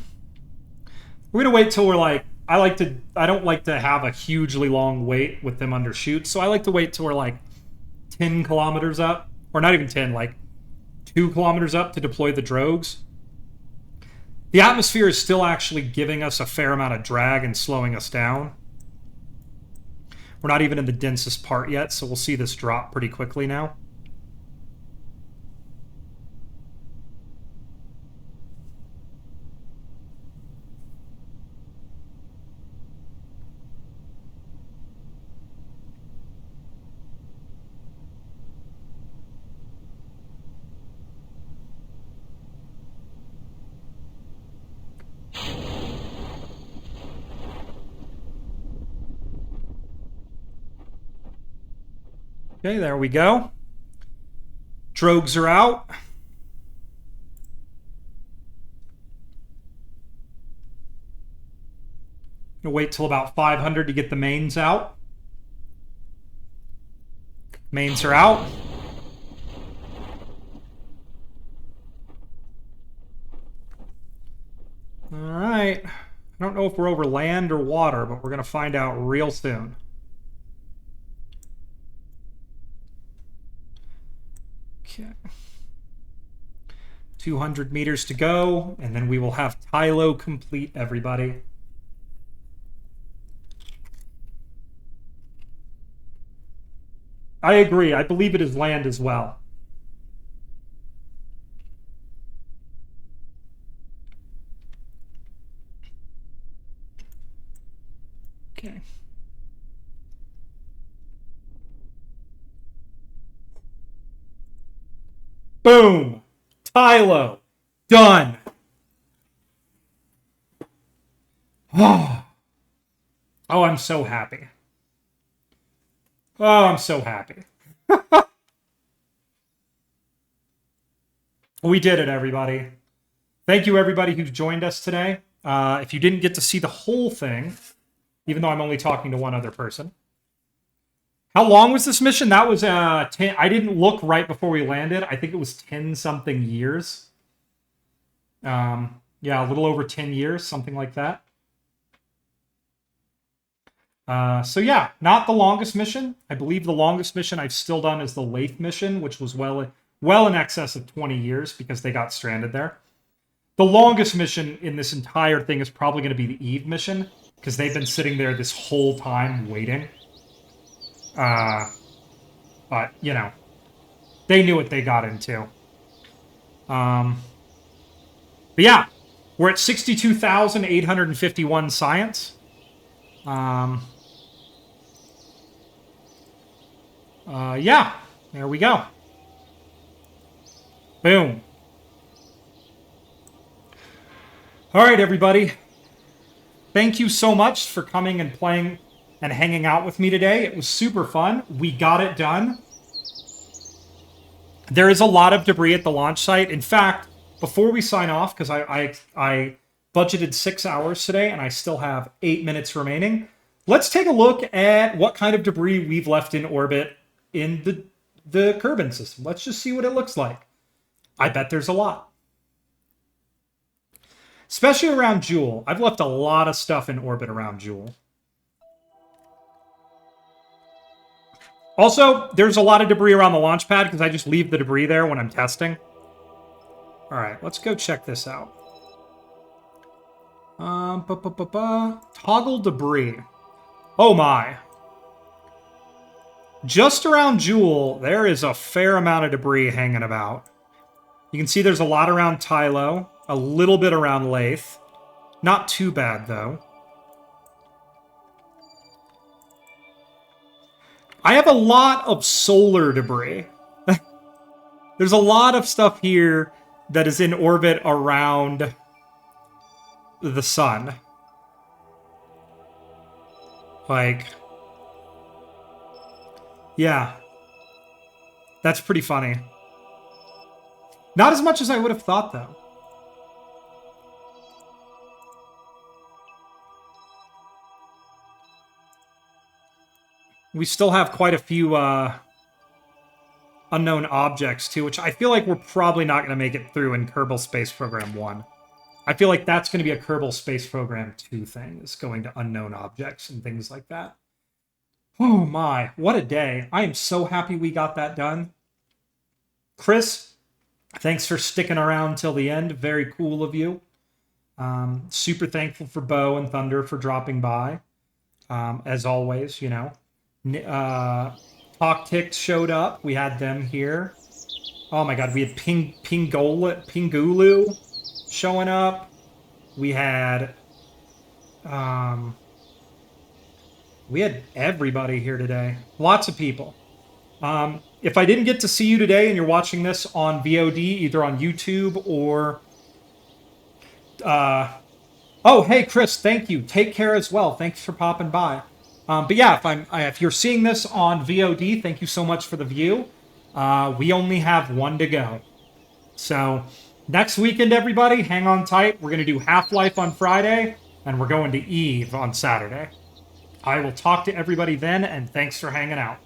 We're gonna wait till we're like, I don't like to have a hugely long wait with them undershoot, so I like to wait till we're like 10 kilometers up. Or not even 10, like 2 kilometers up to deploy the drogues. The atmosphere is still actually giving us a fair amount of drag and slowing us down. We're not even in the densest part yet, so we'll see this drop pretty quickly now. Okay, there we go. Drogues are out. Gonna wait till about 500 to get the mains out. Mains are out. All right. I don't know if we're over land or water, but we're gonna find out real soon. Okay. 200 meters to go, and then we will have Tylo complete everybody. I agree. I believe it is land as well. Okay. Boom. Tylo. Done. Oh, I'm so happy. Oh, I'm so happy. We did it, everybody. Thank you, everybody who's joined us today. If you didn't get to see the whole thing, even though I'm only talking to one other person. How long was this mission? That was 10. I didn't look right before we landed. I think it was 10-something years. Yeah, a little over 10 years, something like that. So yeah, not the longest mission. I believe the longest mission I've still done is the Lathe mission, which was well in excess of 20 years because they got stranded there. The longest mission in this entire thing is probably going to be the Eve mission because they've been sitting there this whole time waiting. But, you know, they knew what they got into. But yeah, we're at 62,851 science. Yeah, there we go. Boom. All right, everybody. Thank you so much for coming and playing and hanging out with me today. It was super fun. We got it done. There is a lot of debris at the launch site. In fact, before we sign off, because I budgeted 6 hours today and I still have 8 minutes remaining, let's take a look at what kind of debris we've left in orbit in the Kerbin system. Let's just see what it looks like. I bet there's a lot. Especially around Jool. I've left a lot of stuff in orbit around Jool. Also, there's a lot of debris around the launch pad because I just leave the debris there when I'm testing. All right, let's go check this out. Toggle debris. Oh my. Just around Jool, there is a fair amount of debris hanging about. You can see there's a lot around Tylo, a little bit around Lathe. Not too bad, though. I have a lot of solar debris. There's a lot of stuff here that is in orbit around the sun. Like, yeah. That's pretty funny. Not as much as I would have thought, though. We still have quite a few unknown objects, too, which I feel like we're probably not going to make it through in Kerbal Space Program 1. I feel like that's going to be a Kerbal Space Program 2 thing, is going to unknown objects and things like that. Oh my, what a day. I am so happy we got that done. Chris, thanks for sticking around till the end. Very cool of you. Super thankful for Bo and Thunder for dropping by. As always, you know. Talk showed up. We had them here. Oh my god, we had Pingulu showing up. We had everybody here today. Lots of people. If I didn't get to see you today and you're watching this on VOD, either on YouTube or... Oh, hey, Chris, thank you. Take care as well. Thanks for popping by. But yeah, if you're seeing this on VOD, thank you so much for the view. We only have one to go. So, next weekend, everybody, hang on tight. We're going to do Half-Life on Friday, and we're going to Eve on Saturday. I will talk to everybody then, and thanks for hanging out.